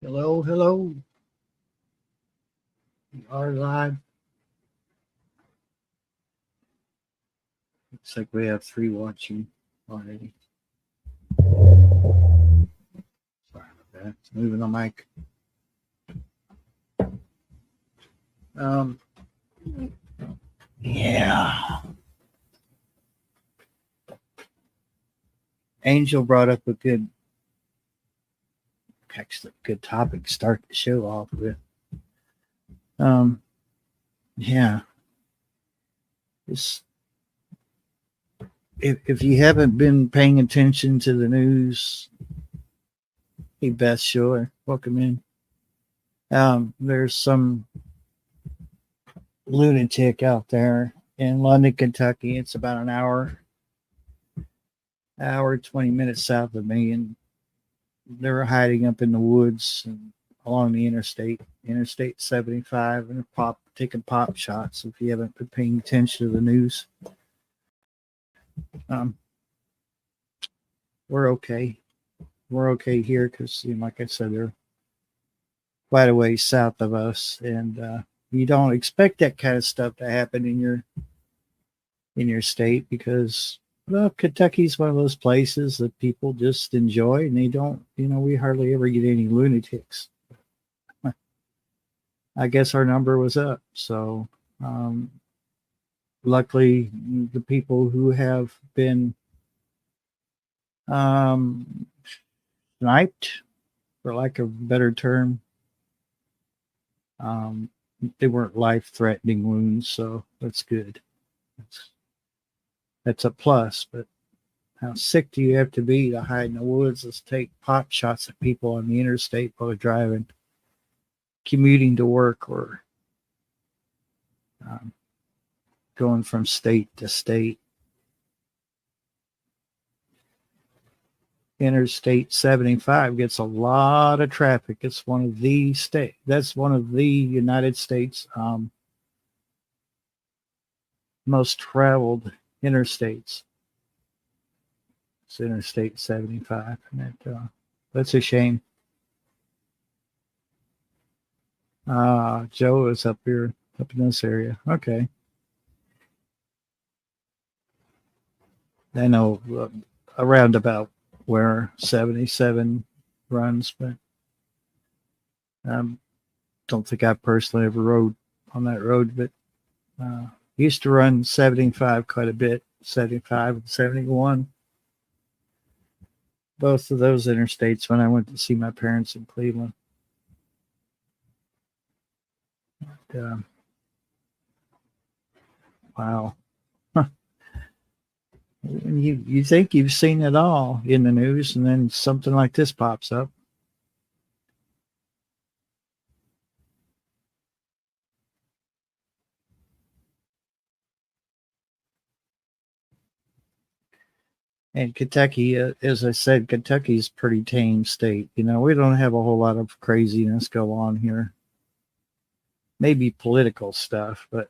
Hello, hello. We are live. Looks like we have three watching already. Sorry about that. Moving the mic. Um, yeah. Angel brought up a actually good topic to start the show off with. Um, yeah. It's, if you haven't been paying attention to the news, hey Beth, sure, welcome in. There's some lunatic out there in London, Kentucky. It's about an hour 20 minutes south of me, and they were hiding up in the woods and along the interstate 75, and taking pop shots. If you haven't been paying attention to the news, um, we're okay. We're okay here because, like I said, they're quite a ways south of us, and you don't expect that kind of stuff to happen in your state because, well, Kentucky's one of those places that people just enjoy, and they don't. We hardly ever get any lunatics. I guess our number was up, so um, luckily, the people who have been sniped, for lack of a better term, um, they weren't life-threatening wounds, so that's good. That's a plus. But how sick do you have to be to hide in the woods and take pop shots at people on the interstate while they're driving, commuting to work, or um, going from state to state? Interstate 75 gets a lot of traffic. It's one of the That's one of the United States most traveled interstates. It's Interstate 75, and that's a shame. Joe is up here, up in this area. Okay, I know around about where 77 runs, but don't think I personally ever rode on that road, but used to run 75 quite a bit, 75 and 71. Both of those interstates when I went to see my parents in Cleveland. Wow. Huh. You think you've seen it all in the news, and then something like this pops up. And Kentucky, as I said, Kentucky's a pretty tame state. We don't have a whole lot of craziness go on here. Maybe political stuff, but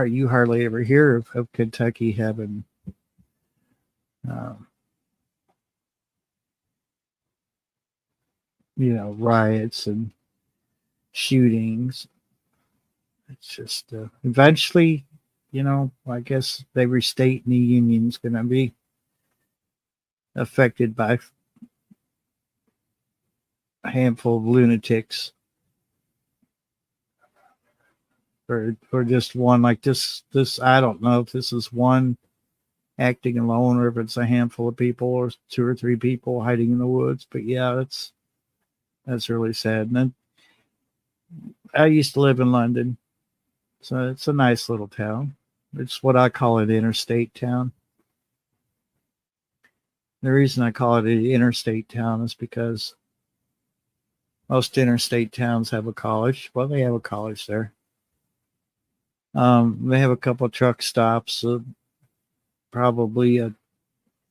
you hardly ever hear of Kentucky having um, riots and shootings. It's just eventually, I guess every state in the union is going to be affected by a handful of lunatics, or just one like this. I don't know if this is one acting alone or if it's a handful of people or two or three people hiding in the woods. But yeah, that's really sad. And then I used to live in London, so it's a nice little town. It's what I call an interstate town. The reason I call it an interstate town is because most interstate towns have a college. Well, they have a college there. They have a couple of truck stops, probably a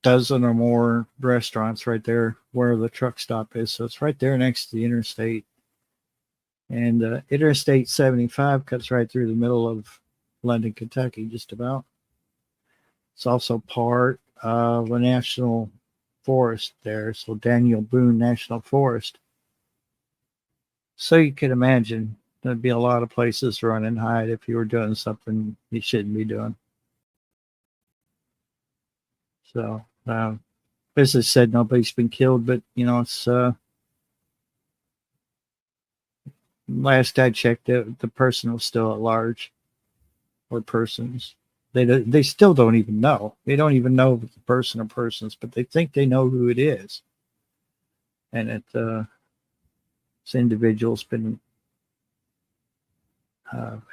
dozen or more restaurants right there where the truck stop is. So it's right there next to the interstate. And Interstate 75 cuts right through the middle of London, Kentucky, just about. It's also part of a national forest there, so Daniel Boone National Forest. So you can imagine there'd be a lot of places to run and hide if you were doing something you shouldn't be doing. So, as I said, nobody's been killed, but it's last I checked, the person was still at large, or persons. They still don't even know. They don't even know if it's a person or persons, but they think they know who it is, and this individual's been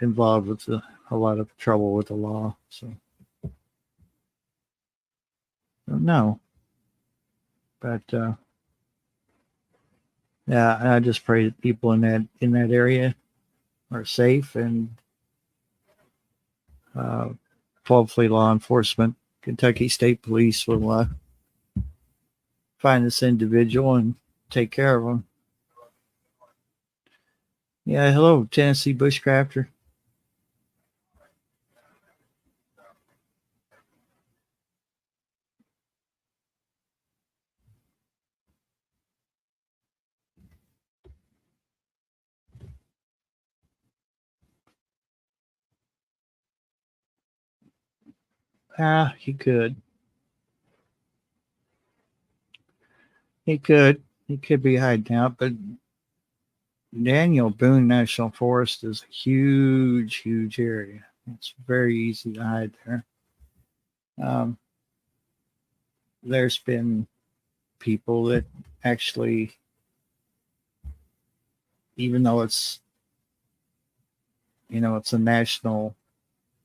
involved with a lot of trouble with the law. So, no, but yeah, I just pray that people in that area are safe, and hopefully law enforcement, Kentucky State Police will find this individual and take care of him. Yeah, hello, Tennessee Bushcrafter. He could. He could. He could be hiding out, but Daniel Boone National Forest is a huge, huge area. It's very easy to hide there. There's been people that actually, even though it's a national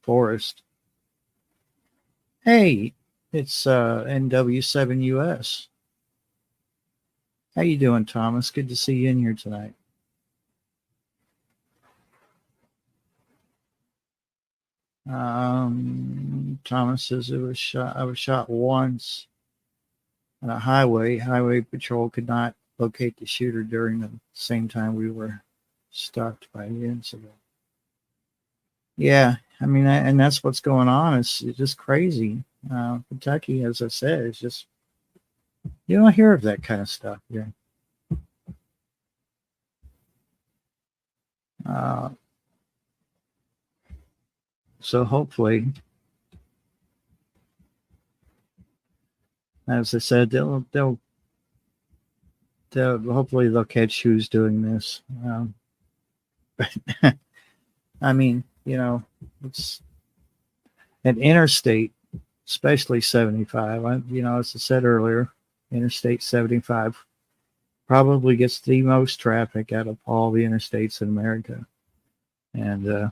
forest. Hey, it's NW7US. How you doing, Thomas? Good to see you in here tonight. Thomas says I was shot once on a highway. Highway patrol could not locate the shooter during the same time we were stopped by the incident. Yeah, I mean, and that's what's going on. It's just crazy. Kentucky, as I said, is just, you don't hear of that kind of stuff here. So hopefully, as I said, they'll hopefully they'll catch who's doing this. But I mean, it's an interstate, especially 75. As I said earlier, Interstate 75 probably gets the most traffic out of all the interstates in America, and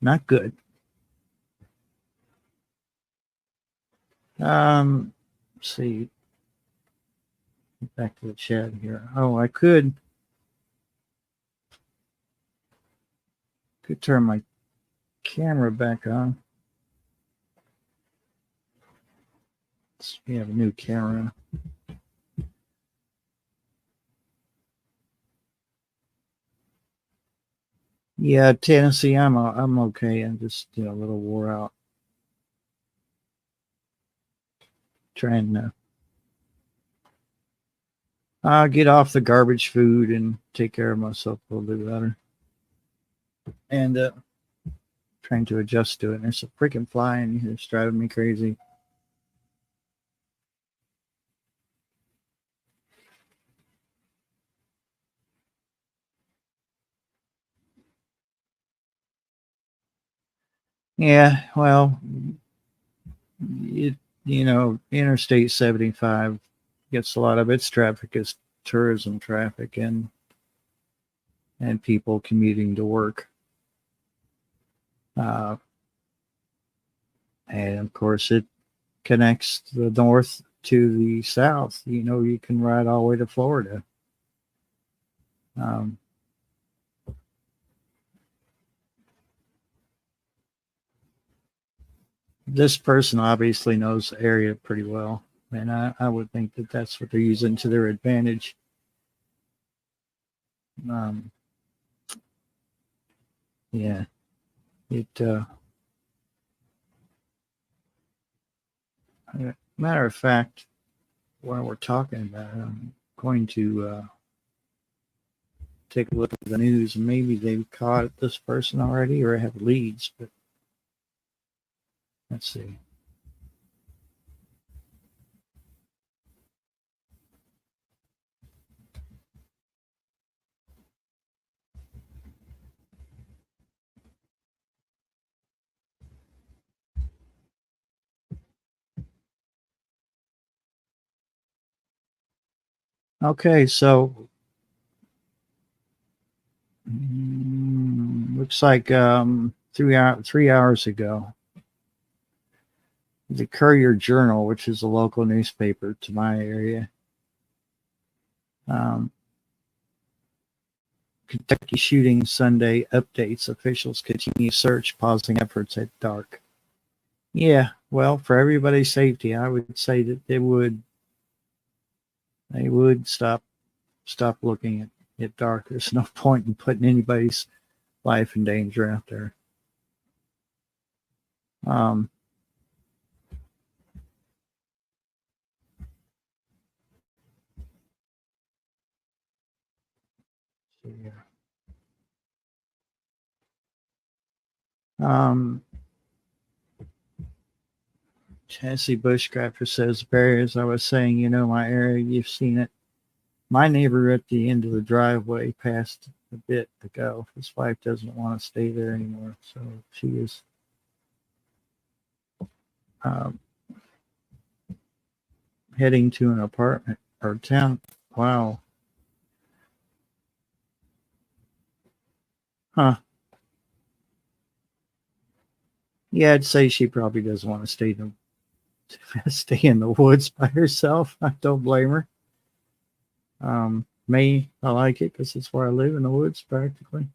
not good. Let's see. Back to the chat here. Oh, I could turn my camera back on. We have a new camera. Yeah, Tennessee, I'm okay. I'm just a little wore out. Trying to get off the garbage food and take care of myself a little bit better. And trying to adjust to it. And there's a freaking fly in here. It's driving me crazy. Yeah, well, Interstate 75 gets a lot of its traffic as tourism traffic and people commuting to work. And of course, it connects the north to the south. You can ride all the way to Florida. This person obviously knows the area pretty well, and I would think that that's what they're using to their advantage. Yeah, Matter of fact, while we're talking about it, I'm going to take a look at the news. Maybe they've caught this person already or have leads, but let's see. Okay, so looks like 3 hours ago, the Courier Journal, which is a local newspaper to my area, Kentucky shooting Sunday updates. Officials continue search, pausing efforts at dark. Yeah, well, for everybody's safety, I would say that they would stop looking at dark. There's no point in putting anybody's life in danger out there. Tennessee Bushcrafter says, Barry, as I was saying, you know my area, you've seen it. My neighbor at the end of the driveway passed a bit ago. His wife doesn't want to stay there anymore, so she is heading to an apartment or town. Wow. Huh. Yeah, I'd say she probably doesn't want to stay in the woods by herself. I don't blame her. Me, I like it because it's where I live, in the woods practically.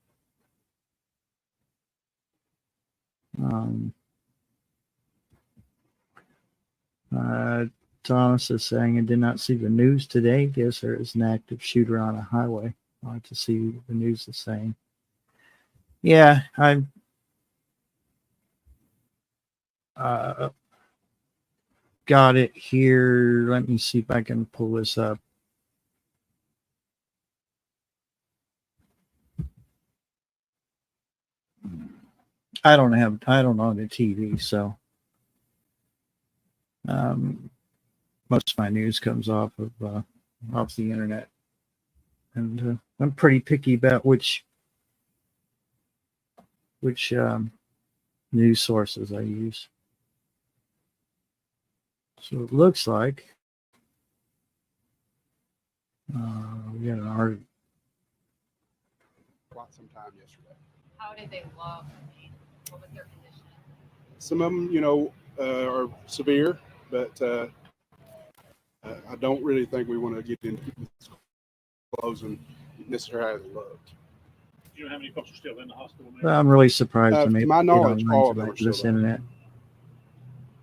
Thomas is saying, I did not see the news today. Guess there is an active shooter on a highway. I'll have to see what the news is saying. Yeah, I got it here. Let me see if I can pull this up. I don't own the TV, so most of my news comes off of the internet, and I'm pretty picky about which news sources I use. So it looks like we got an article. Sometime yesterday. How did they look? What was their condition? Some of them, are severe, but I don't really think we want to get into people's clothes and necessarily how they looked. Do you know how many folks are still in the hospital now? Well, I'm really surprised to my knowledge, all of them are this still internet.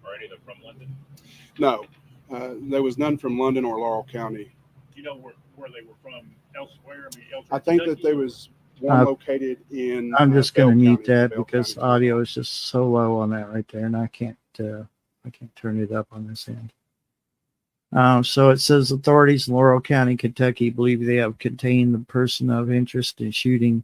Or any of them from London? No, there was none from London or Laurel County. Do you know where they were from elsewhere? I think that there was one located in. I'm just going to mute County, that because audio is just so low on that right there, and I can't turn it up on this end. So it says authorities in Laurel County, Kentucky, believe they have contained the person of interest in a shooting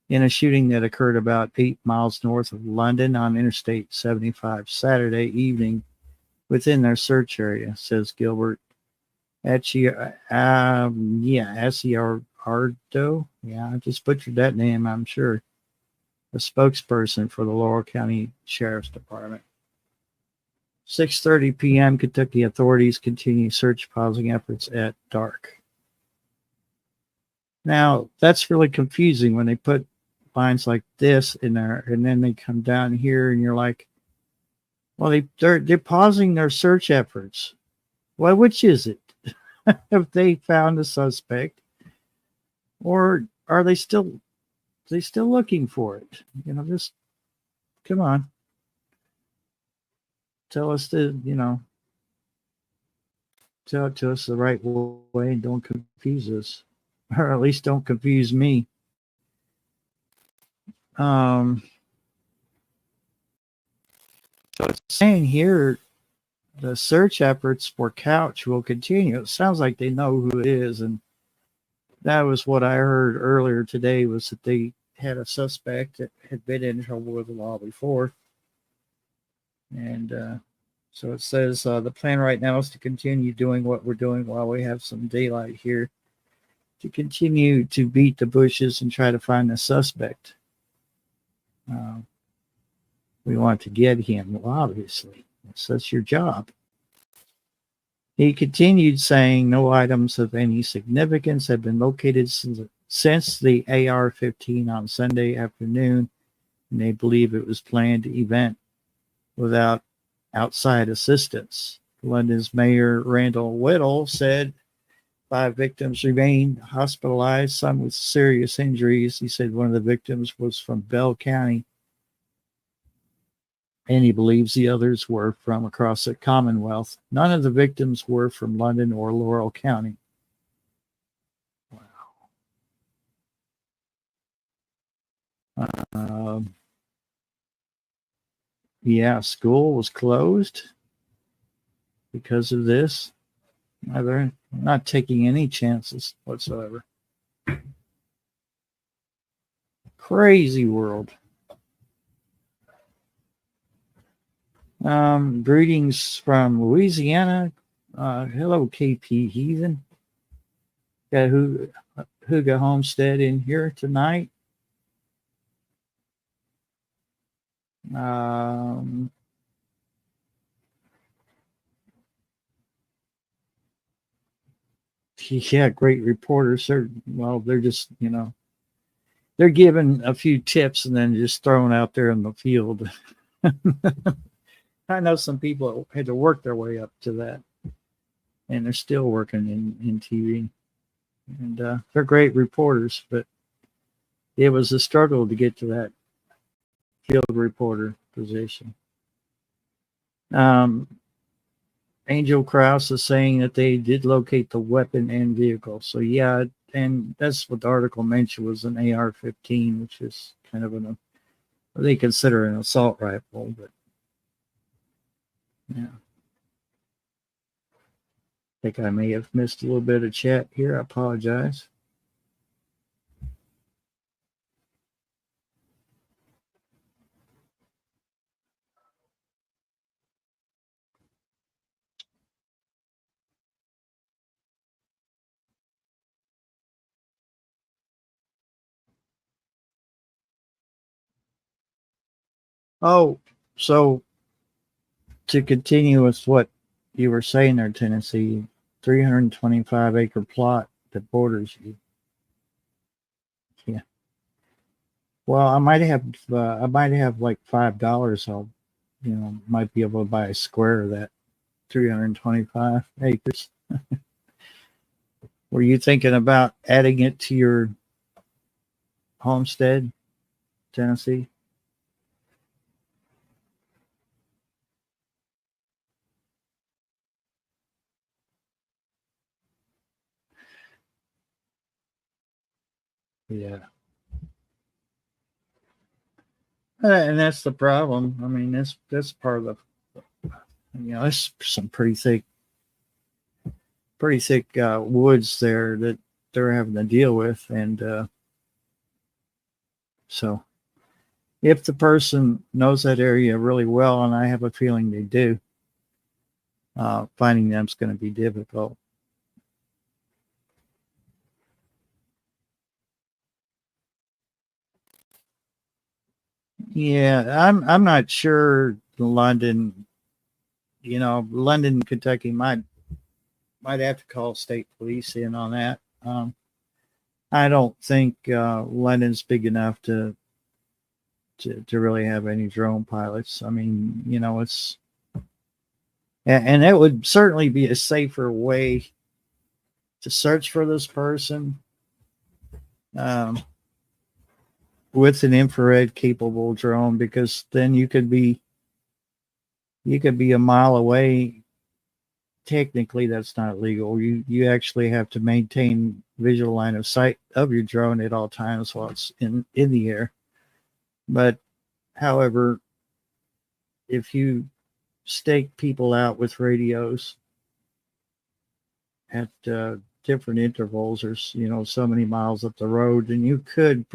that occurred about 8 miles north of London on Interstate 75 Saturday evening within their search area, says Gilbert Acciardo. Yeah, I just butchered that name, I'm sure. A spokesperson for the Laurel County Sheriff's Department. 6:30 p.m. Kentucky authorities continue search pausing efforts at dark. Now, that's really confusing when they put lines like this in there and then they come down here and you're like, well, they're pausing their search efforts. Well, which is it? Have they found a suspect, or are they still looking for it? Just come on. Tell us tell it to us the right way and don't confuse us, or at least don't confuse me. So it's saying here, the search efforts for Couch will continue. It sounds like they know who it is, and that was what I heard earlier today, was that they had a suspect that had been in trouble with the law before. And so it says the plan right now is to continue doing what we're doing while we have some daylight here, to continue to beat the bushes and try to find the suspect. We want to get him, well, obviously. That's your job. He continued saying no items of any significance have been located since the AR-15 on Sunday afternoon, and they believe it was planned event without outside assistance. London's Mayor Randall Whittle said 5 victims remain hospitalized, some with serious injuries. He said one of the victims was from Bell County, and he believes the others were from across the Commonwealth. None of the victims were from London or Laurel County. Wow. Yeah, school was closed because of this. They're not taking any chances whatsoever. Crazy world. Greetings from Louisiana. Hello, KP Heathen. Got Huga Homestead in here tonight. Yeah, great reporters. They're just, they're giving a few tips and then just throwing out there in the field. I know some people had to work their way up to that, and they're still working in TV. And they're great reporters, but it was a struggle to get to that field reporter position. Angel Krause is saying that they did locate the weapon and vehicle. So yeah, and that's what the article mentioned, was an AR-15, which is kind of they consider an assault rifle, but yeah. I think I may have missed a little bit of chat here. I apologize. Oh, so to continue with what you were saying there, Tennessee, 325-acre plot that borders you. Yeah. Well, I might have like $5. I'll, might be able to buy a square of that 325 acres. Were you thinking about adding it to your homestead, Tennessee? Yeah. And that's the problem. I mean, that's part of the, that's some pretty thick woods there that they're having to deal with. And so if the person knows that area really well, and I have a feeling they do, finding them's going to be difficult. Yeah, I'm not sure London, London, Kentucky might have to call state police in on that. I don't think London's big enough to really have any drone pilots. I mean, it's, and it would certainly be a safer way to search for this person with an infrared capable drone, because then you could be a mile away. Technically, that's not legal. You actually have to maintain visual line of sight of your drone at all times while it's in the air. But however, if you stake people out with radios at different intervals, or so many miles up the road, and you could,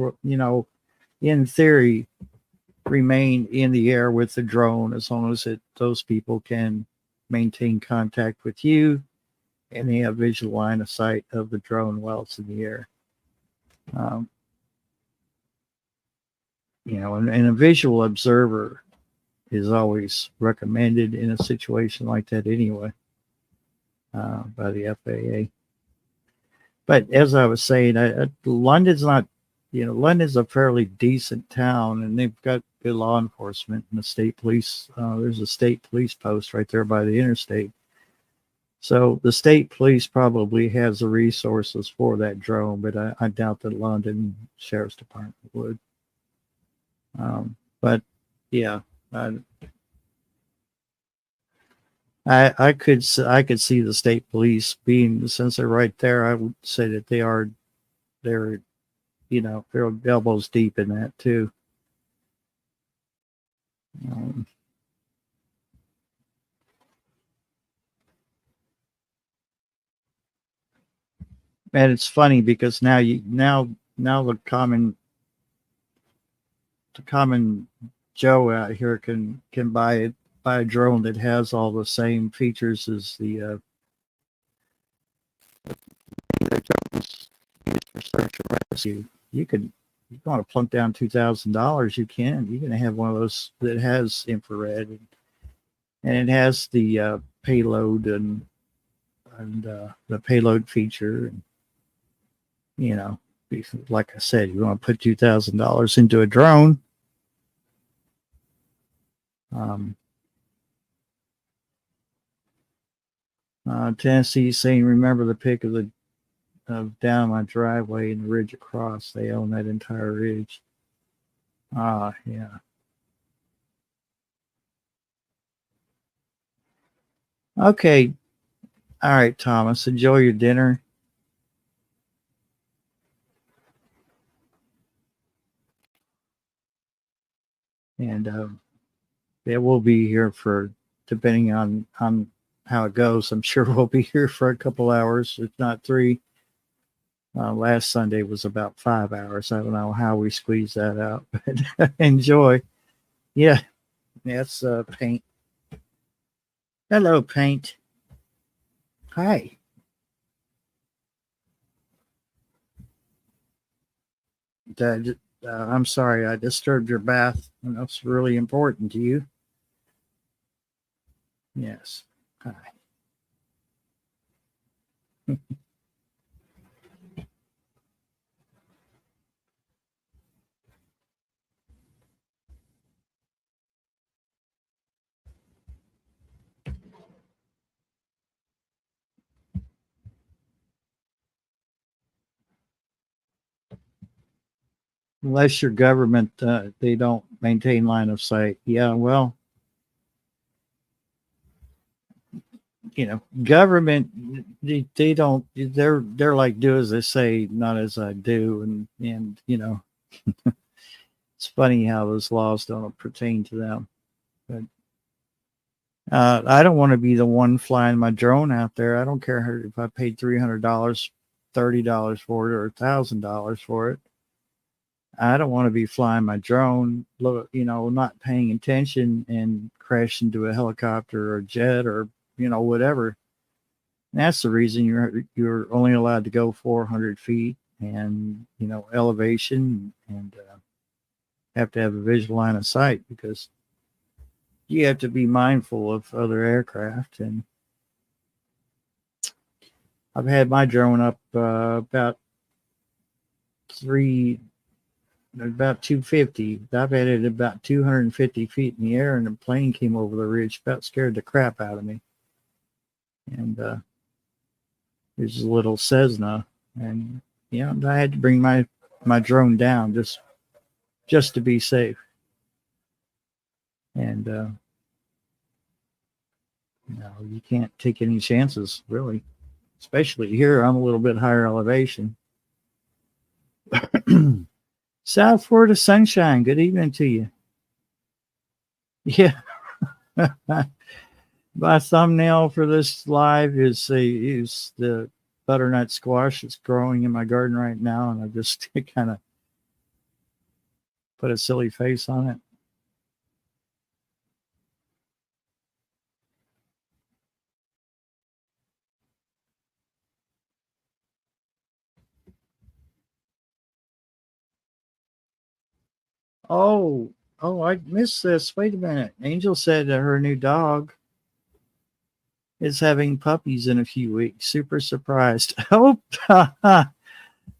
in theory, remain in the air with the drone as long as those people can maintain contact with you and they have visual line of sight of the drone while it's in the air. And a visual observer is always recommended in a situation like that anyway, by the FAA. But as I was saying, London's not, London's a fairly decent town, and they've got good law enforcement and the state police. There's a state police post right there by the interstate. So the state police probably has the resources for that drone, but I doubt that London Sheriff's Department would. But yeah, I could see the state police being, since they're right there, I would say that they're elbows deep in that too. And it's funny because now the common Joe out here can buy a drone that has all the same features as the drones used for search and rescue. You want to plunk down $2,000, you can have one of those that has infrared and it has the payload and the payload feature, and like I said, you want to put $2,000 into a drone. Tennessee saying, remember the pic of down my driveway and the ridge across. They own that entire ridge. Yeah. Okay. All right, Thomas, enjoy your dinner. And yeah, we'll be here for, depending on how it goes, I'm sure we'll be here for a couple hours, if not 3. Last Sunday was about 5 hours. I don't know how we squeeze that out, but enjoy. Yeah, that's Paint. Hello, Paint. Hi. I'm sorry I disturbed your bath. That's really important to you. Yes. Hi. Unless your government, they don't maintain line of sight. Yeah, well, government, they don't, they're like, do as they say, not as I do. And it's funny how those laws don't pertain to them. But I don't want to be the one flying my drone out there. I don't care if I paid $300, $30 for it, or $1,000 for it. I don't want to be flying my drone, not paying attention and crash into a helicopter or jet or, whatever. And that's the reason you're only allowed to go 400 feet and, elevation, and have to have a visual line of sight, because you have to be mindful of other aircraft. And I've had my drone up about 250. I've had it about 250 feet in the air, and a plane came over the ridge, about scared the crap out of me. And there's a little Cessna, and I had to bring my drone down just to be safe. And you can't take any chances, really, especially here. I'm a little bit higher elevation. South Florida sunshine. Good evening to you. Yeah. My thumbnail for this live is the butternut squash that's growing in my garden right now, and I just kind of put a silly face on it. Oh, I missed this. Wait a minute. Angel said that her new dog is having puppies in a few weeks. Super surprised. Oh,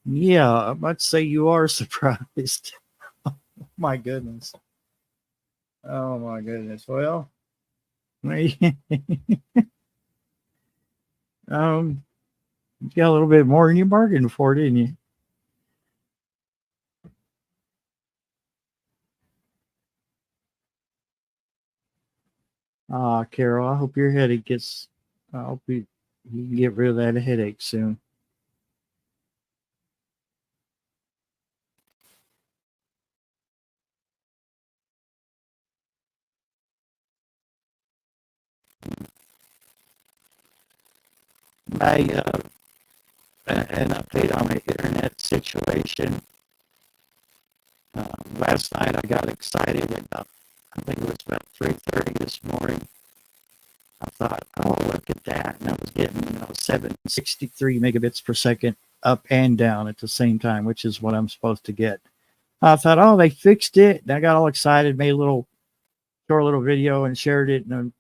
yeah, I might say you are surprised. My goodness. Oh my goodness. Well, you got a little bit more than you bargained for, didn't you? Ah, Carol, I hope your headache gets. I hope you can get rid of that headache soon. My an update on my internet situation. Last night I got excited about. I think it was about 3:30 this morning. I thought, oh, look at that. And I was getting, 763 megabits per second up and down at the same time, which is what I'm supposed to get. I thought, oh, they fixed it. And I got all excited, made a short little video and shared it in a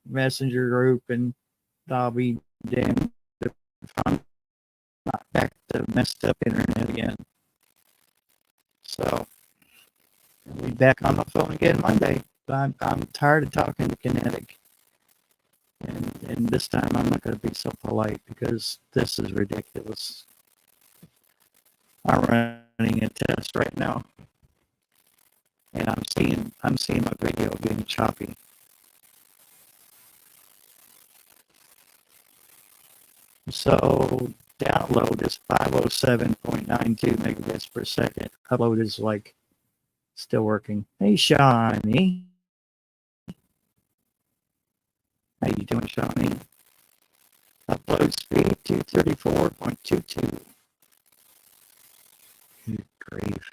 messenger group. And I'll be damned if I'm not back to messed up internet again. So I'll be back on the phone again Monday. I'm tired of talking to Kinetic. And this time I'm not going to be so polite because this is ridiculous. I'm running a test right now, and I'm seeing my video getting choppy. So download is 507.92 megabits per second. Upload is like still working. Hey, Shawnee. How you doing, Shawnee? Upload speed 234.22. Good grief.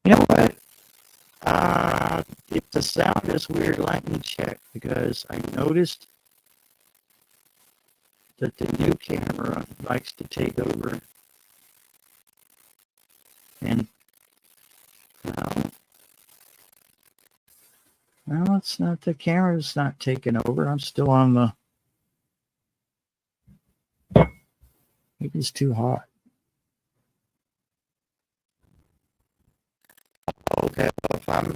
You know what? If the sound is weird, let me check because I noticed that the new camera likes to take over. And no, it's not. The camera's not taking over. I'm still on the. Maybe it's too hot. Okay, well,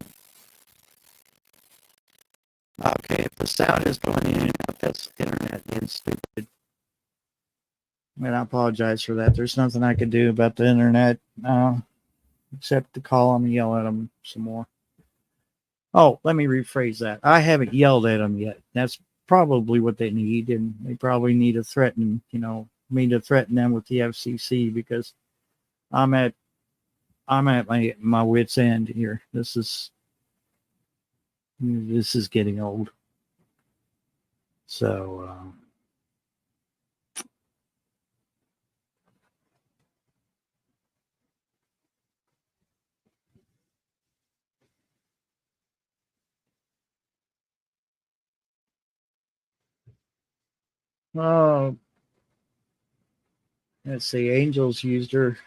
if the sound is going in and out, that's the internet being stupid. And I apologize for that. There's nothing I could do about the internet except to call them and yell at them some more. Oh, let me rephrase that. I haven't yelled at them yet. That's probably what they need, and they probably need to threaten, me to threaten them with the FCC because I'm at my wit's end here. This is getting old. So let's see. Angels used her.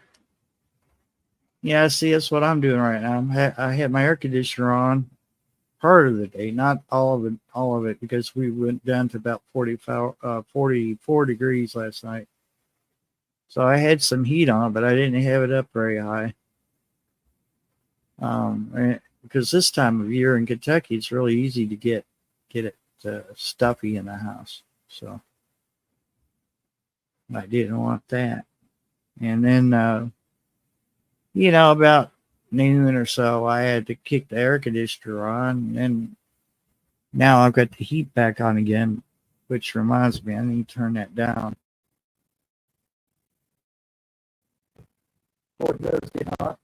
Yeah, see, that's what I'm doing right now. I had my air conditioner on part of the day, not all of it, because we went down to about 44 degrees last night. So I had some heat on, but I didn't have it up very high. Because this time of year in Kentucky, it's really easy to get it stuffy in the house. So I didn't want that. And then, about noon or so, I had to kick the air conditioner on, and now I've got the heat back on again, which reminds me, I need to turn that down. Oh, it does get hot.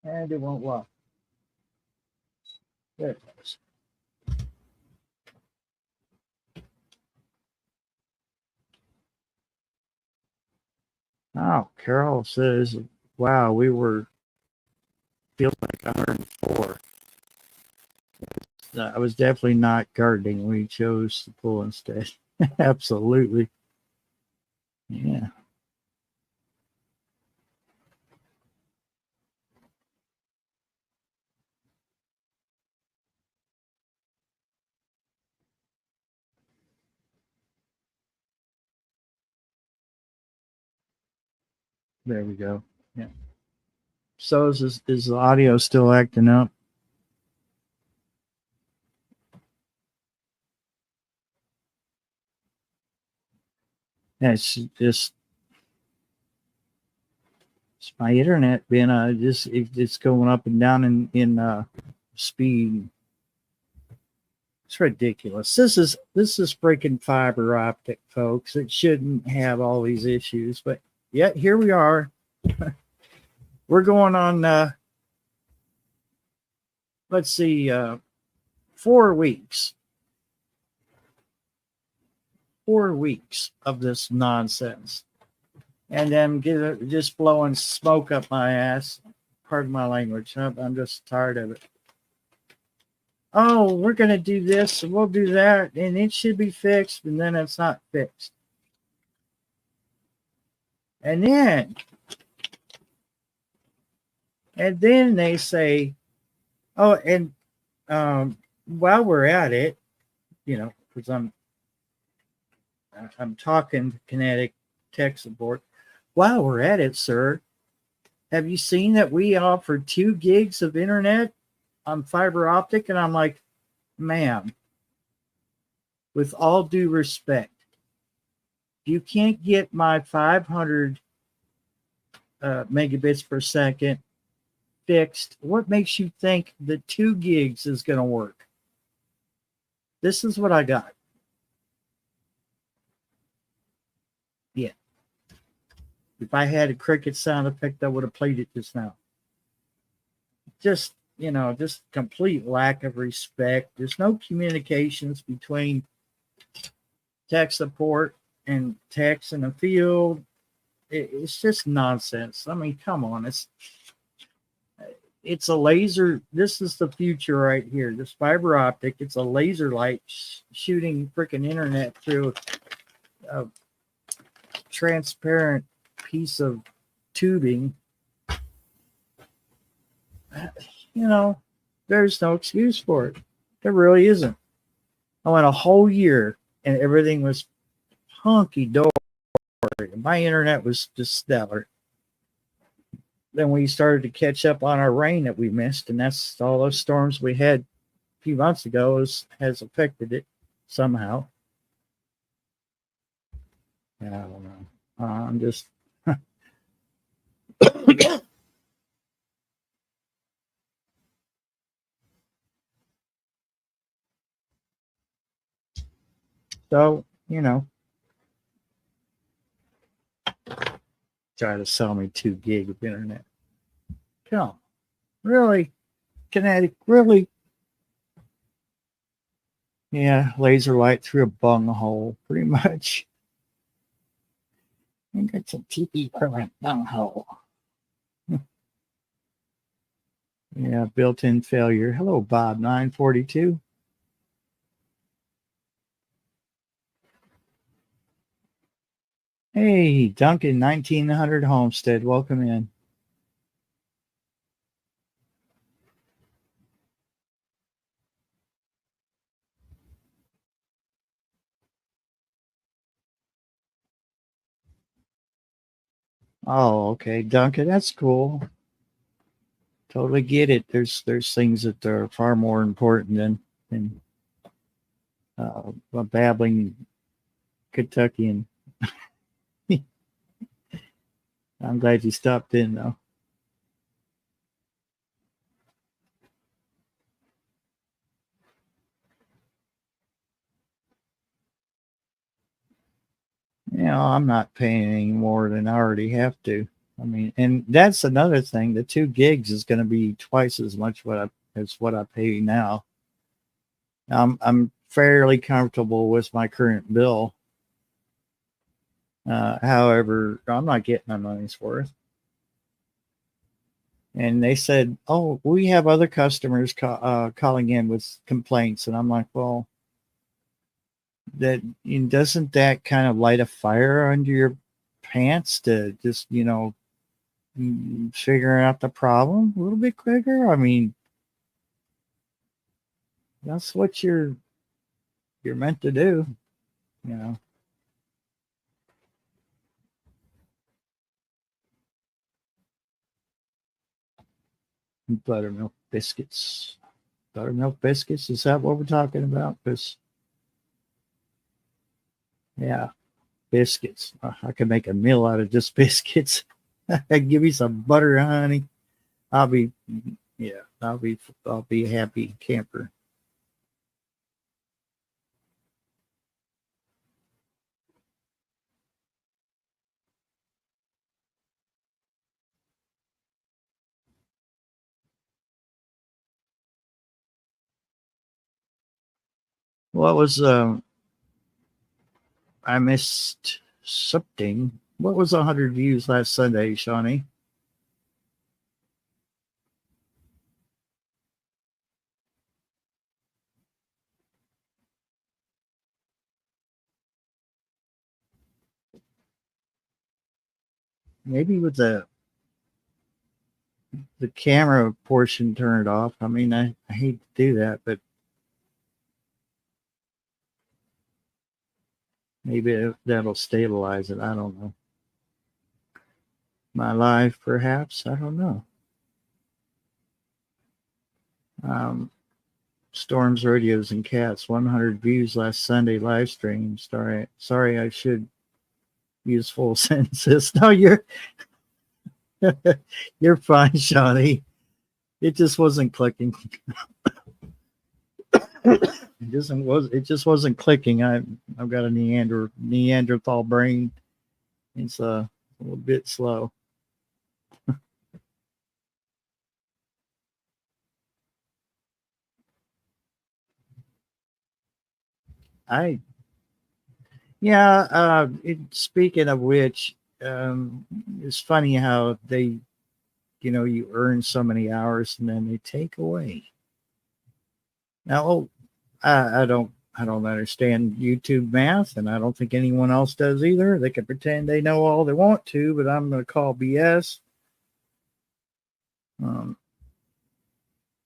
And it won't lock. There it goes. Oh, Carol says, wow, we were feels like 104. I was definitely not gardening. We chose the pool instead. Absolutely. Yeah. There we go. Yeah. So is the audio still acting up? Yeah, it's my internet being it's going up and down in speed. It's ridiculous. This is freaking fiber optic, folks. It shouldn't have all these issues, but yet here we are. We're going on let's see 4 weeks. 4 weeks of this nonsense. And then just blowing smoke up my ass. Pardon my language. I'm just tired of it. Oh, we're going to do this and we'll do that and it should be fixed, and then it's not fixed. And then they say, oh, and while we're at it, because I'm talking to Kinetic Tech Support. While we're at it, sir, have you seen that we offer 2 gigs of internet on fiber optic? And I'm like, ma'am, with all due respect, you can't get my 500 megabits per second fixed. What makes you think the 2 gigs is going to work? This is what I got. Yeah. If I had a cricket sound effect, I would have played it just now. Just complete lack of respect. There's no communications between tech support and techs in the field. It's just nonsense. I mean, come on. It's a laser. This is the future right here. This fiber optic. It's a laser light shooting freaking internet through a transparent piece of tubing. There's no excuse for it. There really isn't. I went a whole year and everything was hunky dory. My internet was just stellar. Then we started to catch up on our rain that we missed, and that's all those storms we had a few months ago has affected it somehow. Yeah, I don't know. I'm just so try to sell me 2 gig of internet. Come, really, Kinetic, really? Yeah, laser light through a bunghole, pretty much. I think it's a TV from a bunghole. Yeah, built-in failure. Hello, Bob 942. Hey, Duncan 1900 Homestead, welcome in. Oh, okay, Duncan, that's cool. Totally get it. There's things that are far more important than a babbling Kentuckian. I'm glad you stopped in, though. I'm not paying any more than I already have to. I mean, and that's another thing. The 2 gigs is going to be twice as much as what I pay now. I'm fairly comfortable with my current bill. However, I'm not getting my money's worth. And they said, "Oh, we have other customers calling in with complaints," and I'm like, "Well, that doesn't that kind of light a fire under your pants to just figure out the problem a little bit quicker? I mean, that's what you're meant to do, you know." Buttermilk biscuits. Buttermilk biscuits. Is that what we're talking about? Because yeah, biscuits. I could make a meal out of just biscuits. Give me some butter, honey. I'll be, yeah, I'll be a happy camper. What was I missed something. What was 100 views last Sunday, Shawnee? Maybe with the camera portion turned off. I mean, I hate to do that, but maybe that'll stabilize it. I don't know. My life, perhaps. I don't know. Um, Storms, Rodeos, and Cats. 100 views last Sunday live stream. Sorry, I should use full sentences. No, you're fine, Shawnee. It just wasn't clicking. It just wasn't clicking. I've got a Neanderthal brain. It's a little bit slow. I Yeah. Speaking of which, it's funny how you earn so many hours and then they take away. Now, I don't understand YouTube math, and I don't think anyone else does either. They can pretend they know all they want to, but I'm going to call BS. Um,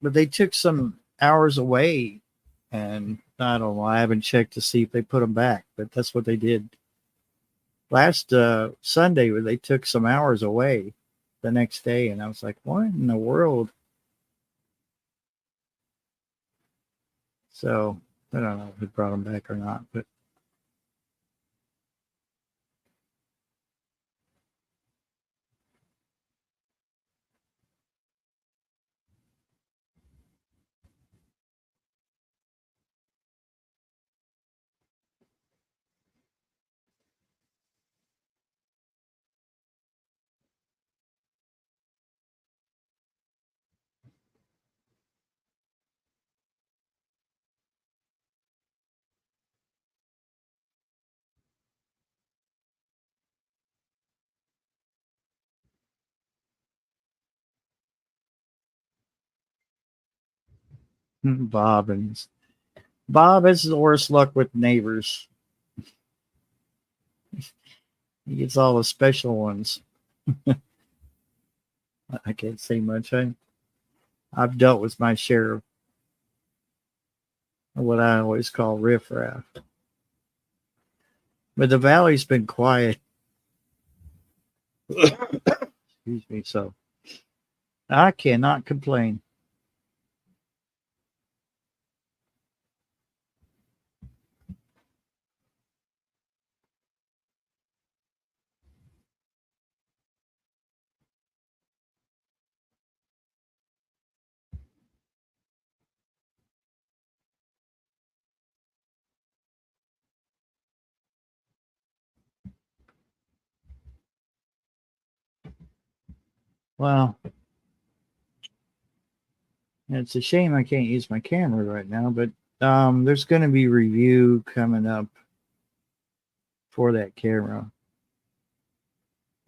but they took some hours away, and I don't know. I haven't checked to see if they put them back, but that's what they did last Sunday. Where they took some hours away the next day, and I was like, "What in the world?" So I don't know if they brought them back or not, but Bob and Bob has the worst luck with neighbors. He gets all the special ones. I can't say much. I've dealt with my share of what I always call riffraff. But the valley's been quiet. Excuse me. So I cannot complain. Well, it's a shame I can't use my camera right now, but there's going to be review coming up for that camera.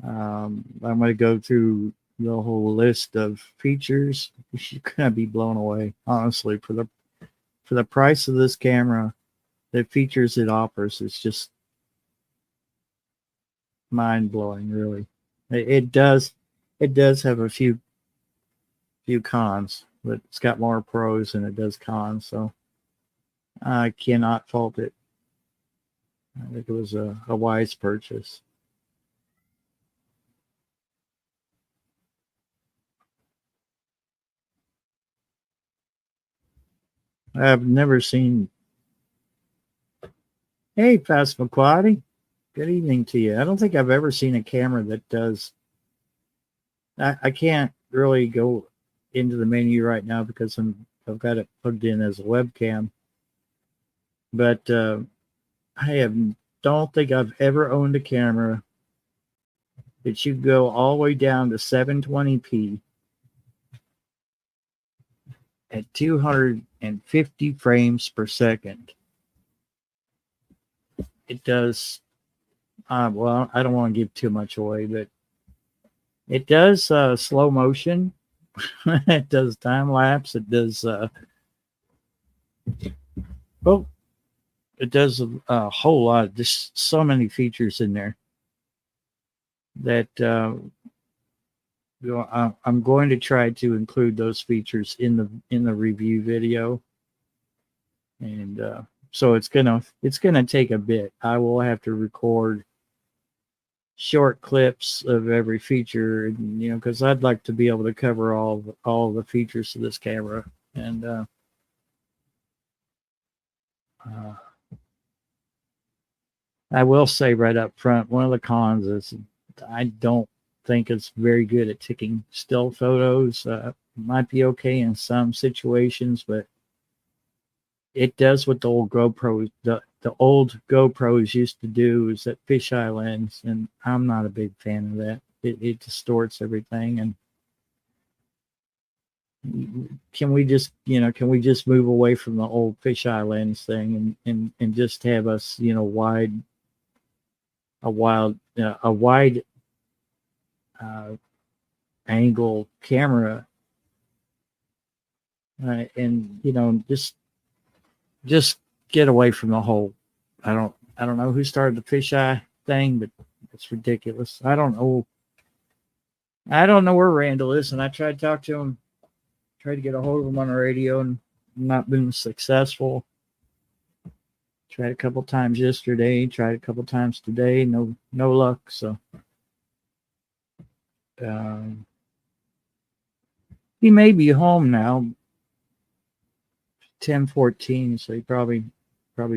I'm going to go through the whole list of features. You're going to be blown away, honestly, for the price of this camera. The features it offers is just mind blowing, really. It does have a few cons, but it's got more pros than it does cons, so I cannot fault it. I think it was a wise purchase. I've never seen. Hey, Phasmaquoddy. Good evening to you. I don't think I've ever seen a camera that does. I can't really go into the menu right now because I've got it plugged in as a webcam. But don't think I've ever owned a camera that you go all the way down to 720p at 250 frames per second. It does. Well, I don't want to give too much away, but it does slow motion. It does time lapse. It does. It does a whole lot. There's so many features in there that I'm going to try to include those features in the review video, and so it's gonna take a bit. I will have to record short clips of every feature, and because I'd like to be able to cover all the features of this camera, and I will say right up front, one of the cons is I don't think it's very good at taking still photos. Might be okay in some situations, but it does what the old GoPros used to do, is that fisheye lens, and I'm not a big fan of that. It distorts everything. And can we just move away from the old fisheye lens thing and just have us a wide angle camera, and just get away from the whole. I don't know who started the fisheye thing, but it's ridiculous. I don't know where Randall is, and I tried to talk to him, tried to get a hold of him on the radio, and not been successful. Tried a couple times yesterday, tried a couple times today, no luck. So he may be home now, 10:14, so he probably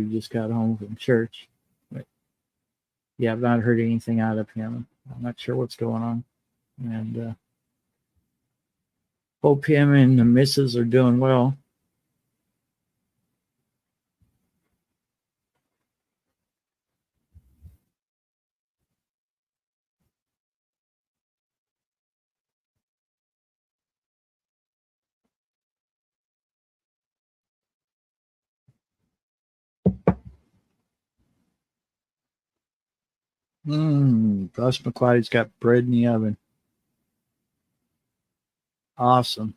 just got home from church. But yeah, I've not heard anything out of him. I'm not sure what's going on, and hope him and the missus are doing well. Gus McQuarrie's got bread in the oven. Awesome.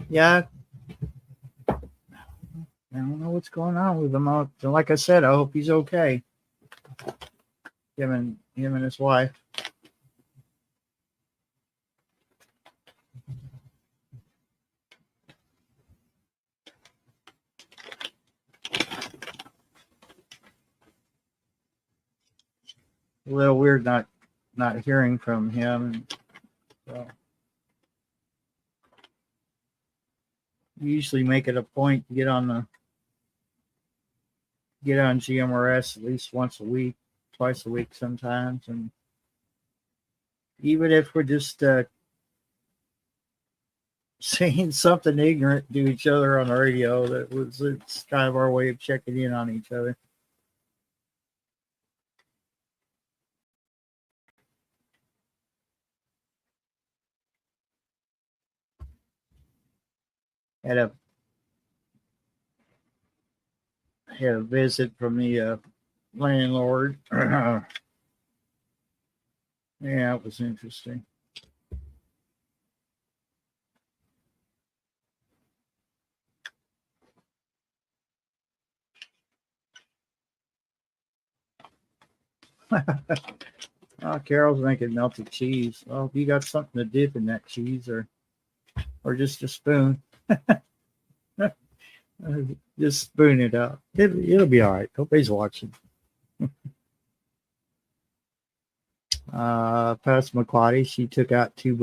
Yeah. I don't know what's going on with him. Like I said, I hope he's okay. Him and his wife. A little weird not hearing from him. So usually make it a point to get on GMRS at least once a week twice a week sometimes. And even if we're just saying something ignorant to each other on the radio, it's kind of our way of checking in on each other. Had a visit from the landlord. Yeah, it was interesting. Oh, Carol's making melted cheese. Oh, you got something to dip in that cheese, or just a spoon. Just spoon it out. It'll be all right. Nobody's watching. Passamaquoddy, she took out two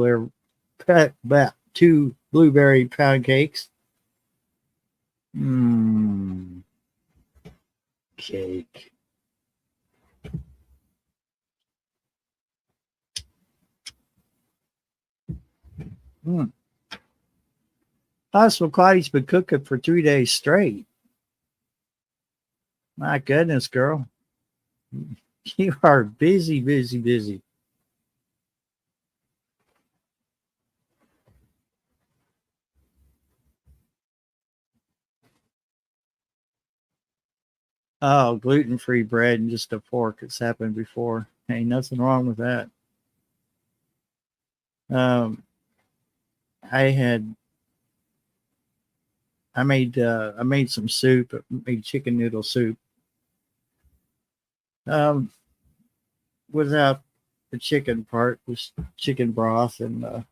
blueberry pound cakes. Cake. Passamaquoddy's been cooking for 3 days straight. My goodness, girl. You are busy, busy, busy. Oh, gluten-free bread and just a fork. It's happened before. Ain't nothing wrong with that. I made some soup. I made chicken noodle soup. Without the chicken part, was chicken broth, and I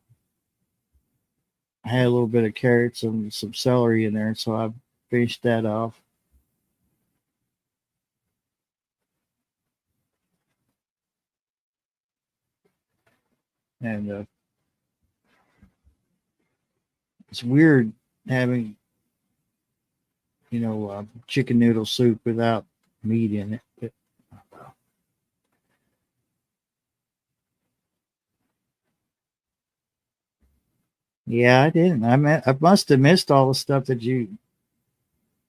had a little bit of carrots and some celery in there, so I finished that off. And it's weird having, chicken noodle soup without meat in it. Yeah, I didn't. I must have missed all the stuff that you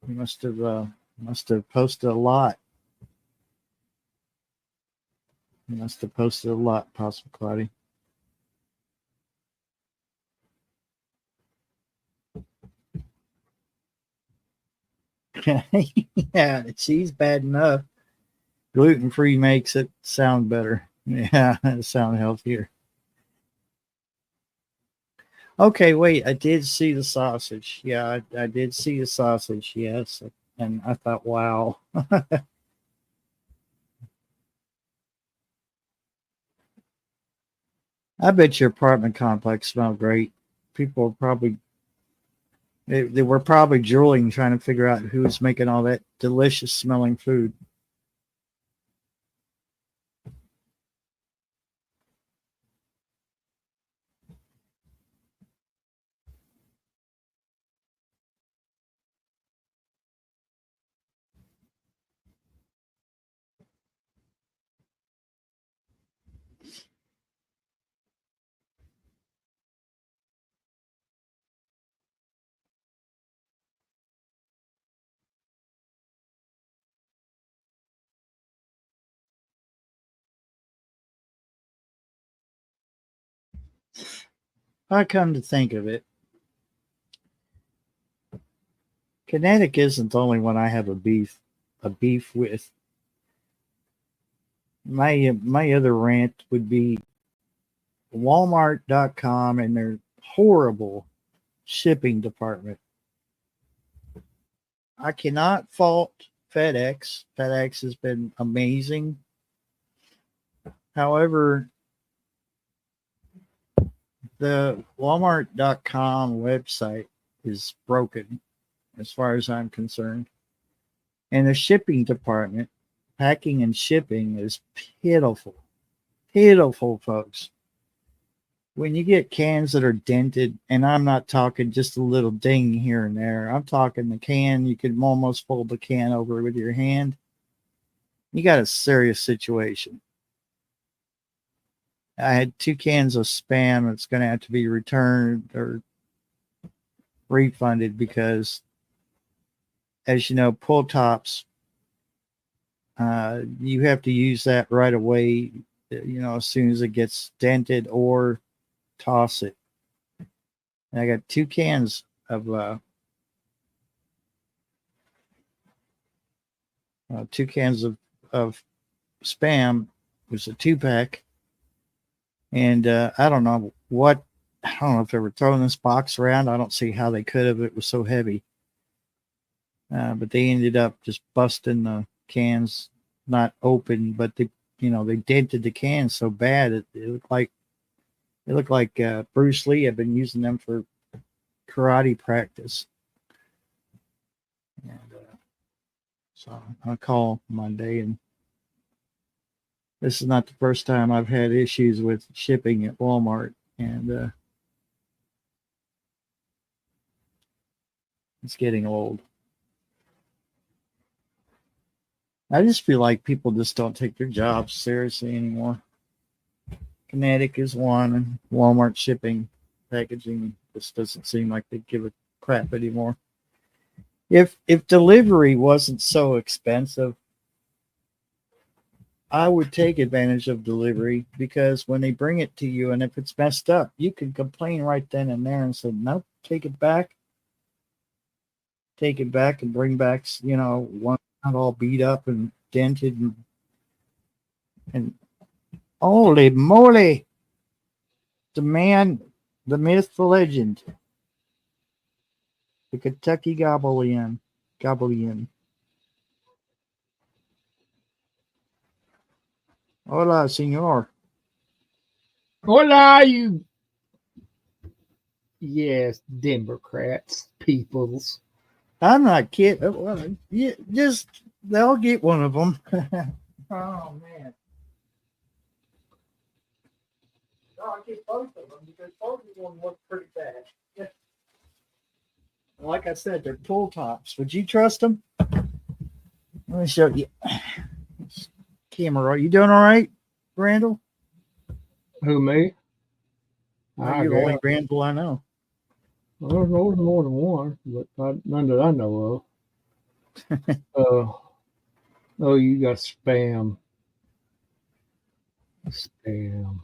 must have posted a lot. You must have posted a lot, Passamaquoddy. Yeah, the cheese bad enough. Gluten-free makes it sound better. Yeah, it sound healthier. Okay, wait, I did see the sausage. Yeah, I did see the sausage, yes. And I thought, wow. I bet your apartment complex smelled great. People they were probably drooling trying to figure out who was making all that delicious smelling food. I come to think of it, Kinetic isn't the only one I have a beef with. My other rant would be Walmart.com and their horrible shipping department. I cannot fault FedEx. FedEx has been amazing. However, the Walmart.com website is broken as far as I'm concerned. And the shipping department, packing and shipping, is pitiful. Pitiful, folks. When you get cans that are dented, and I'm not talking just a little ding here and there, I'm talking the can, you could almost fold the can over with your hand. you got a serious situation. I had 2 cans of Spam that's going to have to be returned or refunded because, as you know, pull tops, you have to use that right away, as soon as it gets dented, or toss it. And I got 2 cans of 2 cans of Spam. It was a 2-pack. And I don't know if they were throwing this box around. I don't see how they could have. It was so heavy. But they ended up just busting the cans, not open, but they dented the cans so bad it looked like Bruce Lee had been using them for karate practice. And so I'll call Monday, and this is not the first time I've had issues with shipping at Walmart, and it's getting old. I just feel like people just don't take their jobs seriously anymore. Kinetic is one, and Walmart shipping, packaging just doesn't seem like they give a crap anymore. If delivery wasn't so expensive, I would take advantage of delivery, because when they bring it to you and if it's messed up, you can complain right then and there and say, nope, take it back and bring back, one not all beat up and dented and holy moly, the man, the myth, the legend, the Kentucky Gobblein. Hola, senor. Hola, you. Yes, Democrats, peoples. I'm not kidding. Well, they'll get one of them. Oh, man. No, I get both of them because both of them look pretty bad. Like I said, they're pull tops. Would you trust them? Let me show you. Camera, you doing all right, Randall? Who, me? You're the only Randall I know. Well, there's more than one, but none that I know of. Oh, you got Spam. Spam.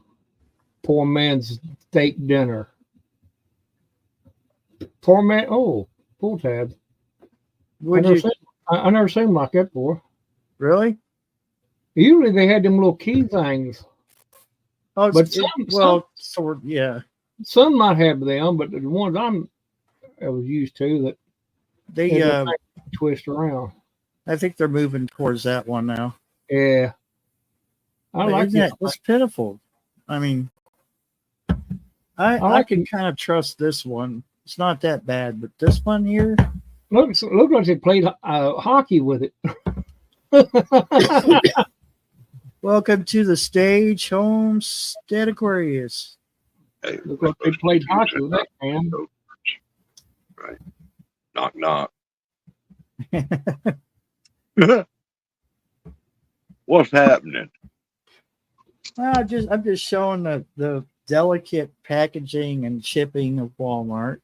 Poor man's steak dinner. Poor man. Oh, pull tabs. I never seen them like that before. Really? Usually they had them little key things. Oh, But yeah. Some might have them, but the ones I was used to that They twist around. I think they're moving towards that one now. Yeah, I But like isn't that. It's pitiful. I mean, I can kind of trust this one. It's not that bad, but this one here. Look like they played hockey with it. Welcome to the stage, Homestead Aquarius. Hey, Look like they played hockey with that, man. Right. Knock, knock. What's happening? Well, I'm just showing the delicate packaging and shipping of Walmart.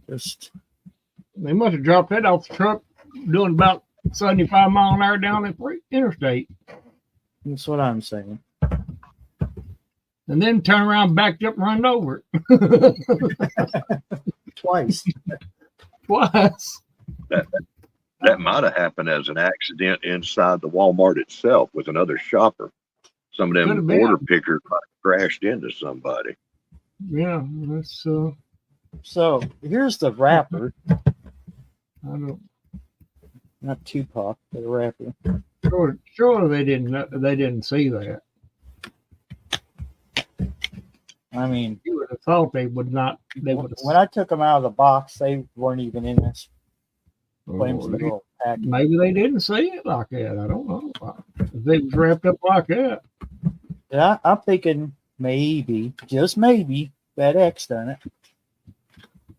Just They must have dropped that off the truck doing about 75 miles an hour down the interstate, that's what I'm saying. and then turn around, backed up, and run over it Twice. twice. That might have happened as an accident inside the Walmart itself with another shopper. Some of Could them have been. border pickers might have crashed into somebody. Yeah, that's So here's the wrapper. I don't. Not Tupac, but a wrapper. Sure, they didn't see that. I mean, You would have thought they would not. They would when I took them out of the box, they weren't even in this flames have. little package. Maybe they didn't see it like that. I don't know. If they was wrapped up like that. Yeah, I'm thinking maybe, just maybe, FedEx done it.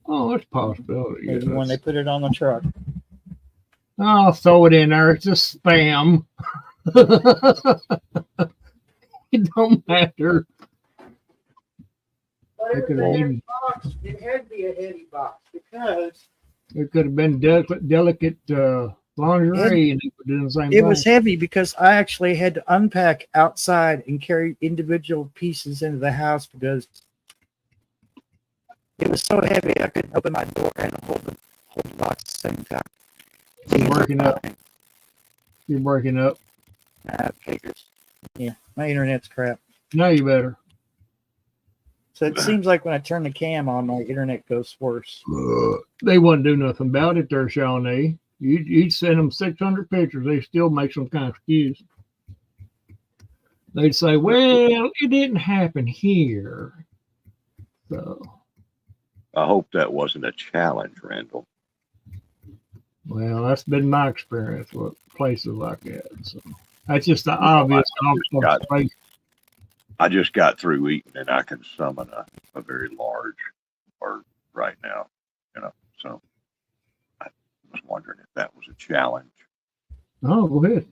Oh, that's a possibility. Maybe Yeah, when they put it on the truck. I'll throw it in there. It's just spam. It don't matter. But It could've been- it had to be a heady box because It could have been delicate lingerie, and it would do the same it thing. was heavy because I actually had to unpack outside and carry individual pieces into the house because it was so heavy I couldn't open my door and hold the box at the same time. You're breaking up. You're breaking up. Figures. Yeah, my internet's crap. Now you better. So it seems like when I turn the cam on, my internet goes worse. They wouldn't do nothing about it there, Shawnee. You'd send them 600 pictures. They still make some kind of excuse. They'd say, well, it didn't happen here. So, I hope that wasn't a challenge, Randall. well, that's been my experience with places like that. So that's just the obvious observation. I just got through eating, and I can summon a very large bird right now. So I was wondering if that was a challenge. Oh, go ahead.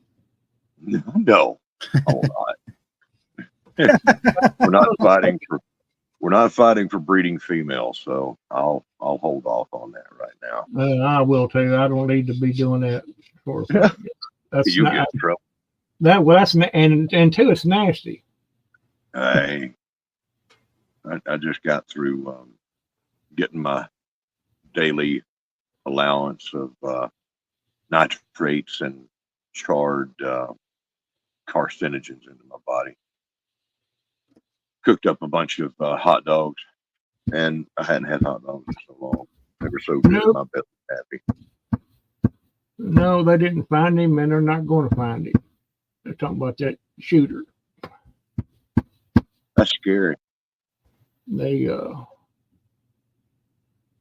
No, hold on. We're not fighting for breeding females, so I'll hold off on that right now. I will too. I don't need to be doing that. That's You not, get in trouble. that's and two, it's nasty. I just got through getting my daily allowance of nitrates and charred carcinogens into my body. Cooked up a bunch of hot dogs, and I hadn't had hot dogs in so long. They were so good, Nope. my belly was happy. No, they didn't find him, and they're not going to find him. They're talking about that shooter. That's scary. They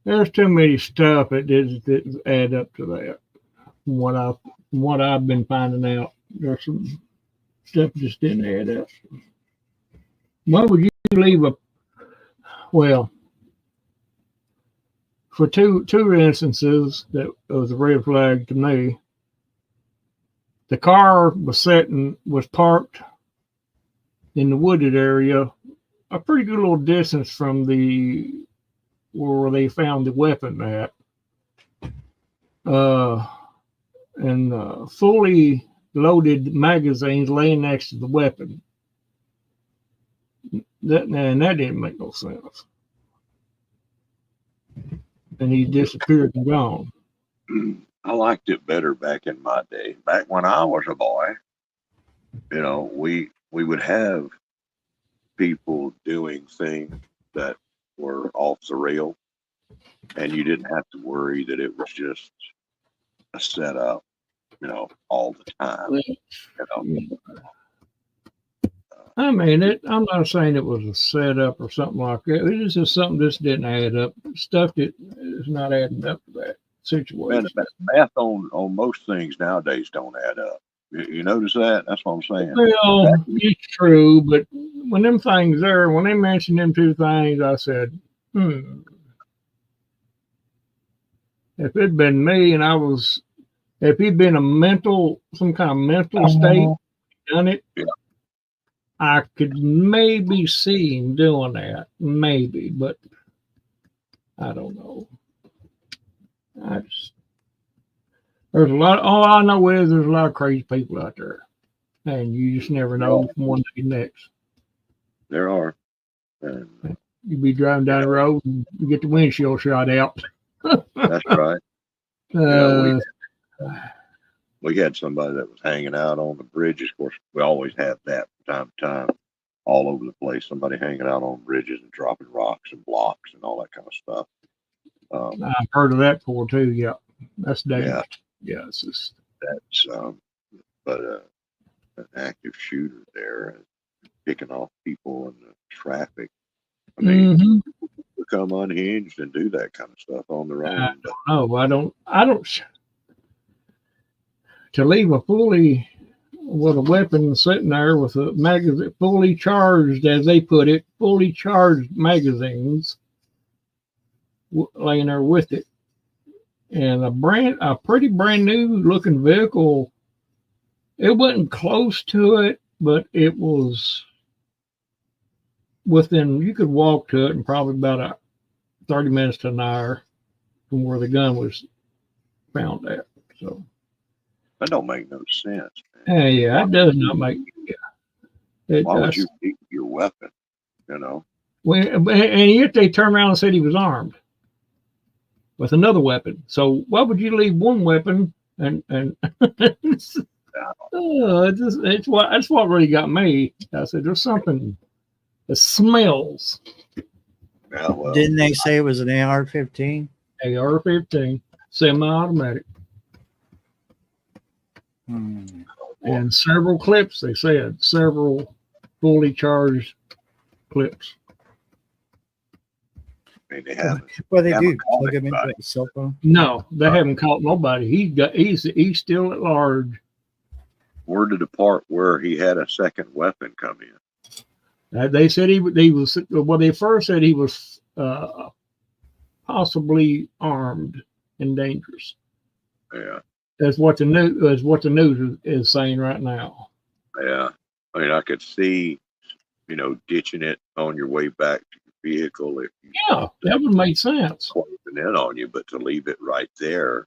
there's too many stuff that didn't add up to that. From what I've been finding out, there's some stuff just didn't add up. Why would you leave for two instances that was a red flag to me. The car was parked in the wooded area, a pretty good little distance from where they found the weapon at. And fully loaded magazines laying next to the weapon. That didn't make no sense. And he disappeared and gone. I liked it better back in my day. Back when I was a boy, we would have people doing things that were off the rail, and you didn't have to worry that it was just a setup, all the time. I mean, I'm not saying it was a setup or something like that. It was just something that didn't add up. Stuff that is not adding up to that situation. Man, math on most things nowadays don't add up. You notice that? That's what I'm saying. Well, it's true, but when them things there, when they mentioned them two things, I said, if it'd been me and if he'd been some kind of mental state, done it, Yeah. I could maybe see him doing that, maybe, but I don't know. There's a lot. All I know is there's a lot of crazy people out there, and you just never know from one day to the next. There are. And You be driving down the road and you get the windshield shot out. that's right. We had somebody that was hanging out on the bridges. Of course, we always have that from time to time, all over the place. Somebody hanging out on bridges and dropping rocks and blocks and all that kind of stuff. I've heard of that before too. Yeah, that's dangerous. Yeah. Yeah, it's just That's but an active shooter there, picking off people in the traffic. I mean, people become unhinged and do that kind of stuff on their own. no, I don't. To leave with a weapon sitting there with a magazine fully charged, as they put it, fully charged magazines laying there with it, and a pretty brand new looking vehicle. It wasn't close to it, but it was within, you could walk to it in probably about 30 minutes to an hour from where the gun was found at. So, That don't make no sense, man. yeah, it does not make, it Why would does. you keep your weapon? You know, And yet they turned around and said he was armed with another weapon. So why would you leave one weapon and it's, that's what really got me. I said there's something that smells. yeah, well, Didn't they say it was an AR-15? AR-15 semi-automatic and several clips. They said several fully charged clips. I mean, they haven't. What they Yeah, do? but- Plug him into a cell phone. No, they haven't caught nobody. He's still at large. Word to depart where he had a second weapon come in. They said he was, well, they first said he was possibly armed and dangerous. Yeah, That's what the news is saying right now. yeah. I mean, I could see, you know, ditching it on your way back to your vehicle if you Yeah, that would make sense. closing in on you, but to leave it right there,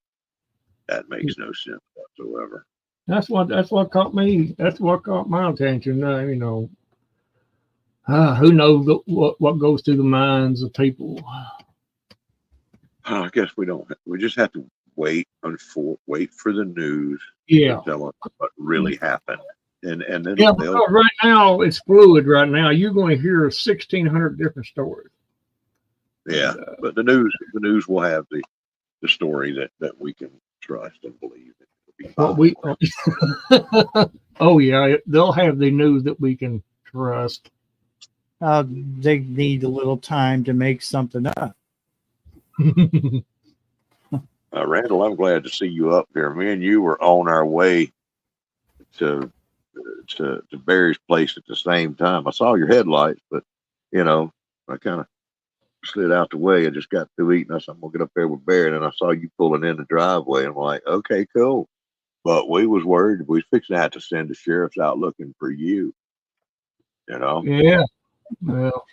that makes no sense whatsoever. That's what caught me. That's what caught my attention. You know, who knows what goes through the minds of people. I guess we don't. We just have to wait for the news Yeah. to tell us what really happened, and then Yeah, they'll. because right now it's fluid. Right now, you're going to hear 1,600 different stories. Yeah, And, but the news will have the story that we can trust and believe. It'll be what fine. we, oh yeah, they'll have the news that we can trust. They need a little time to make something up. Randall, I'm glad to see you up here. Me and you were on our way to Barry's place at the same time. I saw your headlights, but you know, I kind of slid out the way. I just got through eating. I said, I'm gonna get up there with Barry, and then I saw you pulling in the driveway. And I'm like, okay, cool. But we was worried we was fixing to have to send the sheriffs out looking for you. You know? Yeah, well,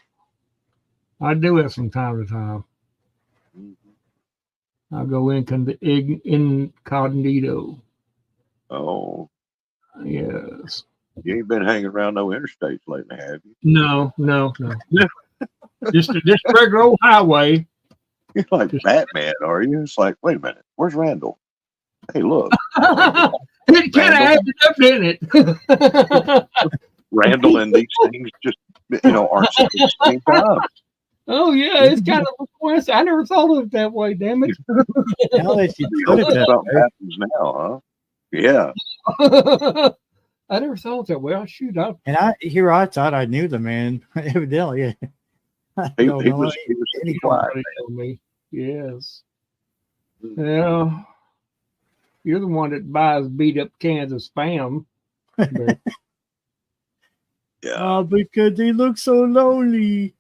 I do it from time to time. I go incognito. Oh, Yes. you ain't been hanging around no interstates lately, have you? No. Just regular old highway. You're like Batman, are you? It's like, wait a minute, where's Randall? Hey, look, It kind of acted up, didn't it? Randall and these things just, aren't at the same time. Oh yeah, it's kind of a twist. I never thought of it that way. Damn it! Now that you You put know, it that something way. happens now, huh? Yeah. I never thought that way. Oh, shoot, And I thought I knew the man. Evidently, I He don't know was any quiet. somebody told me. Yes. Yeah. You're the one that buys beat up cans of spam. But, Yeah. because they look so lonely.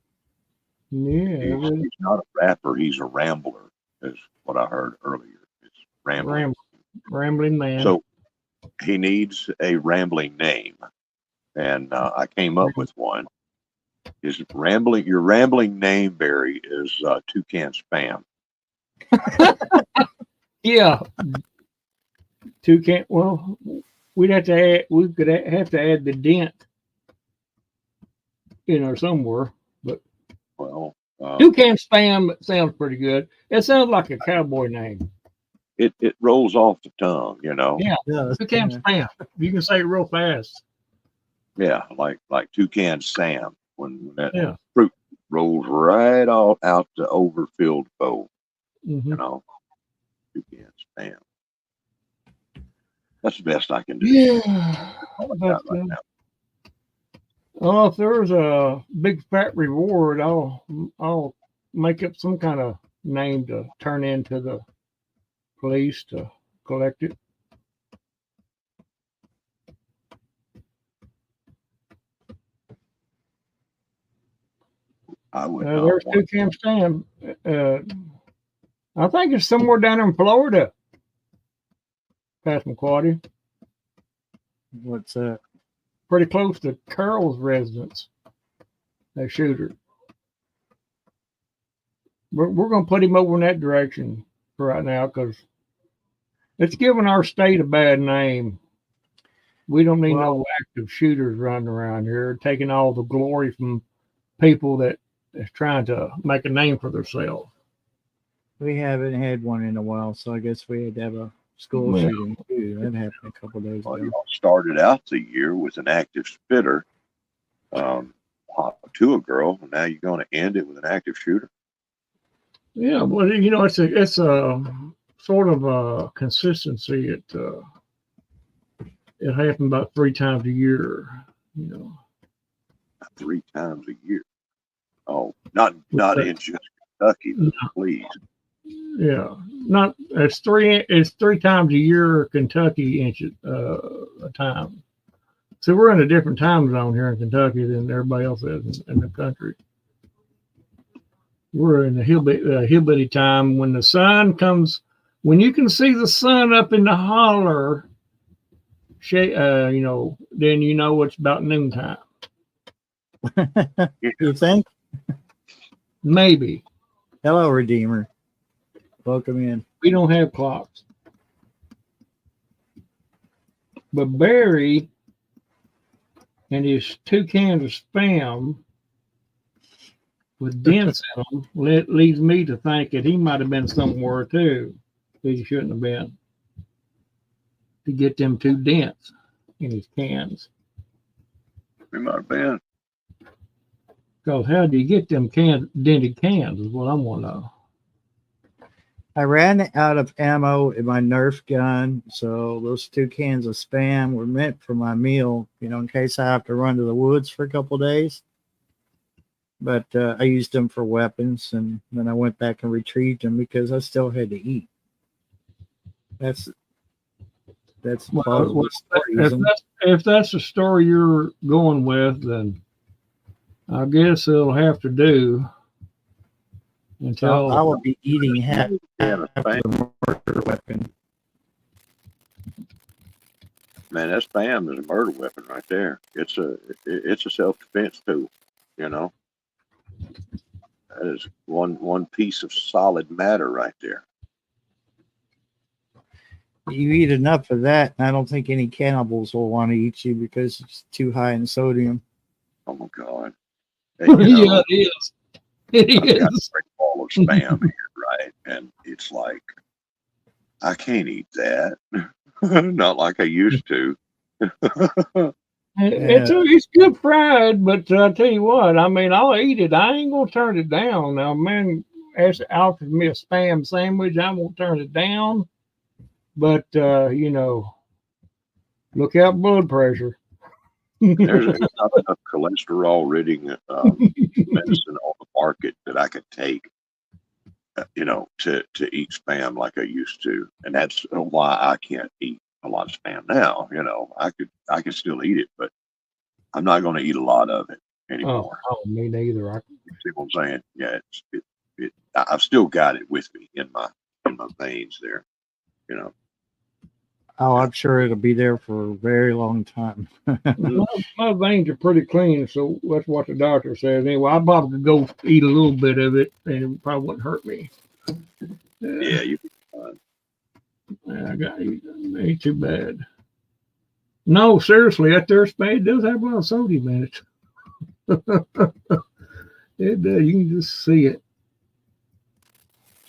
yeah. He's not a rapper, he's a rambler, is what I heard earlier. It's rambling. Rambling man. So he needs a rambling name. And I came up with one. Your rambling name, Barry, is Toucan Spam. Yeah. Toucan. Well, we could have to add the dent in there somewhere. Well, Toucan Spam sounds pretty good. It sounds like a cowboy name. it rolls off the tongue, Yeah. Yeah. Toucan Spam. You can say it real fast. Yeah, like Toucan Sam when that Yeah. fruit rolls right all out the overfilled bowl. Mhm. Toucan Spam. That's the best I can do. Yeah. All I But, got right now. well, if there's a big fat reward, I'll make up some kind of name to turn into the police to collect it. I would not There's want Toucan Spam. I think it's somewhere down in Florida. Past McQuarrie, What's that? pretty close to Carol's residence. That shooter. We're going to put him over in that direction for right now because it's giving our state a bad name. We don't need no active shooters running around here, taking all the glory from people that is trying to make a name for themselves. We haven't had one in a while, so I guess we had to have a school Yeah. shooting too. That happened a couple of days Well, ago. y'all started out the year with an active spitter to a girl, and now you're going to end it with an active shooter. Yeah, well, you know, it's a sort of a consistency. It happened about 3 times a year. You know, 3 times a year. Oh, not in just Kentucky, please. yeah, not it's 3 times a year, Kentucky inches a time. So we're in a different time zone here in Kentucky than everybody else is in the country. We're in the hillbilly time when the sun comes, when you can see the sun up in the holler. You know, then you know it's about noontime. You think? Maybe. Hello, Redeemer. Welcome in. We don't have clocks. But Barry and his 2 cans of Spam with dents in them leads me to think that he might have been somewhere too. He shouldn't have been. To get them 2 dents in his cans. We might have been. Because how do you get them dented cans is what I'm want to know. I ran out of ammo in my Nerf gun, so those 2 cans of Spam were meant for my meal, you know, in case I have to run to the woods for a couple of days. But I used them for weapons, and then I went back and retrieved them because I still had to eat. That's Well, if that's the story you're going with, then I guess it'll have to do until I will be eating half Yeah, the murder weapon. man, that Spam is a murder weapon right there. It's a self-defense tool, you know. That is one piece of solid matter right there. You eat enough of that, and I don't think any cannibals will want to eat you because it's too high in sodium. Oh my God. And, yeah, it is. It I've got a is. great ball of Spam here, right? And it's like, I can't eat that. Not like I used to. It's good fried, but I tell you what, I mean, I'll eat it. I ain't gonna turn it down. Now, man, offers me a Spam sandwich, I won't turn it down. But you know, look out blood pressure. There's not enough cholesterol ridding medicine on the market that I could take, you know, to eat Spam like I used to. And that's why I can't eat a lot of Spam now. You know, I could still eat it, but I'm not going to eat a lot of it anymore. Oh, me neither. You see what I'm saying? Yeah, I've still got it with me in my veins there, you know. Oh, I'm sure it'll be there for a very long time. My veins are pretty clean, so that's what the doctor says. Anyway, I probably could go eat a little bit of it, and it probably wouldn't hurt me. Yeah, you. I got ain't too bad. No, seriously, that there spade does have a lot of sodium in it. It does. You can just see it.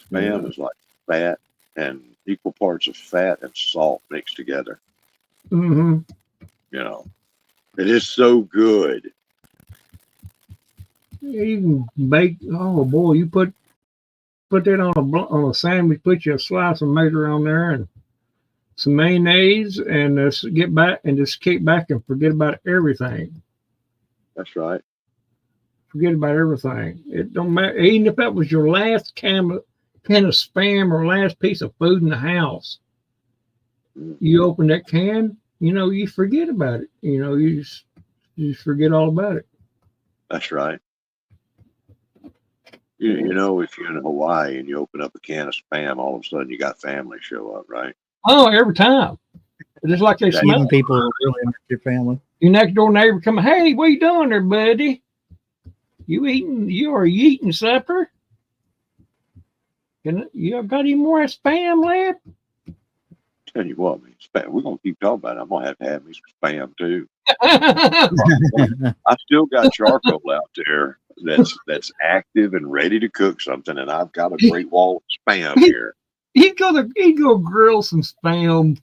Spam is like fat and equal parts of fat and salt mixed together. Mm-hmm. You know, it is so good. You can bake. Oh boy, you put that on a sandwich. Put you a slice of mayo on there and some mayonnaise, and just kick back and forget about everything. That's right. Forget about everything. It don't matter. Even if that was your last can of Spam or last piece of food in the house, you open that can, you know, you forget about it. You know, you just forget all about it. That's right. You know, if you're in Hawaii and you open up a can of Spam, all of a sudden you got family show up, right? Oh, every time. Just like they smell. Even people who are really into your family. Your next door neighbor come, hey, what you doing there, buddy? You eating supper? You got any more Spam left? Tell you what, man, Spam, we're gonna keep talking about it. I'm gonna have me some Spam too. Well, I still got charcoal out there that's active and ready to cook something, and I've got a great wall of Spam here. he'd go grill some Spam.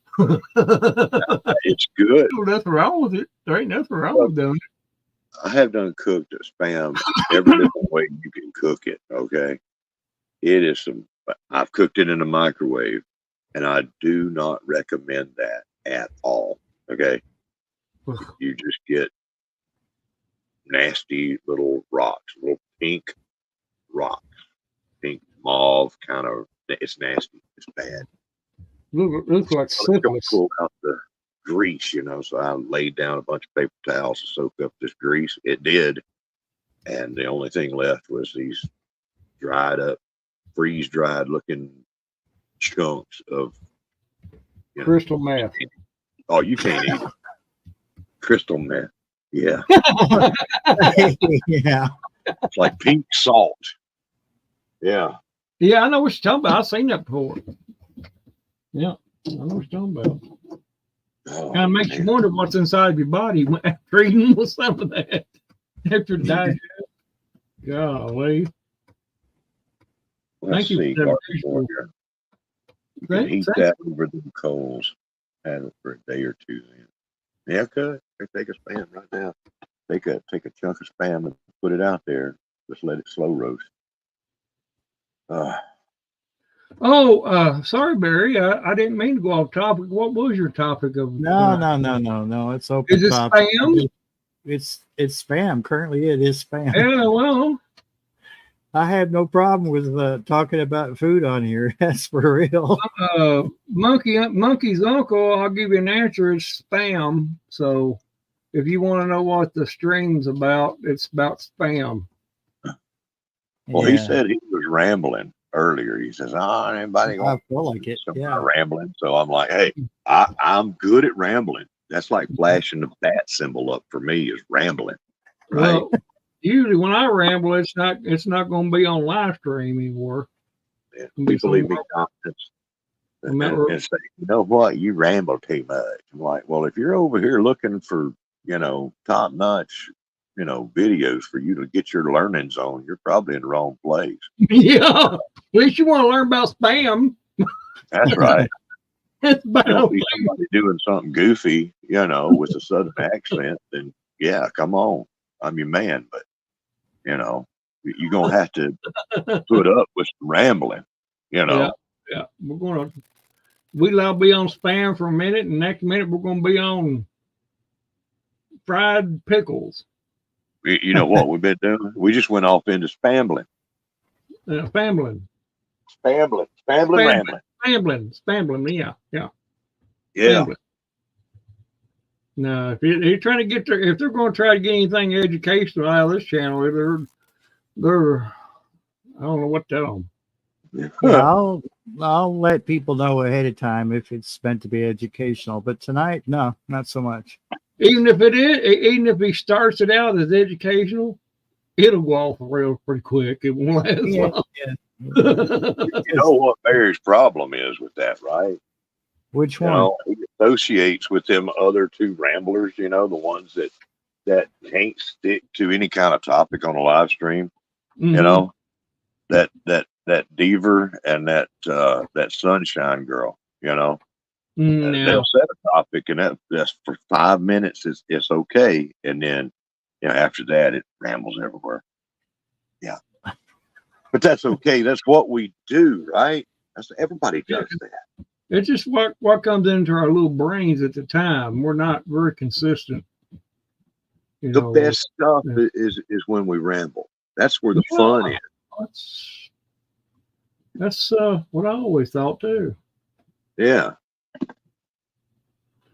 It's good. There's nothing wrong with it. There ain't nothing wrong with doing it. I have done cooked Spam every different way you can cook it. Okay, it is some. I've cooked it in a microwave, and I do not recommend that at all. Okay, you just get nasty little rocks, little pink rocks, pink mauve kind of. It's nasty. It's bad. Looks like So they don't syphilis. pull out the grease, you know. So I laid down a bunch of paper towels to soak up this grease. It did, and the only thing left was these dried up, freeze dried looking chunks of Crystal meth. Oh, you can't eat it. Crystal meth. Yeah, Yeah. it's like pink salt. Yeah. Yeah, I know what you're talking about. I've seen that before. Yeah, I know what you're talking about. Oh, Kind of makes you man. wonder what's inside your body after eating with some of that. After digestion. Golly. Let's Thank you see. for that Garden Warrior. You can heat that over the coals. Have it for a day or two. Then. Yeah, could. Take a Spam right now. Take a chunk of Spam and put it out there. Just let it slow roast. Sorry, Barry. I didn't mean to go off topic. What was your topic of? No. It's open. Is it topic. Spam? It's spam. Currently, it is spam. Yeah, well, I have no problem with talking about food on here. That's for real. Monkey's uncle. I'll give you an answer. It's Spam. So, if you want to know what the stream's about, it's about Spam. Well, he Yeah, said he was rambling earlier. He says, anybody I going feel like it. some kind Yeah. of rambling? So I'm like, hey, I'm good at rambling. That's like flashing the bat symbol up for me is rambling. Right. Well, usually when I ramble, it's not going to be on live stream anymore. Yeah. It'll be People leave me somewhere- comments Remember- and say, you know what, you ramble too much. I'm like, well, if you're over here looking for, top notch, videos for you to get your learnings on, you're probably in the wrong place. Yeah. At least you want to learn about Spam. That's right. It's You don't about see somebody doing something goofy, with a southern accent, then yeah, come on. I'm your man, but you're gonna have to put up with some rambling, Yeah. We'll be on Spam for a minute, and next minute we're gonna be on fried pickles. You know what we've been doing? We just went off into spambling. Spambling, Rambling. yeah. Yeah. Spambling. No, if you're trying to get if they're going to try to get anything educational out of this channel, they're I don't know what to tell them. Yeah, I'll let people know ahead of time if it's meant to be educational. But tonight, no, not so much. Even if he starts it out as educational, it'll go off the rails pretty quick. It won't last long. You know what Barry's problem is with that, right? Which one? He associates with them other two ramblers, the ones that can't stick to any kind of topic on a live stream. Mhm. That Deaver and that Sunshine Girl, No. they'll set a topic and that's for 5 minutes it's okay, and then after that it rambles everywhere. Yeah, but that's okay. That's what we do, right? Everybody does that. It's just what comes into our little brains at the time. We're not very consistent. The best stuff is when we ramble. That's where the fun is. That's what I always thought too. Yeah.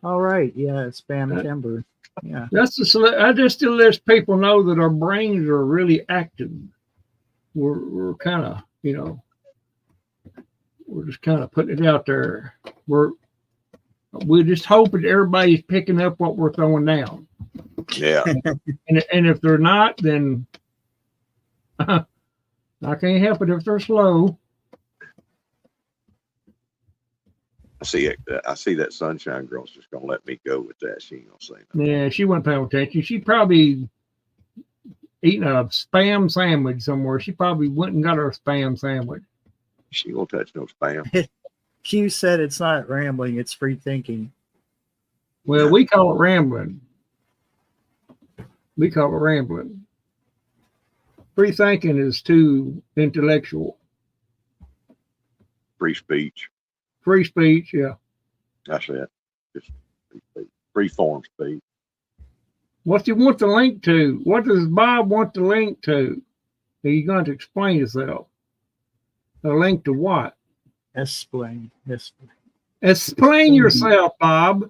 All right. Yeah, it's spam timber. Yeah. I just to let people know that our brains are really active. we're kind of, we're just kind of putting it out there. We're just hoping everybody's picking up what we're throwing down. Yeah. And if they're not, then I can't help it if they're slow. I see that Sunshine Girl's just gonna let me go with that. She ain't gonna say nothing. Yeah, she wasn't paying attention. She probably eating a spam sandwich somewhere. She probably went and got her spam sandwich. She ain't gonna touch no spam. Q said it's not rambling, it's free thinking. Well, we call it rambling. We call it rambling. Free thinking is too intellectual. Free speech. Free speech, yeah. That's it. Just free speech. Free form speech. What do you want the link to? What does Bob want the link to? Are you going to explain yourself? A link to what? Explain. Explain yourself, Bob.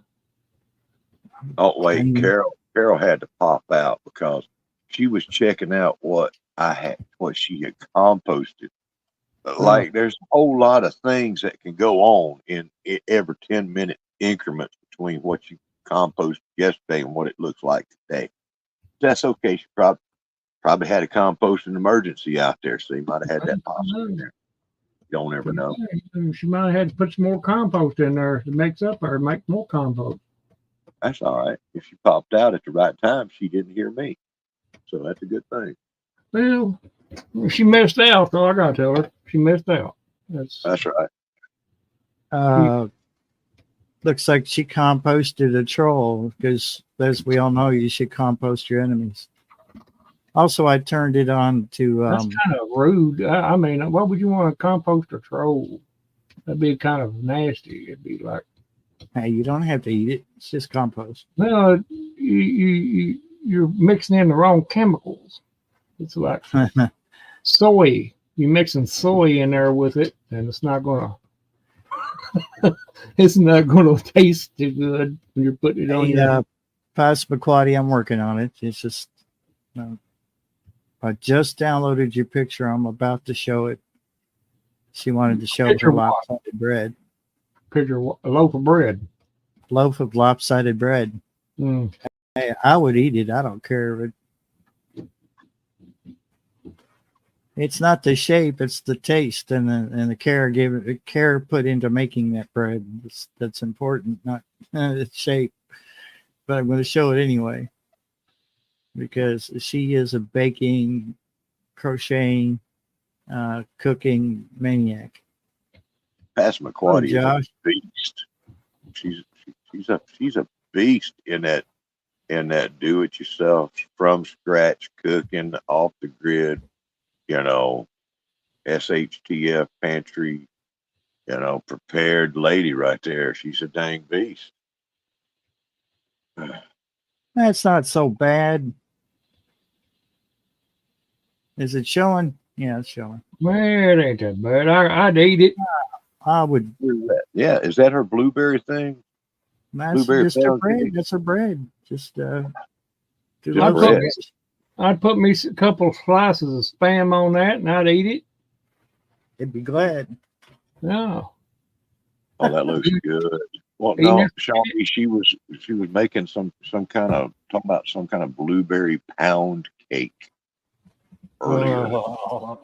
Oh wait, Mm. Carol had to pop out because she was checking out what she had composted. But like, there's a whole lot of things that can go on in every 10-minute increments between what you composted yesterday and what it looks like today. That's okay. She probably had a composting emergency out there, so you might have had that possible in there. You don't ever know. She might have had to put some more compost in there to mix up or make more compost. That's all right. If she popped out at the right time, she didn't hear me. So that's a good thing. Well, she missed out, though. I got to tell her. She missed out. That's right. Looks like she composted a troll because, as we all know, you should compost your enemies. Also, I turned it on to. That's kind of rude. I mean, why would you want to compost a troll? That'd be kind of nasty. It'd be like, Hey, you don't have to eat it. It's just compost. well, you're mixing in the wrong chemicals. It's like soy. You're mixing soy in there with it, and it's not gonna. It's not gonna taste too good when you're putting it on. Yeah, Passamaquoddy, I'm working on it. It's just. I just downloaded your picture. I'm about to show it. She wanted to show Picture her what? lopsided bread. Picture a loaf of bread. Loaf of lopsided bread. Mm. Hey, I would eat it. I don't care. It's not the shape; it's the taste and the care put into making that bread. That's important, not its shape. But I'm going to show it anyway because she is a baking, crocheting, cooking maniac. Passamaquoddy is a Josh. beast. She's a beast in that do-it-yourself, from scratch cooking, off the grid. SHTF pantry. Prepared lady right there. She's a dang beast. That's not so bad. Is it showing? Yeah, it's showing. Well, it ain't that bad. I'd eat it. I would. Yeah, is that her blueberry thing? That's Blueberry just her pound bread. cake. That's her bread. Just do Just those bread. things. I'd put me a couple slices of spam on that, and I'd eat it. It'd be glad. Yeah. Oh, that looks good. Well, Ain't no, that- Shelby, she was making some kind of blueberry pound cake earlier. I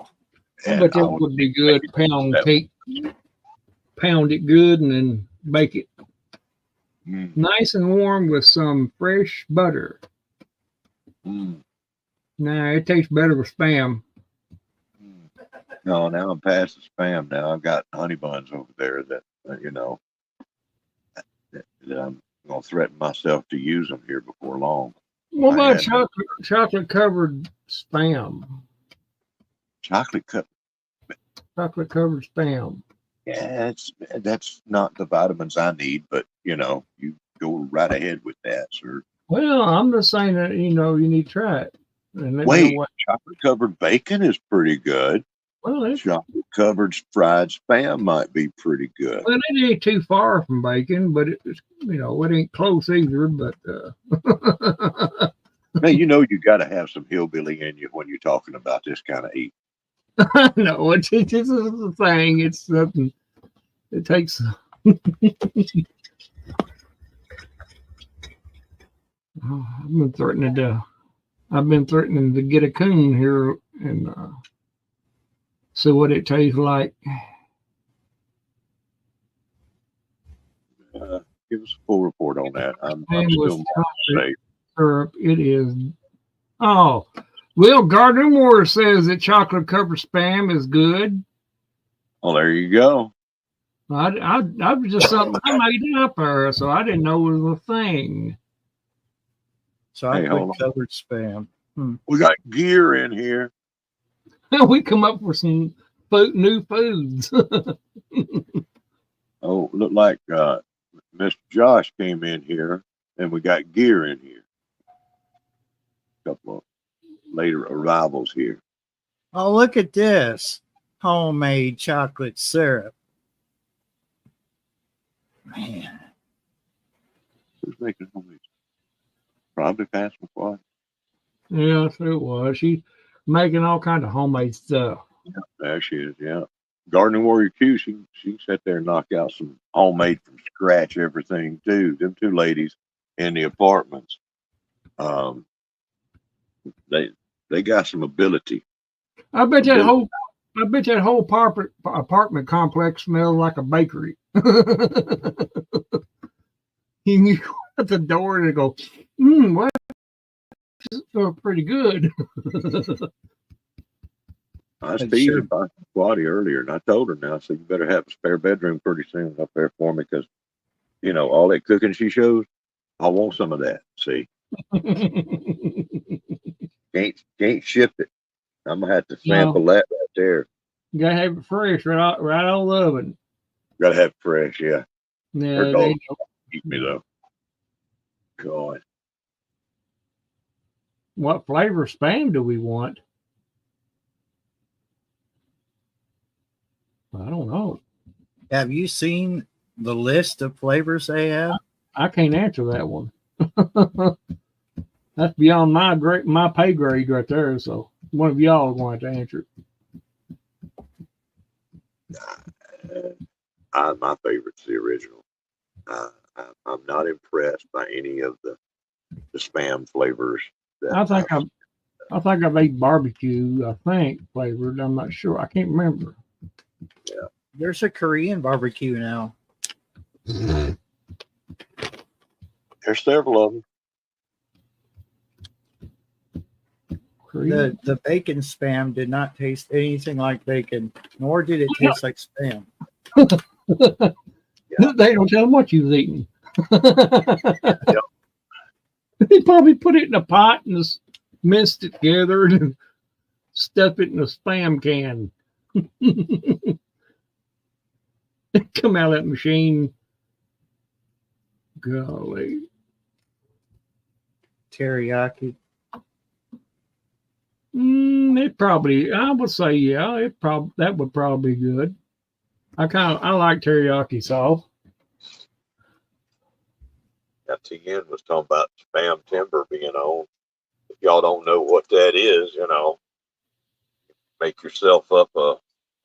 And bet I that was- would be good. Pound that- cake. Pound it good and then bake it Mm, nice and warm with some fresh butter. mm, Nah, it tastes better with spam. mm. No, now I'm past the spam. Now I've got honey buns over there that that I'm gonna threaten myself to use them here before long. What I about had- chocolate covered spam? Chocolate cup. Chocolate covered spam. Yeah, that's not the vitamins I need, but you go right ahead with that, sir. Well, I'm just saying that you need to try it. And let me Wait, know what. chocolate covered bacon is pretty good. Well, it Chocolate covered fried spam might be pretty good. ain't too far from bacon, but it's it ain't close either. But Now you got to have some hillbilly in you when you're talking about this kind of eat. No, it's just a thing. It's nothing. It takes. Oh, I've been threatening to get a coon here and see what it tastes like. Give us a full report on that. I'm And with still chocolate safe. syrup, it is. Oh, Will Gardner-Moore says that chocolate covered spam is good. Oh, there you go. I was just something I made up there, so I didn't know it was a thing. Hey, hold on. Chocolate covered spam. We got gear in here. We come up with some new foods. Oh, look like Mr. Josh came in here, and we got gear in here. A couple of later arrivals here. Oh, look at this. Homemade chocolate syrup. Man. Who's making homemade? Probably Pastor McFly. Yes, it was. She's making all kind of homemade stuff. There she is, yeah. Gardening Warrior Q, she can sit there and knock out some homemade from scratch everything too. Them two ladies in the apartments, they got some ability. I bet that whole apartment complex smells like a bakery. You go at the door and go, what? This smells pretty good. I was That's teasing by Squatty earlier, and I told her now, I said, you better have a spare bedroom pretty soon up there for me, because, you know, all that cooking she shows, I want some of that. See, can't ship it. I'm gonna have to sample that right there. You gotta have it fresh, right out of the oven. Gotta have it fresh, yeah. Yeah, Her dog eat me though. God. what flavor spam do we want? I don't know. Have you seen the list of flavors they have? I can't answer that one. That's beyond my pay grade right there. So one of y'all are going to answer it. My favorite's the original. I'm not impressed by any of the spam flavors. I think I've ate barbecue. I think flavored. I'm not sure. I can't remember. Yeah. There's a Korean barbecue now. There's several of them. Korean. The bacon spam did not taste anything like bacon, nor did it taste like spam. They don't tell them what you've eaten. They probably put it in a pot and just minced it together and stuff it in a spam can. Come out of that machine. Golly. Teriyaki. It probably, I would say, yeah, that would probably be good. I like teriyaki sauce. Now, TN was talking about spam timber being on. If y'all don't know what that is, you know, make yourself up a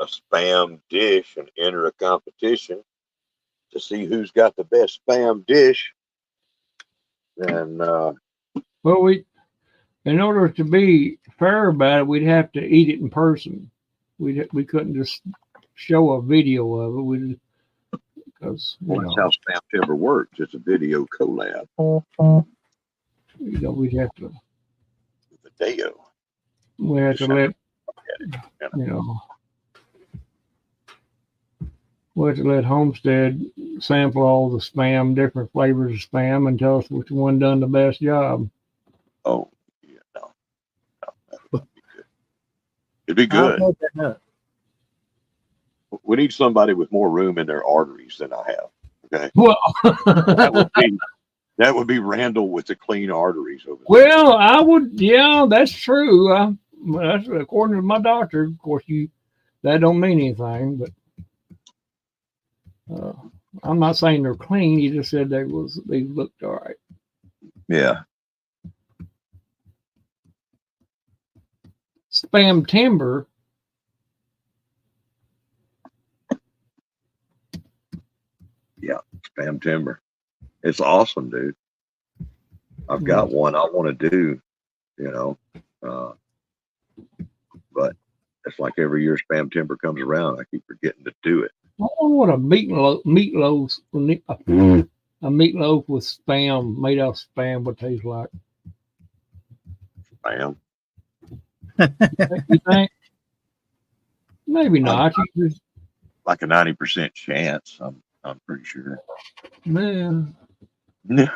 spam dish and enter a competition to see who's got the best spam dish. And Well, in order to be fair about it, we'd have to eat it in person. We couldn't just show a video of it. Because that's how spam timber works. It's a video collab. We'd have to. Video. We have to let we have to let Homestead sample all the spam, different flavors of spam, and tell us which one done the best job. Oh, yeah, no. It'd be good. I'll look that up. We need somebody with more room in their arteries than I have. Okay, Well, that would be Randall with the clean arteries over there. well, I would. Yeah, that's true. That's according to my doctor. Of course, that don't mean anything, but I'm not saying they're clean. He just said they looked all right. Yeah. Spam timber spam timber. It's awesome, dude. I've got one I want to do, you know, but it's like every year spam timber comes around, I keep forgetting to do it. I wonder what a meatloaf with spam, made out of spam, would taste like. Spam. You think? Maybe not. You just, Like a 90% chance. I'm pretty sure. man, you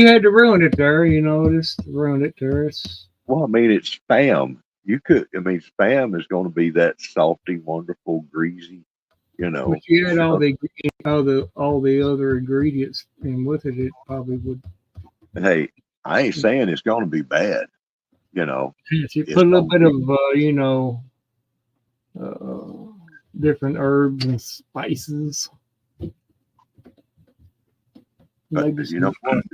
had to ruin it there. You know, just ruin it there. It's Well, I mean, it's spam. Spam is going to be that salty, wonderful, greasy, you know. but you had all stuff. the other ingredients, and with it, it probably would. Hey, I ain't saying it's going to be bad, you know. You It's put a little gonna bit of, different herbs and spices. But Maybe you know what?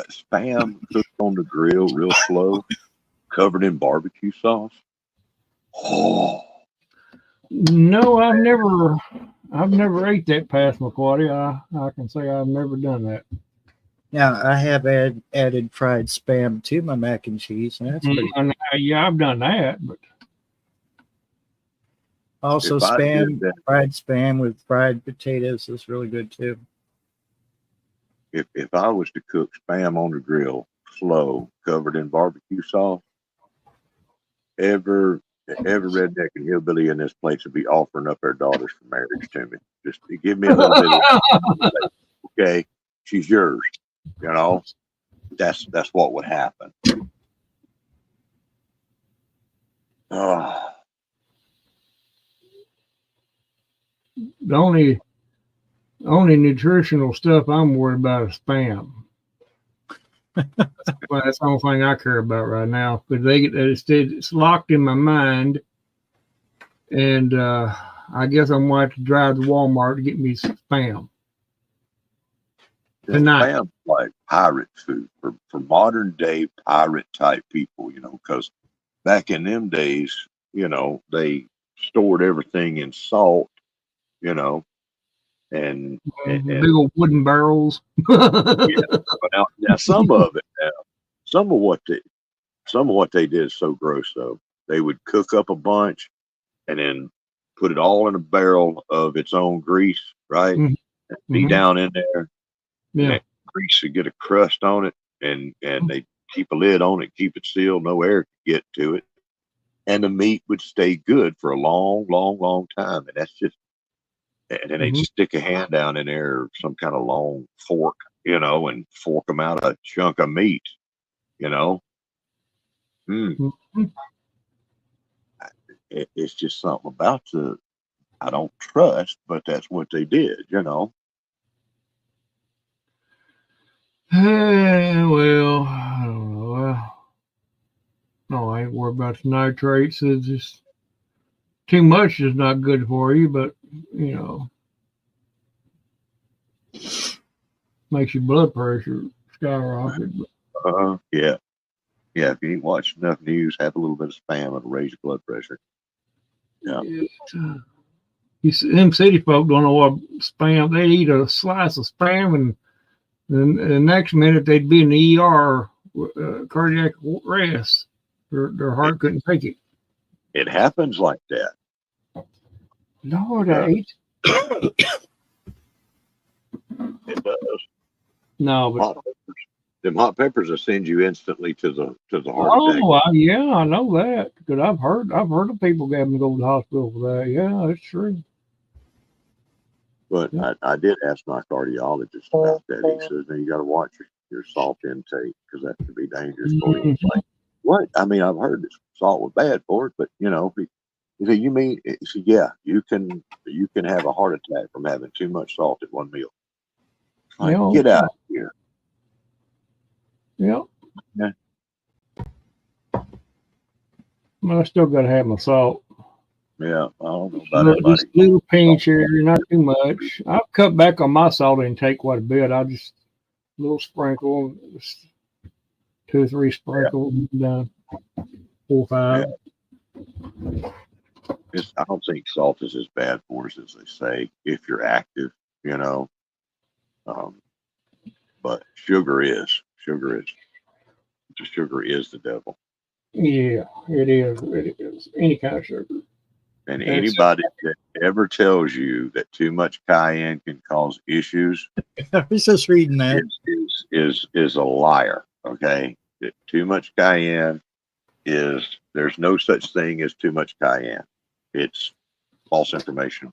Spam cooked on the grill real slow, covered in barbecue sauce. Oh, No, I've never ate that Passamaquoddy. I can say I've never done that. Now I have added fried spam to my mac and cheese, and that's pretty. Yeah, I've done that, but Also, If I did that- fried spam with fried potatoes is really good too. if I was to cook spam on the grill slow, covered in barbecue sauce, every redneck and hillbilly in this place would be offering up their daughters for marriage to me. Just to give me a little bit of, okay, she's yours. You know, that's what would happen. Oh, the only nutritional stuff I'm worried about is spam. Well, that's the only thing I care about right now. But it's locked in my mind, and I guess I'm going to have to drive to Walmart to get me some spam. Tonight. spam's like pirate food for modern day pirate type people, you know, because back in them days, you know, they stored everything in salt, you know, and Big old wooden barrels. but now some of what they did is so gross though. They would cook up a bunch and then put it all in a barrel of its own grease, right? Mhm. And be down in there. Yeah. That grease would get a crust on it, and they keep a lid on it, keep it sealed, no air could get to it, and the meat would stay good for a long, long, long time. And that's just, and then they'd stick a hand down in there, or some kind of long fork, you know, and fork them out a chunk of meat, you know. It's just something about I don't trust, but that's what they did, you know. Well, I don't know. No, I ain't worried about the nitrates. It's just too much is not good for you, but you know, makes your blood pressure skyrocket. Yeah. If you ain't watched enough news, have a little bit of spam, it'll raise your blood pressure. Yeah. You see, them city folk don't know what spam. They eat a slice of spam, and then the next minute they'd be in the ER, cardiac arrest. Their heart couldn't take it. It happens like that. Lord, Yeah. I ate. It does. No, but Hot peppers. Them hot peppers will send you instantly to the heart attack. yeah, I know that because I've heard of people having to go to the hospital for that. Yeah, that's true. But I did ask my cardiologist about that. He says, "Now you got to watch your salt intake because that could be dangerous for you." It's like, what? I mean, I've heard that salt was bad for it, but you know, he said, "You mean?" He said, "Yeah, you can have a heart attack from having too much salt at one meal." Like, Yeah. get out of here. Yeah. Yeah. Well, I still got to have my salt. Yeah, I don't know about everybody. Just a little pinch here, not too much. I've cut back on my salt intake quite a bit. I just a little sprinkle, just 2 or 3 sprinkles, done 4 or 5. I don't think salt is as bad for us as they say if you're active, you know. Um, but sugar is the devil. Yeah, it is. It is. Any kind of sugar. And And it's- anybody that ever tells you that too much cayenne can cause issues I was just reading that. is a liar. Okay, too much cayenne there's no such thing as too much cayenne. It's false information.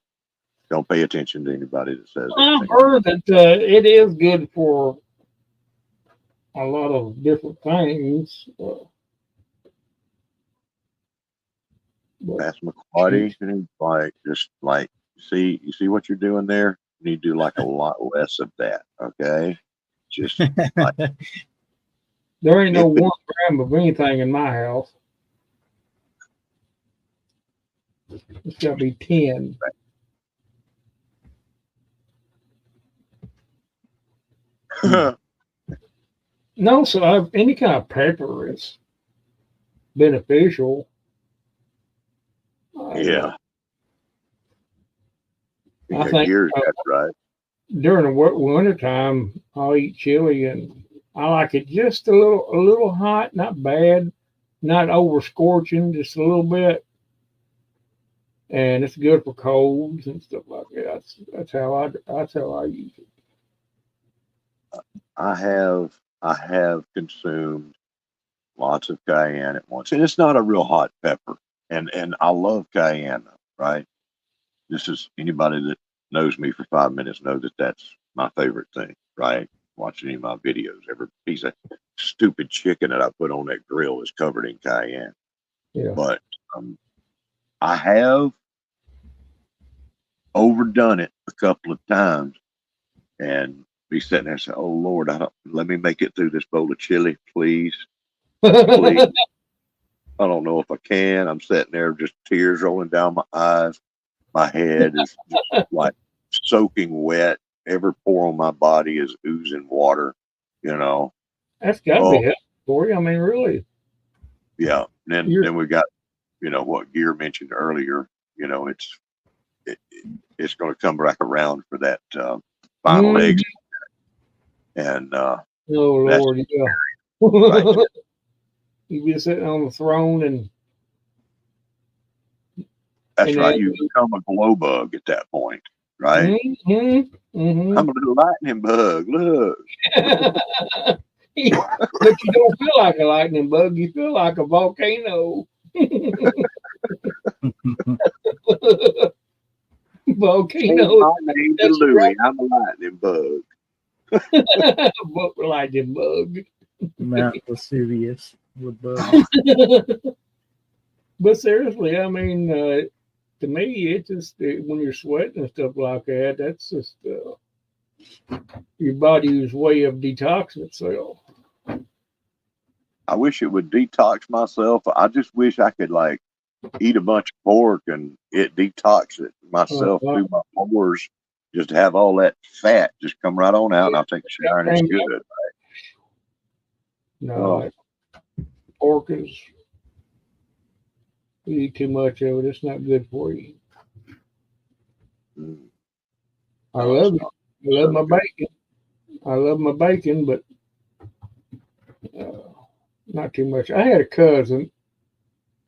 Don't pay attention to anybody that says I've anything. heard that it is good for a lot of different things. But Passamaquoddy, and he's like, just like, you see what you're doing there? You need to do like a lot less of that. Okay, just there ain't no 1 gram of anything in my house. It's got to be 10. No, so any kind of pepper is beneficial. yeah. You I got think gears, that's right. during the winter time, I'll eat chili, and I like it just a little hot, not bad, not over scorching, just a little bit. And it's good for colds and stuff like that. That's how I use it. I have consumed lots of cayenne at once, and it's not a real hot pepper. And I love cayenne, right? This is anybody that knows me for 5 minutes know that that's my favorite thing, right? Watching any of my videos, every piece of stupid chicken that I put on that grill is covered in cayenne. Yeah. But I have overdone it a couple of times, and be sitting there and say, "Oh Lord, let me make it through this bowl of chili, please, please." I don't know if I can. I'm sitting there, just tears rolling down my eyes. My head is just like soaking wet. Every pore on my body is oozing water. You know. That's got to be helpful for you. I mean, really. Yeah. Then we got, what Gear mentioned earlier. It's going to come back around for that final exit. And oh Lord, yeah. right. You be sitting on the throne, and that's right. You become a glow bug at that point, right? Mm-hmm. I'm a little lightning bug. Look. But you don't feel like a lightning bug. You feel like a volcano. Volcano. My name's Louie. Right. I'm a lightning bug. Lightning bug. Mount Vesuvius with bugs. But seriously, I mean, to me, it's just when you're sweating and stuff like that, that's just your body's way of detoxing itself. I wish it would detox myself. I just wish I could like eat a bunch of pork and it detox it myself through my pores. Just to have all that fat just come right on out, and I'll take a shower and it's good. Right? No, pork is, you eat too much of it, it's not good for you. I love it. I love my bacon. I love my bacon, but not too much. I had a cousin.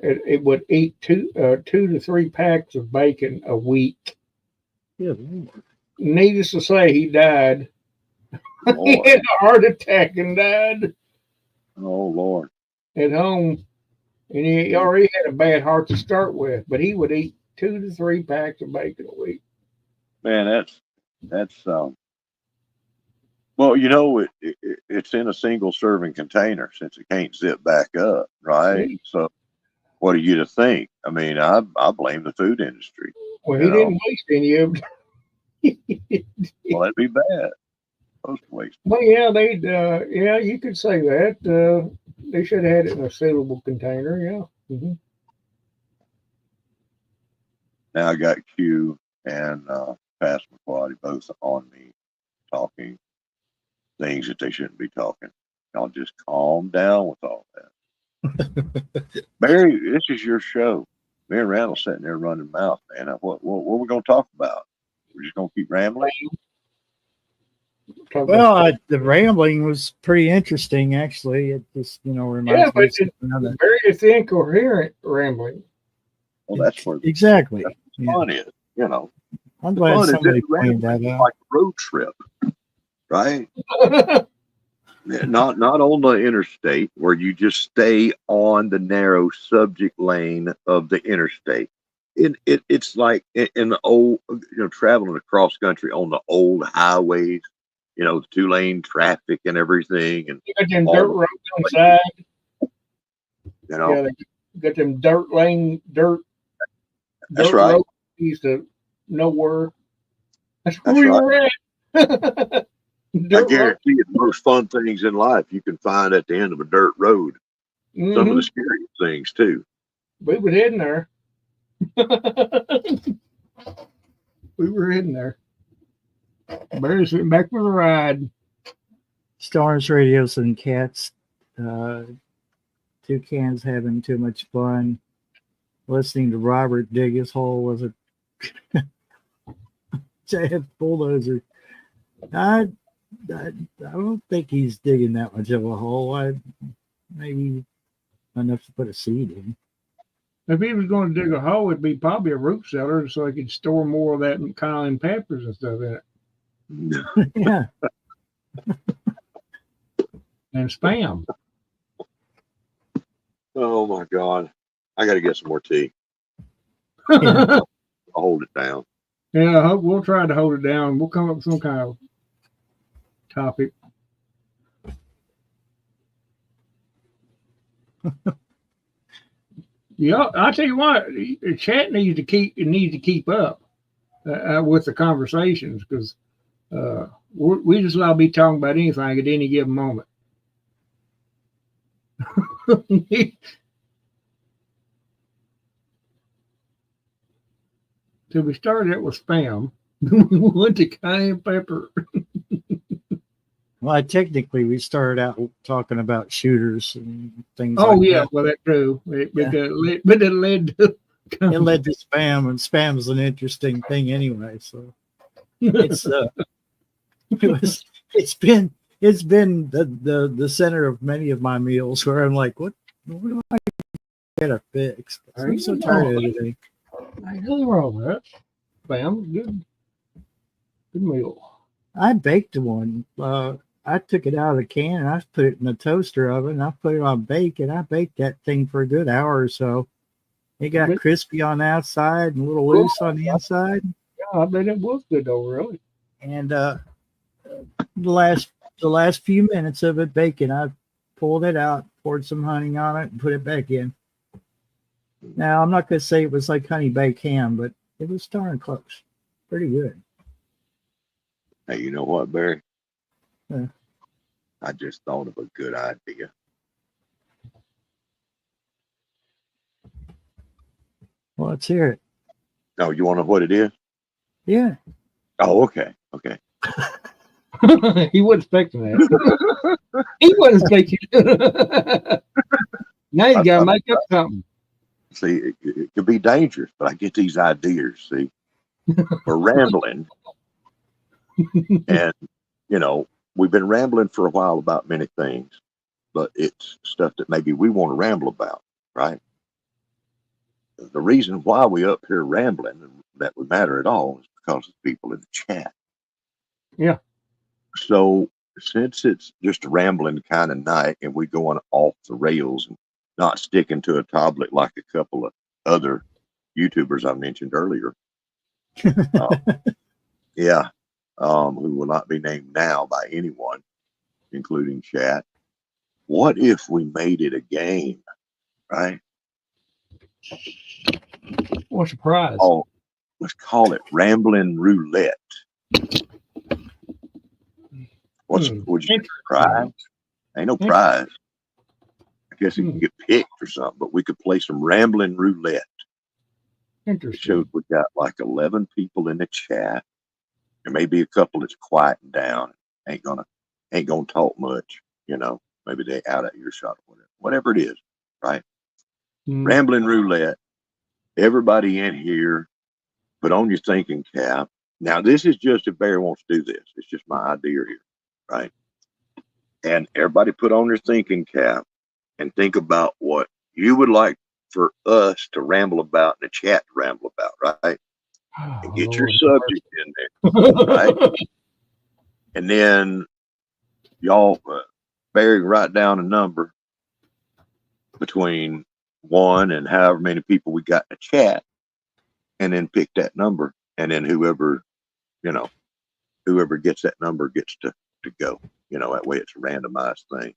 It would eat 2 to 3 packs of bacon a week. Yeah. Needless to say, he died. He had a heart attack and died. Oh Lord! At home, and he already had a bad heart to start with, but he would eat 2 to 3 packs of bacon a week. Man, that's well, it's in a single serving container since it can't zip back up, right? See? So, what are you to think? I mean, I blame the food industry. Well, he didn't waste any of it. Well, that'd be bad. Supposed to waste. Well, yeah, yeah, you could say that. They should have had it in a sealable container. Yeah. Mm-hmm. Now I got Q and Passamaquoddy both on me talking things that they shouldn't be talking. Y'all just calm down with all that. Barry, this is your show. Me and Randall sitting there running mouth, man. What are we going to talk about? We're just going to keep rambling? Talk Well, about- the rambling was pretty interesting, actually. It just, yeah, reminds me but of it's something other. various incoherent rambling. Well, that's where the Exactly. Yeah. fun is. You know, I'm the glad fun is somebody in pointed rambling. that It's out. like a road trip, right? Not on the interstate where you just stay on the narrow subject lane of the interstate. It's like in the old, traveling across country on the old highways, the 2-lane traffic and everything, and You got them all dirt the roads on the side. you know. Yeah, they got them dirt That's right. roads used to nowhere. That's where That's we right. were at. I Dirt road. guarantee you, the most fun things in life you can find at the end of a dirt road. Some of Mhm. the scariest things too. We were heading there. We were heading there. Barry's sitting back for the ride. Stars, radios, and cats. Toucans having too much fun. Listening to Robert dig his hole was a giant bulldozer. I don't think he's digging that much of a hole. Maybe enough to put a seed in. If he was going to dig a hole, it'd be probably a root cellar so he could store more of that cayenne peppers and stuff in it. Yeah. And spam. Oh my God. I got to get some more tea. Yeah. I'll hold it down. Yeah, I hope we'll try to hold it down. We'll come up with some kind of topic. Yeah, I tell you what, the chat needs to keep up with the conversations because we just allowed to be talking about anything at any given moment. So we started it with spam. We went to cayenne pepper. Well, technically, we started out talking about shooters and things. Oh like yeah, that. well that's true. Yeah. But it led to It led to spam, and spam is an interesting thing anyway. So it's it's been the center of many of my meals where I'm like, what do I gotta fix? I'm so tired of everything. Ain't nothing wrong with that. Spam, good meal. I baked one. I took it out of the can and I put it in the toaster oven. I put it on bake and I baked that thing for a good hour or so. It got Good. crispy on the outside and a little loose on the inside. Yeah, I bet it was good though, really. And the last few minutes of it baking, I pulled it out, poured some honey on it, and put it back in. Now I'm not gonna say it was like honey baked ham, but it was darn close. Pretty good. Hey, you know what, Barry? Yeah. I just thought of a good idea. Well, let's hear it. Oh, you want to know what it is? Yeah. Oh, okay. Okay. He wasn't expecting that. He wasn't expecting it. Now you gotta make up something. See, it could be dangerous, but I get these ideas. See, we're rambling, and we've been rambling for a while about many things, but it's stuff that maybe we want to ramble about, right? The reason why we up here rambling and that would matter at all is because of people in the chat. Yeah. So since it's just a rambling kind of night and we going off the rails and not sticking to a topic like a couple of other YouTubers I mentioned earlier, who will not be named now by anyone, including chat. What if we made it a game, right? What a surprise. Oh, let's call it Rambling Roulette. Would you prize? Ain't no prize. I guess you can get picked or something, but we could play some Rambling Roulette. It Interesting. shows we got like 11 people in the chat. There may be a couple that's quieting down, ain't gonna talk much, maybe they out of earshot or whatever it is, right? Rambling Roulette. Everybody in here, put on your thinking cap. Now, this is just if Barry wants to do this. It's just my idea here, right? And everybody put on their thinking cap and think about what you would like for us to ramble about in the chat to ramble about, right? And get your subject in there, right? And then y'all, Barry, write down a number between 1 and however many people we got in the chat, and then pick that number, and then whoever gets that number gets to go. That way it's a randomized thing.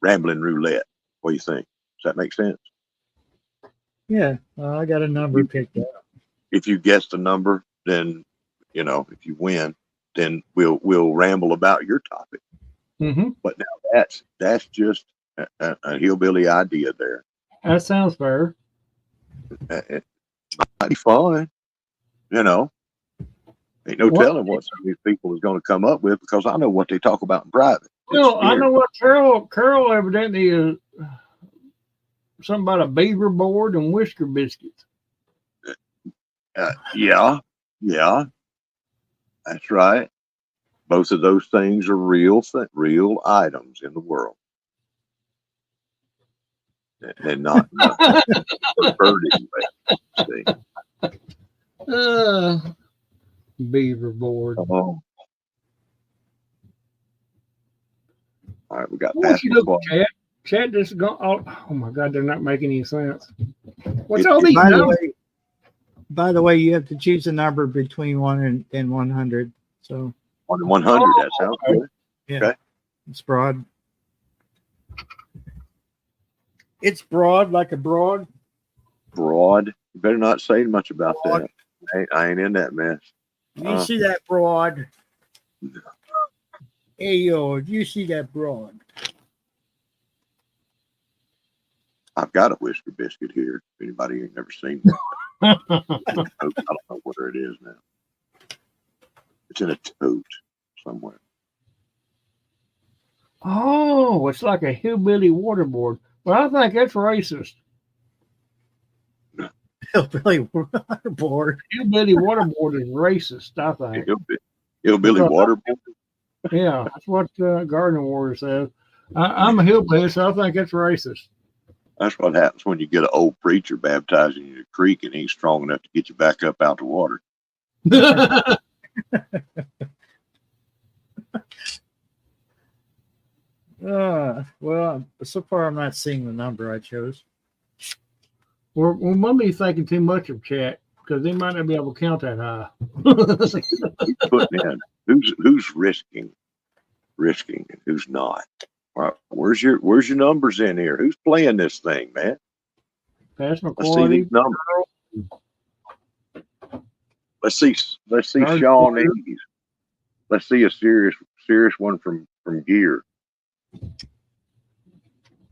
Rambling roulette. What do you think? Does that make sense? Yeah, I got a number picked out. If you guess the number, then if you win, then we'll ramble about your topic. Mm-hmm. But now that's just a hillbilly idea there. That sounds fair. It might be fun, Ain't no What? telling what some of these people is going to come up with, because I know what they talk about in private. Well, I know what Carol evidently is. Something about a beaver board and whisker biscuits. Yeah, that's right. Both of those things are real items in the world. They're not preferred anyway. See? Beaver board. Oh. All right, we got What you basketball. look, Chat just gone. Oh my God, they're not making any sense. What's It- all these By the numbers? way, you have to choose a number between 1 and 100. So 1 to 100. That sounds good. it's broad. It's broad like a broad. Broad. You better not say much about Broad. that. I ain't in that mess. You see that broad? Hey, yo, you see that broad? I've got a whisker biscuit here. If anybody ain't never seen that, I don't know where it is now. It's in a tote somewhere. Oh, it's like a hillbilly waterboard. Well, I think that's racist. Hillbilly board. Hillbilly waterboard is racist, I think. Hillbilly water. Yeah, that's what Garden Warrior says. I'm a hillbilly, so I think it's racist. That's what happens when you get an old preacher baptizing you in a creek and he's strong enough to get you back up out the water. Well, so far I'm not seeing the number I chose. we might be thinking too much of Chat because they might not be able to count that high. He's putting in who's risking and who's not. All right, where's your numbers in here? Who's playing this thing, man? Pass Let's see McCarty. these numbers. Let's see George Sean Porter. E's. Let's see a serious one from Gear.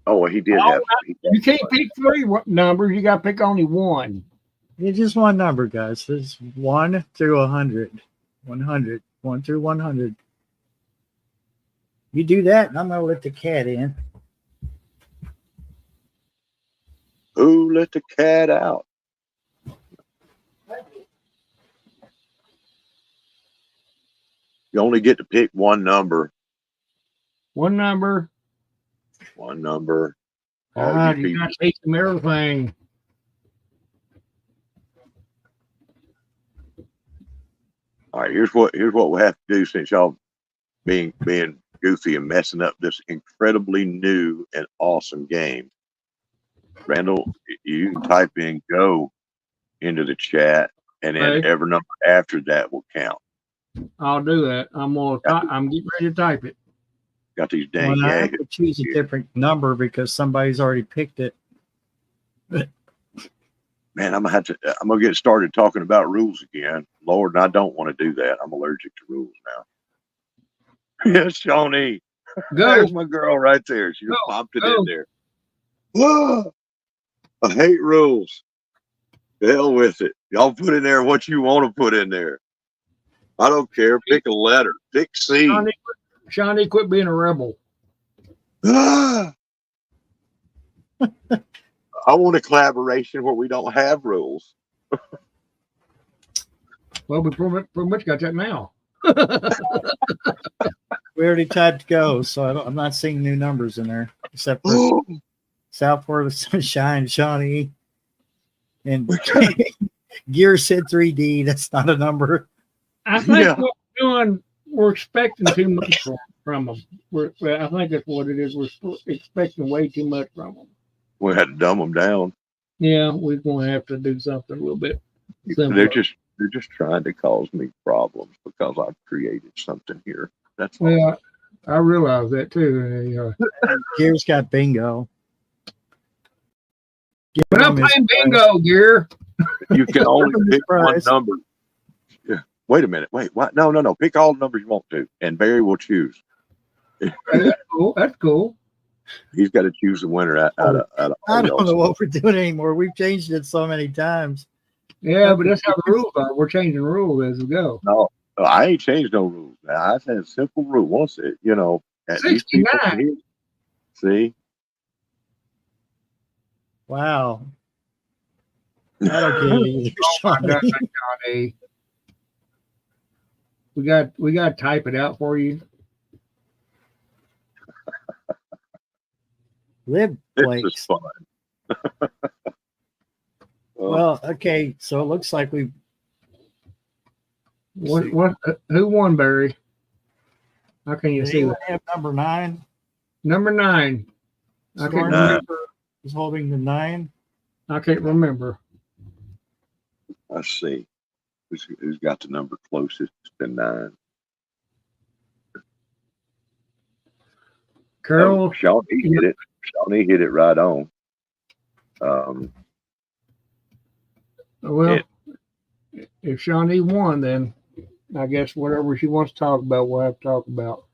Oh, he did have. You can't pick three numbers. You got to pick only one. Yeah, just one number, guys. There's 1 through 100. 100. 1 through 100. You do that, and I'm gonna let the cat in. Who let the cat out? You only get to pick one number. One number. One number. God, you you got to take them everything. All right, here's what we'll have to do, since y'all being goofy and messing up this incredibly new and awesome game. Randall, you can type in "go" into the chat, and then Okay. every number after that will count. I'll do that. I'm getting ready to type it. Got these dang Well, I have gags. to choose a different number because somebody's already picked it. Man, I'm gonna get started talking about rules again. Lord, and I don't want to do that. I'm allergic to rules now. Yes, Shawnee. Go. There's my girl right there. She just Go, popped it go. in there. Whoa! I hate rules. The hell with it. Y'all put in there what you want to put in there. I don't care. Pick a letter. Pick C. Shawnee, quit being a rebel. Ah! I want a collaboration where we don't have rules. Well, we pretty much got that now. We already typed go, so I'm not seeing new numbers in there except for Southport of Sunshine, Shawnee, and Gear said 3D. That's not a number. I think Yeah. what we're doing, we're expecting too much from them. I think that's what it is. We're expecting way too much from them. We had to dumb them down. Yeah, we're going to have to do something a little bit simpler. They're just trying to cause me problems because I've created something here. That's all. Well, I realize that too. Gear's got bingo. But I'm playing bingo, Gear. You can only pick one Surprise. number. Yeah. Wait a minute. Wait. What? No. Pick all the numbers you want to, and Barry will choose. Cool. That's cool. He's got to choose the winner out of all I don't y'all. know what we're doing anymore. We've changed it so many times. Yeah, but that's how the rules are. We're changing rules as we go. No, I ain't changed no rules. I said a simple rule. Once it, at these people 69. here, see, Wow. I don't get it either, Oh my God, Shawnee. Johnny. We got to type it out for you. Lib this is Flakes. fun. Well, okay, so it looks like we Who won, Barry? How can you does see anyone that? have number 9. Number 9. I Storm can't Nine. Reaper is holding the 9. I can't remember. Let's see who's got the number closest to 9. Carol. Shawnee hit it. Shawnee hit it right on. Well, if Shawnee won, then I guess whatever she wants to talk about, we'll have to talk about.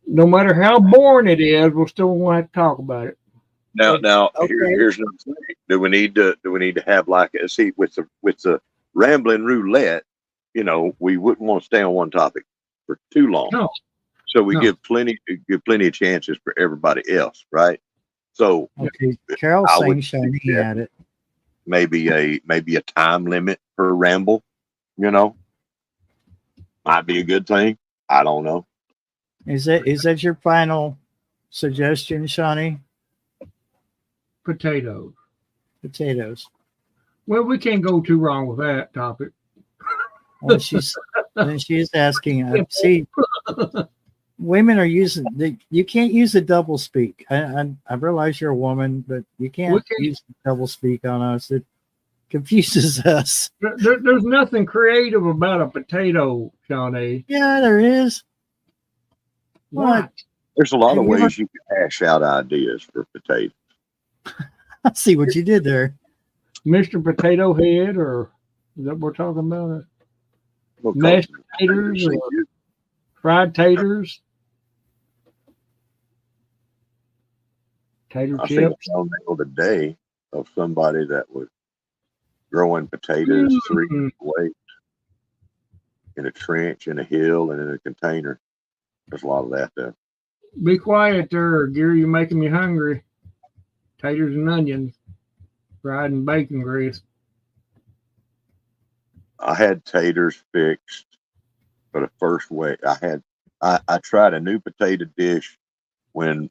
No matter how boring it is, we'll still want to have to talk about it. Now, Okay. here's another thing. Do we need to have like a see with the rambling roulette? We wouldn't want to stay on one topic for too long. No. So we No. give plenty of chances for everybody else, right? So Okay, Carol's I saying would Shawnee suggest- had it. maybe a time limit per ramble, might be a good thing. I don't know. Is that your final suggestion, Shawnee? Potatoes. Potatoes. Well, we can't go too wrong with that topic. Well, she's asking. See, women are using. You can't use the double speak. I realize you're a woman, but you can't We can't- use double speak on us. It confuses us. There's nothing creative about a potato, Shawnee. Yeah, there is. What? There's a lot Have of you ever- ways you can hash out ideas for potatoes. I see what you did there. Mr. Potato Head, or is that what we're talking about? Because Mashed potatoes or fried taters? Tater I think I chips? saw a nail today of somebody that was growing potatoes 3 Mm. feet away in a trench, in a hill, and in a container. There's a lot of that there. Be quiet there, Gary. You're making me hungry. Taters and onions, fried in bacon grease. I had taters fixed for the first way. I tried a new potato dish when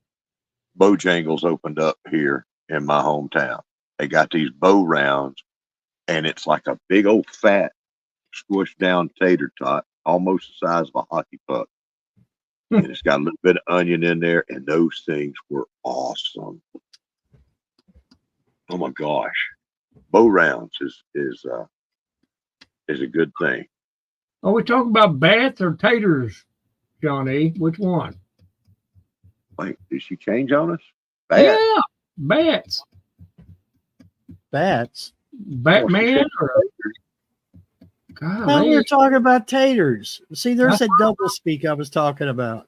Bojangles opened up here in my hometown. They got these bow rounds, and it's like a big old fat squished down tater tot, almost the size of a hockey puck. And it's got a little bit of onion in there, and those things were awesome. Oh my gosh, bow rounds is a good thing. Are we talking about bats or taters, Johnny? Which one? Wait, did she change on us? Bad. Yeah, bats. Bats. Batman or Now we God, were talking about taters. See, there's that double speak I was talking about.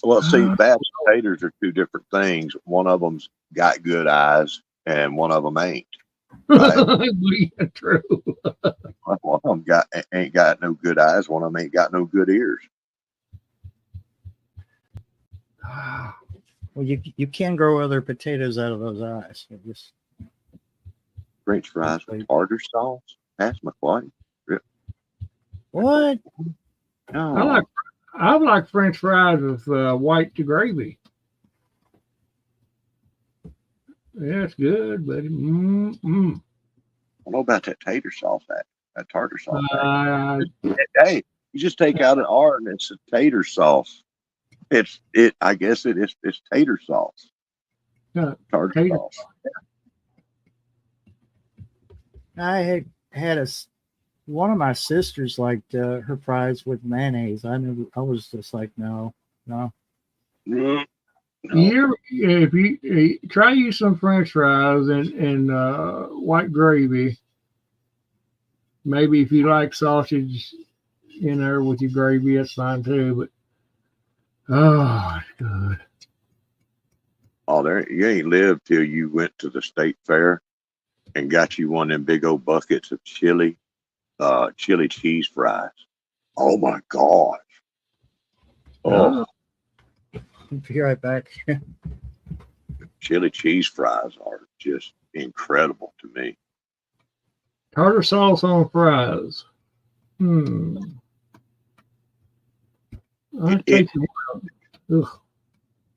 Well, see, bats and taters are two different things. One of them's got good eyes, and one of them ain't. Right? yeah, true. One of them ain't got no good eyes. One of them ain't got no good ears. Well, you can grow other potatoes out of those eyes. It just French fries with tartar sauce. That's my buddy. What? No. I like French fries with white gravy. Yeah, it's good, buddy. Mm-mm. I don't know about that tater sauce, that tartar sauce. Uh, Hey, you just take out an R and it's a tater sauce. I guess it's tater sauce. Yeah, Tartar tater sauce. I had one of my sisters liked her fries with mayonnaise. I was just like, no. Mm, no. if you try use some French fries and white gravy, maybe if you like sausage in there with your gravy, that's fine too. But it's good. Oh, you ain't lived till you went to the state fair and got you one of them big old buckets of chili cheese fries. Oh my gosh. Oh, Be right back. chili cheese fries are just incredible to me. Tartar sauce on fries. I take ugh.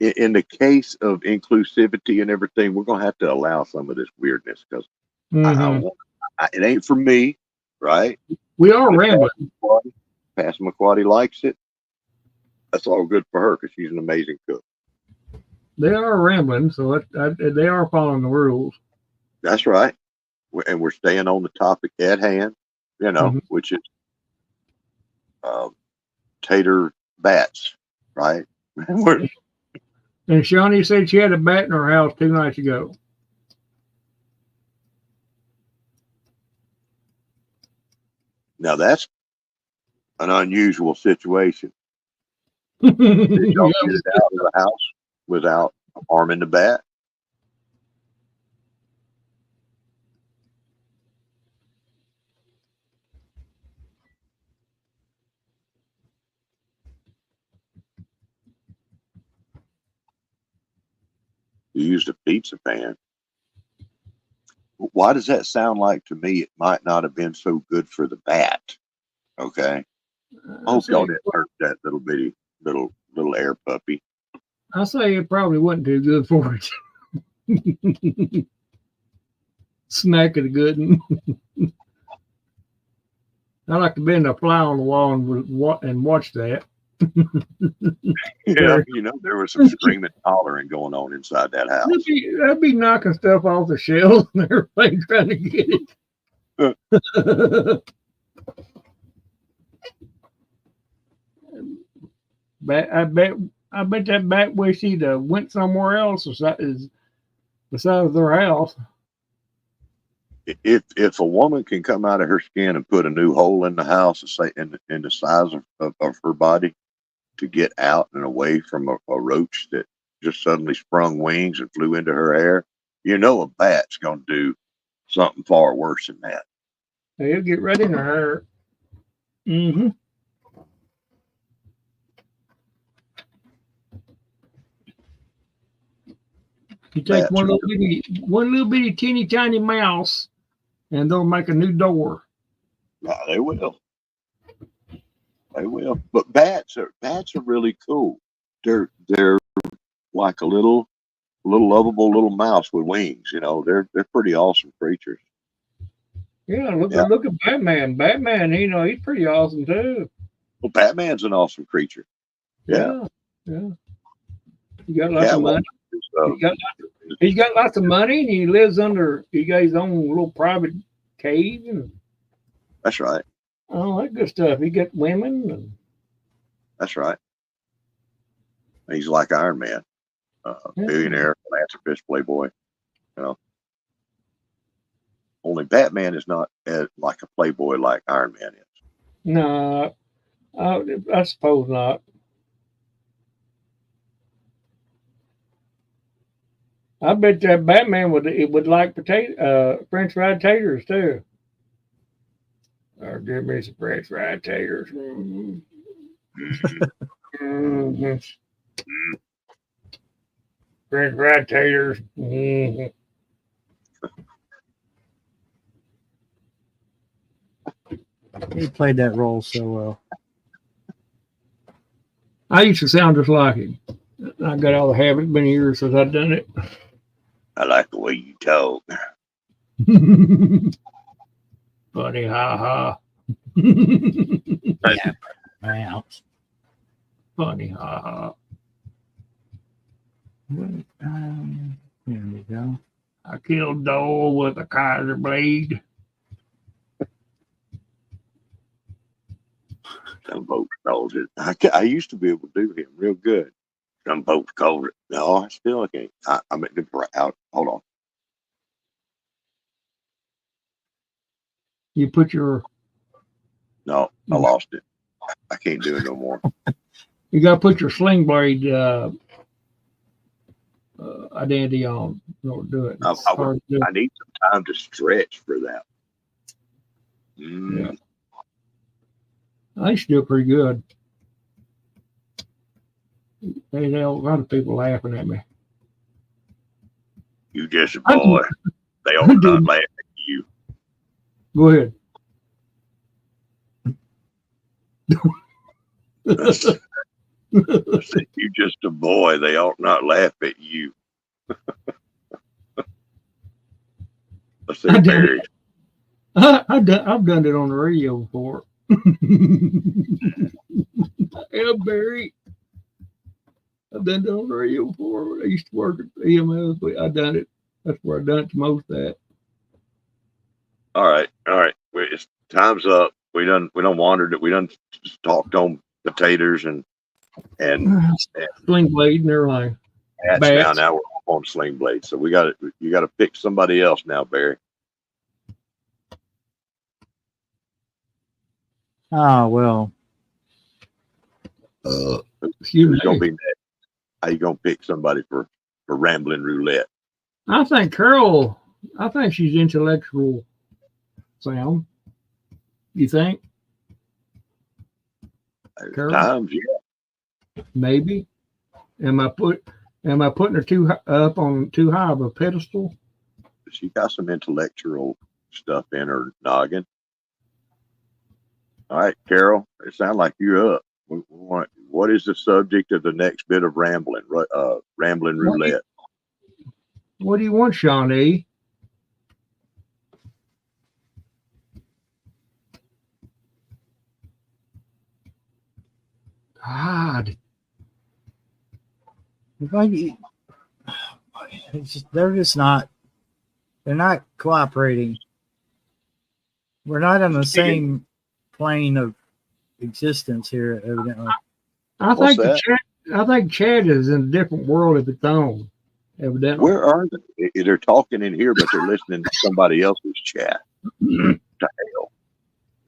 In the case of inclusivity and everything, we're gonna have to allow some of this weirdness because Mhm. it ain't for me, right? We are rambling. Passamaquoddy likes it. That's all good for her because she's an amazing cook. They are rambling, so they are following the rules. That's right. And we're staying on the topic at hand, which is tater bats, right? And Shawnee said she had a bat in her house 2 nights ago. Now that's an unusual situation. Yeah. Did y'all get it out of the house without harming the bat? You used a pizza pan. Why does that sound like to me it might not have been so good for the bat? Okay. I hope y'all didn't hurt that little bitty little air puppy. I say it probably wasn't too good for it. Smack of the good one. I like to bend a fly on the wall and watch that. Yeah, there was some screaming, hollering going on inside that house. That'd be knocking stuff off the shelves and everything trying to get it. I bet that bat wish he'd went somewhere else besides their house. If a woman can come out of her skin and put a new hole in the house, in the size of her body, to get out and away from a roach that just suddenly sprung wings and flew into her hair, a bat's going to do something far worse than that. He'll get right in her hair. Mm-hmm. You take one little bitty teeny tiny mouse, and they'll make a new door. They will. They will. But bats are really cool. They're like a little lovable little mouse with wings. They're pretty awesome creatures. Yeah, look at Batman. Batman, he's pretty awesome too. Well, Batman's an awesome creature. Yeah. He got lots of money. He's got lots of money, and he lives he got his own little private cave. That's right. Oh, that good stuff. He got women. That's right. He's like Iron Man, billionaire, philanthropist, playboy. Only Batman is not like a playboy like Iron Man is. No, I suppose not. I bet that Batman would like French fried taters too. Or give me some French fried taters. Mm-hmm. Mm-hmm. French fried taters. Mm-hmm. He played that role so well. I used to sound just like him. I got out of the habit. Been years since I've done it. I like the way you talk. Funny, ha ha. Yeah. Wow. Funny, ha ha. Here we go. I killed Dole with a Kaiser blade. Some folks calls it. I used to be able to do him real good. Some folks call it. No, I still can't. I'm at the out. Hold on. You put your, No, I lost it. I can't do it no more. you got to put your sling blade identity on. Don't do it. It's hard to do. I need some time to stretch for that. Yeah. I still pretty good. There's a lot of people laughing at me. You just a boy. They all not laugh at you. Go ahead. I said, you just a boy. They ought not laugh at you. I said, Barry. I've done it on the radio before. Yeah, Barry. I've done it on the radio before. I used to work at EMS, but I done it. That's where I done it the most at. All right. It's time's up. We done wandered. We done just talked on potatoes and Sling blade and everything. hats Bats. now we're on sling blade. So you got to pick somebody else now, Barry. Oh, well. Excuse Who's gonna me. be next? How you gonna pick somebody for rambling roulette? I think Carol, I think she's intellectual sound. You think? There's Carol? times, yeah. Maybe. Am I putting her up on too high of a pedestal? She got some intellectual stuff in her noggin. All right, Carol. It sounds like you're up. What is the subject of the next bit of rambling roulette? What do you want, Shawnee? God. They're not cooperating. We're not on the same plane of existence here, evidently. I What's think Chad is in a different world of its own, evidently. Where are they? They're talking in here, but they're listening to somebody else's chat. To hell.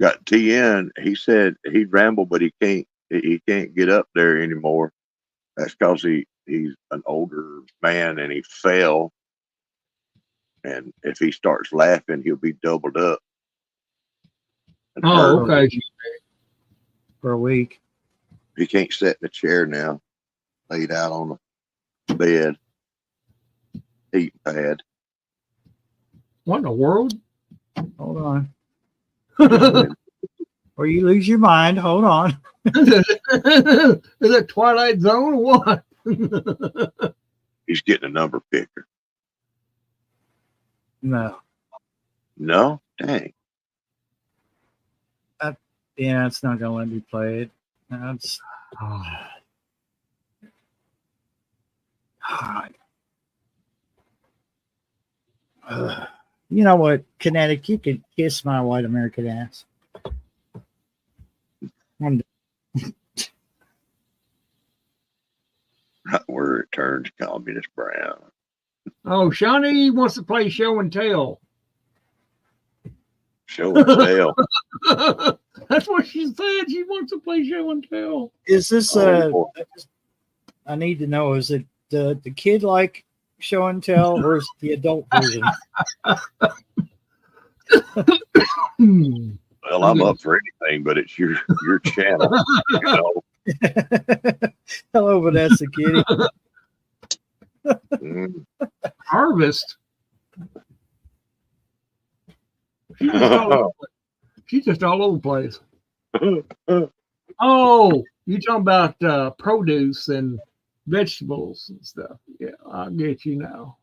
Got TN. He said he'd ramble, but he can't get up there anymore. That's because he's an older man and he fell. And if he starts laughing, he'll be doubled up. And Oh, hurt. okay. For a week. He can't sit in a chair now, laid out on the bed, heat pad. What in the world? Hold on. Or you lose your mind. Hold on. Is that Twilight Zone or what? He's getting a number picker. No. No? Dang. Yeah, it's not going to let me play it. That's. You know what, Kinetic, you could kiss my white American ass. Right where it turns communist brown. Oh, Shawnee wants to play show and tell. Show and tell. That's what she said. She wants to play show and tell. Is this Oh, I need to know, is it the kid like show and tell or is it the adult version? Well, I'm up for anything, but it's your channel. You know? Hello, Vanessa Kitty. Mm. Harvest. She just called She's just all over the place. Oh, you talking about produce and vegetables and stuff. Yeah, I get you now.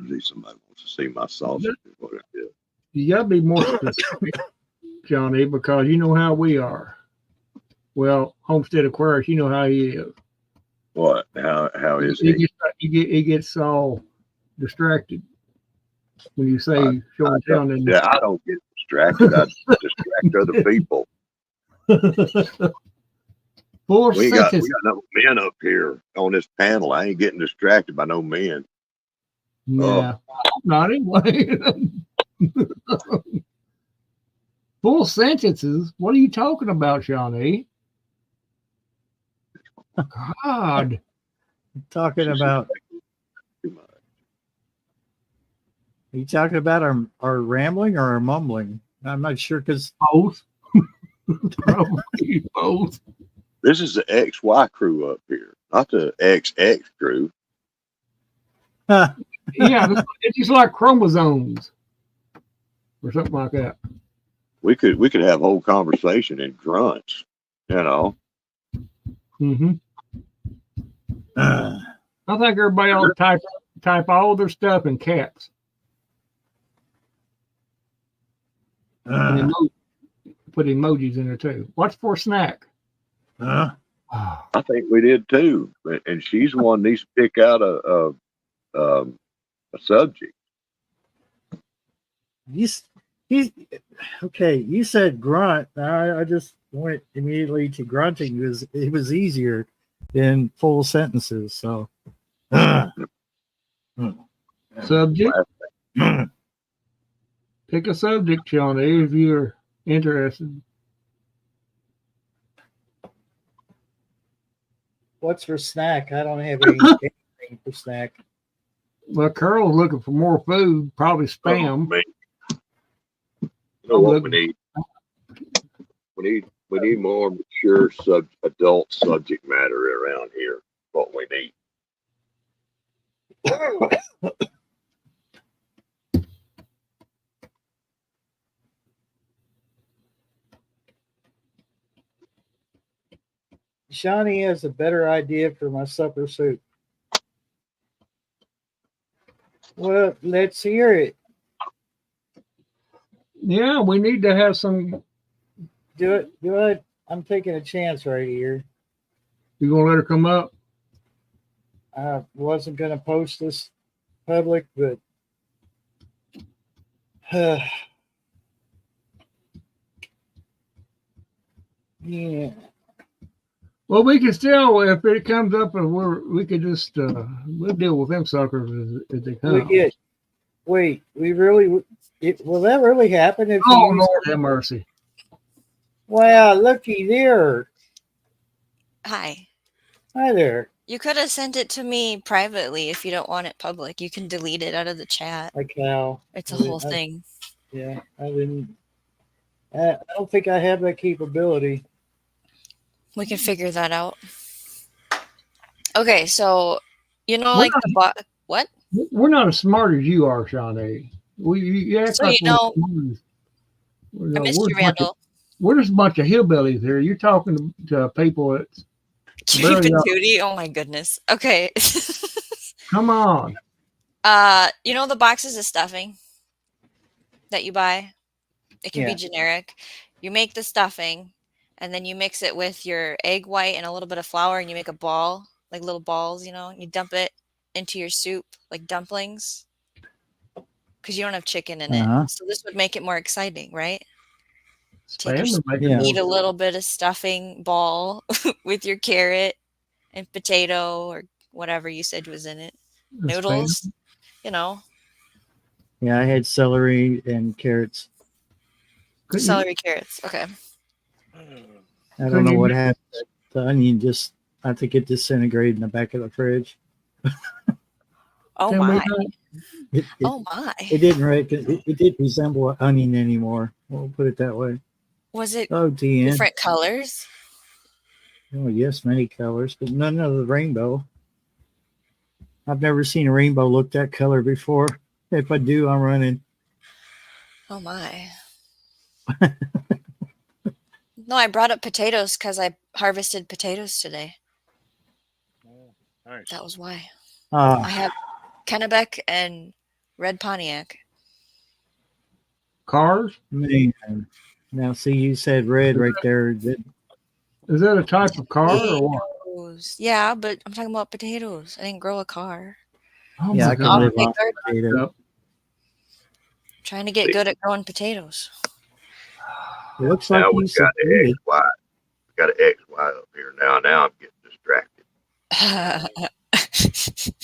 See, somebody wants to see my sausage. Is what it is. You gotta be more specific, Johnny, because you know how we are. Well, Homestead Aquarius, you know how he is. What? How is he? He gets all distracted when you say show and tell. And Yeah, I don't get distracted. I distract other people. Four We got sentences. no men up here on this panel. I ain't getting distracted by no men. Yeah, not anyway. Full sentences. What are you talking about, Shawnee? God. Talking about, are you talking about our rambling or our mumbling? I'm not sure because Both. Probably both. This is the XY crew up here, not the XX crew. Yeah, it's just like chromosomes or something like that. We could have a whole conversation in grunts, you know. Mm-hmm. I think everybody ought to type all their stuff in caps. And put emojis in there too. What's for snack? I think we did too, and she's the one that needs to pick out a subject. He's okay. You said grunt. I just went immediately to grunting because it was easier than full sentences. So, Subject. Pick a subject, Shawnee, if you're interested. what's for snack? I don't have anything for snack. Well, Carol's looking for more food, probably spam. Man. You know what we need? We need more mature adult subject matter around here. What we need. Shawnee has a better idea for my supper soup. Well, let's hear it. Yeah, we need to have some. Do it. I'm taking a chance right here. You gonna let her come up? I wasn't going to post this public, but yeah. Well, we can still, if it comes up, and we could just we'll deal with them suckers as they come. We really will that really happen if Oh you Lord have mercy! Wow, looky there. Hi. Hi there. You could have sent it to me privately if you don't want it public. You can delete it out of the chat. Like how? It's a whole thing. Yeah, I didn't. I don't think I have that capability. We can figure that out. Okay, so like the what? We're not as smart as you are, Shawnee. You act So like you know, we're I missed you, Randall. We're just a bunch of hillbillies here. You're talking to people that Cheap barely and up. Tootie. Oh my goodness. Okay. Come on. The boxes of stuffing that you buy. It can be generic. You make the stuffing, and then you mix it with your egg white and a little bit of flour, and you make a ball, like little balls. You dump it into your soup like dumplings, because you don't have chicken in it. So this would make it more exciting, right? Eat a little bit of stuffing ball with your carrot and potato or whatever you said was in it. Noodles, Yeah, I had celery and carrots. Celery, carrots. Okay. I don't know what happened. The onion I think it disintegrated in the back of the fridge. Oh my. It didn't resemble an onion anymore. We'll put it that way. Was it DN. different colors? Oh, yes, many colors, but none of the rainbow. I've never seen a rainbow look that color before. If I do, I'm running. Oh my. No, I brought up potatoes because I harvested potatoes today. Oh, nice. That was why. I Uh, have Kennebec and Red Pontiac. Cars? man. Now, see, you said red right there. Is that a type of car or what? Potatoes. Yeah, but I'm talking about potatoes. I didn't grow a car. Oh Yeah, my I can God. live Big off garden. potato. Trying to get good at growing potatoes. It looks like Now you we've got the succeeded. XY. We've got an XY up here now. Now I'm getting distracted.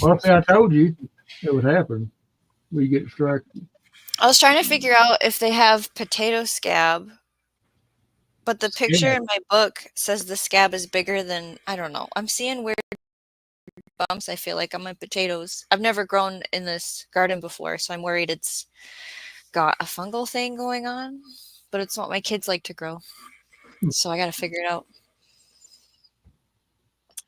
Well, see, I told you it would happen. We get distracted. I was trying to figure out if they have potato scab, but the picture Scab. in my book says the scab is bigger than, I don't know. I'm seeing weird bumps, I feel like, on my potatoes. I've never grown in this garden before, so I'm worried it's got a fungal thing going on, but it's what my kids like to grow. So I got to figure it out.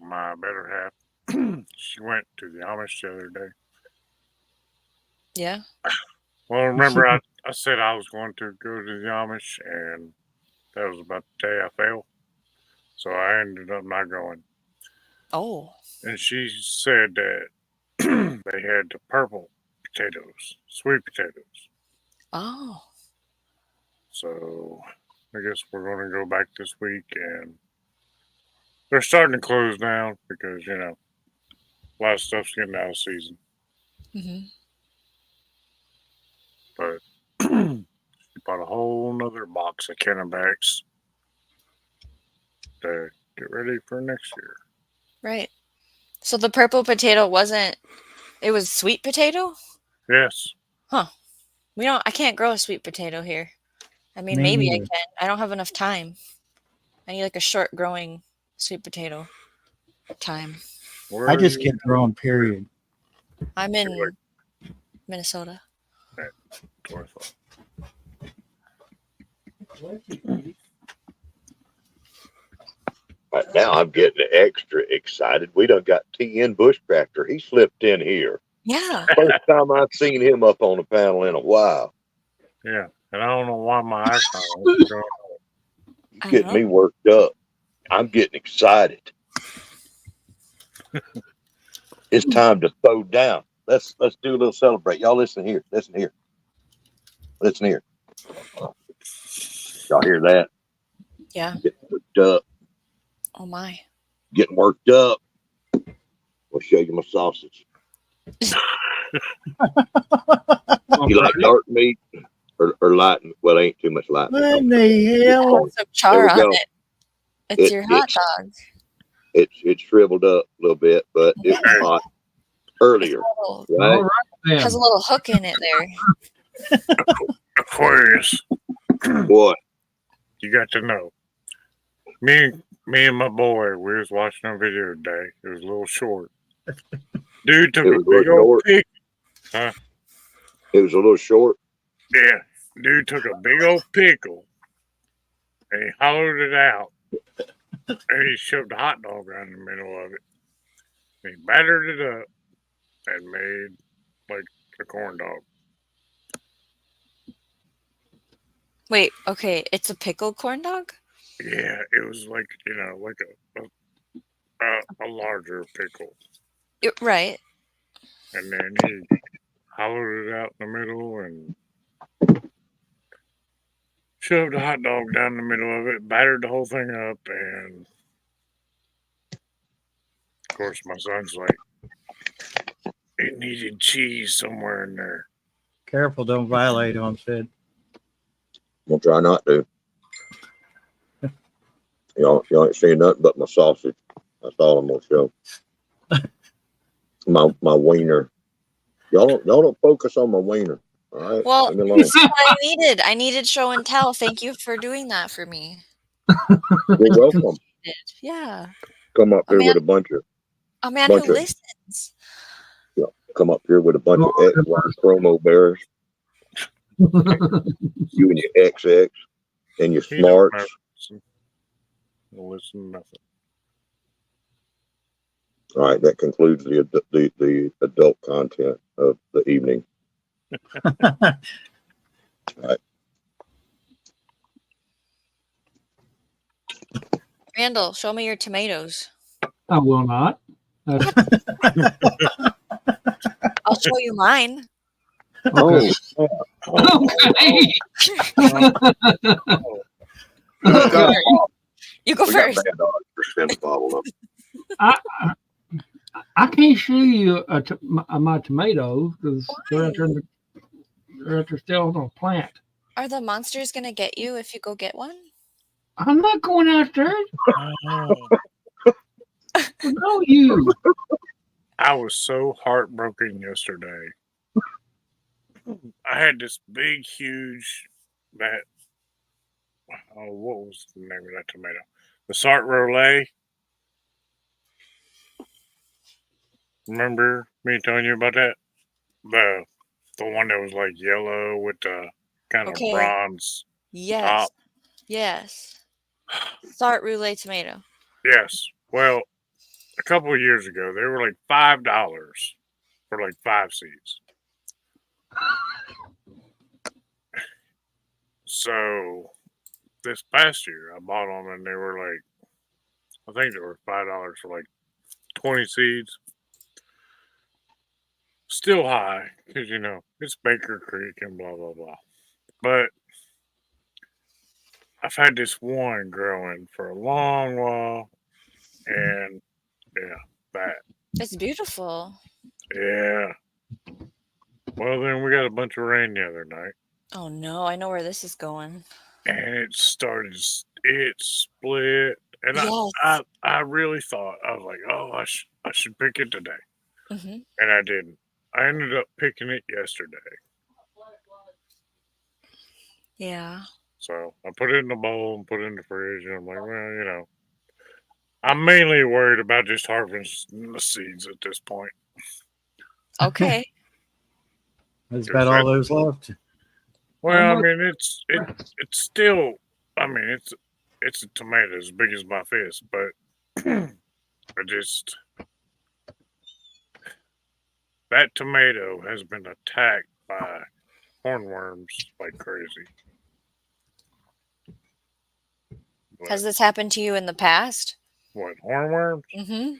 My better half, she went to the Amish the other day. Yeah. Well, remember I said I was going to go to the Amish, and that was about the day I fell. So I ended up not going. Oh. And she said that they had the purple potatoes, sweet potatoes. Oh. So I guess we're going to go back this week, and they're starting to close down because, you know, a lot of stuff's getting out of season. Hmm. But she bought a whole nother box of Kennebecks to get ready for next year. Right. So the purple potato wasn't, it was sweet potato? Yes. I can't grow a sweet potato here. I mean, Me maybe I neither. can. I don't have enough time. I need like a short growing sweet potato time. Where I are just you? get drawn, period. I'm in Like- Minnesota. That's what I thought. Right now I'm getting extra excited. We done got TN Bushcracker. He slipped in here. Yeah. First time I've seen him up on the panel in a while. Yeah. And I don't know why my icon was going on. You I getting don't me worked up. I'm getting excited. It's time to throw down. Let's do a little celebrate. Y'all listen here. Listen here. Listen here. Y'all hear that? Yeah. Getting worked up. Oh my. Getting worked up. I'll show you my sausage. You like dark meat or light? Well, ain't too much light meat. What in the hell? Put some char There we on go. it. It's your hot dog. It's shriveled up a little bit, but it was hot earlier, Little, right? All right, then. has a little hook in it there. Aquarius, What? you got to know. Me and my boy, we was watching a video today. It was a little short. Dude took It a was a big little old short. pick. It was a little short. Yeah. Dude took a big old pickle and he hollowed it out. And he shoved a hot dog around the middle of it. And he battered it up and made like a corn dog. Wait, okay. It's a pickled corn dog? Yeah, it was like, you know, like a larger pickle. Right. And then he hollowed it out in the middle and shoved a hot dog down the middle of it, battered the whole thing up, and of course my son's like, it needed cheese somewhere in there. Careful, don't violate on Sid. I'm gonna try not to. Y'all ain't seen nothing but my sausage. That's all I'm gonna show. My wiener. Y'all don't focus on my wiener. All right. Well, Leave me alone. that's what I needed. I needed show and tell. Thank you for doing that for me. You're welcome. Yeah. Come up A here man, with a bunch of a man bunch who of- listens. come up here with a bunch of XY promo bears. You and your XX and your He don't smarts. never listen. Don't listen to nothing. All right, that concludes the adult content of the evening. Right. Randall, show me your tomatoes. I will not. I'll show you mine. Okay. Okay. You go We got first. bad dogs for spinning a bottle of. I can't show you my tomatoes because they're out there still on the plant. Are the monsters gonna get you if you go get one? I'm not going out there. Oh, No, you. I was so heartbroken yesterday. I had this big, huge, what was the name of that tomato? The Sart Roulette. Remember me telling you about that? The one that was like yellow with the kind of Okay. bronze Yes. top. Yes. Sart roulette tomato. Yes. Well, a couple of years ago, they were like $5 for like 5 seeds. So this past year, I bought them and they were like, I think they were $5 for like 20 seeds. Still high because, you know, it's Baker Creek and blah, blah, blah. But I've had this one growing for a long while. And yeah, that. It's beautiful. Yeah. Well, then we got a bunch of rain the other night. Oh no, I know where this is going. And it split. And Yes. I really thought, I was like, oh, I should pick it today. Hmm. And I didn't. I ended up picking it yesterday. Yeah. So I put it in the bowl and put it in the fridge. And I'm like, well, you know, I'm mainly worried about just harvesting the seeds at this point. Okay. There's about all those left. Well, I mean, it's still, I mean, it's a tomato as big as my fist, but that tomato has been attacked by hornworms like crazy. Has this happened to you in the past? What, hornworms? Mm-hmm.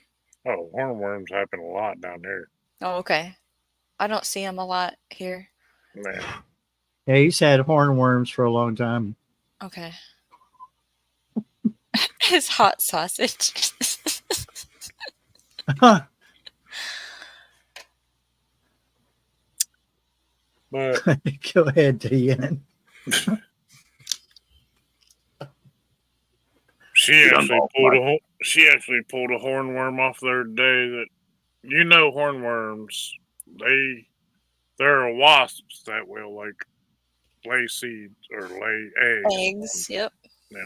Oh, hornworms happen a lot down there. Oh, okay. I don't see them a lot here. Man. Yeah, he's had hornworms for a long time. Okay. His hot sausage. But Go ahead, Diane. she actually pulled a hornworm off there today. That, you know, hornworms, there are wasps that will like lay seeds or lay eggs. Eggs. Yep. Yeah.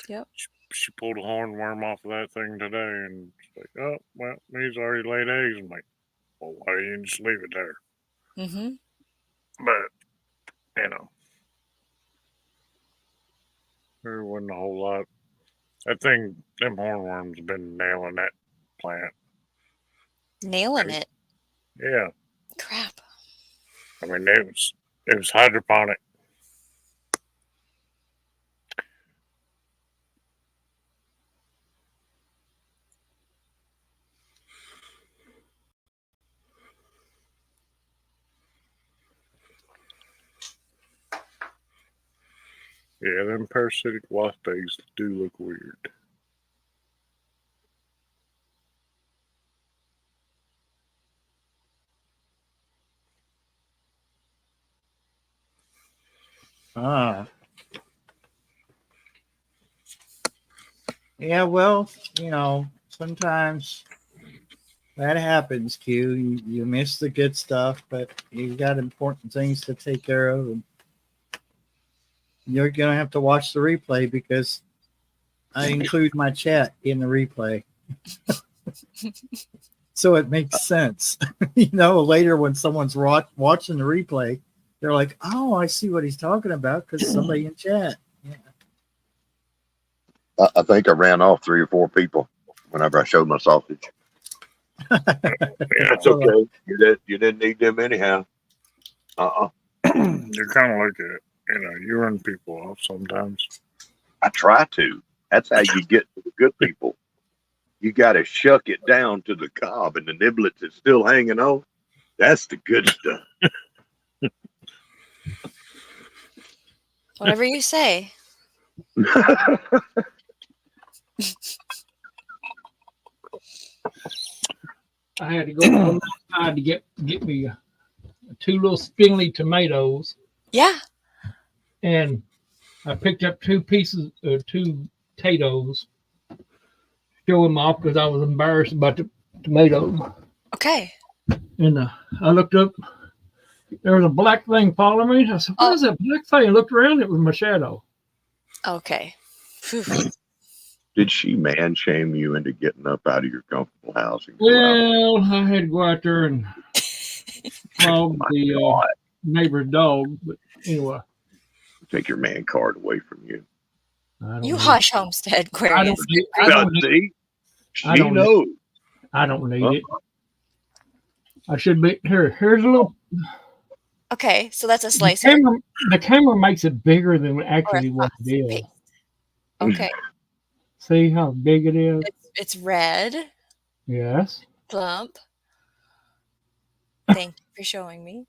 Yep. She pulled a hornworm off of that thing today, and she's like, oh, well, he's already laid eggs. I'm like, well, why didn't you just leave it there? Mm-hmm. But, you know, there wasn't a whole lot. That thing, them hornworms have been nailing that plant. Nailing it. Yeah. Crap. I mean, it was hydroponic. Yeah, them parasitic wasp eggs do look weird. Ah. Yeah, well, you know, sometimes that happens, Q. You miss the good stuff, but you got important things to take care of. And you're going to have to watch the replay because I include my chat in the replay. So it makes sense. You know, later when someone's watching the replay, they're like, oh, I see what he's talking about because somebody in chat. Yeah. I think I ran off 3 or 4 people whenever I showed my sausage. Yeah, That's okay. You didn't need them anyhow. you kind of like it. you run people off sometimes. I try to. That's how you get to the good people. You got to shuck it down to the cob, and the niblets is still hanging on. That's the good stuff. Whatever you say. I had to go outside to get me 2 little spindly tomatoes, Yeah. and I picked up 2 potatoes, show them off because I was embarrassed about the tomatoes. Okay. And I looked up, there was a black thing following me. I said, "What is that black thing?" I looked around, it was my shadow. Okay. Phew. Did she man shame you into getting up out of your comfortable house? And go out? Well, I had to go out there and flog the neighbor's dog. But anyway, Take your man card away from you. I don't You need- hush, Homestead I Aquarius. don't need, I don't need, See? She I don't need- knows. I don't need it. I should be here. Here's a little. Okay, so that's a The slicer. camera makes it bigger than Or a actually what it is. paste. Okay. See how big it is? It's red, Yes. plump. Thank you for showing me.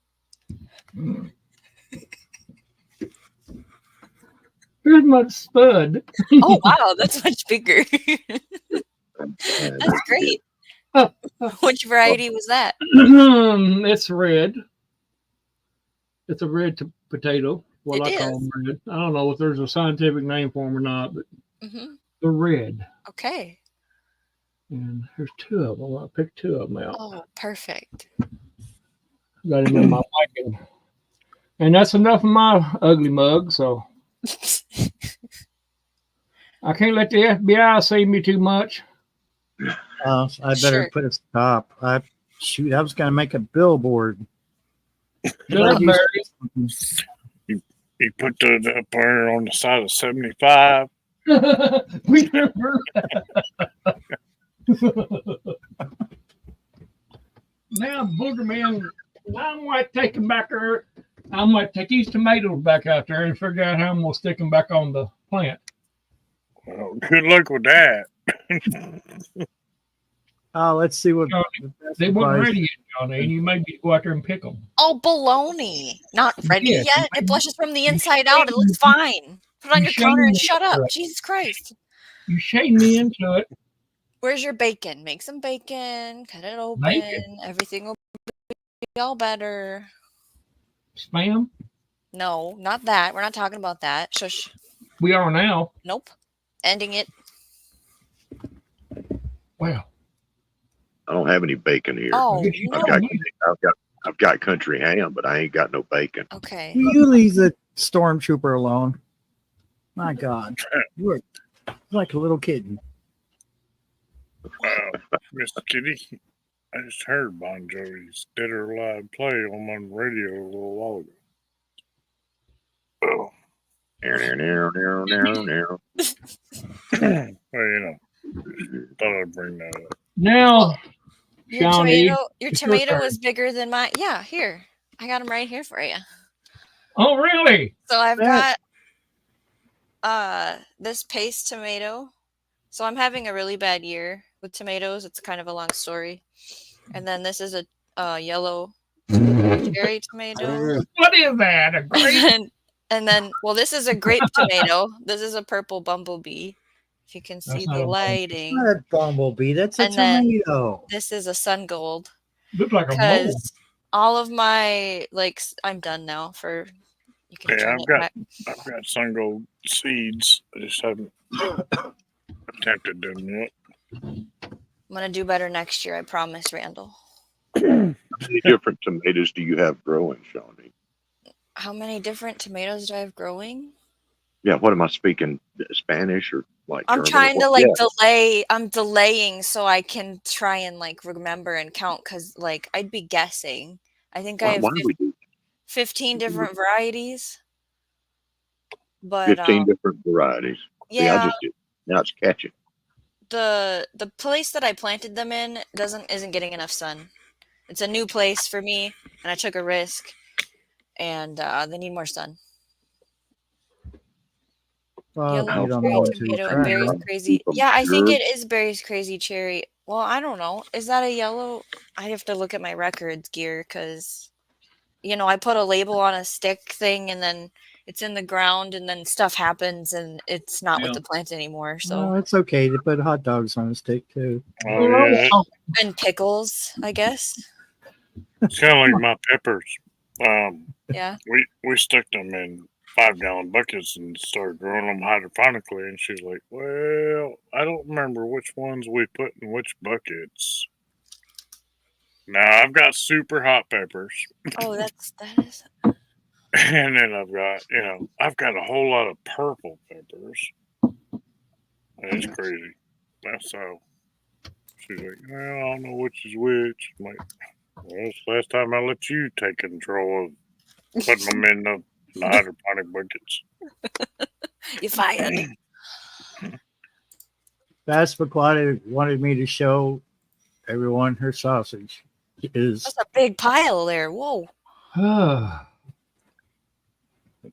Here's my spud. Oh wow, that's much bigger. That's great. Which variety was that? It's red. It's a red potato. Well, It I call them red. I don't know if there's a scientific name for them or not, but Hmm. they're red. Okay. And there's 2 of them. I picked 2 of them out. Oh, perfect. Got them in my liking. And that's enough of my ugly mug, so I can't let the FBI see me too much. I better Sure. put a stop. I was going to make a billboard. Shut up, Everybody Barry. He put that up there on the side of 75. We never. Now, Booger Man, I'm going to take him back there. I'm going to take these tomatoes back out there and figure out how I'm going to stick them back on the plant. Well, good luck with that. Let's see what No, the best They weren't advice- ready yet, Johnny, and you maybe go out there and pick them. Oh, baloney. Not ready Yeah, yet. It blushes from the inside out. It looks fine. Put it on you your counter and shame shut up. me. Jesus Christ. You shame me into it. Where's your bacon? Make some bacon. Cut it open. Bacon? Everything will be all better. Spam? No, not that. We're not talking about that. Shush. We are now. Nope. Ending it. Wow. I don't have any bacon here. Oh, you no. I've got country ham, but I ain't got no bacon. Okay. Will you leave the stormtrooper alone? My God. You are like a little kitten. Miss Kitty, I just heard Bon Jovi's Dead or Alive play on my radio a little while ago. Well, thought I'd bring that up. Now, Your Shawnee, tomato, your it's your tomato turn. is bigger than mine. Yeah, here. I got them right here for you. oh, really? So I've That- got this paste tomato. So I'm having a really bad year with tomatoes. It's kind of a long story. And then this is a yellow cherry tomato. What is that? A grape? And then, well, this is a grape tomato. This is a purple bumblebee. If you can see That's not the a lighting. Not a bumblebee. That's a And then- tomato. This is a sun gold. Looks like a mole. Because all of my, like, I'm done now for, you can Yeah, turn I've it got- back. I've got sun gold seeds. I just haven't attempted them yet. I'm going to do better next year. I promise, Randall. How many different tomatoes do you have growing, Shawnee? How many different tomatoes do I have growing? Yeah, what am I speaking? Spanish or like? I'm German or trying to what? like Yeah. delay. I'm delaying so I can try and like remember and count because like I'd be guessing. I think I Why, have why do we do 15 different varieties. But 15 different varieties? See, I yeah, just did. Now it's catching. the place that I planted them in isn't getting enough sun. It's a new place for me, and I took a risk, and they need more sun. Well, Yellow you don't cherry know far until you tomato and try berries it. crazy. From Yeah, I think pure- it is berries crazy cherry. Well, I don't know. Is that a yellow? I have to look at my records gear because, I put a label on a stick thing and then it's in the ground and then stuff happens and it's not with Yeah. the plant anymore. So, Well, it's okay to put hot dogs on a stick too. Oh yeah, and pickles, I guess. it's kind of like my peppers. Yeah. We stuck them in 5-gallon buckets and started growing them hydroponically. And she's like, "Well, I don't remember which ones we put in which buckets." Now I've got super hot peppers, Oh, that is. and then I've got a whole lot of purple peppers. And it's crazy. That's how. She's like, "Well, I don't know which is which." I'm like, "Well, it's the last time I let you take control of putting them in the hydroponic buckets." You fired. Bass McQuarrie wanted me to show everyone her sausage. Is That's a big pile there. Whoa. Ah.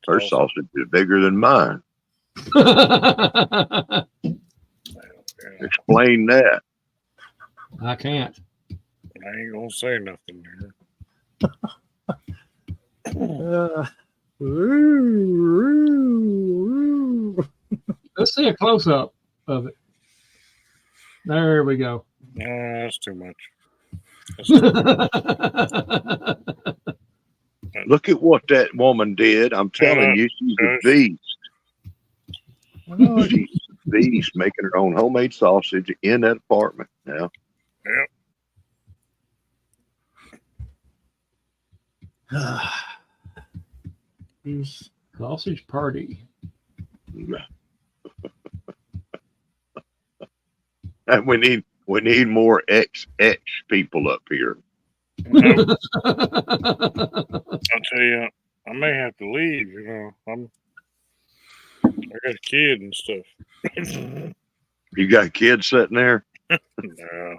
Her sausage is bigger than mine. Explain that. I can't. I ain't gonna say nothing here. Let's see a close up of it. There we go. That's too much. Look at what that woman did. I'm telling you, she's a beast. She's a beast making her own homemade sausage in that apartment now. Yep. These Sausage party. And we need more XX people up here. I'll tell you, I may have to leave. I got a kid and stuff. You got kids sitting there? No,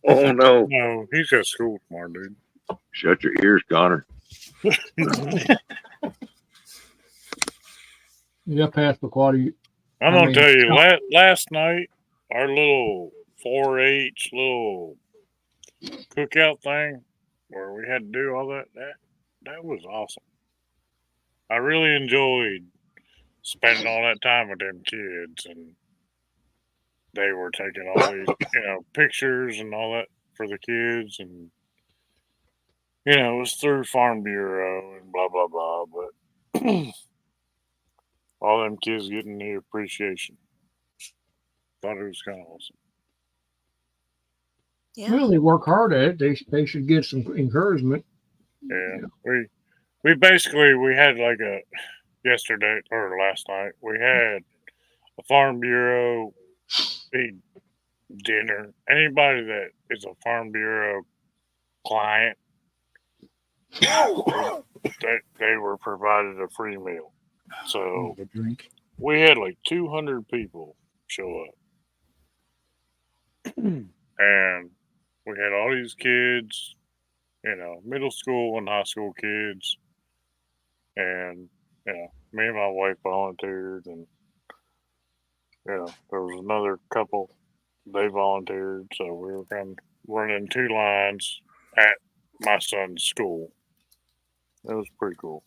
Oh no. no, he's got school tomorrow, dude. Shut your ears, Connor. You got past McQuarrie. I'm I gonna mean, tell you, last night our little 4-H little cookout thing where we had to do all that was awesome. I really enjoyed spending all that time with them kids, and they were taking all these pictures and all that for the kids, and it was through Farm Bureau and blah blah blah, but all them kids getting the appreciation. Thought it was kind of awesome. Yeah. Well, they work hard at it. They should get some encouragement. Yeah, we basically we had like yesterday or last night we had a Farm Bureau big dinner. Anybody that is a Farm Bureau client, they were provided a free meal. So the drink. we had like 200 people show up, and we had all these kids, middle school and high school kids, and me and my wife volunteered, and there was another couple, they volunteered, so we were kind of running 2 lines at my son's school. It was pretty cool.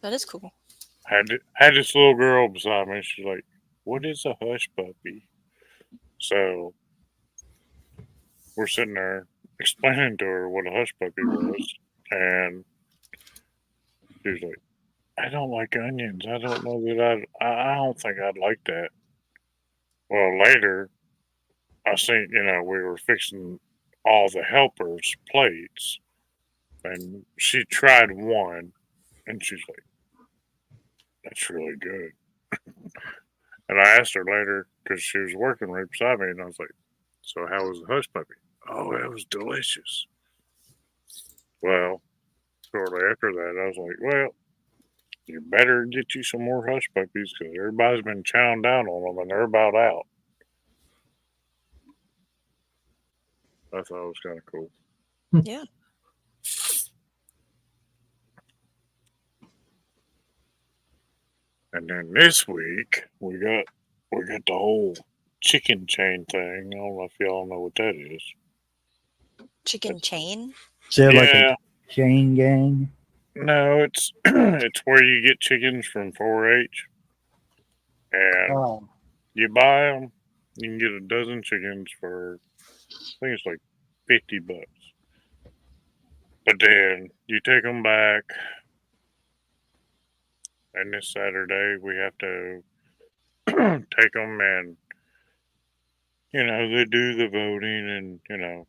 That is cool. Had this little girl beside me. She's like, "What is a hush puppy?" So we're sitting there explaining to her what a hush puppy was, and she was like, "I don't like onions. I don't know that I don't think I'd like that." Well, later, I seen, we were fixing all the helpers' plates, and she tried one, and she's like, "That's really good." And I asked her later, because she was working right beside me, and I was like, "So how was the hush puppy?" "Oh, it was delicious." Well, shortly after that, I was like, "Well, you better get you some more hush puppies, because everybody's been chowing down on them, and they're about out." I thought it was kind of cool. Yeah. And then this week we got the whole chicken chain thing. I don't know if y'all know what that is. Chicken chain? Is there like Yeah, a chain gang? no, it's it's where you get chickens from 4-H, and Oh, you buy them. You can get a dozen chickens for I think it's like $50. But then you take them back, and this Saturday we have to take them and they do the voting and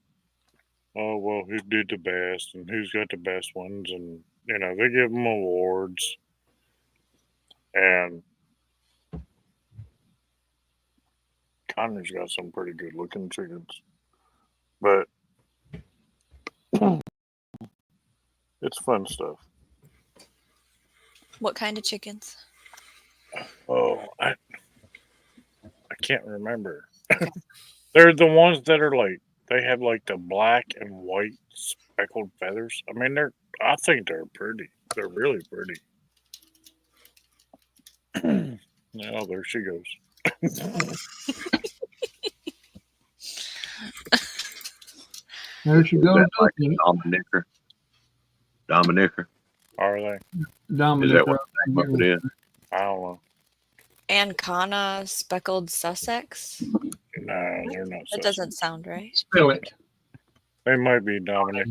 oh well who did the best and who's got the best ones and they give them awards and Connor's got some pretty good looking chickens, but it's fun stuff. What kind of chickens? Oh, I can't remember. They're the ones that are like they have like the black and white speckled feathers. I mean, I think they're pretty. They're really pretty. Oh, there she goes. There she Is goes. that like Dominicker? Are they? Dominic. Is that what the name of it is? I don't know. Ancona speckled Sussex? No, they're not. That Sussex. doesn't sound right. Spell it. They might be Dominic.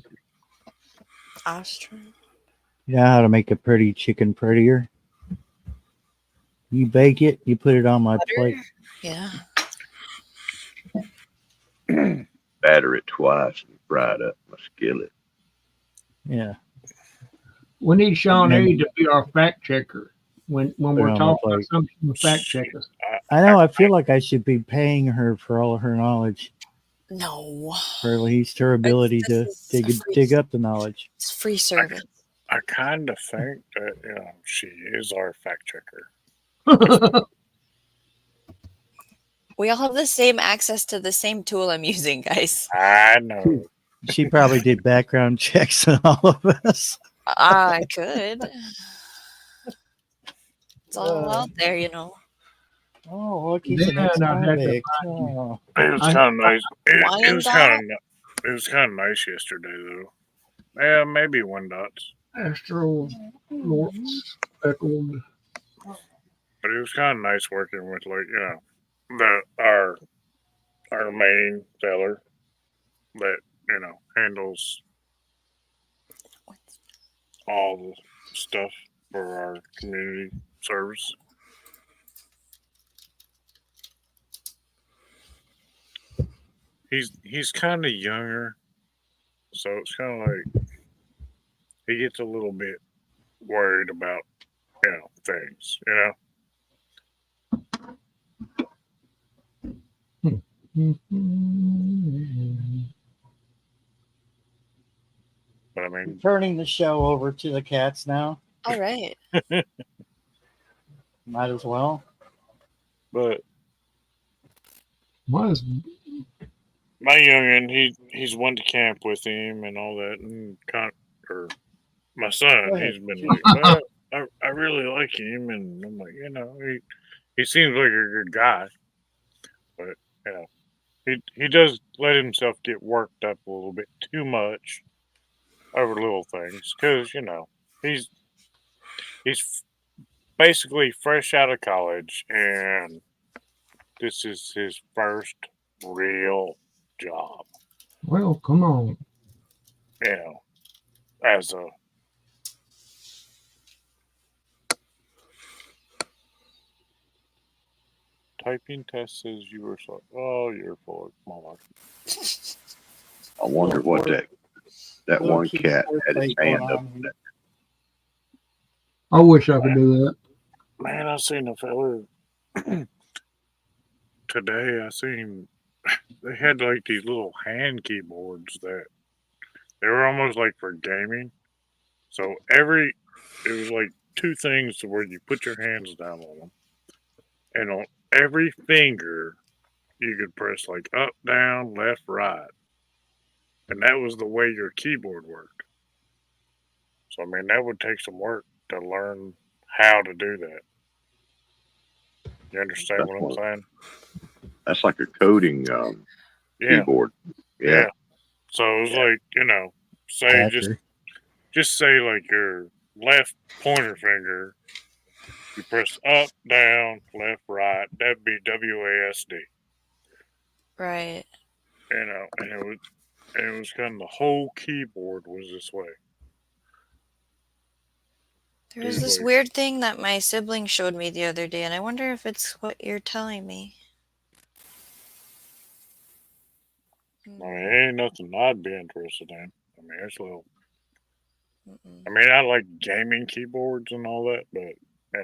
Austrian. you know how to make a pretty chicken prettier? You bake it, you put it on my plate. Yeah. Batter it twice and fry it up in a skillet. Yeah. We need Sean And- A to be our fact checker when Put we're it on talking my about something. Fact check us. I know, I feel like I should be paying her for all of her knowledge, No. for at least her ability to This is a free- dig up the knowledge. It's free service. I kind of think that she is our fact checker. We all have the same access to the same tool I'm using, guys. I know. She probably did background checks on all of us. I could. It's all out there, Oh, look, he's Then an ex I had to convict. Oh. It was I- kind of nice. It was Wyandotte? kind of nice yesterday though. Yeah, maybe Wyandottes. Astro Lords speckled. But it was kind of nice working with our main seller that handles all the stuff for our community service. He's kind of younger, so it's kind of like he gets a little bit worried about things, But I mean, Turning the show over to the cats now. All right. Might as well. but Was my youngin, he's went to camp with him and all that, and or my son, Go ahead. he's been like, well, I really like him, and I'm like, he seems like a good guy, but he does let himself get worked up a little bit too much over little things, because he's basically fresh out of college, and this is his first real job, well, come on. as a typing test says you were so. Oh, you're full of mama. I wonder what that Little one kid's cat had his birthday hand going up. on here. I wish I could do that. Man, I seen a fella today. I seen him. They had like these little hand keyboards that they were almost like for gaming. So it was like two things to where you put your hands down on them, and on every finger you could press like up, down, left, right, and that was the way your keyboard worked. So I mean, that would take some work to learn how to do that. You understand That's what I'm one. saying? That's like a coding Yeah. keyboard. Yeah. Yeah. So it was like, say Hacker. just say like your left pointer finger, you press up, down, left, right. That'd be WASD. Right. And it was kind of the whole keyboard was this way. There was this Like, weird thing that my sibling showed me the other day, and I wonder if it's what you're telling me. I mean, it ain't nothing I'd be interested in. I mean, it's a little. Mm-mm. I mean, I like gaming keyboards and all that, but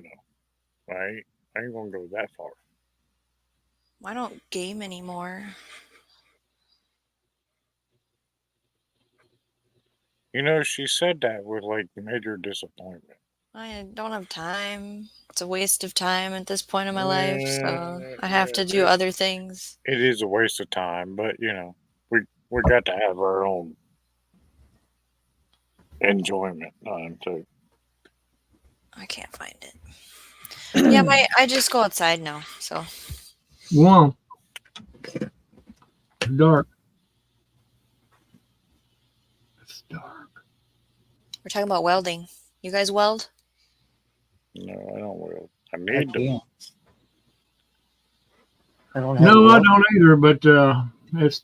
I ain't gonna go that far. I don't game anymore. She said that with like major disappointment. I don't have time. It's a waste of time at this point in my life, so Yeah, I have to do other things. It is a waste of time, but we got to have our own enjoyment time too. I can't find it. Yeah, I just go outside now, so One. Dark. It's dark. we're talking about welding. You guys weld? No, I don't will. I I need to. can't. I don't have. No, a I weld- don't either, but it's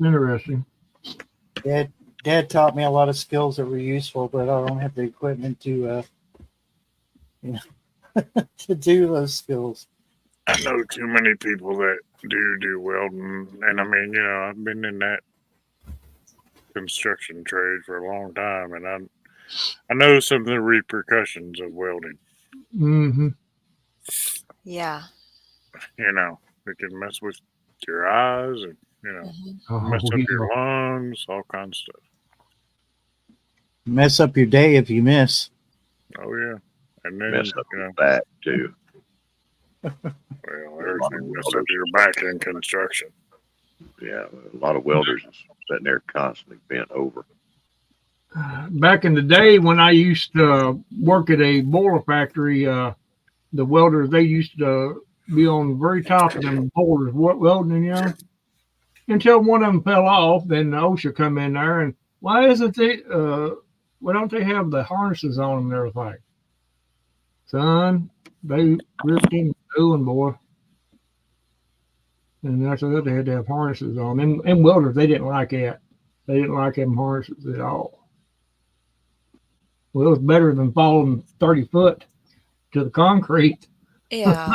interesting. Dad taught me a lot of skills that were useful, but I don't have the equipment to, to do those skills. I know too many people that do welding, and I mean, I've been in that construction trade for a long time, and I know some of the repercussions of welding. Mm-hmm. Yeah. It can mess with your eyes and mess up your lungs, all kinds of stuff. Mess up your day if you miss. Oh yeah, and then Mess up your back too. well, everything mess up your back in construction. Yeah, a lot of welders is sitting there constantly bent over. Back in the day when I used to work at a boiler factory, the welders, they used to be on the very top of them boilers welding, until one of them fell off. Then the OSHA come in there and why don't they have the harnesses on them and everything? Son, they ripped in the doing, boy. And that's what they had to have harnesses on. And welders, they didn't like that. They didn't like them harnesses at all. Well, it was better than falling 30 foot to the concrete. Yeah.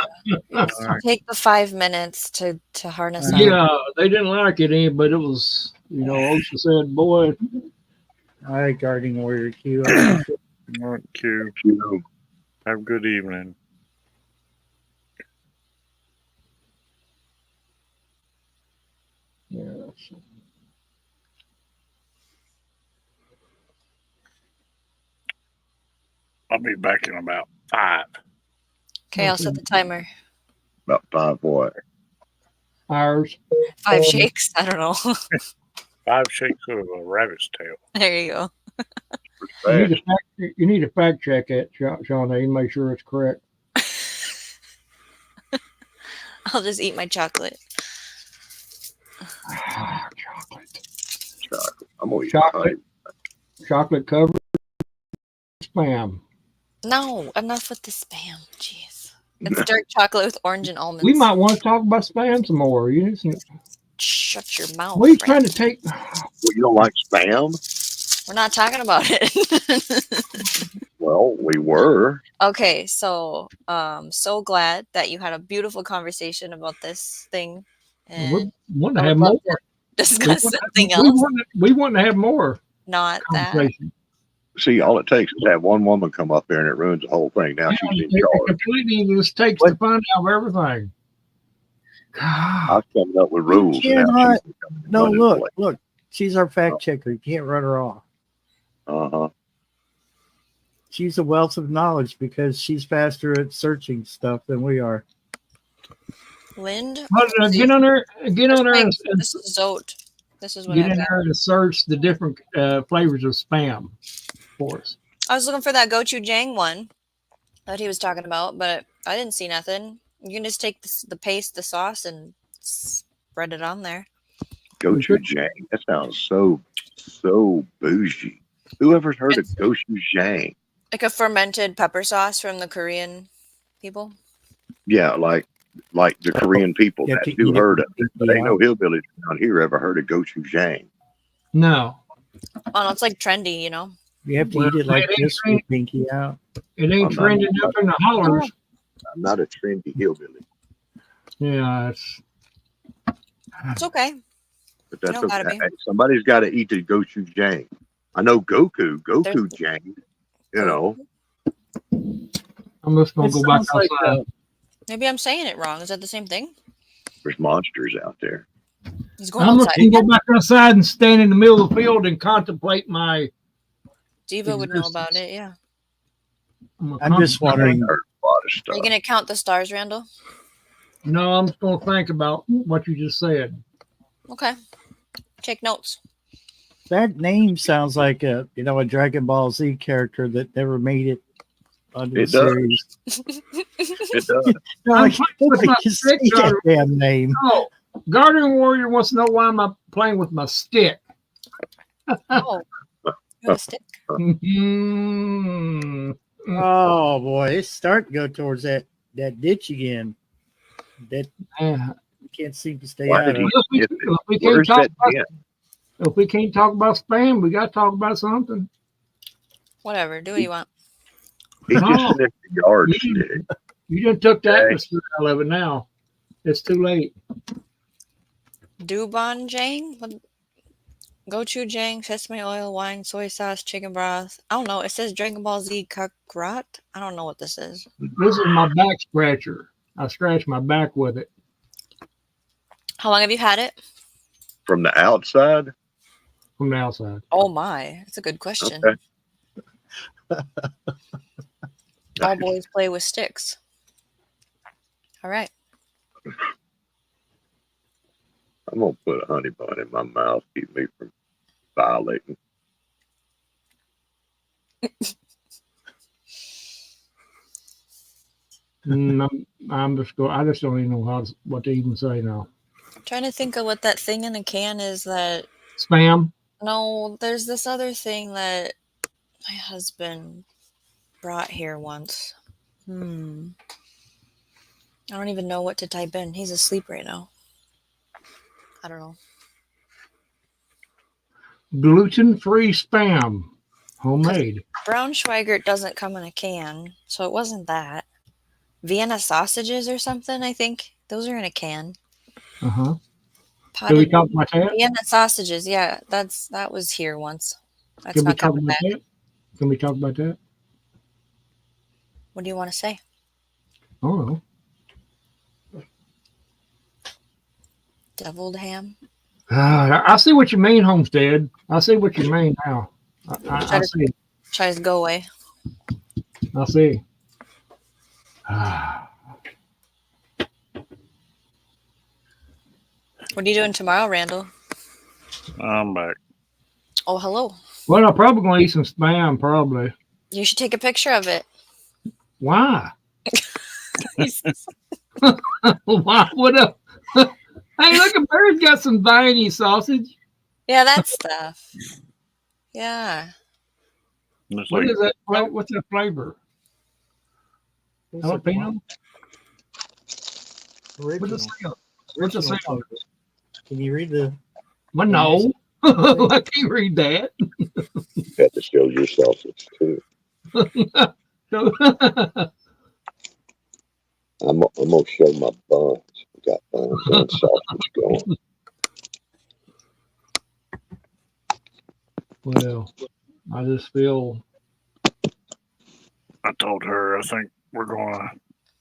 Take the 5 minutes to harness up. Yeah, they didn't like it, but it was, OSHA said, boy. All right, Guardian Warrior Q. All right, Q. Have a good evening. Yeah. I'll be back in about 5. Okay, I'll set the timer. About 5 what? Hours. 5 shakes. I don't know. 5 shakes of a rabbit's tail. There you go. You need to fact check it, Sean, and make sure it's correct. I'll just eat my chocolate. Chocolate. I'm gonna eat Chocolate. Chocolate covered spam. No, enough with the spam. Jeez. It's dark chocolate with orange and almonds. We might want to talk about spam some more. Shut your mouth. What are you Frank. trying to take? Well, you don't like spam? We're not talking about it. Well, we were. Okay, so so glad that you had a beautiful conversation about this thing. We And want to I have would love more. to discuss something We else. want to have more Not that. conversation. See, all it takes is to have one woman come up there and it ruins the whole thing. Now she's in It charge. completely just takes to find out everything. God. I was coming up with rules. You Now cannot- she's No, look. She's our fact checker. You can't run her off. Uh-huh. She's a wealth of knowledge because she's faster at searching stuff than we are. Lind. But, get on there and This is Zote. This is what get I in got. there and search the different flavors of spam for us. I was looking for that gochujang one. that he was talking about, but I didn't see nothing. You can just take the paste, the sauce, and spread it on there. Gochujang. That sounds so bougie. Whoever's heard of gochujang? Like a fermented pepper sauce from the Korean people. Yeah, like the Korean people You have that to do eat it heard with of it. the But ain't no hillbillies around here ever heard of gochujang. No, Oh, no, it's like trendy, you know. You have to Well, eat it like it ain't this with your pinky out. it ain't I'm trending not- up in the hollers. I'm not a trendy hillbilly, Yeah, it's It's okay. but that's don't gotta okay. be. Somebody's got to eat the gochujang. I know Gochujang. You know, I'm just gonna It go back sounds like outside. Maybe I'm saying it wrong. Is that the same thing? there's monsters out there. He's going I'm just outside. gonna go back outside and stand in the middle of the field and contemplate my. Diva would know about it. Yeah. I'm just wondering. Heard a lot of Are stuff. you gonna count the stars, Randall? No, I'm just gonna think about what you just said. Okay. Take notes. That name sounds like a Dragon Ball Z character that never made it onto the It does. series. It does. No, I'm I playing can't with my just stick, say that Tyler. damn name. Oh, Guardian Warrior wants to know why am I playing with my stick? Oh, you got a stick. Mm. Oh boy, it's starting to go towards that ditch again. That Yeah. you can't seem to stay Why out did of. he If we, get if it? we can't Where's talk that about, dent? if we can't talk about spam, we got to talk about something. Whatever. Do what you want. He No. just sniffed the yard You- stick. You just took the Okay. atmosphere out of it now. It's too late. Dubanjang? Gochujang, sesame oil, wine, soy sauce, chicken broth. I don't know. It says Dragon Ball Z Kakarot. I don't know what this is. This is my back scratcher. I scratch my back with it. How long have you had it? From the outside? From the outside. Oh my, that's a good question. Okay. All boys play with sticks. All right. I'm gonna put a honey bun in my mouth, keep me from violating. I'm just go. I just don't even know what to even say now. Trying to think of what that thing in a can is that. Spam. No, there's this other thing that my husband brought here once. I don't even know what to type in. He's asleep right now. I don't know. Gluten-free spam. Homemade. Braunschweigert doesn't come in a can, so it wasn't that. Vienna sausages or something, I think. Those are in a can. Uh-huh. Potted Can we talk about that? Vienna sausages, yeah, that was here once. That's Can we not talk coming about back. that? Can we talk about that? What do you want to say? I don't know. Deviled ham? I see what you mean, Homestead. I see what you mean now. I see. Tries to go away. I see. What are you doing tomorrow, Randall? I'm back. Oh, hello. Well, I'm probably going to eat some spam, probably. You should take a picture of it. Why? Why would I? Hey, look, a bird's got some viney sausage. Yeah, that stuff. Yeah. It's What like, is that? What's that flavor? Jalapeno? What's it say? What's it say? Can you read the? Well, no. I can't read that. You have to show your sausage too. I'm gonna show my buns. We got buns and sausage going. Well, I just feel I told her I think we're gonna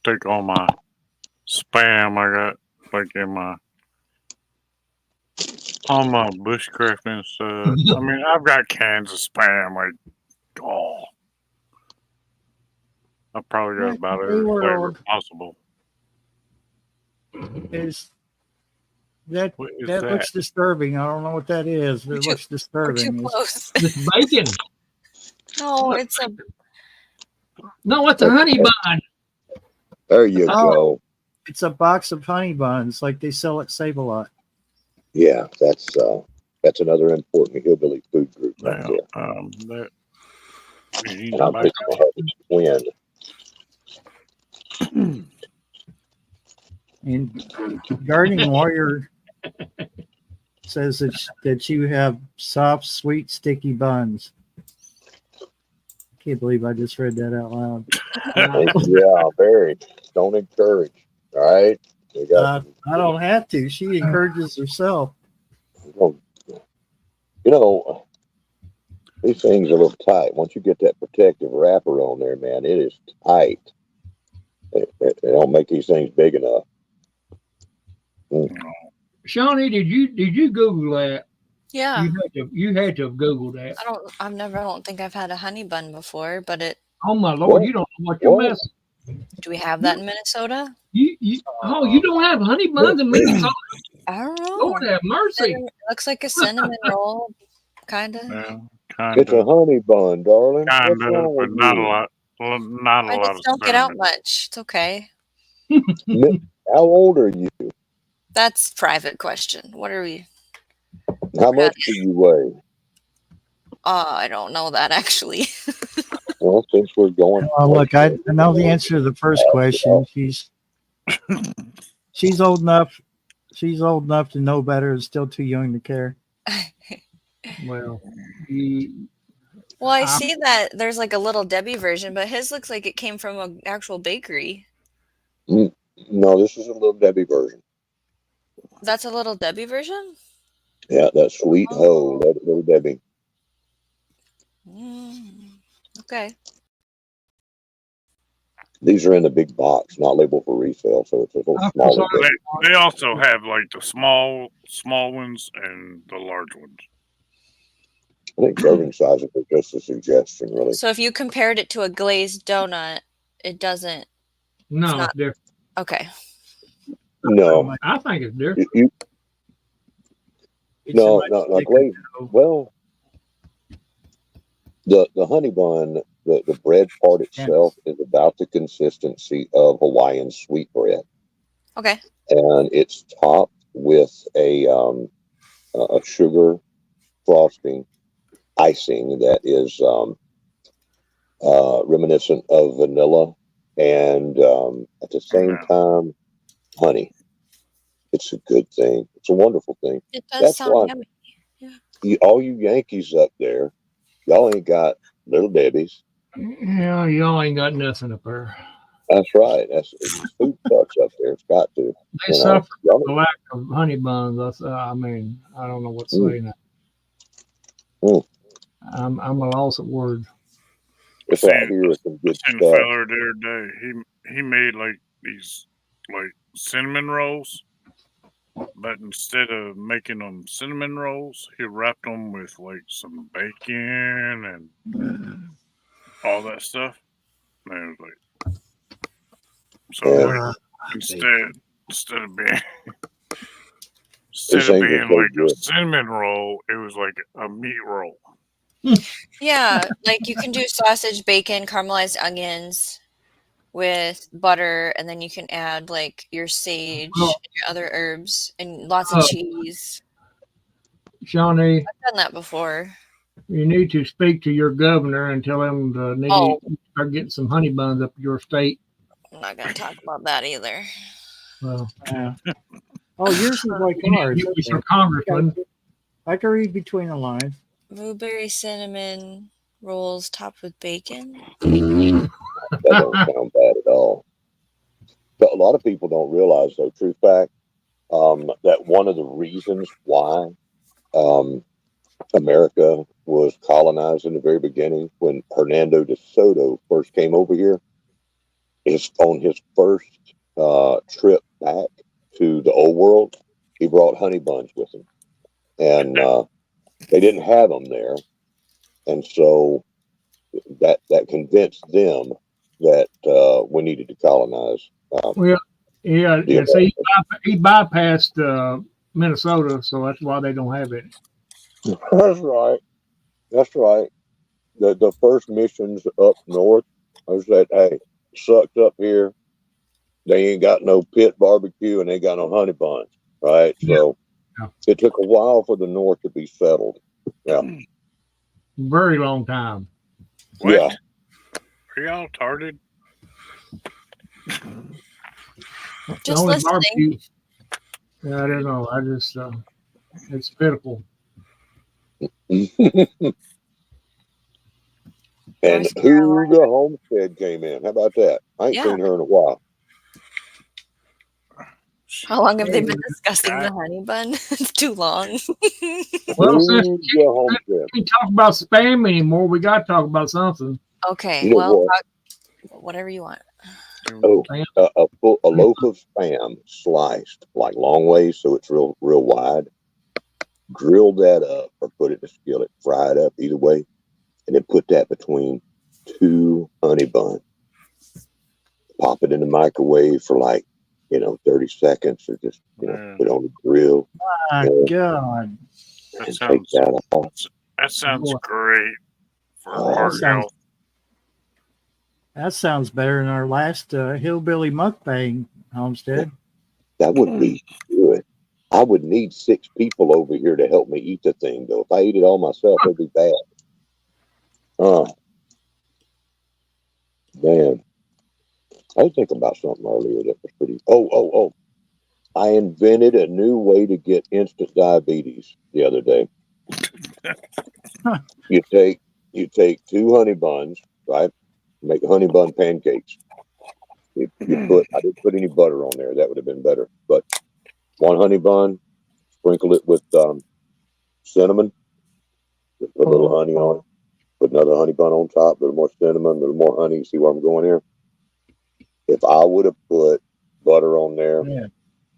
take all my spam I got like in my all my bushcrafting stuff. I mean, I've got cans of spam like I probably got about every flavor World possible. is that What is that looks disturbing. I don't know what that is, but it looks We're too disturbing. close. it's bacon. No, it's a No, it's a honey bun. There you Oh. go. It's a box of honey buns like they sell at Save-A-Lot. Yeah, that's another important hillbilly food group right Now, there. that you need And to I'm make fixing to have it win. And Gardening Warrior says that you have soft, sweet, sticky buns. Can't believe I just read that out loud. Yeah, very. Don't encourage. All right. We got, I don't have to. She encourages herself. you know, these things are a little tight. Once you get that protective wrapper on there, man, it is tight. They don't make these things big enough. Shawnee, did you Google that? Yeah. You had to have Googled that. I don't think I've had a honey bun before, but Oh my Lord, What? you don't know what you're What? missing. do we have that in Minnesota? You don't have honey buns in Minnesota? I don't know. Lord have mercy. It looks like a cinnamon roll, kind of. Yeah, kind It's a of, honey bun, darling. kind What's wrong of, but with not a you? lot. Well, not a I lot just of don't get out cinnamon. much. It's okay. How old are you? That's a private question. What are we? How We're not- much do you weigh? I don't know that actually. Well, since we're going. Oh, look, I know the answer to the first question. She's old enough. She's old enough to know better and still too young to care. Well, Well, I see that there's like a Little Debbie version, but his looks like it came from an actual bakery. No, this is a Little Debbie version. That's a Little Debbie version? Yeah, that sweet hoe, Little Debbie. Okay. These are in a big box, not labeled for resale, so it's a little smaller. They also have like the small ones and the large ones. I think serving sizes are just a suggestion, really. So if you compared it to a glazed donut, it doesn't. no, It's not- it's different. Okay. No, I think it's different. no, glazed. Well, the honey bun, the bread part itself is about the consistency of Hawaiian sweetbread, Okay. and it's topped with a sugar frosting icing that is reminiscent of vanilla, and at the same time, honey. It's a good thing. It's a wonderful thing. It does That's sound why yummy. all you Yankees up there, y'all ain't got Little Debbie's. Yeah, y'all ain't got nothing up there. That's right. Food sucks up there. It's got to. They You know, suffer y'all- from the lack of honey buns. I mean, I don't know what to say now. I'm a loss of words. It's out here with some good Seen a stuff. feller the other day. He made like these like cinnamon rolls, but instead of making them cinnamon rolls, he wrapped them with like some bacon and all that stuff. And it was like, so like, instead of being things are so like a good. cinnamon roll, it was like a meat roll. Yeah, like you can do sausage, bacon, caramelized onions with butter, and then you can add like your sage and your other herbs and lots of cheese. Shawnee, I've done that before. you need to speak to your governor and tell him to start getting some honey buns up your state. I'm not going to talk about that either. Well, Oh, yours is like ours. you your congressman. I can read between the lines. Blueberry cinnamon rolls topped with bacon. That don't sound bad at all. But a lot of people don't realize, though, true fact, that one of the reasons why America was colonized in the very beginning, when Hernando de Soto first came over here, is on his first trip back to the old world, he brought honey buns with him. And they didn't have them there. And so that convinced them that we needed to colonize. Yeah. See, he bypassed Minnesota, so that's why they don't have it. That's right. That's right. The first missions up north I said, hey, sucks up here. They ain't got no pit barbecue and they got no honey buns, right? So Yeah. it took a while for the North to be settled. Yeah. Very long time. What? Yeah. Are y'all retarded? The Just only listening. barbecue. Yeah, I don't know. I just, it's pitiful. And North who the Homestead came in. How about that? I ain't Yeah. seen her in a while. How long have they been Hey, discussing the honey bun? It's too long. Well, since Who's the Homestead? we can't talk about spam anymore, we got to talk about something. Okay, You know well, what? whatever you want. Oh, Spam. a loaf of spam sliced like long ways so it's real wide. Grill that up or put it in a skillet, fry it up either way, and then put that between 2 honey buns. Pop it in the microwave for like 30 seconds, or just Man. put it on the grill. My Yeah. God. That And take sounds that off. that sounds Boy. great for Oh, heart sounds- health. That sounds better than our last hillbilly mukbang, Homestead. That would be good. I would need 6 people over here to help me eat the thing, though. If I eat it all myself, it'd be bad. Man. I was thinking about something earlier that was pretty. Oh. I invented a new way to get instant diabetes the other day. Huh. You take 2 honey buns, right? Make honey bun pancakes. I didn't put any butter on there. That would have been better. But 1 honey bun, sprinkle it with cinnamon, just put a little honey on it. Put another honey bun on top, a little more cinnamon, a little more honey. See where I'm going here? If I would have put butter on there, Yeah.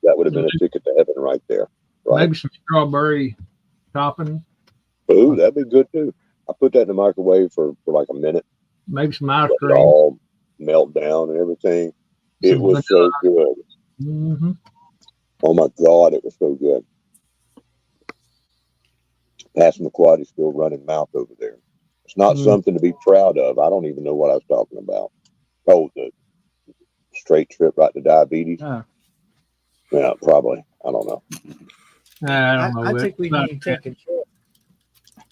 that would have been a ticket to heaven right there. Right? Maybe some strawberry topping. Ooh, that'd be good too. I put that in the microwave for like a minute. Maybe some ice Let it cream. all melt down and everything. It Some was so good. Mm-hmm. Oh my God, it was so good. Passamaquoddy's still running mouth over there. It's not something to be proud of. I don't even know what I was talking about. Oh, the straight trip right to diabetes. Huh. Yeah, probably. I don't know. I don't know. I think we need to take a trip.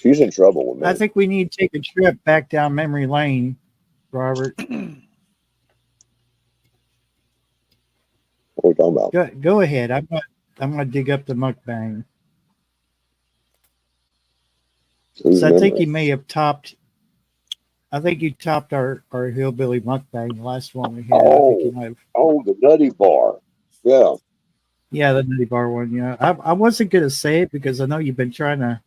She's in trouble with me. I think we need to take a trip back down memory lane, Robert. What are we talking about? Go ahead. I'm gonna dig up the mukbang. Whose So I think memory? you may have topped. I think you topped our hillbilly mukbang, the last one we had. I think you might have. Oh, the Nutty Bar. Yeah. Yeah, the nutty bar one. Yeah, I wasn't gonna say it because I know you've been trying to,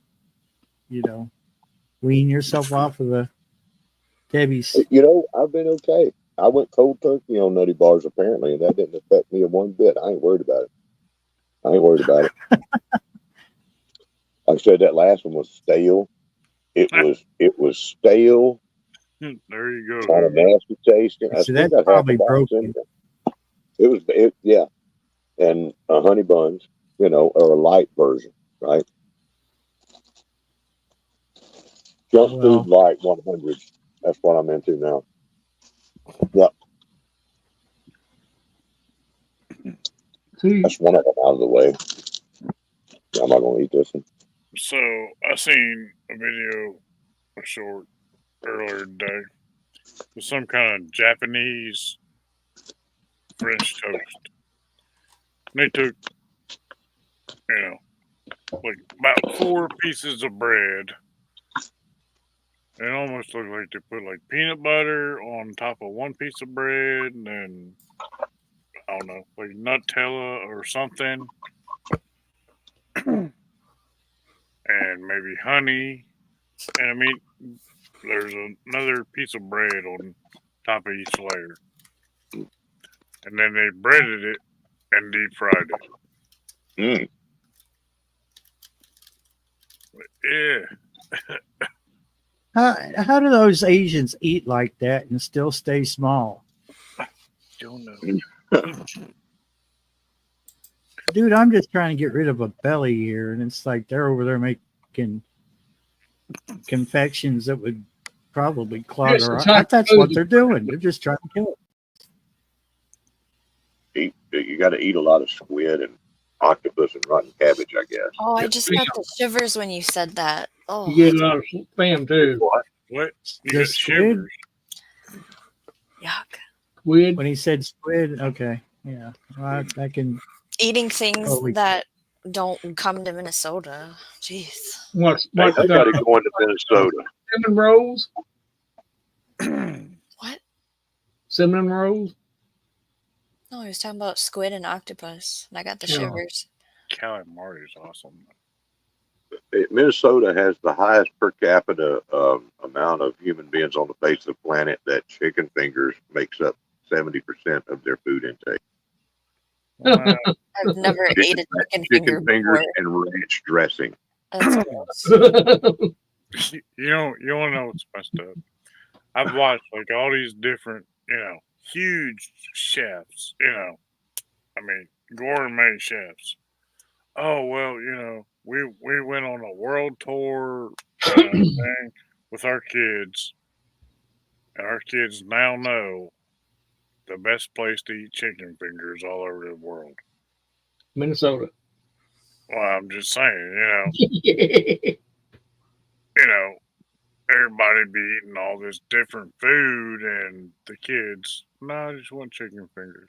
wean yourself off of the Debbie's. I've been okay. I went cold turkey on Nutty Bars apparently, and that didn't affect me one bit. I ain't worried about it. Like I said, that last one was stale. It was stale, There you go. kind of nasty tasting. I See, still that's got half probably a box broken. in there. Yeah. And honey buns, or a light version, right? Just Well- Food Light 100. That's what I'm into now. Yep, See, that's one of them out of the way. I'm not gonna eat this one. So I seen a video, a short earlier today, with some kind of Japanese French toast. And they took, like about 4 pieces of bread. It almost looked like they put like peanut butter on top of 1 piece of bread, and then I don't know, like Nutella or something, and maybe honey. And I mean, there's another piece of bread on top of each layer, and then they breaded it and deep fried it. Yeah. How do those Asians eat like that and still stay small? Don't know. Dude, I'm just trying to get rid of a belly here, and it's like they're over there making confections that would probably clog Yes, her. it's I, hot that's food. what they're doing. They're just trying to kill it. You got to eat a lot of squid and octopus and rotten cabbage, I guess. Oh, I just got the shivers when you said that. Oh, You get a lot of spam too. What? What? You The got squid? shivers. yuck. Squid. When he said squid, okay, yeah, well, I can. Eating things Oh, we- that don't come to Minnesota. Jeez. What's Hey, they got it going to Minnesota. cinnamon rolls? What? Cinnamon rolls? No, he was talking about squid and octopus, and I got the Yeah. shivers. Calamari is awesome. Minnesota has the highest per capita amount of human beings on the face of the planet. That chicken fingers makes up 70% of their food intake. Wow. I've never ate a chicken finger Chicken fingers before. and ranch dressing. That's gross. You want to know what's messed up? I've watched like all these different, huge chefs. I mean, gourmet chefs. Oh well, we went on a world tour thing with our kids, and our kids now know the best place to eat chicken fingers all over the world. Minnesota. Well, I'm just saying, everybody be eating all this different food, and the kids, no, I just want chicken fingers.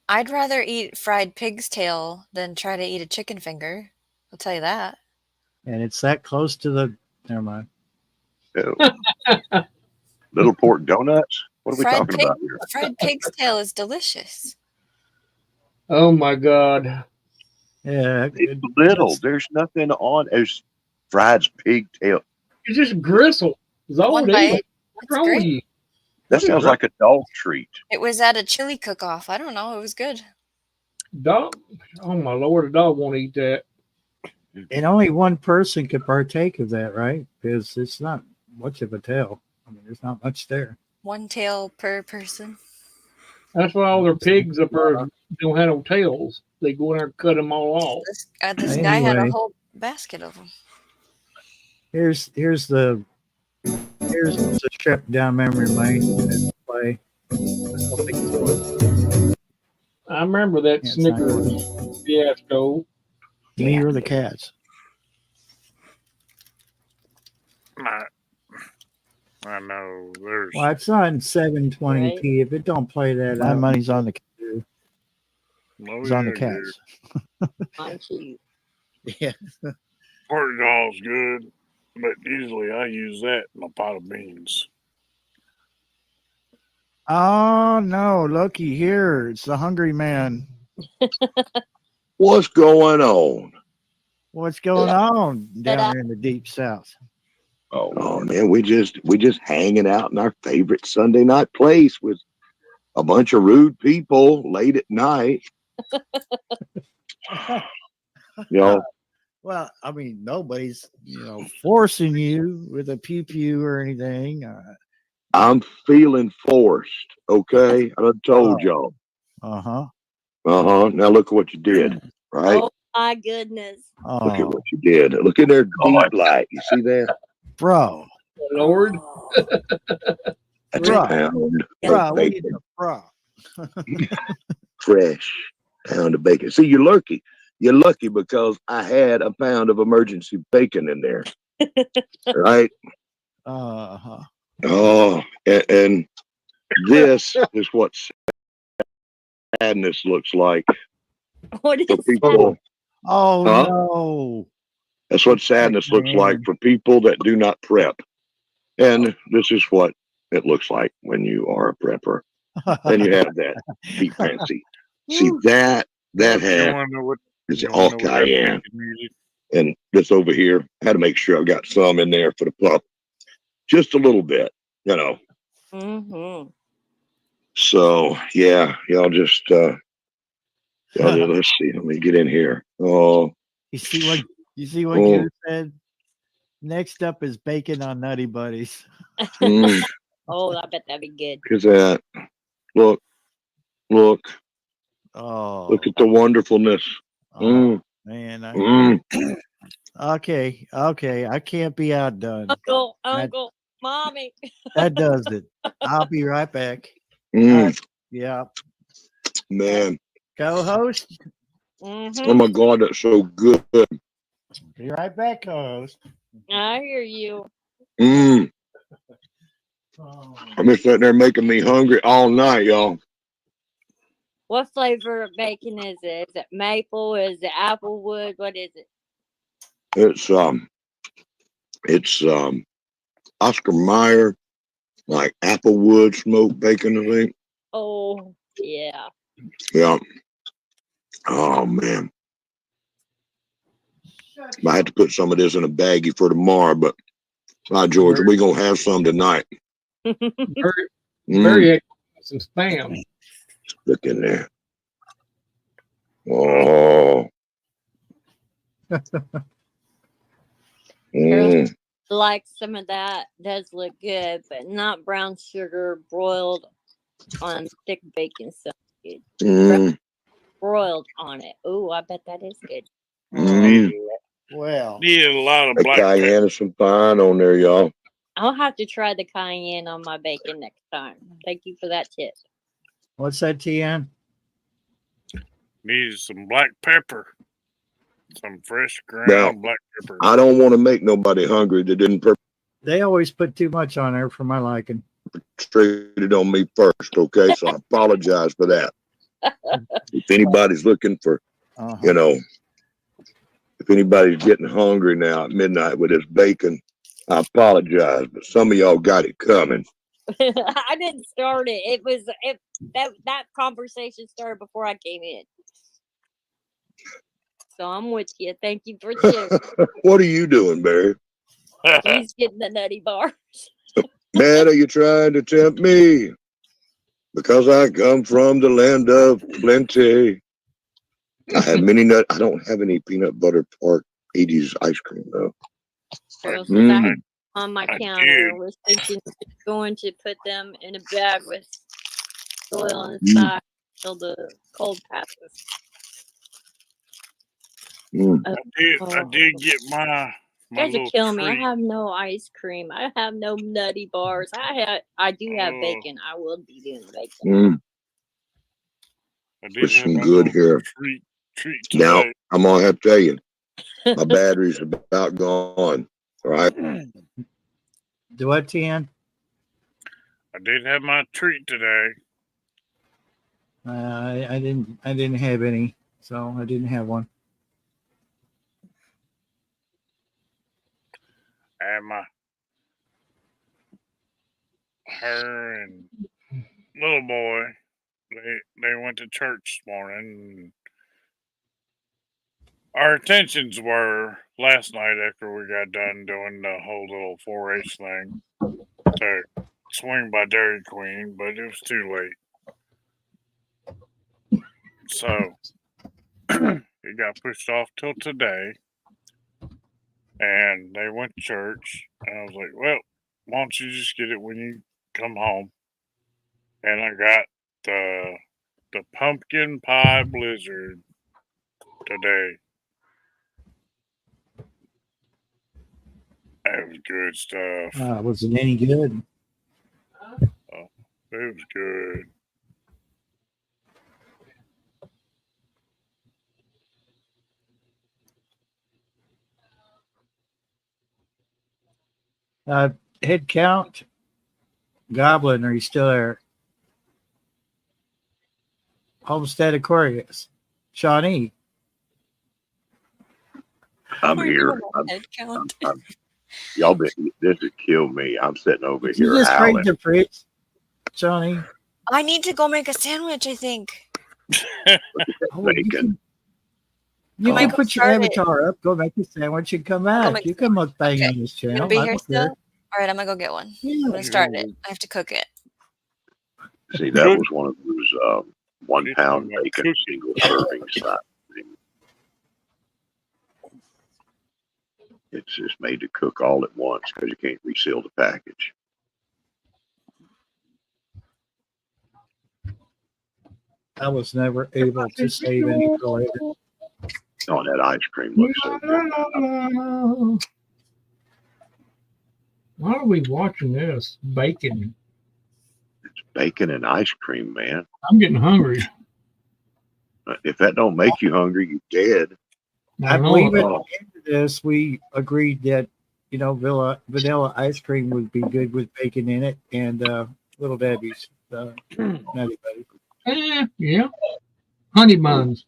I'd rather eat fried pig's tail than try to eat a chicken finger. I'll tell you that. And it's that close to the. Never mind. Ew. Little pork donuts. What are we talking about here? Fried pig's tail is delicious. Oh my God. Yeah, It's little. There's nothing on as fried pigtail. It's just gristle. It's all One it is. bite. What's It's wrong with great. you? That sounds like a dog treat. It was at a chili cook-off. I don't know. It was good. Dog. Oh my Lord, a dog won't eat that. and only one person could partake of that, right? Because it's not much of a tail. I mean, there's not much there. One tail per person. That's why all their pigs up there don't have no tails. They go in there and cut them all off. This guy had a Anyway. whole basket of them. Here's the trip down memory lane and play. I don't think it's one. I remember that Yeah, it's not Snickers fiasco. Me or the cats? I know there's Well, it's on 720p. If it don't play that, My out, money's on the oh, it's on the yeah, cats. yeah. pork jaw's good, but usually I use that in a pot of beans. Oh no, looky here. It's the hungry man. What's going on? What's going on down there in the deep south? Oh man, we just hanging out in our favorite Sunday night place with a bunch of rude people late at night. You know, Well, I mean, nobody's forcing you with a pew pew or anything. I'm feeling forced. Okay, I done told y'all. Uh-huh. Now look at what you did, right? Oh my goodness. Look at Oh, what you did. Look at their deep light. You see that? bro. Lord. That's a Right. pound Bro, of what you bacon, do, bro? fresh pound of bacon. See, you're lucky. You're lucky because I had a pound of emergency bacon in there, right? Uh-huh. Oh, and this is what sadness looks like What is for people. Oh Huh? no. That's what sadness looks like for people that do not prep. And this is what it looks like when you are a prepper. And you have that deep fancy. See that You hat want to know what? is You all wanna know what that cayenne. bacon music? And this over here, I had to make sure I've got some in there for the pup. Just a little bit, Mm-hmm. So yeah, y'all just let's see, let me get in here. Oh, You see what Oh. you said? Next up is bacon on Nutty Buddies. Oh, I bet that'd be good. look at that. Look Oh, at the wonderfulness. oh, man. Mm. Okay. I can't be outdone. Uncle, That- Uncle. mommy. That does it. I'll be right back. Mm, Yeah. man. Co-host. Oh my God, that's so good. Be right back, co-host. I hear you. Mm. I've been sitting there making me hungry all night, y'all. What flavor of bacon is it? Is it maple? Is it applewood? What is it? It's Oscar Mayer, like Applewood smoked bacon, I think. Oh, yeah. Yeah. Oh man. I had to put some of this in a baggie for tomorrow, but George, we're gonna have some tonight. Barry had some spam. Look in there. Oh. Mm. Like some of that does look good, but not brown sugar broiled on thick bacon. So good. Mm. Broiled on it. Oh, I bet that is good. Mm. Well, Need a lot of The black pepper. cayenne is some fine on there, y'all. I'll have to try the cayenne on my bacon next time. Thank you for that tip. what's that, TN? Need some black pepper. Some fresh ground Now, black pepper. I don't want to make nobody hungry that didn't They always put too much on there for my liking. perpetrate it on me first, okay? So I apologize for that. If anybody's looking for, you know, if anybody's getting hungry now at midnight with this bacon, I apologize, but some of y'all got it coming. I didn't start it. That conversation started before I came in. So I'm with you. Thank you for sharing. What are you doing, Barry? He's getting the nutty bars. Man, are you trying to tempt me? Because I come from the land of plenty. I have many nut. I don't have any peanut butter tart 80s ice cream though. Girls Mm. on my I counter did. was thinking going to put them in a bag with soil inside till the cold passes. Mm. I did get my You guys are little killing me. I treat. have no ice cream. I have no nutty bars. I do have bacon. I will be doing bacon. Mm. I did There's have some my good little here. treat Now, today. I'm gonna have to tell you, my battery's about gone. All right. Do what, TN? I did have my treat today. I didn't have any, so I didn't have one. And her and little boy, they went to church this morning. Our intentions were last night after we got done doing the whole little 4-H thing to swing by Dairy Queen, but it was too late. So it got pushed off till today. And they went to church. And I was like, well, why don't you just get it when you come home? And I got the pumpkin pie blizzard today. That was good stuff. Was it any good? Oh, it was good. Head count. Goblin, are you still there? Homestead Aquarius. Shawnee. I'm Where you here. going, head count? Y'all been, this would kill me. I'm sitting over Did you here just bring howling. the fridge, Shawnee? I need to go make a sandwich, I think. Bacon. You might can go put your start it. avatar up, go make a sandwich, and come I'll go back. make You can look bang Okay. on this You channel. gonna be I here don't still? care. All right, I'm gonna go get one. I'm Yeah. gonna start it. I have to cook it. See, that was one of those 1 She's pound talking about bacon cooking. single serving size thing. It's just made to cook all at once because you can't reseal the package. I was never able to save any for later. Oh, that ice cream looks so good. Why are we watching this? Bacon. Bacon and ice cream, man. I'm getting hungry. If that don't make you hungry, you dead. I know believe it. at the end of this, we agreed that, you know, vanilla ice cream would be good with bacon in it and Little Debbie's Nutty Buddy. Yeah. Honey buns.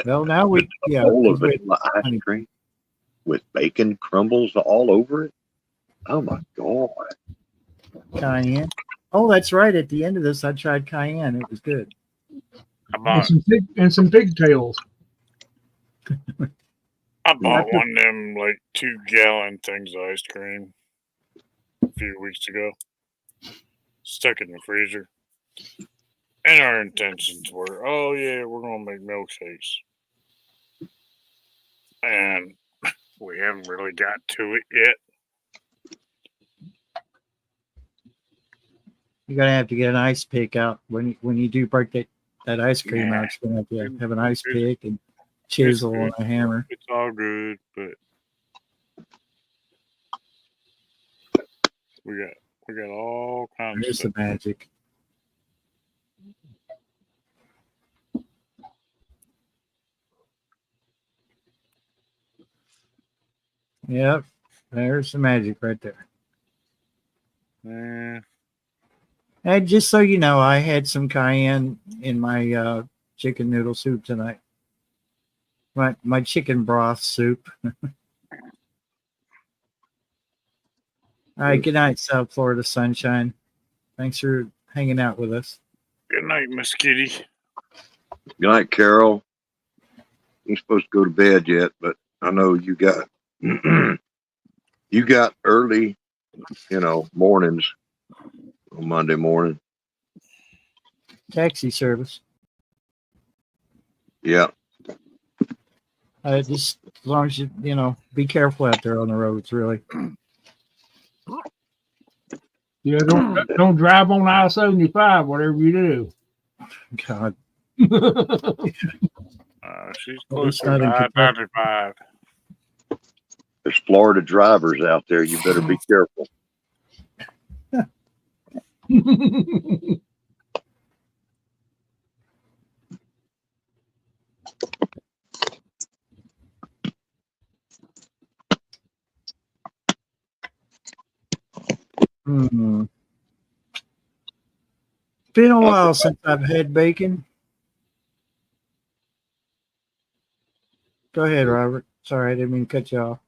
Well, now we, yeah. Bowl of with vanilla ice honey. cream with bacon crumbles all over it. Oh my god! Cayenne. Oh, that's right. At the end of this, I tried cayenne. It was good. And some pigtails. I bought one of them like 2-gallon things of ice cream a few weeks ago. Stuck in the freezer. And our intentions were, oh yeah, we're gonna make milkshakes. And we haven't really got to it yet. You're gonna have to get an ice pick out when you do break that ice cream out. You're gonna have to have an ice pick and chisel and a hammer. It's all good, but we got all kinds of There's stuff. the magic. Yep, there's the magic right there. And just so you know, I had some cayenne in my chicken noodle soup tonight. My chicken broth soup. All right, good night, South Florida sunshine. Thanks for hanging out with us. Good night, Miss Kitty. Good night, Carol. You're supposed to go to bed yet, but I know you got you got early, mornings on Monday morning. Taxi service. Yeah. Just as long as you be careful out there on the roads, really. Yeah, don't drive on I-75, whatever you do. God. She's Well, close it's to not in Kentucky. I-95. There's Florida drivers out there. You better be careful. Hmm. Been a while since I've had bacon. Go ahead, Robert. Sorry, I didn't mean to cut you off.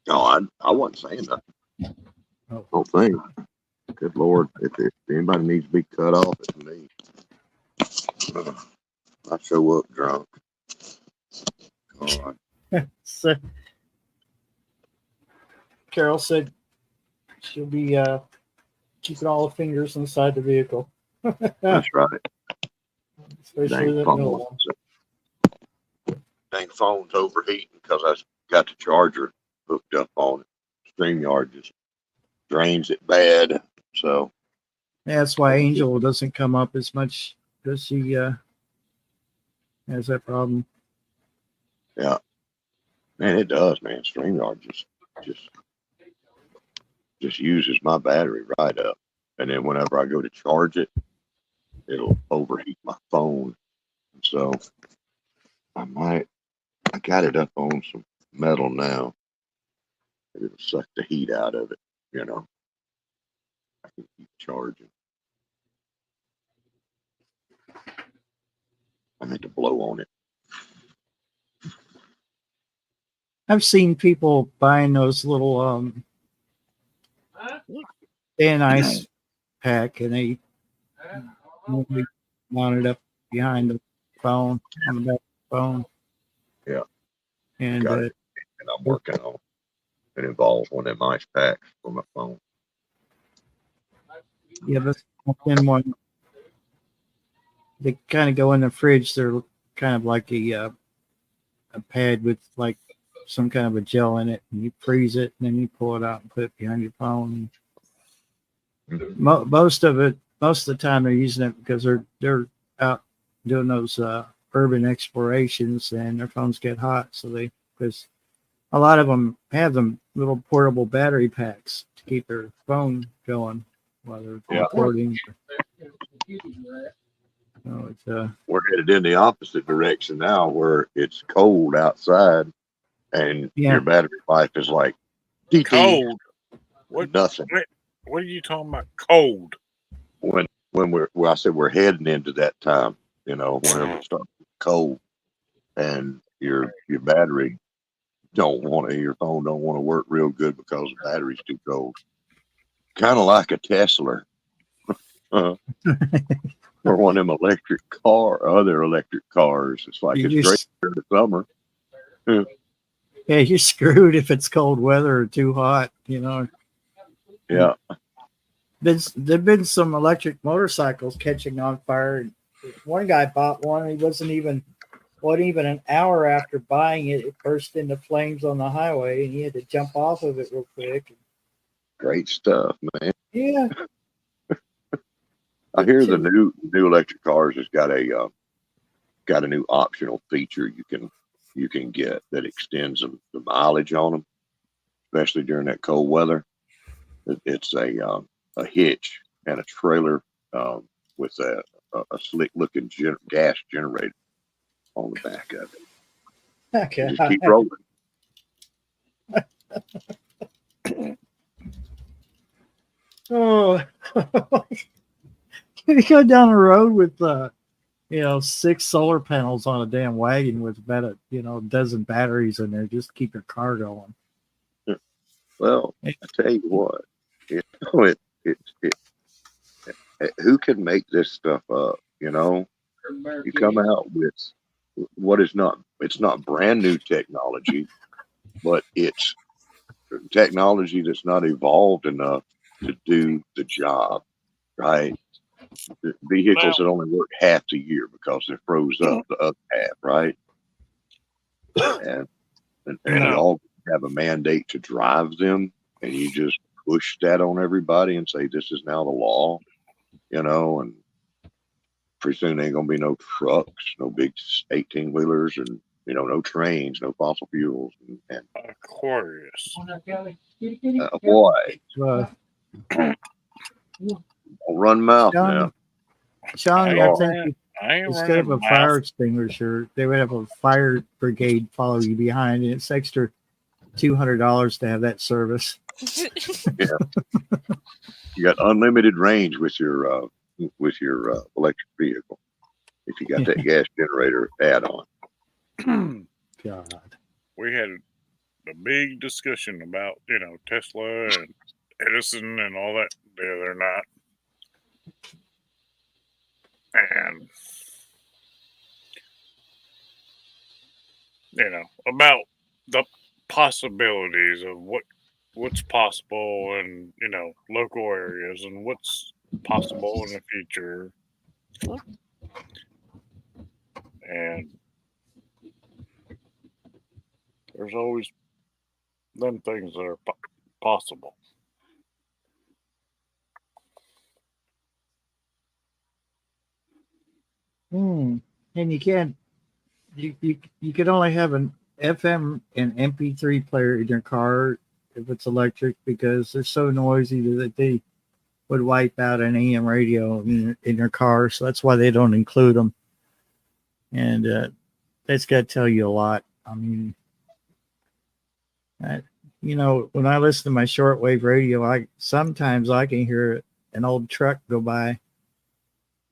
No, I wasn't saying nothing. Oh. Don't think. Good Lord, if anybody needs to be cut off, it's me. I show up drunk. God. So, Carol said she'll be keeping all the fingers inside the vehicle. That's right. Especially the middle one. Dang phone's overheating because I got the charger hooked up on it. StreamYard just drains it bad. So That's why Angel doesn't come up as much because she has that problem. yeah. Man, it does, man. StreamYard just uses my battery right up. And then whenever I go to charge it, it'll overheat my phone. So I got it up on some metal now. It'll suck the heat out of it, I can keep charging. I had to blow on it. I've seen people buying those little thin ice pack, and they mount it up behind the phone on the back of the phone. Yeah. And Got it. And I'm working on it. Involves one of them ice packs for my phone. yeah, that's a thin one. They kind of go in the fridge. They're kind of like a pad with like some kind of a gel in it, and you freeze it, and then you pull it out and put it behind your phone. Most of the time they're using it because they're out doing those urban explorations, and their phones get hot, so because a lot of them have them little portable battery packs to keep their phone going while they're Yeah. recording. So it's We're headed in the opposite direction now, where it's cold outside, and Yeah. your battery life is like TT, Cold. What? nothing. What are you talking about? Cold. When I said we're heading into that time, whenever it starts cold, and your battery your phone don't want to work real good because the battery's too cold. Kind of like a Tesla. Or one of them other electric cars. It's like it's great in the summer. Yeah, you're screwed if it's cold weather or too hot, Yeah. There've been some electric motorcycles catching on fire. One guy bought one, and he wasn't even an hour after buying it, it burst into flames on the highway, and he had to jump off of it real quick. Great stuff, man. Yeah. I hear the new electric cars has got a new optional feature you can get that extends the mileage on them, especially during that cold weather. It's a hitch and a trailer with a slick looking gas generator on the back of it. Okay. Just keep rolling. Oh, you go down the road with 6 solar panels on a damn wagon with about a dozen batteries in there. Just keep your car going. Well, I tell you what, who can make this stuff up? You come out with what is it's not brand new technology, but it's technology that's not evolved enough to do the job, right? The vehicles that only work half the year because they're froze up the other half, right? And we all have a mandate to drive them, and you just push that on everybody and say this is now the law, and pretty soon there ain't gonna be no trucks, no big 18-wheelers, and no trains, no fossil fuels, and Aquarius. boy, Well, don't run mouth now. Sean, I think instead of a running fire mouth. extinguisher, they would have a fire brigade follow you behind, and it's extra $200 to have that service. Yeah. You got unlimited range with your electric vehicle if you got that gas generator add on. God. We had a big discussion about, Tesla and Edison and all that the other night. And, about the possibilities of what's possible in, local areas and what's possible in the future. And there's always them things that are possible. And you can't. You could only have an FM and MP3 player in your car if it's electric because they're so noisy that they would wipe out an AM radio in your car. So that's why they don't include them. And that's got to tell you a lot. I mean, when I listen to my shortwave radio, sometimes I can hear an old truck go by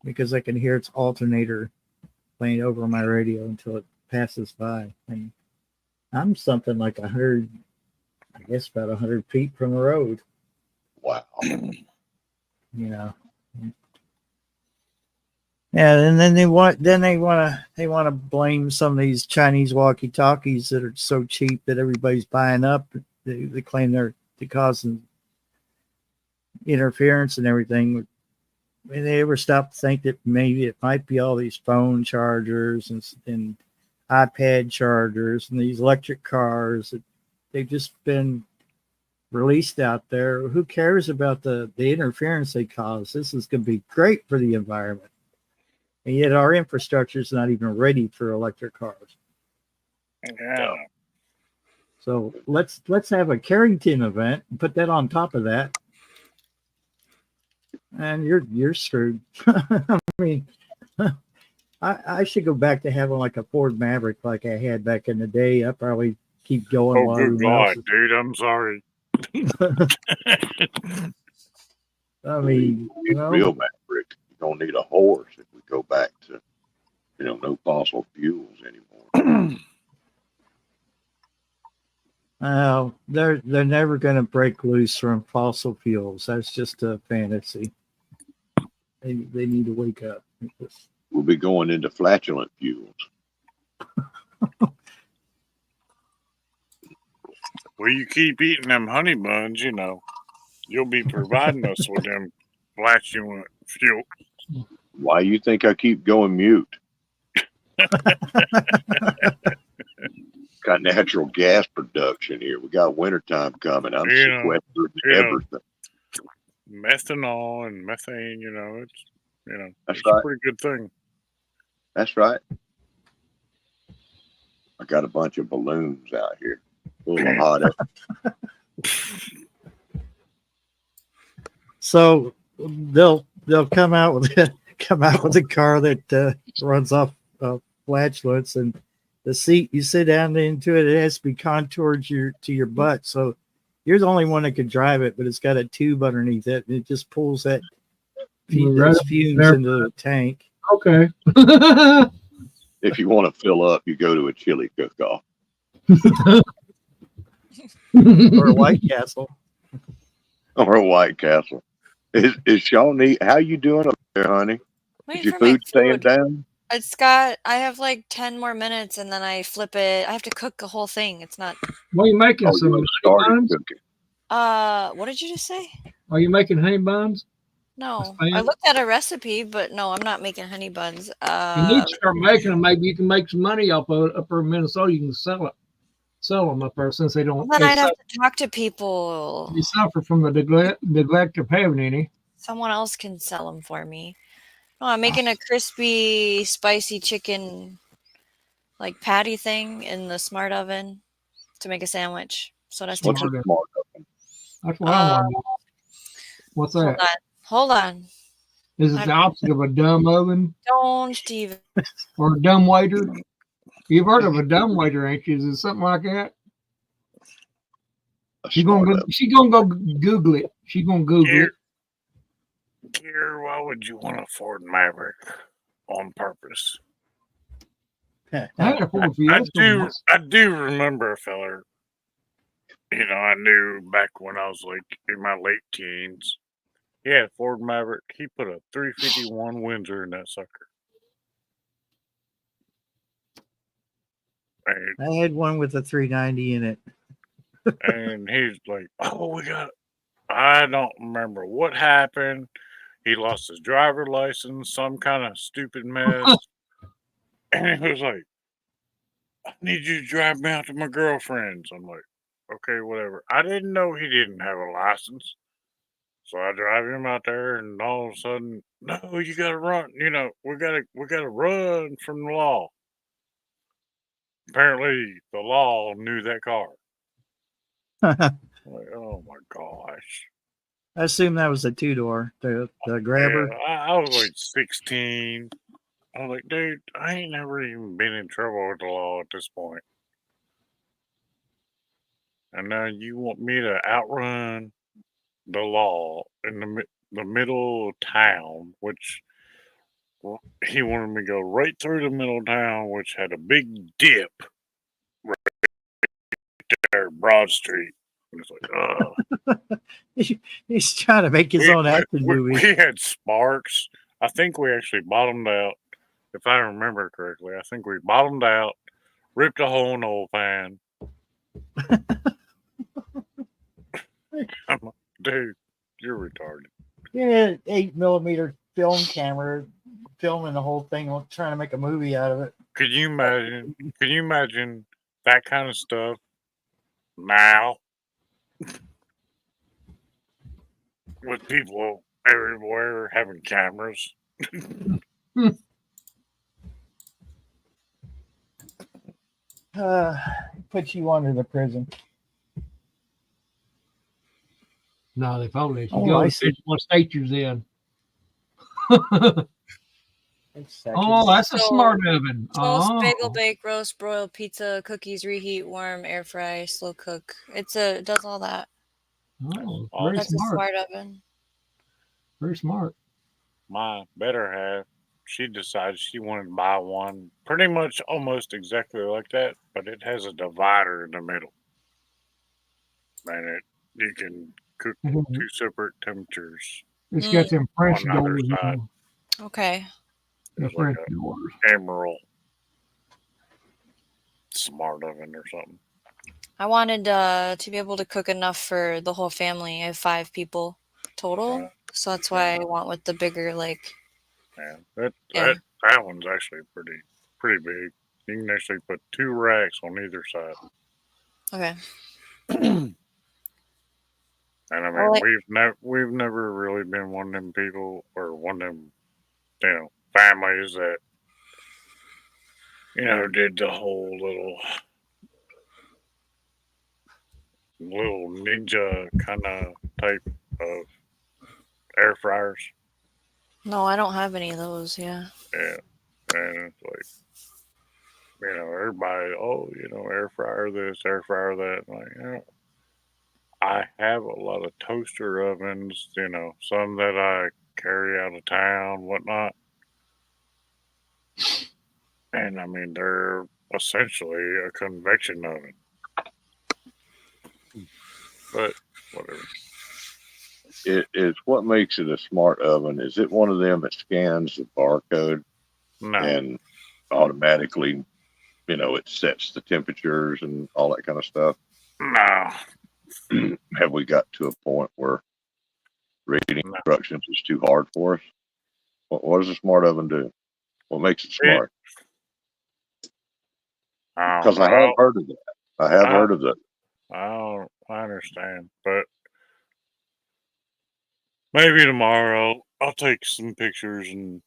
because I can hear its alternator playing over my radio until it passes by. And I'm something like 100, I guess about 100 feet from the road. Wow. Yeah, and then they want to blame some of these Chinese walkie-talkies that are so cheap that everybody's buying up. They claim they're causing interference and everything. When they ever stop to think that maybe it might be all these phone chargers and iPad chargers and these electric cars that they've just been released out there? Who cares about the interference they cause? This is going to be great for the environment. And yet our infrastructure is not even ready for electric cars. Yeah. So let's have a Carrington event and put that on top of that. And you're screwed. I mean, I should go back to having like a Ford Maverick like I had back in the day. I probably keep going Oh, while good everyone else God, dude. I'm sorry. I mean, you know, Real Maverick. You don't need a horse if we go back to, no fossil fuels anymore. they're never going to break loose from fossil fuels. That's just a fantasy. They need to wake up. We'll be going into flatulent fuels. Well, you keep eating them honey buns, you'll be providing us with them flatulent fuel. Why you think I keep going mute? Got natural gas production here. We got wintertime coming. I'm sequestering everything. Methanol and methane, That's it's right. a pretty good thing. That's right. I got a bunch of balloons out here full of hot air. So they'll come out with a car that runs off flatulence, and the seat you sit down into it has to be contoured to your butt. So you're the only one that can drive it, but it's got a tube underneath it, and it just pulls those fumes into the tank. Okay. If you want to fill up, you go to a chili cook-off. Or a White Castle. Or a White Castle. Is Shawnee, how you doing up there, honey? Is your food staying down? I have like 10 more minutes and then I flip it. I have to cook a whole thing. It's not. What are you making? Oh, Some you honey started buns? cooking. What did you just say? Are you making honey buns? No, Spam? I looked at a recipe, but no, I'm not making honey buns. You need to start making them. Maybe you can make some money off of it up in Minnesota. You can sell them up there since they don't. Then I'd have to talk to people. You suffer from the neglect of having any. Someone else can sell them for me. No, I'm making a crispy, spicy chicken, like patty thing in the smart oven to make a sandwich. So that's What's a smart oven? That's what I want. What's that? Hold on. Is it the opposite of a dumb oven? Don't even. Or a dumb waiter? You've heard of a dumb waiter, ain't you? Is it something like that? She's gonna go Google it. She's gonna Google it. Kier, why would you want a Ford Maverick on purpose? I had a Ford Fiesta. I do remember a feller. I knew back when I was like in my late teens. He had a Ford Maverick. He put a 351 Windsor in that sucker. And, I had one with a 390 in it. and he's like, "Oh, I don't remember what happened. He lost his driver's license, some kind of stupid mess." And he was like, "I need you to drive me out to my girlfriend's." I'm like, "Okay, whatever." I didn't know he didn't have a license. So I drive him out there, and all of a sudden, no, you got to run. We gotta run from the law. Apparently, the law knew that car. Like, oh my gosh! I assume that was a two-door, the grabber. Yeah, I was like 16. I was like, dude, I ain't never even been in trouble with the law at this point. And now you want me to outrun the law in the middle of town, which he wanted me to go right through the middle of town, which had a big dip right there, Broad Street. And it's like, He's trying to make his own action movie. We had sparks. I think we actually bottomed out, if I remember correctly. I think we bottomed out, ripped a hole in the oil pan. Dude, you're retarded. Yeah, 8mm film camera, filming the whole thing, trying to make a movie out of it. Could you imagine that kind of stuff now? With people everywhere having cameras. put you under the prison. No, they probably let you Oh, go. I It see. depends what state you're in. Exactly. Oh, that's a So, smart oven. Toast, bagel, Oh, bake, roast, broil, pizza, cookies, reheat, warm, air fry, slow cook. It does all that. oh, Awesome. very That's a smart. smart oven. Very smart. My better half, she decided she wanted to buy one pretty much almost exactly like that, but it has a divider in the middle. And you can cook Mhm. 2 separate temperatures It's got them French on the other doors. side. Okay. The It's like French doors. a Emerald smart oven or something. I wanted to be able to cook enough for the whole family. I have 5 people total. So that's why I want with the bigger, like, Yeah, yeah. that one's actually pretty big. You can actually put 2 racks on either side. Okay. And I mean, Well, like, we've never really been one of them people or one of them, families that did the whole little ninja kind of type of air fryers. no, I don't have any of those. Yeah. Yeah, and it's like, everybody, air fryer this, air fryer that. Like, I have a lot of toaster ovens, some that I carry out of town, whatnot. And I mean, they're essentially a convection oven. But whatever. It's what makes it a smart oven. Is it one of them that scans the barcode No. and automatically, it sets the temperatures and all that kind of stuff? No. Have we got to a point where reading instructions is too hard for us? What does a smart oven do? What makes it smart? Because I have heard of that. I have heard of that. I understand, but maybe tomorrow I'll take some pictures and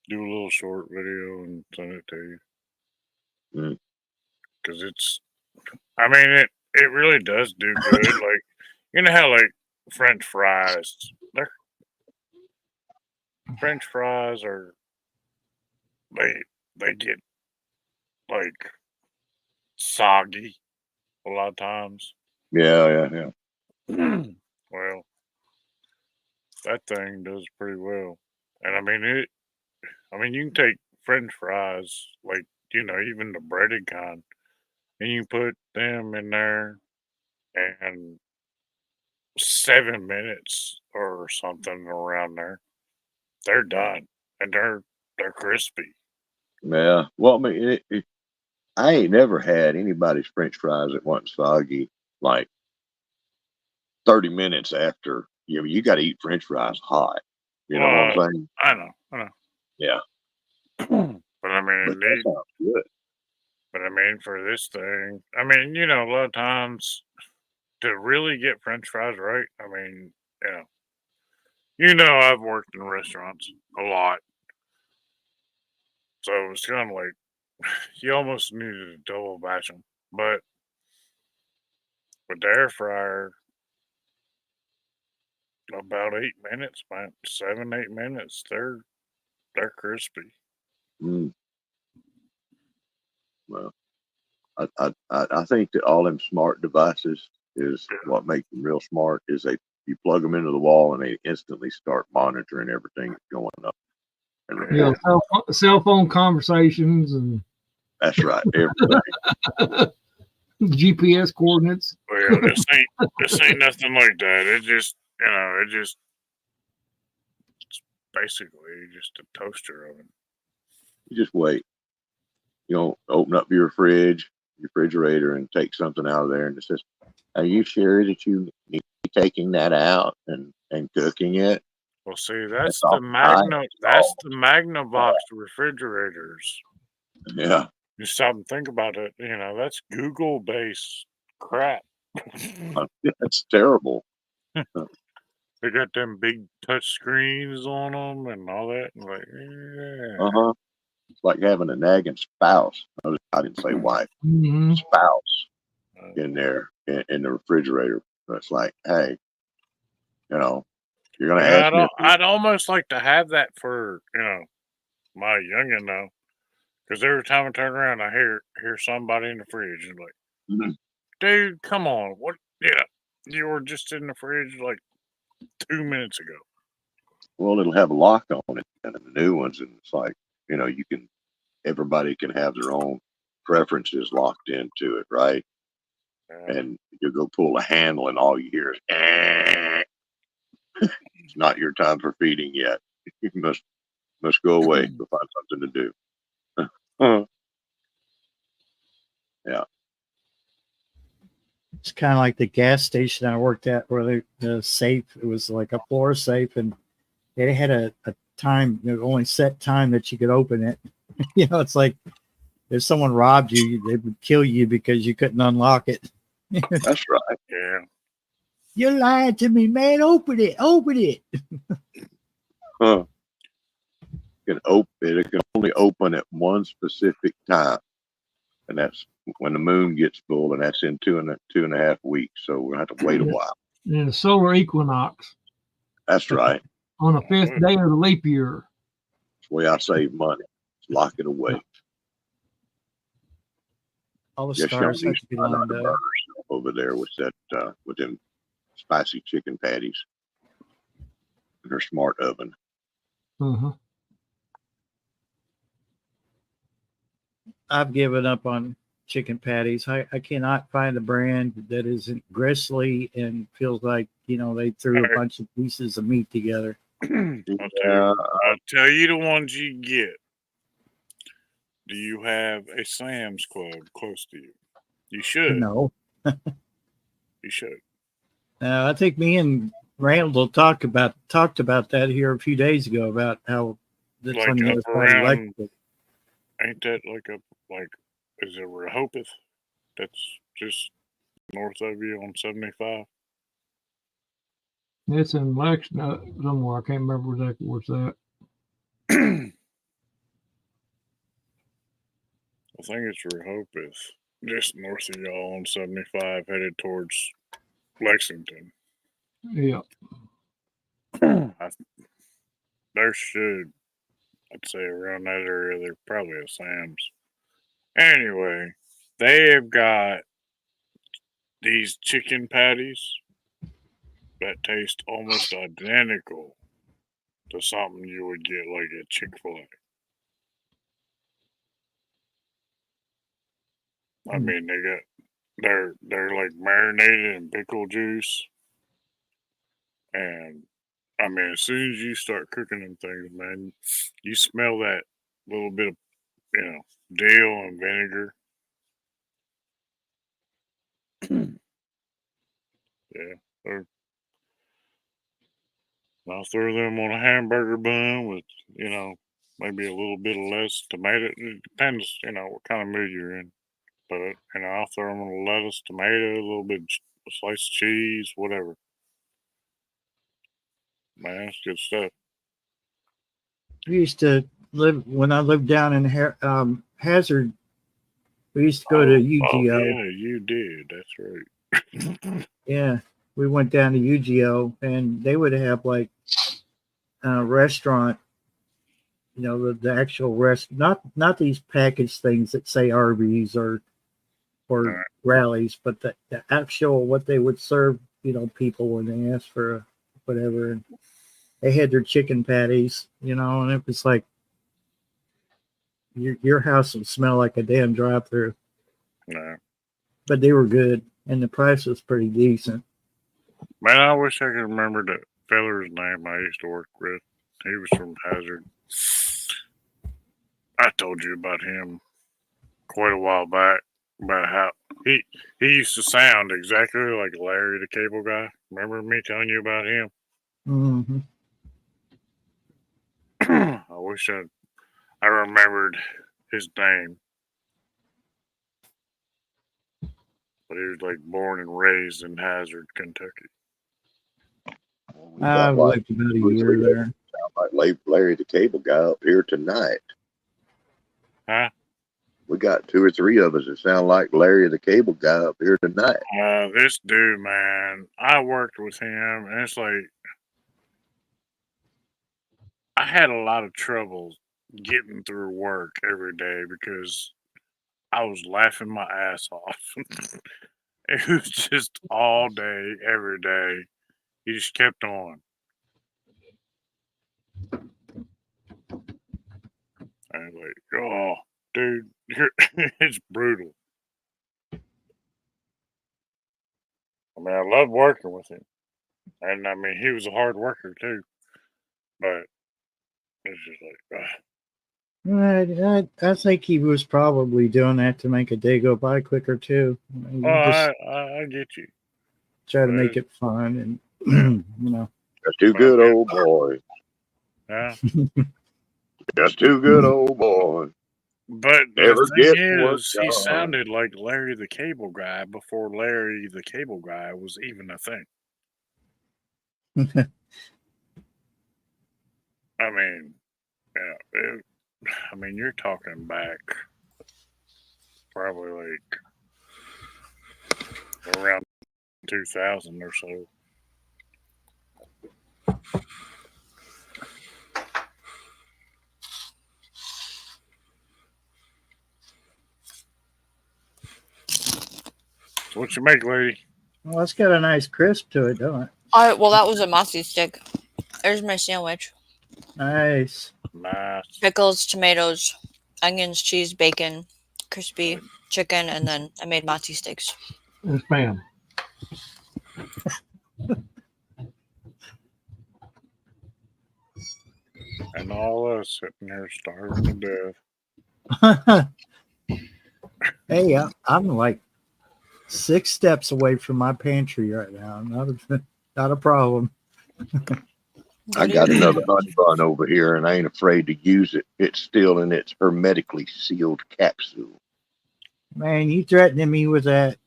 do a little short video and send it to you. Because it really does do good. Like, you know how like French fries, French fries are they get like soggy a lot of times. Yeah. Well, that thing does pretty well. And I mean you can take French fries, like, even the breaded kind, and you put them in there and 7 minutes or something around there, they're done and they're crispy. Yeah. Well, I mean, I ain't never had anybody's French fries that wasn't soggy like 30 minutes after. You got to eat French fries hot. You know what I'm saying? I know. Yeah. But I mean, But that sounds good. But I mean, for this thing, a lot of times to really get French fries right, I've worked in restaurants a lot. So it's kind of like you almost needed to double batch them. But with the air fryer, about 8 minutes, man, 7, 8 minutes, they're crispy. Well, I think that all them smart devices is what makes them real smart. Is you plug them into the wall and they instantly start monitoring everything that's going up. And cell phone conversations and that's right, everything. GPS coordinates. Well, this ain't nothing like that. It's basically just a toaster oven. You just wait. You don't open up your refrigerator and take something out of there and it says, "Are you sure that you need to be taking that out and cooking it?" Well, see, that's the Magnavox refrigerators. Yeah. You stop and think about it. That's Google-based crap. That's terrible. They got them big touch screens on them and all that. And like, yeah. It's like having a nagging spouse. Notice I didn't say wife, Mm-hmm. spouse in there in the refrigerator. It's like, hey, you know, you're gonna ask me. I'd almost like to have that for my youngin though, because every time I turn around, I hear somebody in the fridge and like, dude, come on, what? Yeah, you were just in the fridge like 2 minutes ago. Well, it'll have a lock on it, and the new ones, and it's like, everybody can have their own preferences locked into it, right? And you go pull a handle, and all you hear is, it's not your time for feeding yet. You must go away. Go find something to do. Yeah. It's kind of like the gas station I worked at, where the safe, it was like a floor safe, and it had a time, only set time that you could open it. It's like if someone robbed you, they would kill you because you couldn't unlock it. That's right. Yeah. You lied to me, man. Open it. Open it. It can only open at one specific time, and that's when the moon gets full, and that's in 2.5 weeks. So we're gonna have to wait a while. And the solar equinox. That's right. On the 5th day of the leap year. That's the way I save money. Lock it away. All the stars have to be lined up over there with with them spicy chicken patties and her smart oven. Uh-huh. I've given up on chicken patties. I cannot find a brand that isn't gristly and feels like, they threw a bunch of pieces of meat together. I'll tell you the ones you get. Do you have a Sam's Club close to you? You should. No. You should. I think me and Randall talked about that here a few days ago, about how that's Like on the up other side of around, Lexington. ain't that is it Rehoboth? That's just north of you on 75. It's in Lexington somewhere. I can't remember exactly what's that. I think it's Rehoboth, just north of y'all on 75, headed towards Lexington. Yeah. There should, I'd say around that area, there's probably a Sam's. Anyway, they have got these chicken patties that taste almost identical to something you would get like at Chick-fil-A. I mean, they're like marinated in pickle juice, and I mean, as soon as you start cooking them things, man, you smell that little bit of dill and vinegar. Yeah, I'll throw them on a hamburger bun with maybe a little bit of less tomato. It depends, what kind of mood you're in. But I'll throw them on lettuce, tomato, a little bit of sliced cheese, whatever. Man, that's good stuff. We used to when I lived down in Hazard. We used to go to UGO. Oh, yeah, you did. That's right. Yeah, we went down to UGO, and they would have like a restaurant. The actual not these packaged things that say Arby's or Rallies, but the actual what they would serve, people when they asked for whatever. And they had their chicken patties, and it was like your house would smell like a damn drive-through. No. But they were good, and the price was pretty decent. Man, I wish I could remember the feller's name I used to work with. He was from Hazard. I told you about him quite a while back, about how he used to sound exactly like Larry the Cable Guy. Remember me telling you about him? Mm-hmm. I wish I remembered his name. But he was like born and raised in Hazard, Kentucky. I've lived about a year there. Sound like Larry the Cable Guy up here tonight. Huh? We got 2 or 3 of us that sound like Larry the Cable Guy up here tonight. This dude, man, I worked with him, and it's like I had a lot of trouble getting through work every day because I was laughing my ass off. It was just all day, every day. He just kept on. And like, oh, dude, it's brutal. I mean, I love working with him. And I mean, he was a hard worker too. But it's just like, I think he was probably doing that to make a day go by quicker too. You just I get you. try to make it fun, and you know. That's too good, old boy. Yeah. That's too good, old boy. But Never the thing get work is, he done. sounded like Larry the Cable Guy before Larry the Cable Guy was even a thing. I mean, yeah, I mean, you're talking back probably like around 2000 or so. So what you make, lady? Well, it's got a nice crisp to it, don't it? Well, that was a mossy stick. There's my sandwich. Nice. Nice. Pickles, tomatoes, onions, cheese, bacon, crispy chicken, and then I made mozzie sticks. And spam. And all us sitting there starving to death. Hey, I'm like 6 steps away from my pantry right now. Not a problem. I got another honey bun over here, and I ain't afraid to use it. It's still in its hermetically sealed capsule. Man, you threatening me with that?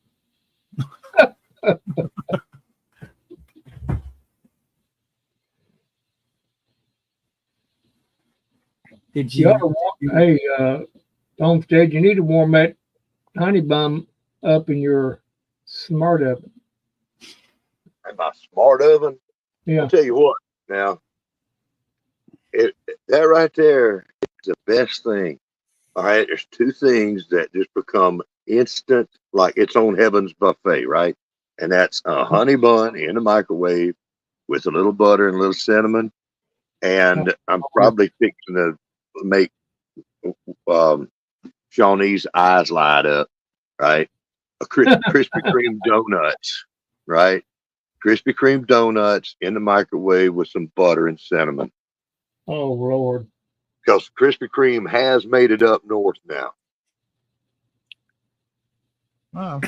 Did you? Hey, Homestead, you need to warm that honey bun up in your smart oven. And my smart oven, Yeah. I'll tell you what. Now, that right there is the best thing. All right, there's 2 things that just become instant, like its own heaven's buffet, right? And that's a honey bun in the microwave with a little butter and a little cinnamon. And I'm probably fixing to make Shawnee's eyes light up, right? A Krispy Kreme donuts, right? Krispy Kreme donuts in the microwave with some butter and cinnamon. Oh, Lord. Because Krispy Kreme has made it up north now. Wow.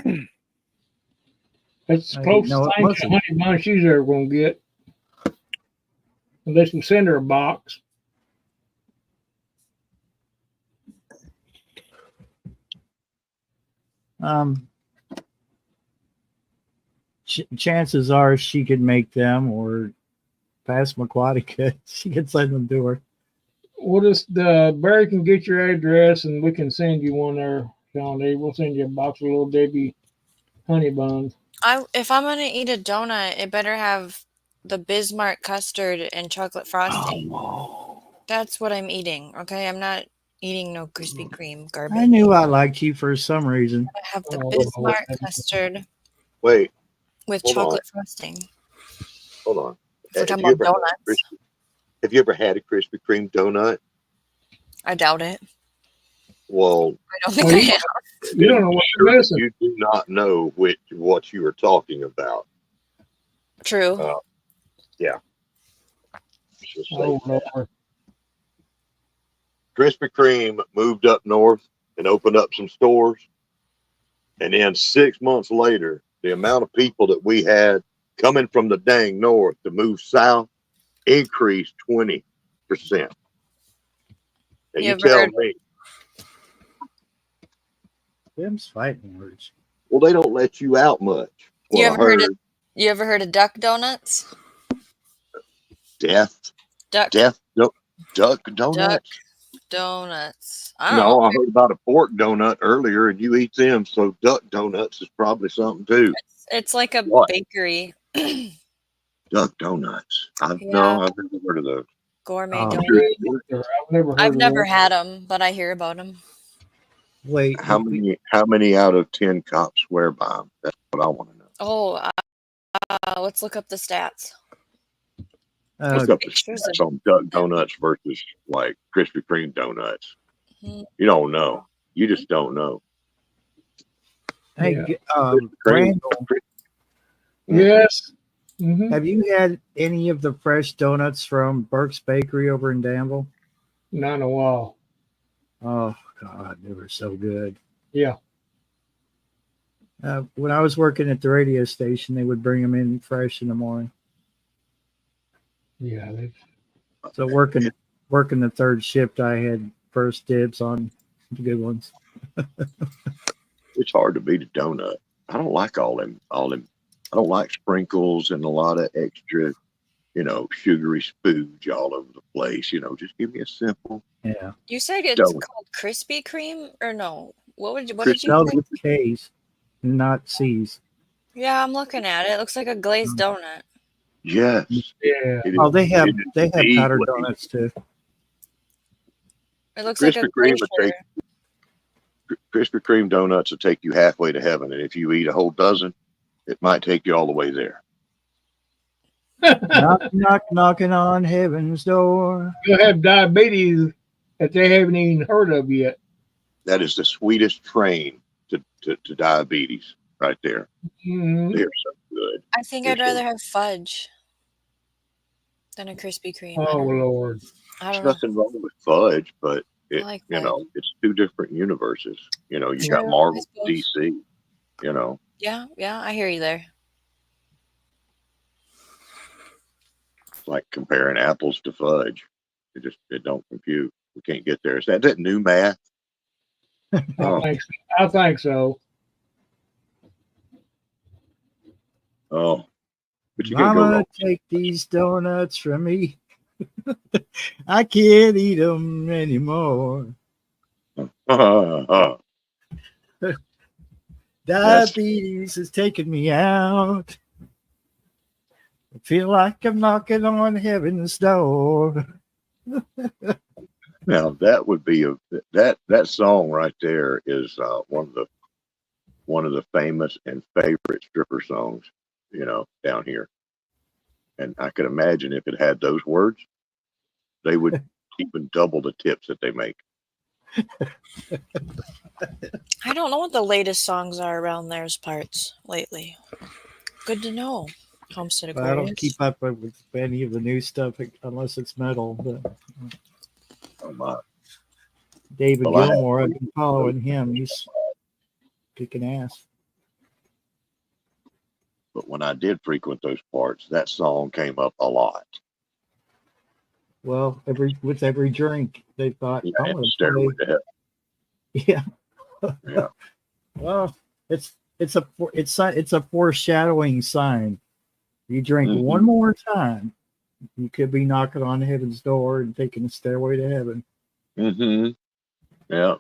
That's I close didn't know to it thing wasn't. honey bun she's ever going to get. Unless we send her a box. Chances are she could make them, or Passamaquoddy could. She could send them to her. We'll just, Barry can get your address and we can send you one there, Shawnee. We'll send you a box of little Debbie honey buns. If I'm gonna eat a donut, it better have the Bismarck custard and chocolate frosting. That's what I'm eating. Okay, I'm not eating no Krispy Kreme garbage. I knew I liked you for some reason. I have the Bismarck custard Wait, with hold chocolate on. frosting. Hold on. If we're talking about donuts. Have you ever had a Krispy Kreme donut? I doubt it. Well, I don't think I have. You don't know what you're missing. You do not know what you are talking about. True. Yeah. Just say Oh, that. Lord. Krispy Kreme moved up north and opened up some stores. And then 6 months later, the amount of people that we had coming from the dang north to move south increased 20%. And you tell me, Them's fighting words. well, they don't let you out much. You Well, ever heard of duck donuts? Duck Duck. donuts. Donuts. I don't No, know. I heard about a pork donut earlier, and you eat them, so duck donuts is probably something too. It's like a What? bakery. Duck donuts. Yeah. No, I've never heard of those. Gourmet Oh. donut. I've never heard I've of never that. had them, but I hear about them. Wait, How many out of 10 cops swear by them? That's what I want to know. Oh, let's look up the stats. Look up the Pictures stats of on duck donuts versus like Krispy Kreme donuts. Mhm. You don't know. You just don't know. hey, Yeah. Krispy Kreme- Randall, Yes. Mhm. have you had any of the fresh donuts from Burke's Bakery over in Danville? Not in a while. Oh God, they were so good. Yeah. When I was working at the radio station, they would bring them in fresh in the morning. Yeah. So working the third shift, I had first dibs on the good ones. It's hard to beat a donut. I don't like all them. I don't like sprinkles and a lot of extra, sugary spooge all over the place. Just give me a simple Yeah. You said it's donut. called Krispy Kreme, or no? What did you Spelled say? with K's, not C's. Yeah, I'm looking at it. It looks like a glazed donut. Yes. Yeah. It Oh, is- they have it is powdered indeed donuts too. It looks like a Krispy Kreme would glacier. Krispy Kreme donuts will take you halfway to heaven, and if you eat a whole dozen, it might take you all the way there. Knock, knock, knocking on heaven's door. You'll have diabetes that they haven't even heard of yet. That is the sweetest train to diabetes right there. Mhm. They're so good. I think They're I'd so rather have fudge than a Krispy Kreme. I Oh don't know. Lord. I There's don't know. nothing wrong with fudge, but I like fudge. it's two different universes. You True, got I Marvel, suppose. DC. Yeah, I hear you there. It's like comparing apples to fudge. It don't compute. We can't get there. Is that new math? Oh, I think so. oh. But you can't go Mama, wrong. take these donuts from me. I can't eat them anymore. Diabetes is taking me out. I feel like I'm knocking on heaven's door. Now that would be that song right there is one of the famous and favorite stripper songs, down here. And I could imagine if it had those words, they would even double the tips that they make. I don't know what the latest songs are around theirs parts lately. Good to know. Homestead But I don't Aquarius. keep up with any of the new stuff unless it's metal. But Oh my! David Well, I have- Gilmour, I've been following him. He's kicking ass. But when I did frequent those parts, that song came up a lot. Well, with every drink, they thought, Yeah, I'm and going to Stairway play. to Heaven. Yeah. Yeah. Well, it's a foreshadowing sign. You drink Mhm. one more time, you could be knocking on heaven's door and taking a stairway to heaven. Mm-hmm. Yeah.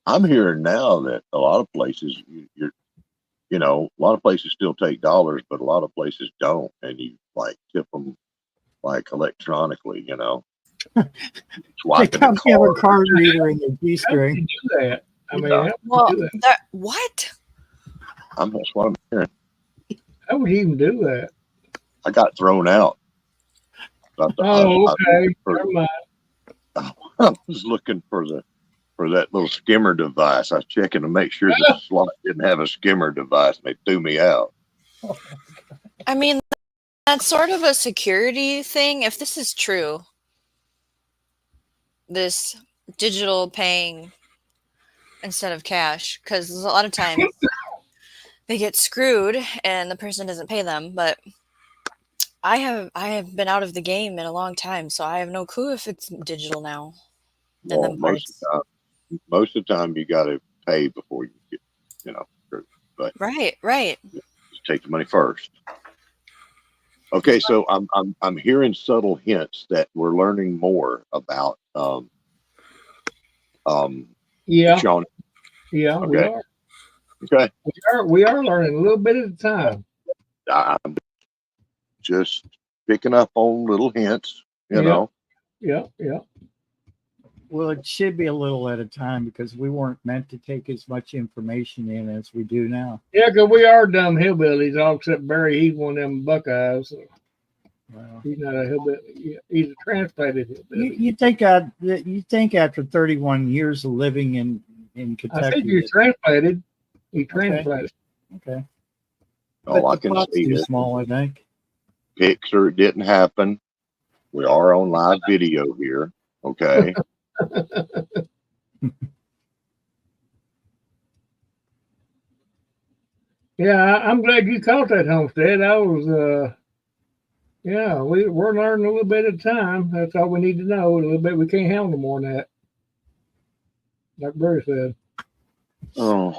I'm hearing now that a lot of places, a lot of places still take dollars, but a lot of places don't, and you like tip them like electronically. They Swiping come the have a card. card reader in the How do G-string. you do that? I mean, Yeah. how would Well, you do that? what? That's what I'm hearing. How would you even do that? I got thrown out. Oh, okay. Never mind. I was looking for that little skimmer device. I was checking to make sure the slot didn't have a skimmer device, and they threw me out. I mean, that's sort of a security thing. If this is true, this digital paying instead of cash, because a lot of times they get screwed and the person doesn't pay them. But I have been out of the game in a long time, so I have no clue if it's digital now. And Well, then most of the time you got to pay before you get, but right. just take the money first. Okay, so I'm hearing subtle hints that we're learning more about Yeah, Sean? yeah, we Okay. are. Okay. We are learning a little bit at a time. I'm just picking up on little hints, you know. Yeah. Well, it should be a little at a time because we weren't meant to take as much information in as we do now. Yeah, because we are dumb hillbillies, all except Barry. He's one of them Buckeyes. So Well, he's not a hillbilly. He's a transplanted hillbilly. you think after 31 years of living in Kentucky. I think you're that- transplanted. He transplanted. Okay. All But I the can pot's see too is small, I think. picture it didn't happen. We are on live video here. Okay. Yeah, I'm glad you caught that, Homestead. I was, yeah, we're learning a little bit at a time. That's all we need to know. A little bit. We can't handle more than that. Like Barry said. Oh,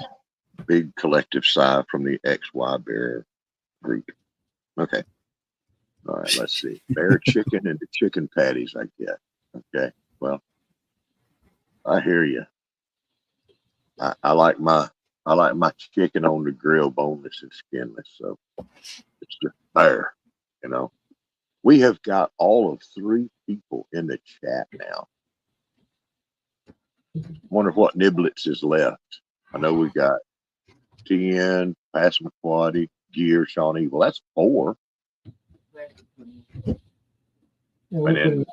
big collective sigh from the XY Bear group. Okay. All right, let's see. Bear chicken and the chicken patties, I get. Okay. Well, I hear you. I like my chicken on the grill, boneless and skinless. So it's just Bear, you know. We have got all of 3 people in the chat now. Wonder what niblets is left. I know we got TN, Passamaquoddy, Gear, Sean Evil. That's 4. And then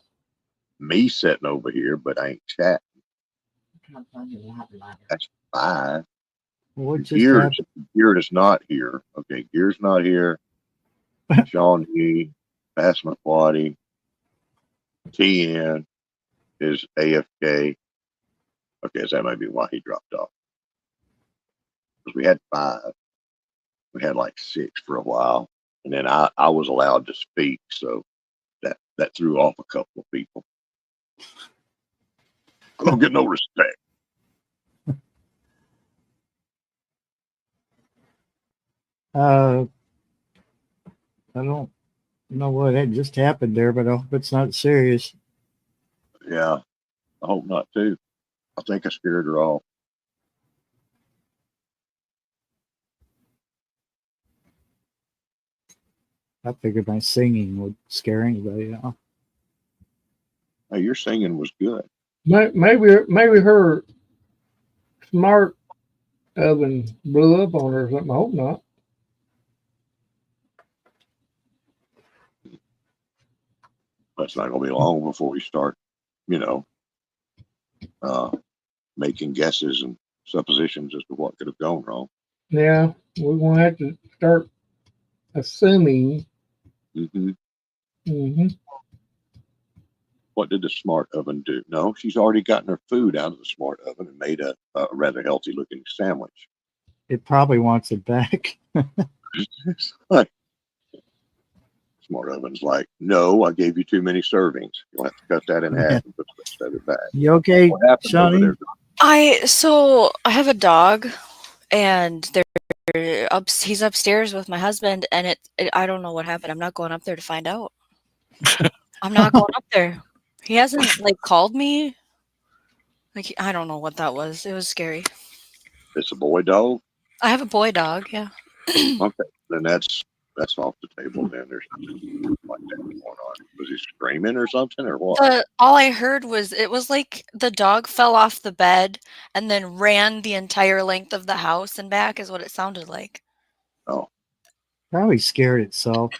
me sitting over here, but I ain't chatting. That's 5. What just Gears happened? is not here. Okay, Gear's not here. Sean E, Passamaquoddy, TN is AFK. Okay, so that might be why he dropped off. Because we had 5. We had like 6 for a while. And then I was allowed to speak, so that threw off a couple of people. I don't get no respect. I don't know what had just happened there, but I hope it's not serious. Yeah, I hope not too. I think I scared her off. I figured my singing would scare anybody off. Hey, your singing was good. Maybe her smart oven blew up on her or something. I hope not. That's not going to be long before we start, making guesses and suppositions as to what could have gone wrong. Yeah, we're going to have to start assuming. Mm-hmm. What did the smart oven do? No, she's already gotten her food out of the smart oven and made a rather healthy looking sandwich. It probably wants it back. Like, smart oven's like, no, I gave you too many servings. You'll have to cut that in half and put the rest of it back. You okay, What happened over Shawnee? there? I have a dog, and he's upstairs with my husband, and I don't know what happened. I'm not going up there to find out. I'm not going up there. He hasn't called me. I don't know what that was. It was scary. It's a boy dog. I have a boy dog. Yeah. Okay, then that's off the table. Then there's nothing like that going on. Was he screaming or something or what? All I heard was it was like the dog fell off the bed and then ran the entire length of the house and back is what it sounded like. Oh, Probably scared itself.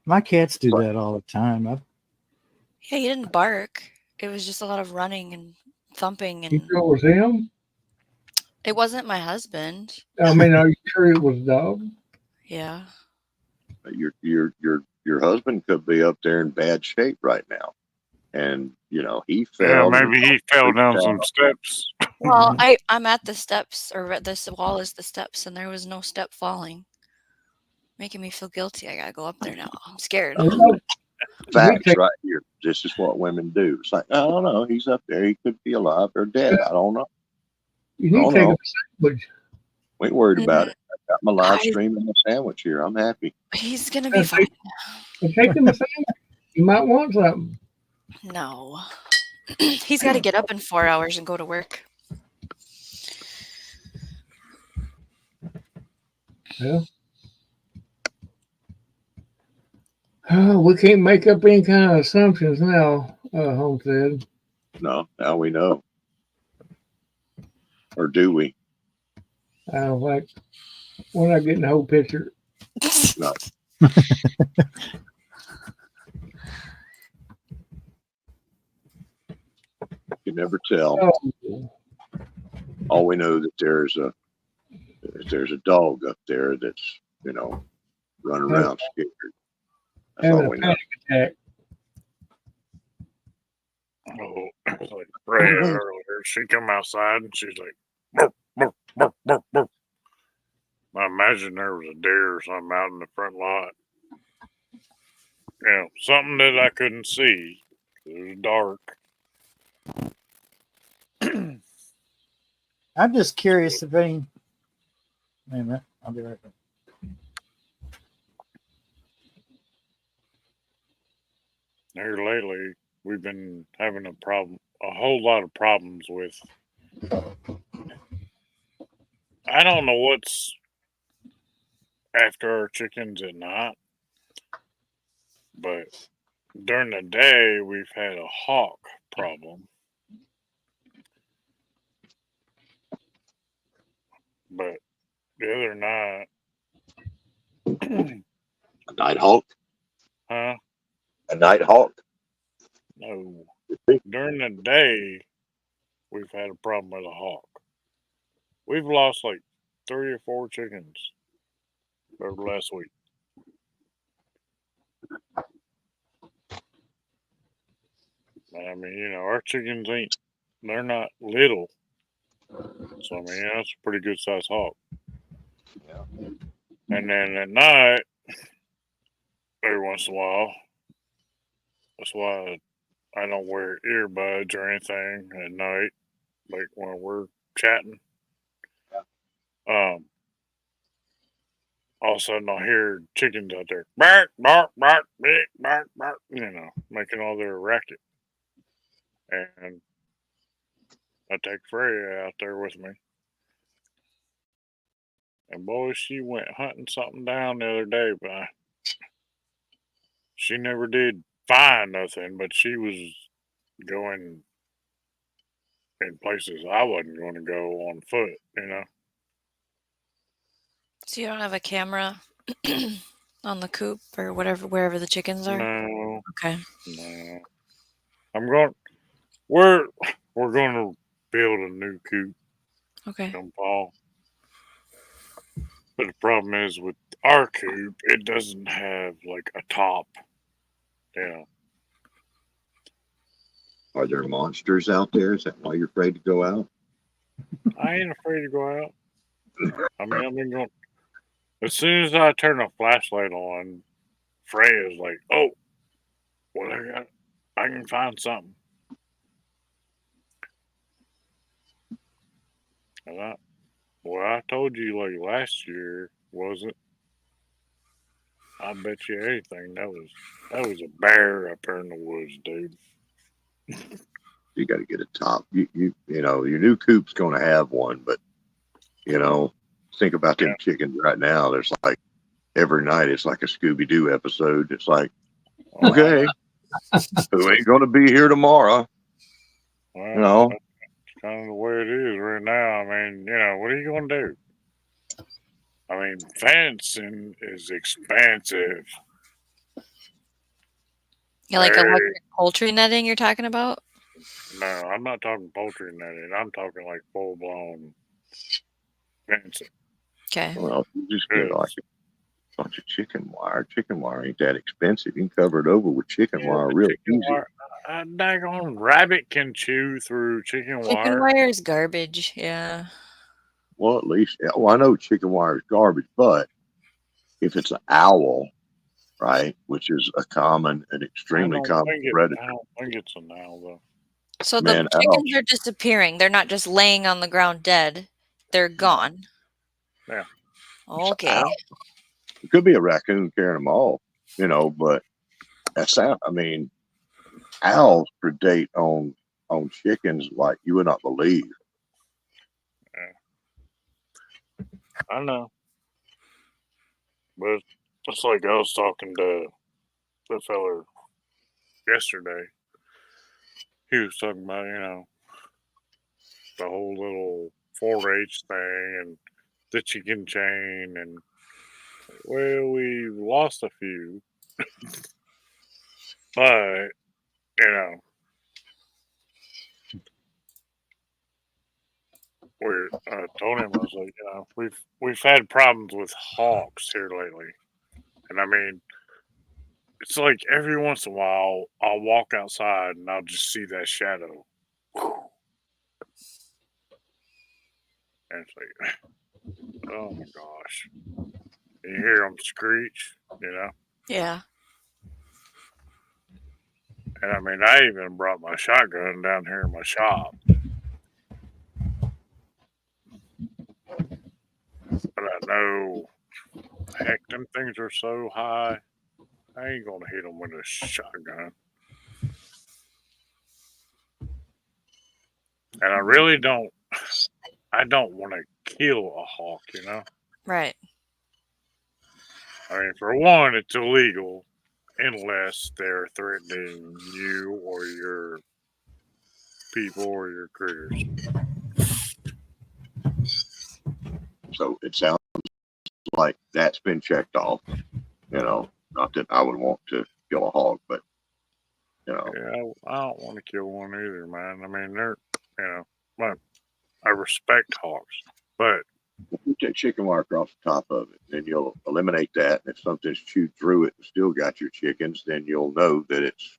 My cats do that all the time. Yeah, he didn't bark. It was just a lot of running and thumping, You and sure it was him? it wasn't my husband. I mean, are you sure it was a dog? Yeah. your husband could be up there in bad shape right now, and he Yeah, fell. maybe he fell down some steps. Well, I'm at the steps, or this wall is the steps, and there was no step falling. Making me feel guilty. I gotta go up there now. I'm scared. Facts right here. This is what women do. It's like, I don't know. He's up there. He could be alive or dead. I don't know. You need to take a sandwich. We ain't worried about it. I got my live stream and my sandwich here. I'm happy. He's gonna be fine. Take him a sandwich. You might want something. No. He's got to get up in 4 hours and go to work. Yeah. Oh, we can't make up any kind of assumptions now, Homestead. No, now we know. Or do we? I don't think we're not getting the whole picture. No. You never tell. Oh, All we know that there's a dog up there that's, running around scared. That's having all a we know. panic attack. Oh, like Freya earlier, she come outside and she's like, burp, burp, burp, burp, burp. I imagine there was a deer or something out in the front lot. Something that I couldn't see. It was dark. I'm just curious if any. Wait a minute, I'll be right back. Here lately, we've been having a whole lot of problems with. I don't know what's after our chickens at night, but during the day, we've had a hawk problem. But the other night, A night hawk? huh? A night hawk? No. During the day, we've had a problem with a hawk. We've lost like 3 or 4 chickens over the last week. I mean, our chickens they're not little. So, I mean, that's a pretty good sized hawk. Yeah. And then at night, every once in a while, that's why I don't wear earbuds or anything at night, like when we're chatting. All of a sudden I'll hear chickens out there, bark, bark, bark, beep, bark, bark, making all their racket. And I take Freya out there with me. And boy, she went hunting something down the other day, but she never did find nothing, but she was going in places I wasn't going to go on foot, So you don't have a camera on the coop or wherever the chickens are? No. Okay. No. We're going to build a new coop Okay. come fall. But the problem is with our coop, it doesn't have like a top. Are there monsters out there? Is that why you're afraid to go out? I ain't afraid to go out. I mean, I've been going. As soon as I turn a flashlight on, Freya's like, "Oh, well, I can find something." And I told you like last year, wasn't? I bet you anything that was a bear up there in the woods, dude. You got to get a top. Your new coop's going to have one, but think about them chickens right now. There's like every night it's like a Scooby-Doo episode. It's like, okay, who ain't going to be here tomorrow? Well, that's kind of the way it is right now. I mean, what are you going to do? I mean, fencing is expensive. Yeah, like electric poultry netting you're talking about? No, I'm not talking poultry netting. I'm talking like full blown fencing. Okay. Well, you just get like a bunch of chicken wire. Chicken wire ain't that expensive. You can cover it over with chicken wire real easy. A daggone rabbit can chew through chicken wire. Chicken wire is garbage. Yeah. Well, at least, I know chicken wire is garbage, but if it's an owl, right, which is a common and extremely common predator. I don't think it's an owl, though. So the chickens are disappearing. They're not just laying on the ground dead. They're gone. Yeah. Okay. It could be a raccoon carrying them all, but owls predate on on chickens like you would not believe. I know. But it's like I was talking to the fella yesterday. He was talking about, the whole little 4-H thing and the chicken chain. And, well, we lost a few. But, I told him, I was like, we've had problems with hawks here lately. And I mean, it's like every once in a while I'll walk outside and I'll just see that shadow. And it's like, oh my gosh. You hear them screech, Yeah. And I mean, I even brought my shotgun down here in my shop. But I know, heck, them things are so high, I ain't going to hit them with a shotgun. And I really don't want to kill a hawk, Right. I mean, for one, it's illegal unless they're threatening you or your people or your critters. So it sounds like that's been checked off. Not that I would want to kill a hog, but Yeah, I don't want to kill one either, man. I mean, they're, I respect hawks, but you take chicken wire across the top of it, then you'll eliminate that. And if something's chewed through it and still got your chickens, then you'll know that it's,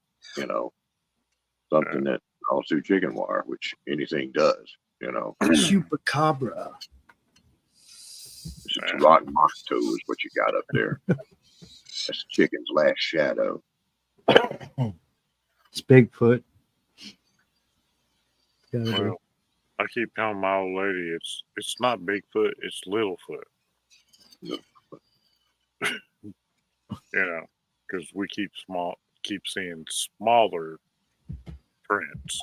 something that calls through chicken wire, which anything does, Chupacabra. It's a rotten mosquito is what you got up there. That's the chicken's last shadow. It's Bigfoot. Gotta be. well, I keep telling my old lady it's not Bigfoot, it's Littlefoot. Because we keep seeing smaller prints,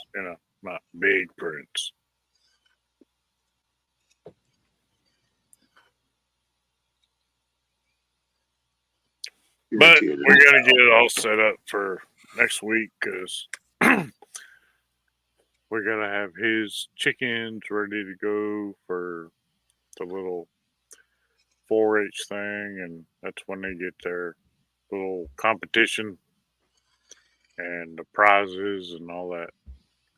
not big prints. But we got to get it all set up for next week because we're going to have his chickens ready to go for the little 4-H thing. And that's when they get their little competition and the prizes and all that.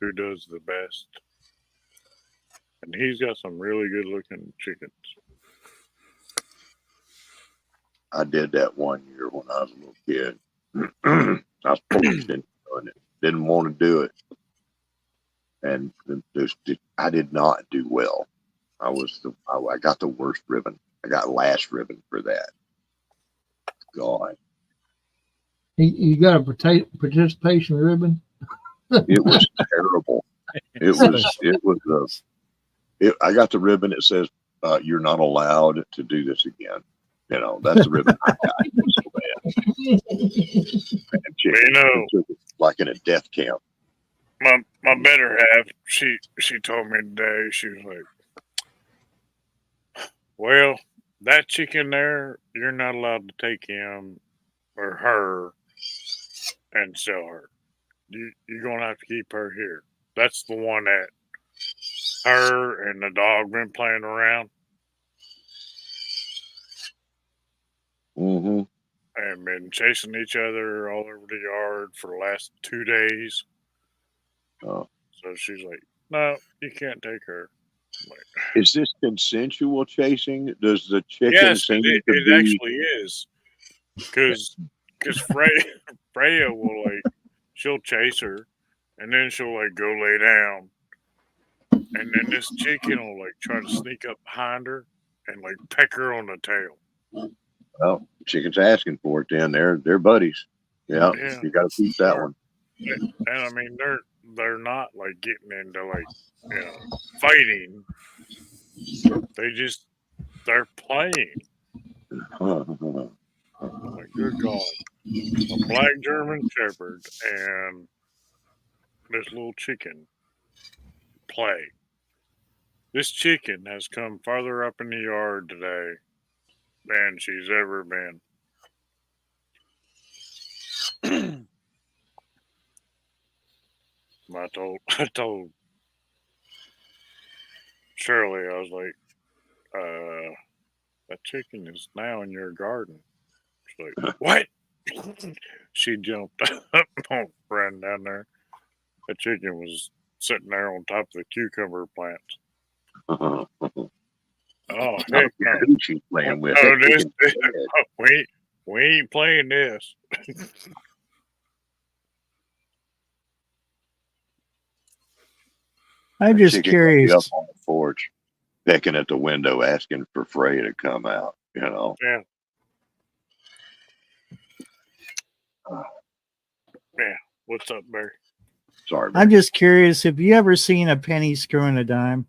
Who does the best? And he's got some really good looking chickens. I did that one year when I was a little kid. I was forced into doing it. Didn't want to do it. And I did not do well. I got the worst ribbon. I got last ribbon for that. God. You got a participation ribbon? It was terrible. I got the ribbon that says, you're not allowed to do this again. That's the ribbon I got. It was so bad. Chicken, like in a death camp. My better half, she told me today, she was like, well, that chicken there, you're not allowed to take him or her and sell her. You're going to have to keep her here. That's the one that her and the dog been playing around. Mm-hmm. And been chasing each other all over the yard for the last 2 days. Oh. So she's like, no, you can't take her. Like, is this consensual chasing? Does the chicken seem to be? It actually is. Because Freya will, she'll chase her, and then she'll, go lay down. And then this chicken will, try to sneak up behind her and, peck her on the tail. Well, chicken's asking for it then. They're buddies. Yeah. You got to keep that one. And I mean, they're not getting into fighting. They're playing. Like, good God. A black German Shepherd and this little chicken. play. This chicken has come farther up in the yard today than she's ever been. I told Shirley, I was like, that chicken is now in your garden. She's like, what? She jumped up, ran down there. The chicken was sitting there on top of the cucumber plants. Oh, heck no. Who she's playing with. No, That chicken- we ain't playing this. I'm that just chicken gonna be curious. up on the porch, pecking at the window, asking for Frey to come out. You know. Yeah. Yeah. What's up, Barry? Sorry, I'm just curious. Have you ever seen a penny screwing a dime?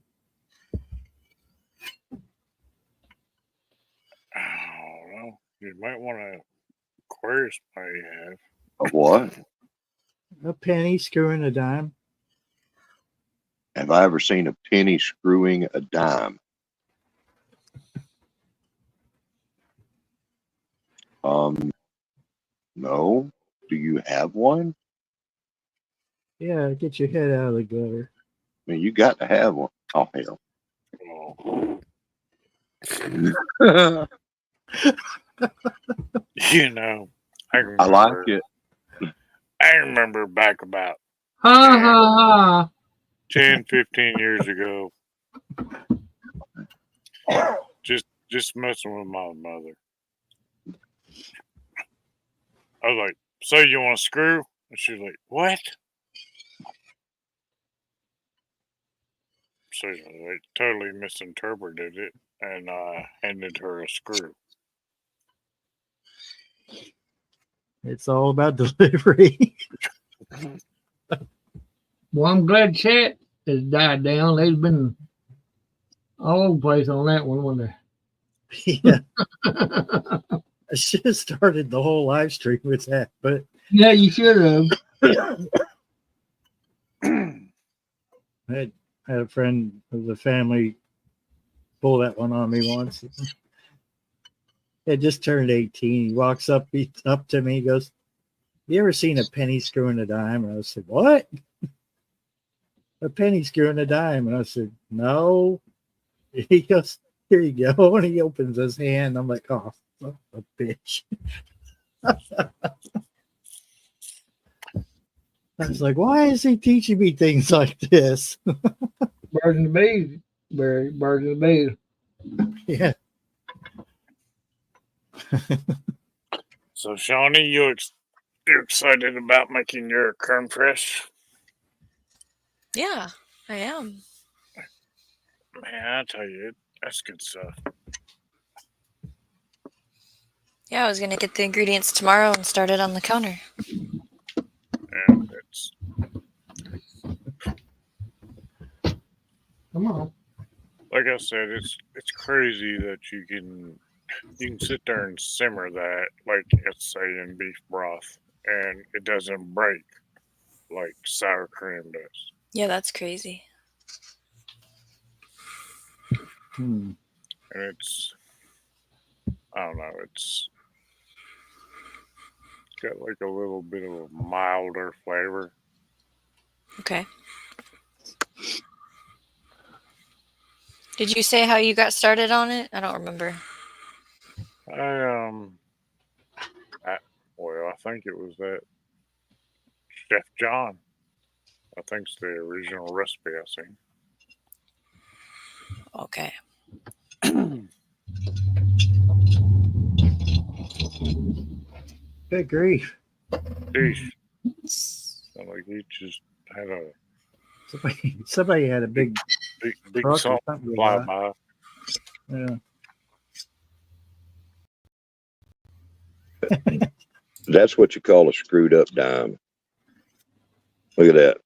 I don't know. You might want to Aquarius might have. Of what? A penny screwing a dime? Have I ever seen a penny screwing a dime? No. Do you have one? Yeah, get your head out of the gutter. I mean, you got to have one. Oh hell. Oh. You know, I like it. I remember back about Ha ha ha. 10, 15 years ago, just messing with my mother. I was like, so you want to screw? And she's like, what? So I totally misinterpreted it and handed her a screw. It's all about delivery. Well, I'm glad chat has died down. They've been all over the place on that one, wasn't Yeah, they? I should have started the whole live stream with that, but Yeah, you should have. I had a friend of the family pull that one on me once. He had just turned 18. He walks up to me, he goes, you ever seen a penny screwing a dime? And I said, what? A penny screwing a dime. And I said, no. He goes, here you go. And he opens his hand. I'm like, oh, son of a bitch. I was like, why is he teaching me things like this? Birds and the bees, Barry. Birds and the bees. Yeah. So, Shawnee, you excited about making your creme fraiche? Yeah, I am. Man, I tell you, that's good stuff. Yeah, I was gonna get the ingredients tomorrow and start it on the counter. And it's Come on. like I said, it's crazy that you can sit there and simmer that like it's saying beef broth, and it doesn't break like sour cream does. Yeah, that's crazy. Hmm. And it's, I don't know, it's got like a little bit of a milder flavor. Okay. Did you say how you got started on it? I don't remember. I think it was that Chef John. I think's the original recipe I seen. Okay. Good grief. Sheesh. Sound like he just had a Somebody had a big big truck or salt something fly like by. Yeah. That's what you call a screwed up dime. Look at that.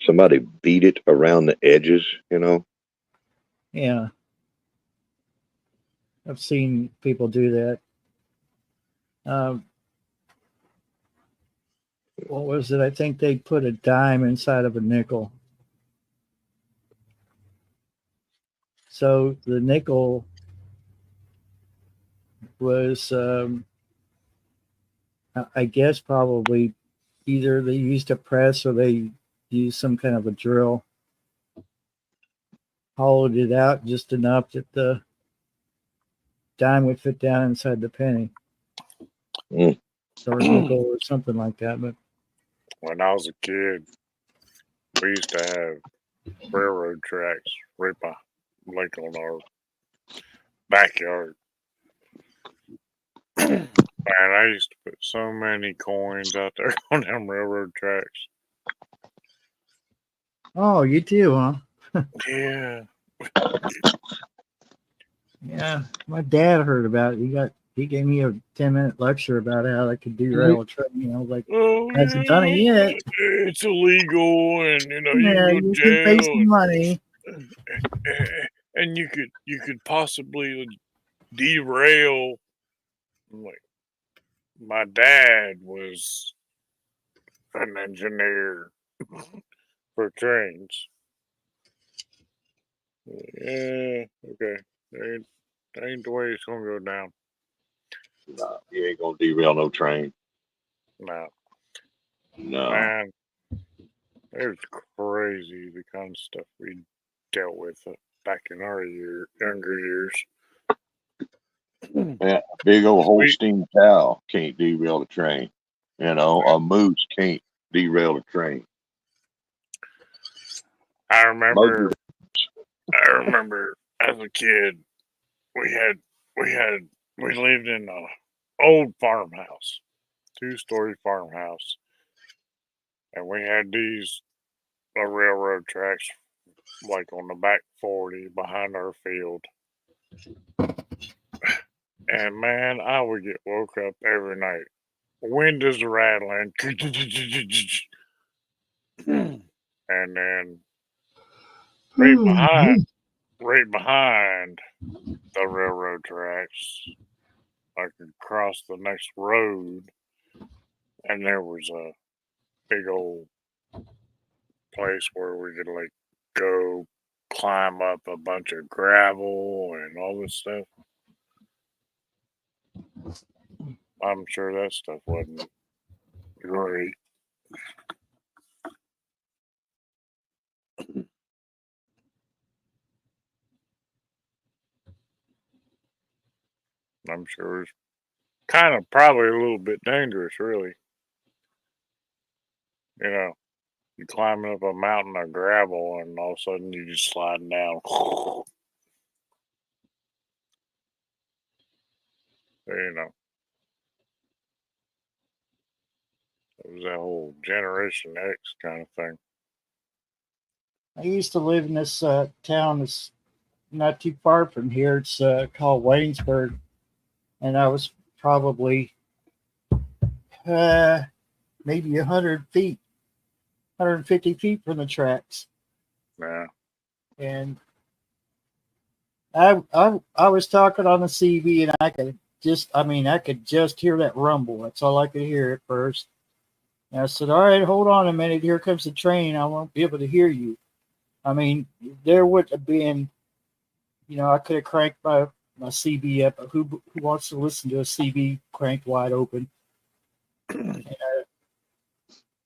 Somebody beat it around the edges, you know? Yeah. I've seen people do that. what was it? I think they put a dime inside of a nickel. So the nickel was, I guess, probably either they used a press or they used some kind of a drill, hollowed it out just enough that the dime would fit down inside the penny. Mm. Or nickel or something like that. But When I was a kid, we used to have railroad tracks right by like on our backyard. Man, I used to put so many coins out there on them railroad tracks. oh, you do, huh? Yeah. Yeah, my dad heard about it. He gave me a 10-minute lecture about how I could derail a train. I was like, Oh, hasn't done it yet. It's illegal, and you know Yeah, you you go can pay to some money. jail, and you could possibly derail. Like my dad was an engineer for trains. Yeah, okay. That ain't the way it's gonna go down. Nah, you ain't gonna derail no train. No, No. man, it was crazy the kind of stuff we dealt with back in our younger years. Yeah, big old Holstein cow can't derail a train. You know, a moose can't derail a train. I remember as a kid, we lived in a old farmhouse, 2-story farmhouse, and we had these railroad tracks like on the back 40 behind our field. And man, I would get woke up every night. Windows rattling. And then right behind the railroad tracks, I could cross the next road, and there was a big old place where we could like go climb up a bunch of gravel and all this stuff. I'm sure that stuff wasn't great. I'm sure it's kind of probably a little bit dangerous, really. You know, you're climbing up a mountain of gravel and all of a sudden you just sliding down. You know, it was that whole Generation X kind of thing. I used to live in this town that's not too far from here. It's called Waynesburg. And I was probably maybe 100 feet, 150 feet from the tracks. Yeah. And I was talking on the CB and I could just hear that rumble. That's all I could hear at first. And I said, all right, hold on a minute. Here comes the train. I won't be able to hear you. I mean, there would have been, I could have cranked my CB up. Who wants to listen to a CB cranked wide open? And,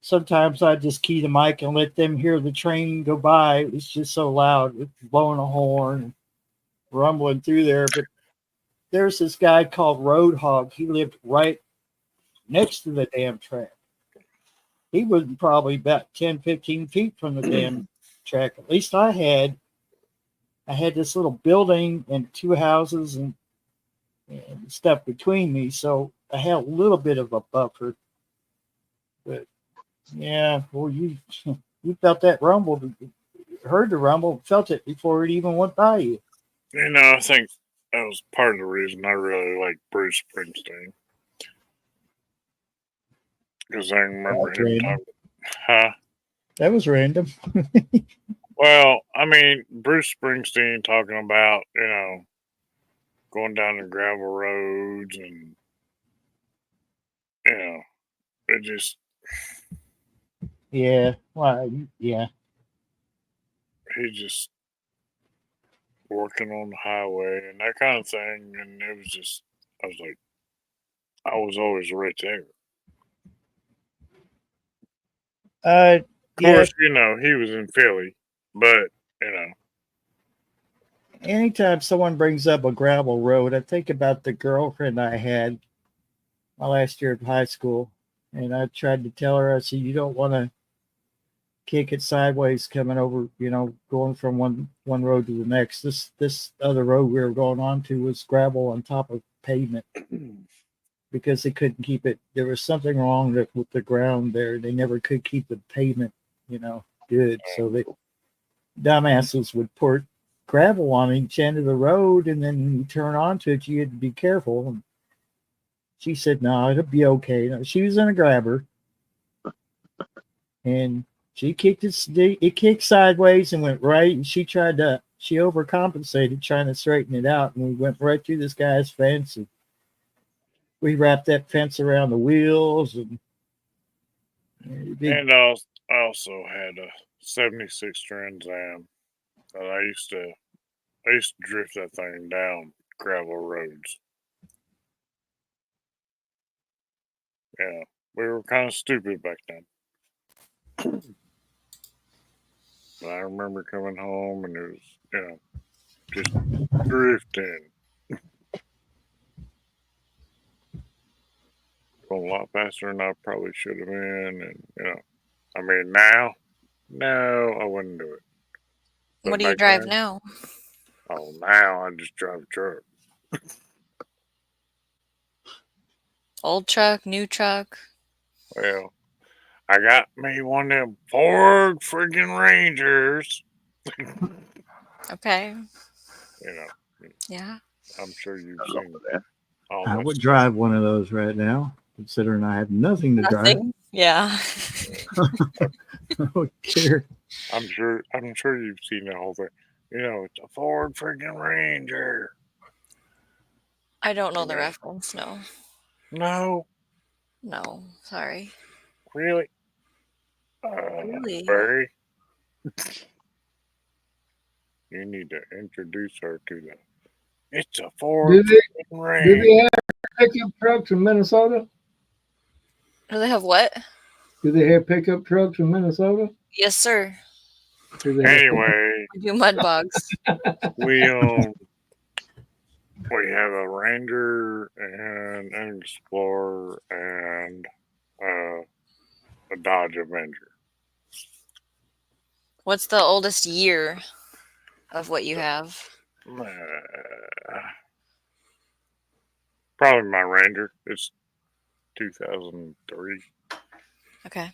sometimes I just key the mic and let them hear the train go by. It was just so loud. It was blowing a horn and rumbling through there. But there's this guy called Roadhog. He lived right next to the damn track. He was probably about 10, 15 feet from the damn track. At least I had this little building and 2 houses and stuff between me. So I had a little bit of a buffer. But yeah, well, you felt that rumble, heard the rumble, felt it before it even went by you. You know, I think that was part of the reason I really like Bruce Springsteen. Because I remember him talking. Huh? That was random. Well, I mean, Bruce Springsteen talking about, going down the gravel roads and, it just, Yeah. Well, yeah. He just working on the highway and that kind of thing, and it was just, I was like, I was always right there. Of Yeah. course, you know, he was in Philly, but you know, Anytime someone brings up a gravel road, I think about the girlfriend I had my last year of high school, and I tried to tell her, I said, you don't want to kick it sideways coming over, going from one road to the next. This other road we were going on to was gravel on top of pavement because they couldn't keep it. There was something wrong with the ground there. They never could keep the pavement, good. So they dumbasses would pour gravel on each end of the road, and then when you turn onto it, you had to be careful. And she said, no, it'll be okay. No, she was in a grabber, and she kicked it kicked sideways and went right, and she overcompensated trying to straighten it out, and we went right through this guy's fence, and we wrapped that fence around the wheels, and I also had a 76 Trans Am that I used to drift that thing down gravel roads. Yeah, we were kind of stupid back then. But I remember coming home and it was, just drifting. Going a lot faster than I probably should have been. And, I mean, now, no, I wouldn't do it. But What do you back drive then, now? Oh, now I just drive a truck. Old truck, new truck? Well, I got me one of them Ford friggin' Rangers. Okay. Yeah. I'm sure you've I love seen that. all I that would stuff. drive one of those right now, considering I have nothing to drive. Nothing. Yeah. I don't care. I'm sure you've seen the whole thing. It's a Ford friggin' Ranger. I don't know the Yeah. reference. No. No, No. Sorry. really? Really? Barry, you need to introduce her to the. It's a Ford Do friggin' do Ranger. they have pickup trucks in Minnesota? Do they have what? Do they have pickup trucks in Minnesota? Yes, sir. Do they have Anyway, We do mud bogs. we have a Ranger and an Explorer and a Dodge Avenger. What's the oldest year of what you have? Probably my Ranger. It's 2003. Okay.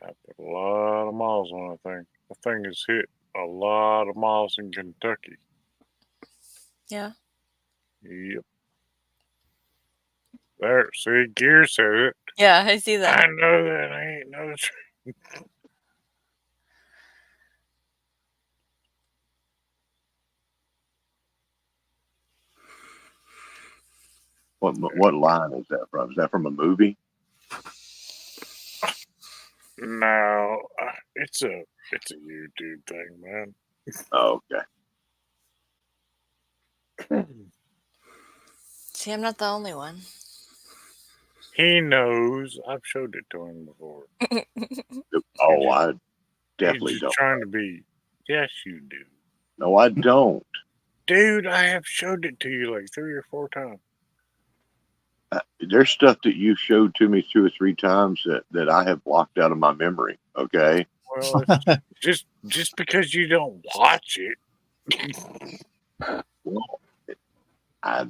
I put a lot of miles on that thing. The thing has hit a lot of miles in Kentucky. Yeah. Yep. There, see, Gear said it. Yeah, I see that. I know that ain't no truth. What line is that from? Is that from a movie? No, it's a YouTube thing, man. Oh, okay. See, I'm not the only one. He knows. I've showed it to him before. Oh, I He's definitely just don't. trying to be. Yes, you do. No, I don't. Dude, I have showed it to you like 3 or 4 times. There's stuff that you showed to me 2 or 3 times that I have blocked out of my memory. Okay. Well, just because you don't watch it. Well, I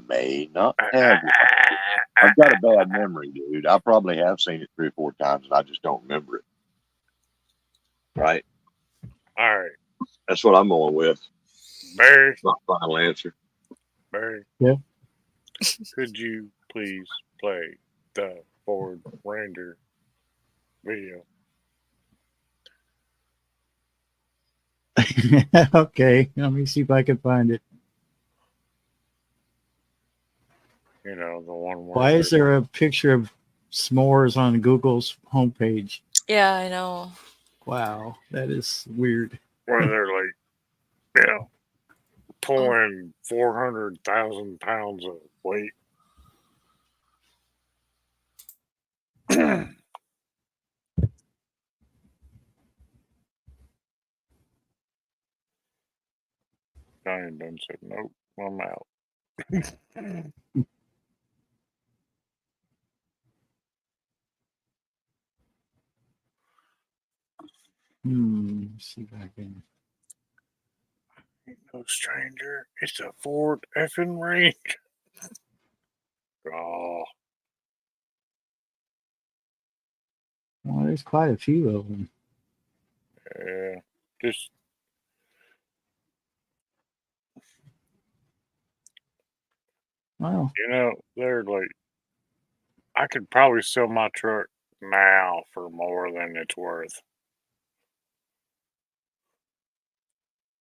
may not have. I've got a bad memory, dude. I probably have seen it 3 or 4 times, and I just don't remember it. Right. All right, That's what I'm going with. Barry. It's not a final answer. Barry. Yeah. Could you please play the Ford Ranger video? Okay, let me see if I can find it. You know, the one where Why is there a picture of s'mores on Google's homepage? Yeah, I know. Wow, that is weird. where they're like, you know, pulling 400,000 pounds of weight. Johnny done said, nope, I'm out. Let's see if I can. No stranger, it's a Ford effing Ranger. Oh, Well, there's quite a few of them. yeah. Just Wow. you know, they're like, I could probably sell my truck now for more than it's worth.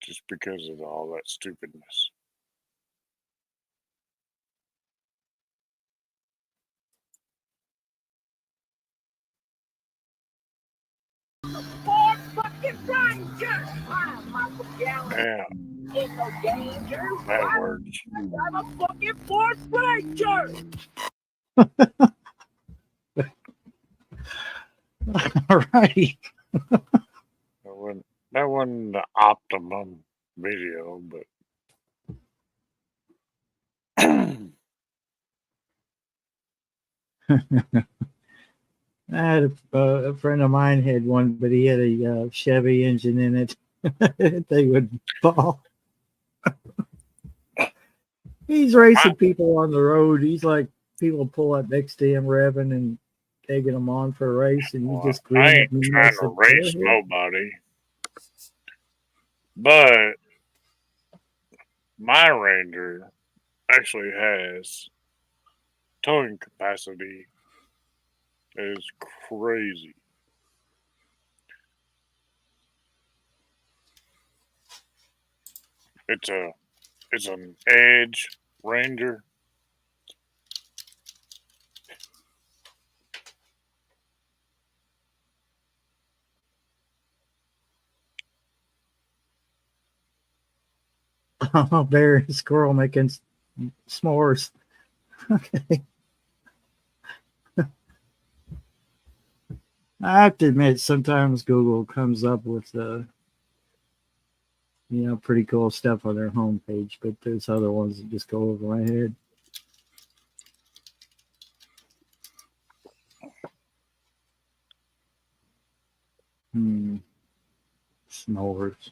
Just because of all that stupidness. Ford fucking Ranger. I'm Michael Gallen. Yeah, Ain't no danger. bad words. I'm a fucking Ford Ranger. All righty. That wasn't the optimum video, but I had a friend of mine had one, but he had a Chevy engine in it. They would fall. He's racing people on the road. He's like, people pull up next to him, revving and taking them on for a race, and you just I grin at ain't me. trying to race nobody. But my Ranger actually has towing capacity that is crazy. It's an Edge Ranger. Oh, bear and squirrel making s'mores. Okay. I have to admit, sometimes Google comes up with pretty cool stuff on their homepage, but there's other ones that just go over my head. S'mores.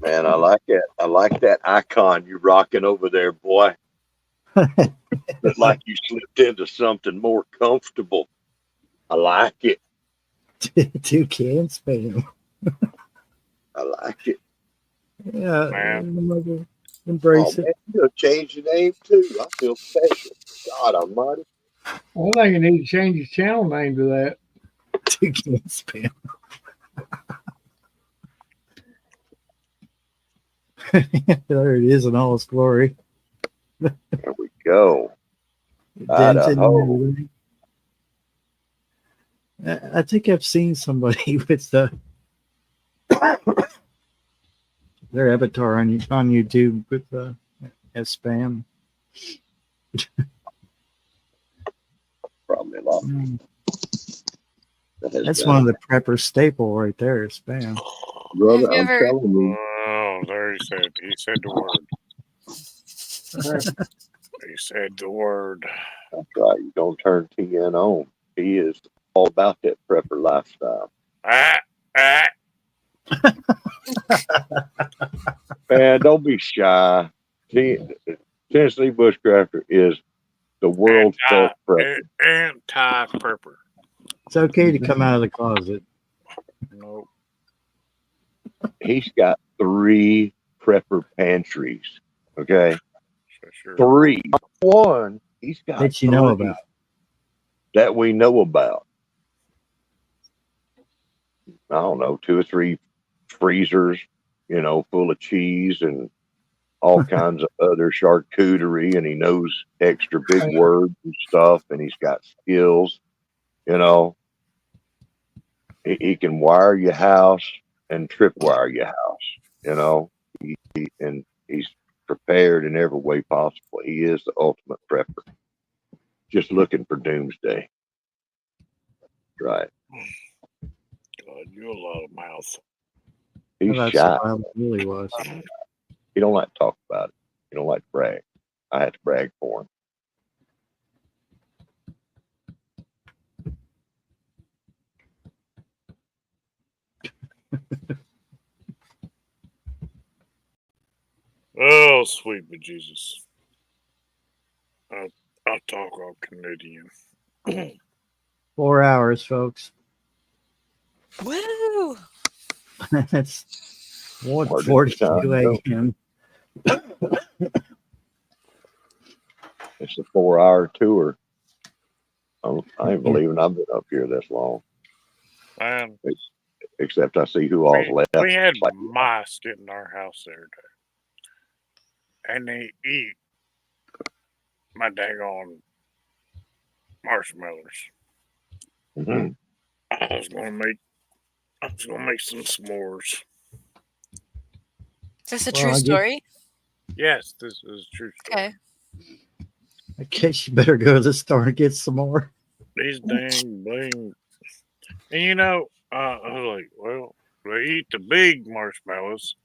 Man, I like it. I like that icon you rocking over there, boy. Look like you slipped into something more comfortable. I like it. Toucan spam. I like it. Yeah, embrace it. Man, you'll change your name too. I feel special. God Almighty. Well, I think you need to change your channel name to that. Toucan spam. There it is in all its glory. There we go. Idaho. I think I've seen somebody with their avatar on YouTube with as spam. Probably a lot. That's one of the prepper staple right there, spam. Brother, Have you I'm ever- telling you. Oh, there he said the word. He said the word. That's right. You don't turn TN on. He is all about that prepper lifestyle. Man, don't be shy. Tennessee Bushcrafter is the world's best prepper. Anti-prepper. It's okay to come out of the closet. Nope. He's got 3 prepper pantries. Okay. Sure. 3. One, he's got That you know about. That we know about. I don't know, 2 or 3 freezers, full of cheese and all kinds of other charcuterie, and he knows extra big words and stuff, and he's got skills. You know, he can wire your house and tripwire your house. You know, and he's prepared in every way possible. He is the ultimate prepper. Just looking for doomsday. Right. God, you're a lot of mouth. He's That's shy. how it really was. He don't like to talk about it. He don't like to brag. I had to brag for him. Oh, sweet bejesus. I'll talk all Canadian. 4 hours, folks. Woo! It's Hard to 1:42 a.m. It's a 4-hour tour. I ain't believing I've been up here this long. Man, Except I see who all's left. we had Like, mice get in our house the other day. And they eat my daggone marshmallows. mhm. I was gonna make some s'mores. Is this a Well, true I guess- story? Yes, this is a true story. Okay. I guess you better go to the store and get some more. These dang bling. And you know, I was like, well, they eat the big marshmallows,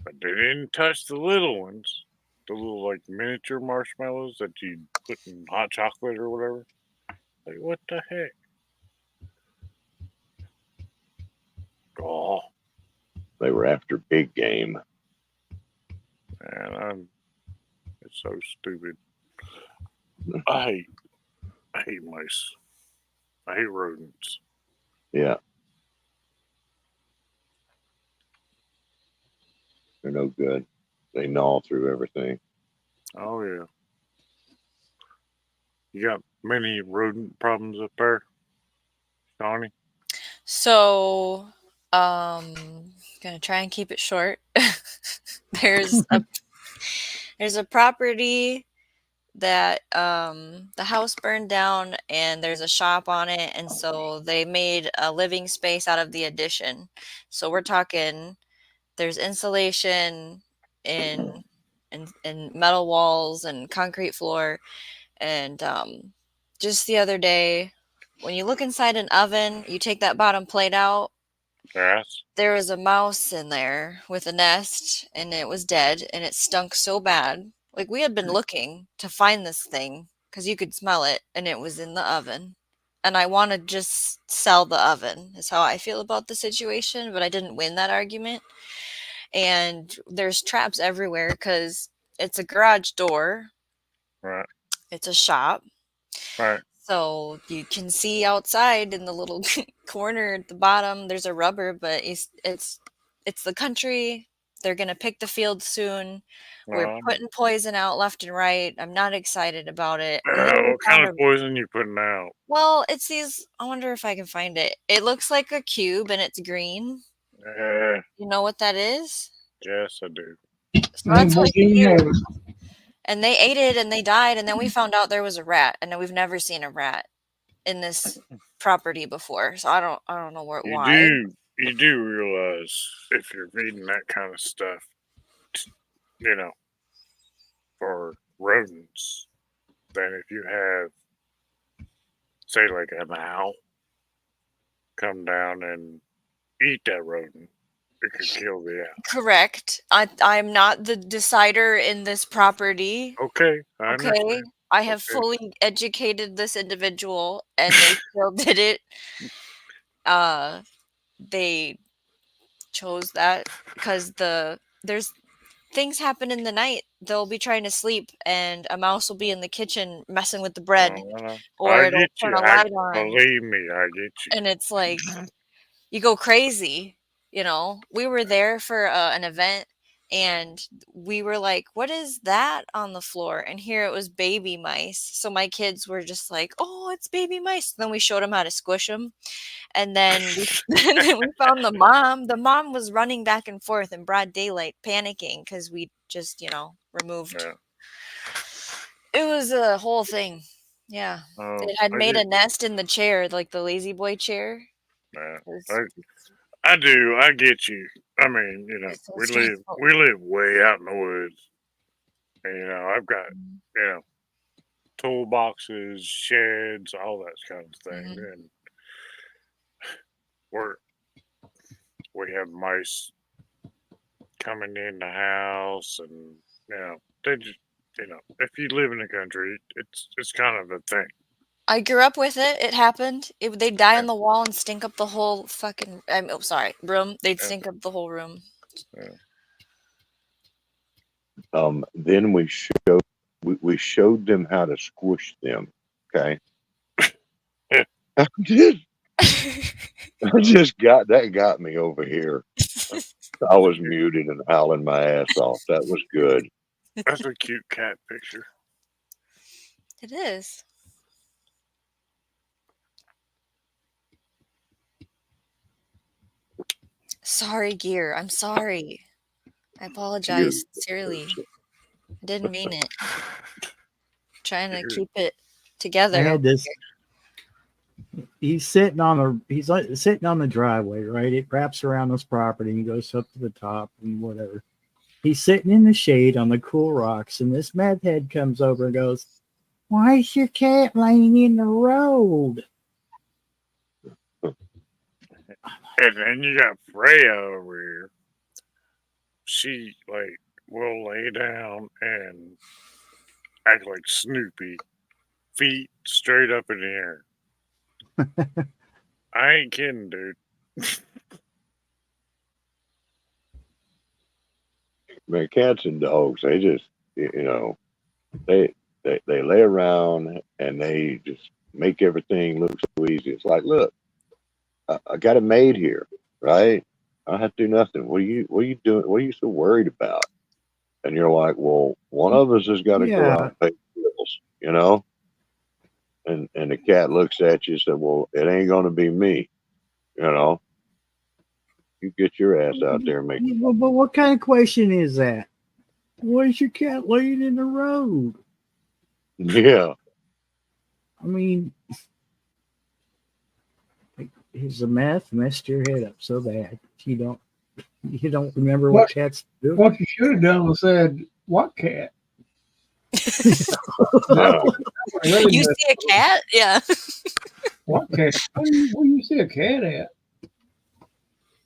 but they didn't touch the little ones. The little like miniature marshmallows that you put in hot chocolate or whatever. Like, what the heck? Oh, They were after big game. man, it's so stupid. I hate mice. I hate rodents. Yeah. They're no good. They gnaw through everything. Oh yeah. You got many rodent problems up there, Donnie? So, gonna try and keep it short. there's a property that the house burned down and there's a shop on it, and so they made a living space out of the addition. So we're talking there's insulation in metal walls and concrete floor, and just the other day when you look inside an oven, you take that bottom plate out, Yes. there was a mouse in there with a nest and it was dead and it stunk so bad. Like, we had been looking to find this thing because you could smell it and it was in the oven. And I want to just sell the oven, is how I feel about the situation, but I didn't win that argument. And there's traps everywhere because it's a garage door, Right. it's a shop. Right. So you can see outside in the little corner at the bottom, there's a rubber, but it's the country. They're going to pick the field soon. We're putting poison out left and right. I'm not excited about it. And then we What kind found of poison you putting out? well, it's these, I wonder if I can find it. It looks like a cube and it's green. You know what that is? Yes, I do. So that's what you you have do. it. And they ate it and they died. And then we found out there was a rat. And we've never seen a rat in this property before. So I don't know why. You do realize if you're feeding that kind of stuff, you know, for rodents, then if you have, say, like an owl come down and eat that rodent, it could kill the owl. Correct. I'm not the decider in this property. Okay, I Okay. understand. I have Okay. fully educated this individual and they still did it. They chose that because there's things happen in the night. They'll be trying to sleep and a mouse will be in the kitchen messing with the bread, or I it'll get turn you. a light on. Believe me, I get you. And it's like you go crazy. You know, we were there for an event And we were like, what is that on the floor? And here it was baby mice. So my kids were just like, oh, it's baby mice. And then we showed them how to squish them. And then and then we found the mom. The mom was running back and forth in broad daylight, panicking because we just, removed. Yeah. It was a whole thing. Yeah. It had made a nest in the chair, like the lazy boy chair. Yeah. I do. I get you. I mean, so we stressful. live way out in the woods. And, I've got, toolboxes, sheds, all that kind of thing. And we have mice coming in the house, and they just, if you live in the country, it's kind of a thing. I grew up with it. It happened. They'd die on the wall and stink up the whole fucking. Room. They'd stink up the whole room. Yeah. Then we showed them how to squish them. Okay. I just got me over here. I was muted and howling my ass off. That was good. That's a cute cat picture. It is. Sorry, Gear. I'm sorry. I apologize sincerely. I didn't mean it. Trying to keep it together. I had this. He's sitting on the driveway, right? It wraps around this property and goes up to the top and whatever. He's sitting in the shade on the cool rocks, and this meth head comes over and goes, "Why is your cat laying in the road?" And then you got Freya over here. She will lay down and act like Snoopy, feet straight up in the air. I ain't kidding, dude. Man, cats and dogs, they just, they lay around and they just make everything look so easy. It's like, look, I got it made here, right? I don't have to do nothing. What are you doing? What are you so worried about? And you're like, well, one of us has got to go out and pay bills, And the cat looks at you and says, well, it ain't going to be me, You get your ass out there and make it. But what kind of question is that? Why is your cat laying in the road? Yeah. I mean, is the meth messed your head up so bad you don't remember what cats do? What you should have done was said, "What cat?" You see a cat? Yeah. What cat? Where do you see a cat at?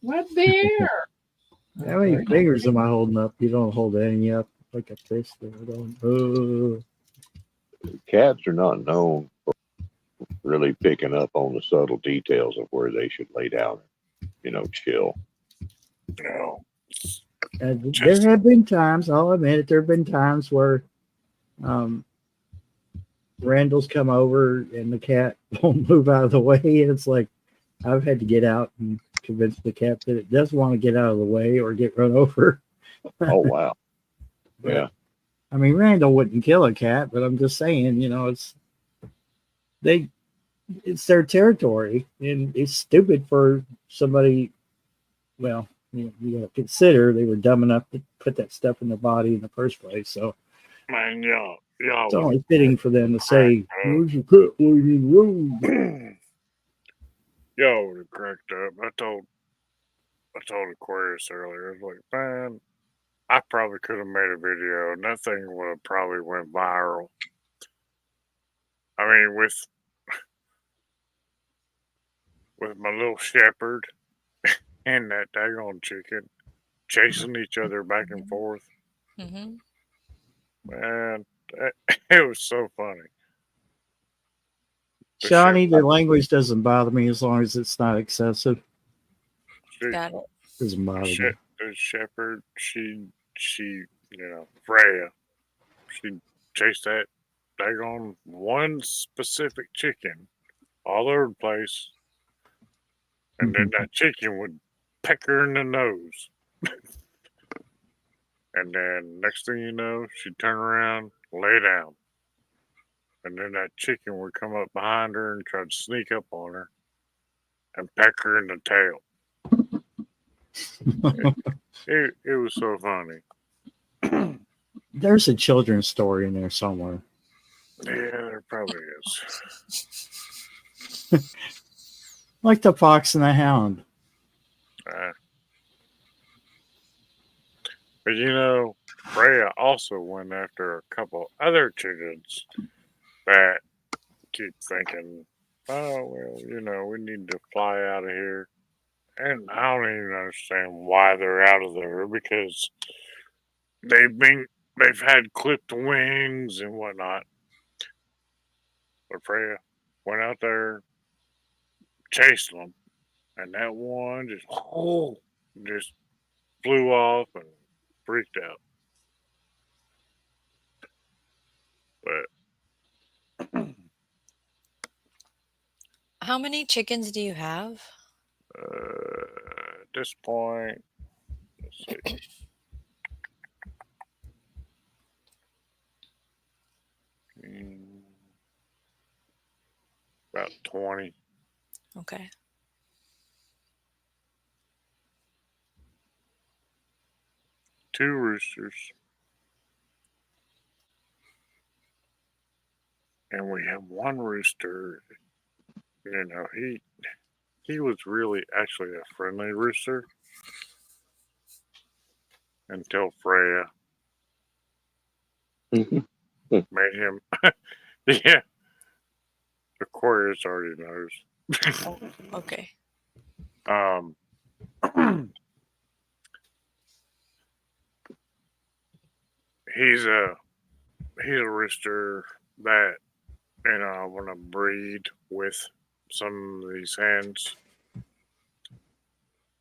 Right there. How many fingers am I holding up? You don't hold any up like a fist. Cats are not known for really picking up on the subtle details of where they should lay down, chill. No. There have been times, I'll admit it, there have been times where Randall's come over and the cat won't move out of the way. And it's like, I've had to get out and convince the cat that it does want to get out of the way or get run over. Oh, wow. Yeah. I mean, Randall wouldn't kill a cat, but I'm just saying, it's their territory, and it's stupid for somebody. Well, you got to consider they were dumb enough to put that stuff in their body in the first place. So, man, y'all, it's only fitting for them to say, "Where's your cat laying in the road?" Y'all would have cracked up. I told Aquarius earlier. I was like, man, I probably could have made a video, and that thing would have probably went viral. I mean, with my little shepherd and that daggone chicken chasing each other back and forth. Mm-hmm. Man, it was so funny. Shawnee, the language doesn't bother me as long as it's not excessive. Got it. Doesn't bother me. The shepherd, she, Freya, she chased that daggone one specific chicken all over the place, and then that chicken would peck her in the nose. And then next thing you know, she'd turn around, lay down. And then that chicken would come up behind her and try to sneak up on her and peck her in the tail. It was so funny. There's a children's story in there somewhere. Yeah, there probably is. Like the Fox and the Hound. But you know, Freya also went after a couple other chickens that keep thinking, oh, well, you know, we need to fly out of here. And I don't even understand why they're out of there because they've had clipped wings and whatnot. But Freya went out there, chased them, and that one just flew off and freaked out. But How many chickens do you have? at this point, let's see. About 20. Okay. Two roosters. And we have one rooster, you know, he was really actually a friendly rooster until Freya made him. Yeah, Aquarius already knows. Oh, okay. He's a rooster that, you know, I want to breed with some of these hens.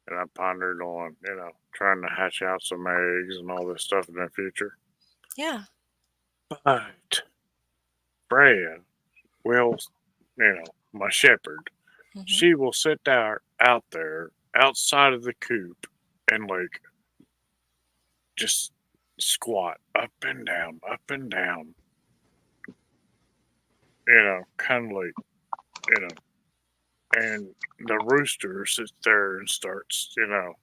And I pondered on, you know, trying to hatch out some eggs and all this stuff in the future. Yeah. But Freya will, you know, my shepherd, she will sit there out there outside of the coop and like just squat up and down, you know, kind of like, you know, and the rooster sits there and starts, you know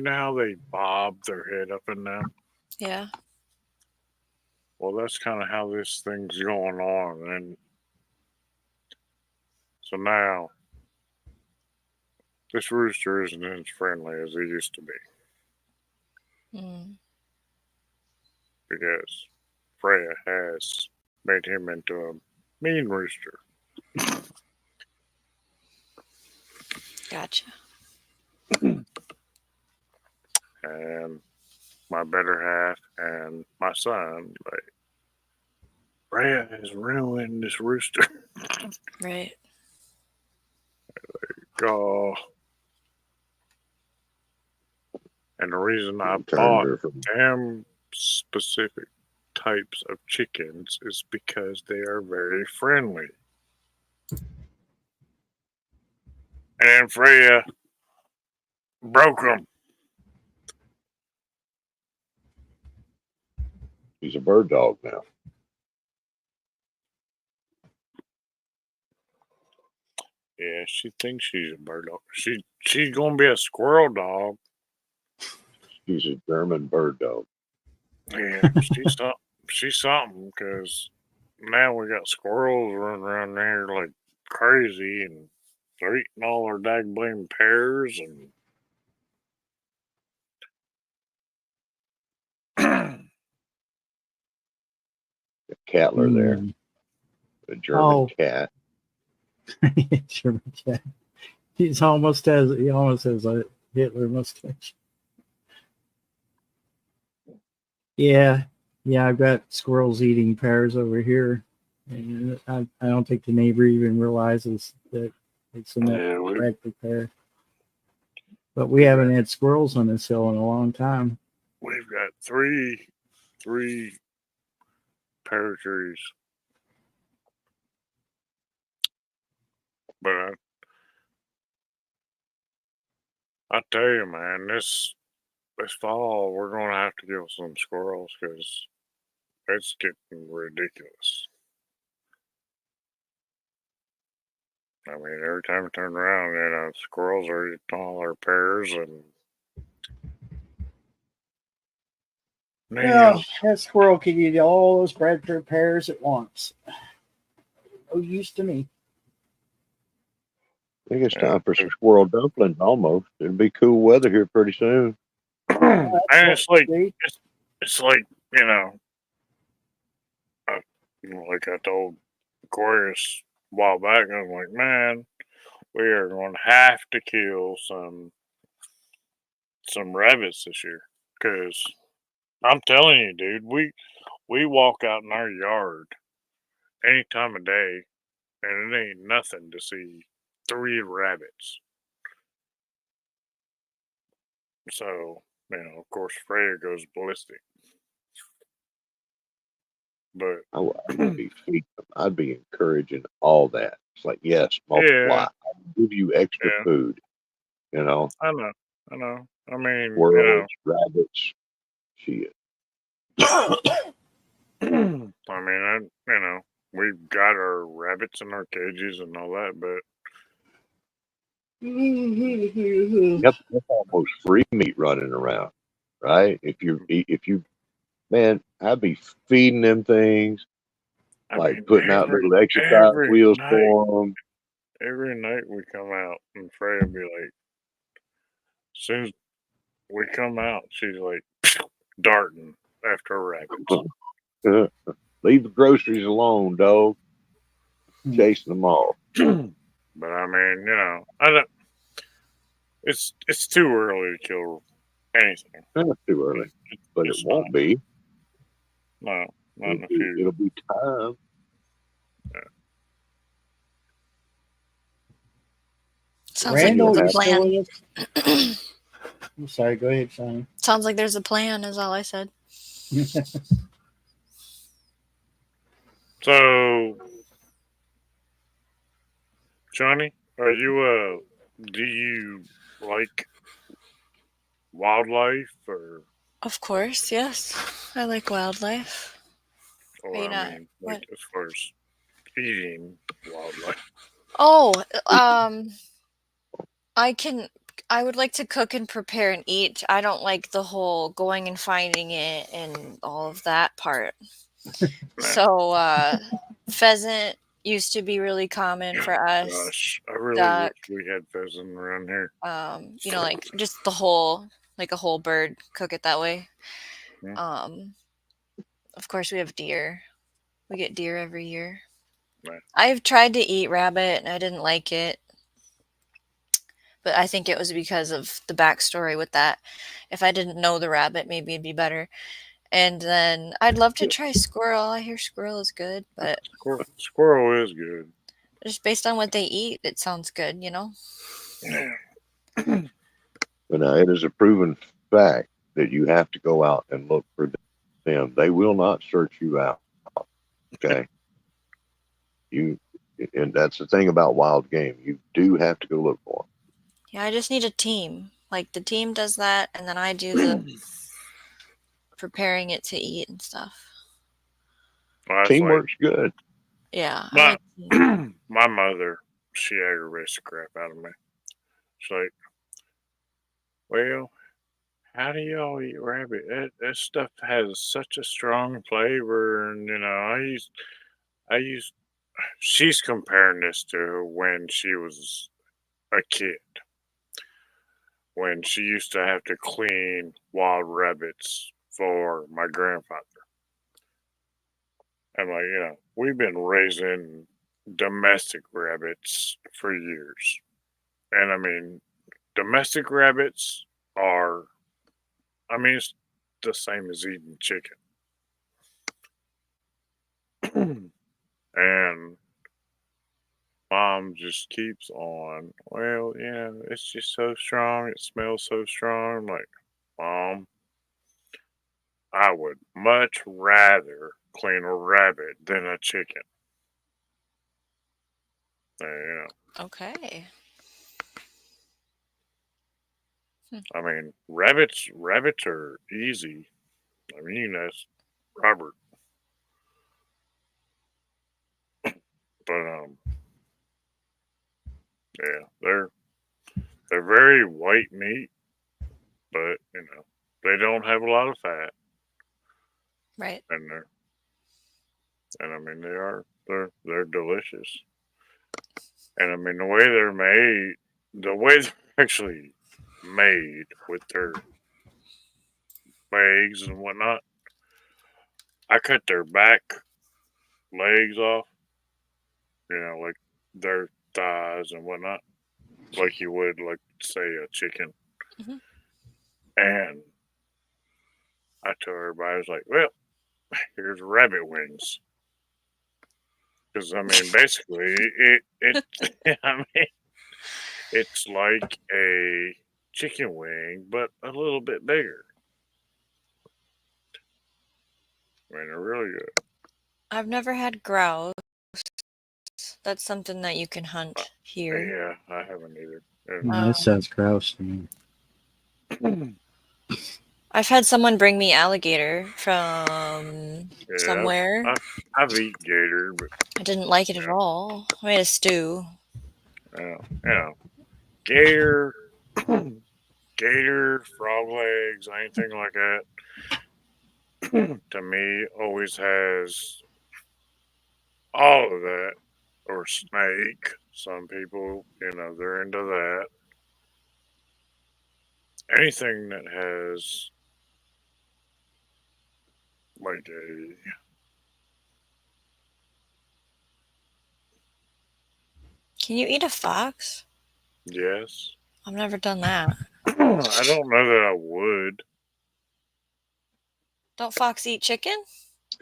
how they bob their head up and down? Yeah. Well, that's kind of how this thing's going on. And so now, this rooster isn't as friendly as he used to be. Because Freya has made him into a mean rooster. Gotcha. And my better half and my son, like, Freya has ruined this rooster. Right. Oh. And the reason I bought them specific types of chickens is because they are very friendly. And Freya broke them. He's a bird dog now. Yeah, she thinks she's a bird dog. She's gonna be a squirrel dog. He's a German bird dog. Yeah, she's something because now we got squirrels running around there like crazy, and they're eating all our daggone pears and. The Cattler there, a German cat. German cat. He almost has a Hitler mustache. Yeah, I've got squirrels eating pears over here, and I don't think the neighbor even realizes that it's an attractive pear. But we haven't had squirrels on this hill in a long time. We've got three pear trees, but I tell you, man, this this fall we're gonna have to kill some squirrels because it's getting ridiculous. I mean, every time I turn around, squirrels are eating all our pears and Yeah, nails. that squirrel could eat all those breadfruit pears at once. No use to me. I think it's Yeah. time for some squirrel dumplings almost. It'll be cool weather here pretty soon. And it's like See? it's like I, like I told Aquarius a while back. I'm like, man, we are going to have to kill some rabbits this year because I'm telling you, dude, we walk out in our yard any time of day, and it ain't nothing to see 3 rabbits. So, of course, Freya goes ballistic. But I would be feeding them. I'd be encouraging all that. It's like, yes, multiply. yeah, I'll give you extra yeah, food. You know, I know. I mean, squirrels, rabbits, shit. we've got our rabbits in our cages and all that, but Yep, that's almost free meat running around, right? If you, man, I'd be feeding them things, I like mean, putting out little exercise wheels night, for them. every night we come out and Freya be like, as soon as we come out, she's like darting after rabbits. Leave the groceries alone, dog. Chasing them all. But I mean, I don't. It's too early to kill anything. Not too early, but it It's won't be. No, not in a few. It'll be time. Sounds Randall, like you there's a still plan. with us? I'm sorry, go ahead, Sonny. Sounds like there's a plan, is all I said. So, Johnny, are you do you like wildlife or Of course, yes. I like wildlife. Are you not? What? as far as eating wildlife? Oh, I would like to cook and prepare and eat. I don't like the whole going and finding it and all of that part. So, pheasant used to be really common for us. Gosh, I really Duck. wish we had pheasant around here. Like just the whole, like a whole bird, cook it that way. Yeah. Of course we have deer. We get deer every year. Right. I've tried to eat rabbit and I didn't like it. But I think it was because of the backstory with that. If I didn't know the rabbit, maybe it'd be better. And then I'd love to try squirrel. I hear squirrel is good, but Squirrel is good. just based on what they eat, it sounds good, Yeah. But now it is a proven fact that you have to go out and look for them. They will not search you out. Okay. And that's the thing about wild game. You do have to go look for them. Yeah, I just need a team. Like the team does that, and then I do the preparing it to eat and stuff. Well, Teamwork's good. Yeah. My mother, she aggravates the crap out of me. She's like, well, how do y'all eat rabbit? That stuff has such a strong flavor, and she's comparing this to when she was a kid, when she used to have to clean wild rabbits for my grandfather. And we've been raising domestic rabbits for years. And I mean, domestic rabbits are, it's the same as eating chicken. And Mom just keeps on, well, it's just so strong. It smells so strong. I'm like, Mom, I would much rather clean a rabbit than a chicken. Okay. I mean, rabbits are easy. I mean, you can ask Robert, but yeah, they're very white meat, but they don't have a lot of fat, Right. and I mean they're delicious, and I mean the way they're actually made with their legs and whatnot. I cut their back legs off, like their thighs and whatnot, like you would, like, say, a chicken. Mhm. And I told everybody, I was like, well, here's rabbit wings. Because, I mean, basically, it I mean, it's like a chicken wing, but a little bit bigger. I mean, they're really good. I've never had grouse. That's something that you can hunt here. Yeah, I haven't either. That sounds gross to me. I've had someone bring me alligator from somewhere. I've eaten gator, but I didn't like it at all. I made a stew. Gator, frog legs, anything like that, to me, always has all of that. Or snake. Some people, they're into that. Anything that has like a Can you eat a fox? yes. I've never done that. I don't know that I would. Don't fox eat chicken?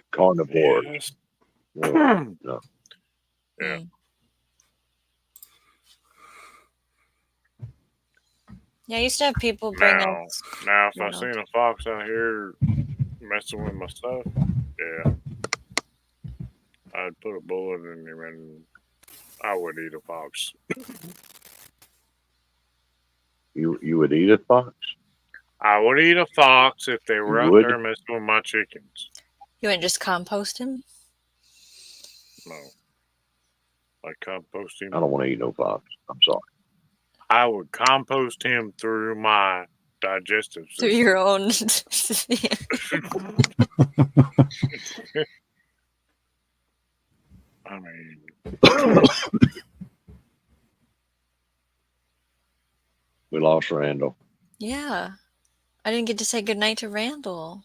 Carnivore. Yes. No. Yeah. Yeah, I used to have people bring Now, us. if I seen a fox out here messing with my stuff, yeah, I'd put a bullet in him and I would eat a fox. You would eat a fox? I would eat a fox if they were You out would? there messing with my chickens. You wouldn't just compost him? No. Like compost him. I don't want to eat no fox. I'm sorry. I would compost him through my digestive system. Through your own. I mean, We lost Randall. Yeah. I didn't get to say goodnight to Randall.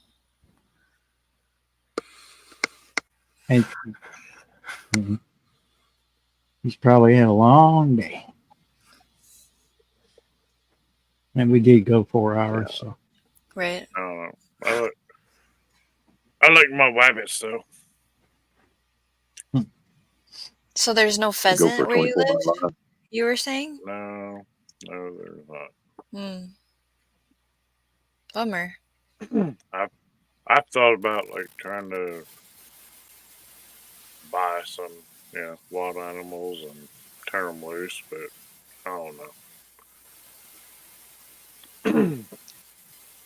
And he's probably had a long day. And we did go 4 hours, so. Right. I like my rabbits though. So there's no Go pheasant for where you 24 live? miles. You were saying? No, there's not. Bummer. I've thought about like trying to buy some, wild animals and turn them loose, but I don't know.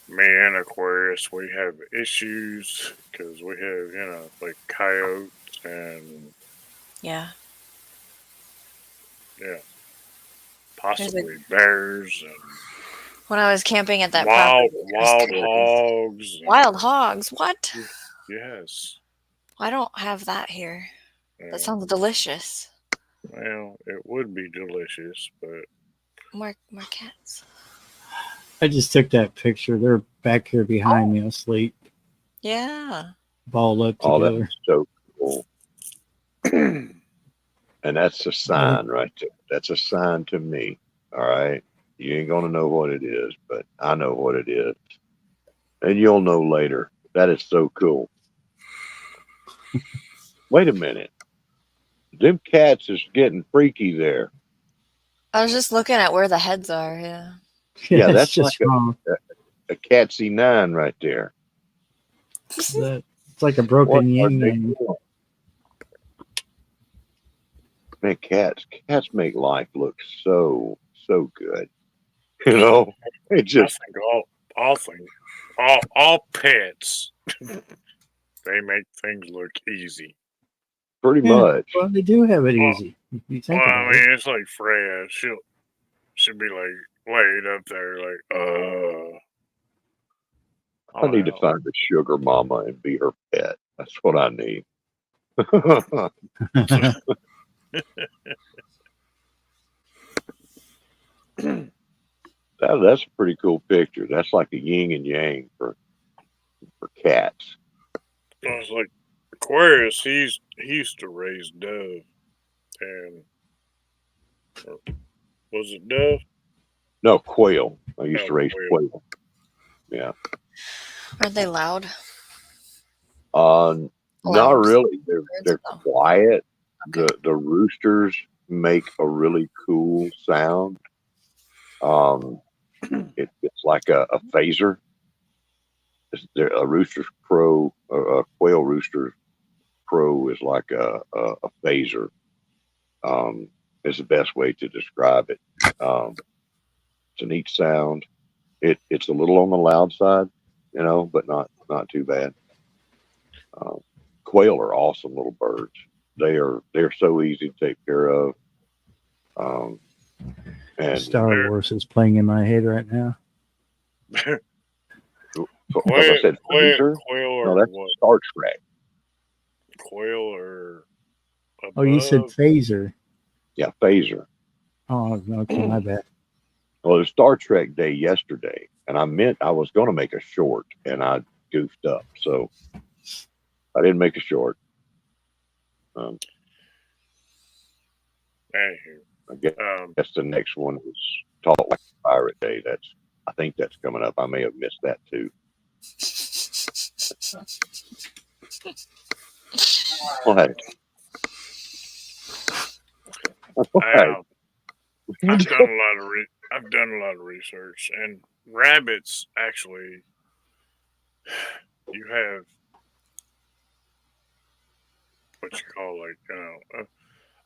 Me and Aquarius, we have issues because we have, like coyotes and Yeah. possibly bears and When I was camping at that wild property, there's coyotes. hogs. Wild hogs? What? Yes. I don't have that here. Yeah. That sounds delicious. Well, it would be delicious, but More cats. I just took that picture. They're back here behind me asleep, Yeah. balled up Oh, together. that's so cool. And that's a sign right there. That's a sign to me. All right. You ain't going to know what it is, but I know what it is. And you'll know later. That is so cool. Wait a minute. Them cats is getting freaky there. I was just looking at where the heads are. Yeah. Yeah, It's that's just like wrong. a Catsy 9 right there. It's like a broken yin yang. Man, cats make life look so good. You know, it I just think all pets they make things look easy. pretty Yeah, much. well, they do have it Well, easy. If you Well, think I about it. mean, it's like Freya. She'll be like laid up there, like, I need to out. find a sugar mama and be her pet. That's what I need. That's a pretty cool picture. That's like a yin and yang for cats. I was like, Aquarius, he used to raise dove, and was it dove? No, quail. I used No, to raise quail. quail. Yeah. Aren't they loud? Not Lambs. really. They're though. quiet. Okay. The roosters make a really cool sound. It's like a phaser. A rooster's crow, a quail rooster's crow is like a phaser. Is the best way to describe it. It's a neat sound. It's a little on the loud side, but not too bad. Quail are awesome little birds. They're so easy to take care of. And Star Wars is playing in my head right now. because I said phaser. Quail No, or that's what? Star Trek. Quail or Oh, you said above? phaser. Yeah, phaser. Oh, okay, my bad. Well, it was Star Trek Day yesterday, and I was going to make a short, and I goofed up, so I didn't make a short. Anywho, I guess the next one is Talk Like a Pirate Day. I think that's coming up. I may have missed that too. What? I've done a lot of research, and rabbits actually, you have what you call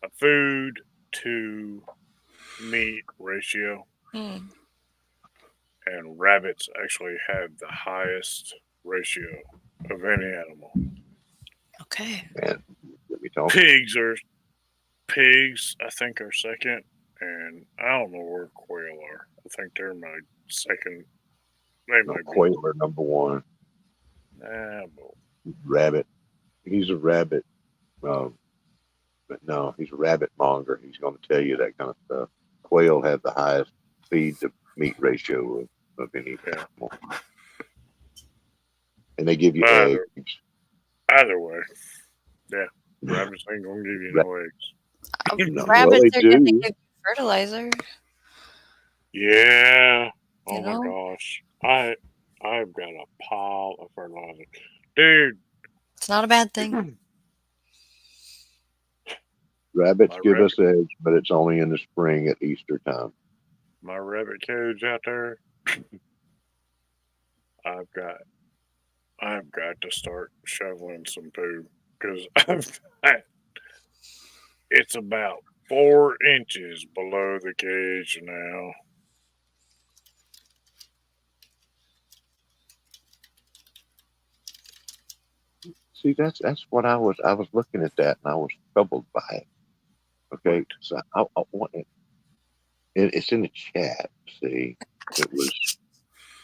a food to meat ratio, Hmm. and rabbits actually have the highest ratio of any animal. Okay. Man, let me talk. Pigs, I think, are second, and I don't know where quail are. I think they're my second. They might be. Quail are number one. Rabbit. He's a rabbit. But no, he's a rabbit monger. He's going to tell you that kind of stuff. Quail have the highest feed to meat ratio of any animal. And they give you eggs. Either way. Yeah. Rabbits ain't going to give you no eggs. Rabbits are going to give you fertilizer. Yeah. Oh You know? my gosh. I've got a pile of fertilizer. Dude. It's not a bad thing. Rabbits give us eggs, but it's only in the spring at Easter time. My rabbit cage out there. I've got to start shoveling some poo because it's about 4 inches below the cage now. See, that's what I was looking at that and I was troubled by it. Okay, so I want it. It's in the chat. See,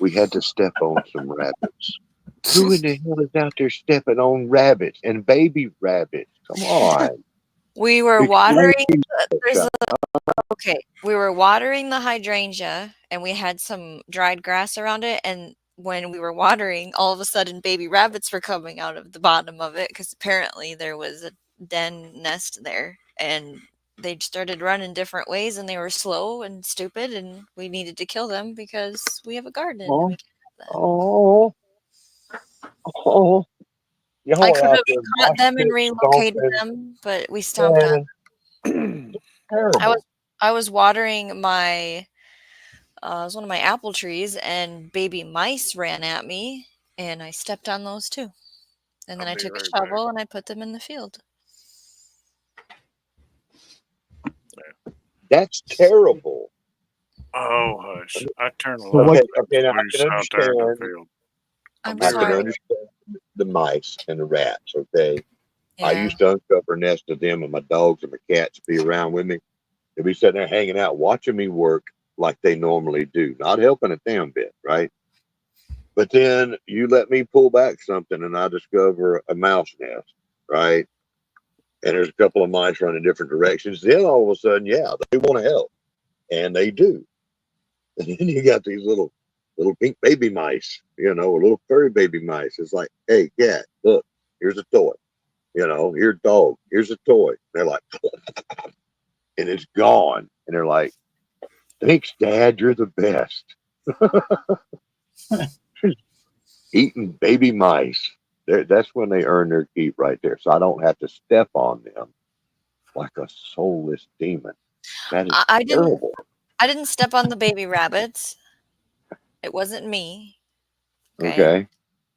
we had to step on some rabbits. Who in the hell is out there stepping on rabbits and baby rabbits? Come on. We were watering. We were watering the hydrangea, and we had some dried grass around it. And when we were watering, all of a sudden, baby rabbits were coming out of the bottom of it because apparently there was a den nest there, and they started running different ways, and they were slow and stupid, and we needed to kill them because we have a garden. And we can't have that. Y'all I are could out have there caught them and mosh pit relocated stomping. them, but we stomped on. Terrible. I was watering my it was one of my apple trees, and baby mice ran at me, and I stepped on those too. And then I took a shovel and I put them in the field. That's terrible. Oh, hush. I turn a So lot what- of Okay, now I loose can out there in the understand. field. I'm I can sorry. understand the mice and the rats. Okay, I Yeah. used to uncover nests of them, and my dogs and my cats be around with me. They'd be sitting there hanging out, watching me work like they normally do, not helping a damn bit, right? But then you let me pull back something, and I discover a mouse nest, right? And there's a couple of mice running different directions. Then all of a sudden, yeah, they want to help, and they do. And then you got these little pink baby mice, you know, or little furry baby mice. It's like, hey, cat, look, here's a toy. You know, here's dog, here's a toy. They're like, and it's gone. And they're like, thanks, Dad, you're the best. Eating baby mice. That's when they earn their keep right there. So I don't have to step on them like a soulless demon. That is I didn't. terrible. I didn't step on the baby rabbits. It wasn't me. Okay.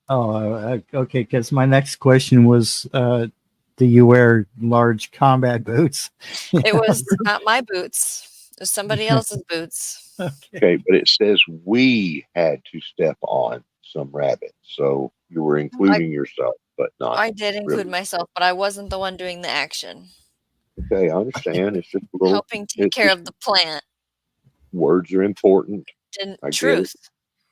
Oh, okay. Because my next question was, do you wear large combat boots? It was not my boots. It was somebody else's boots. Okay, but it says we had to step on some rabbits. So you were including yourself, but not I did include really. myself, but I wasn't the one doing the action. Okay, I understand. It's just a little, Helping take care of the plant. words are important. Didn't I get it.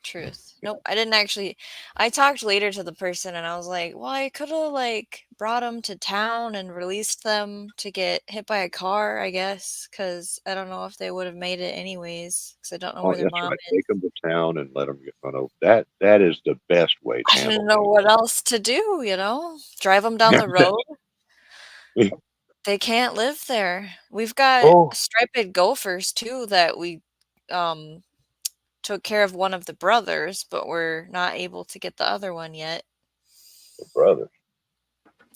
truth. Nope, I didn't actually. I talked later to the person and I was like, well, I could have like brought them to town and released them to get hit by a car, I guess, because I don't know if they would have made it anyways, because I don't know Oh, where their that's mom right. is. Take them to town and let them get run over. That is the best way to I handle didn't know what else to do, drive them down the road. things. They can't live there. We've got Oh, striped gophers too that we um took care of one of the brothers, but we're not able to get the other one yet. brother.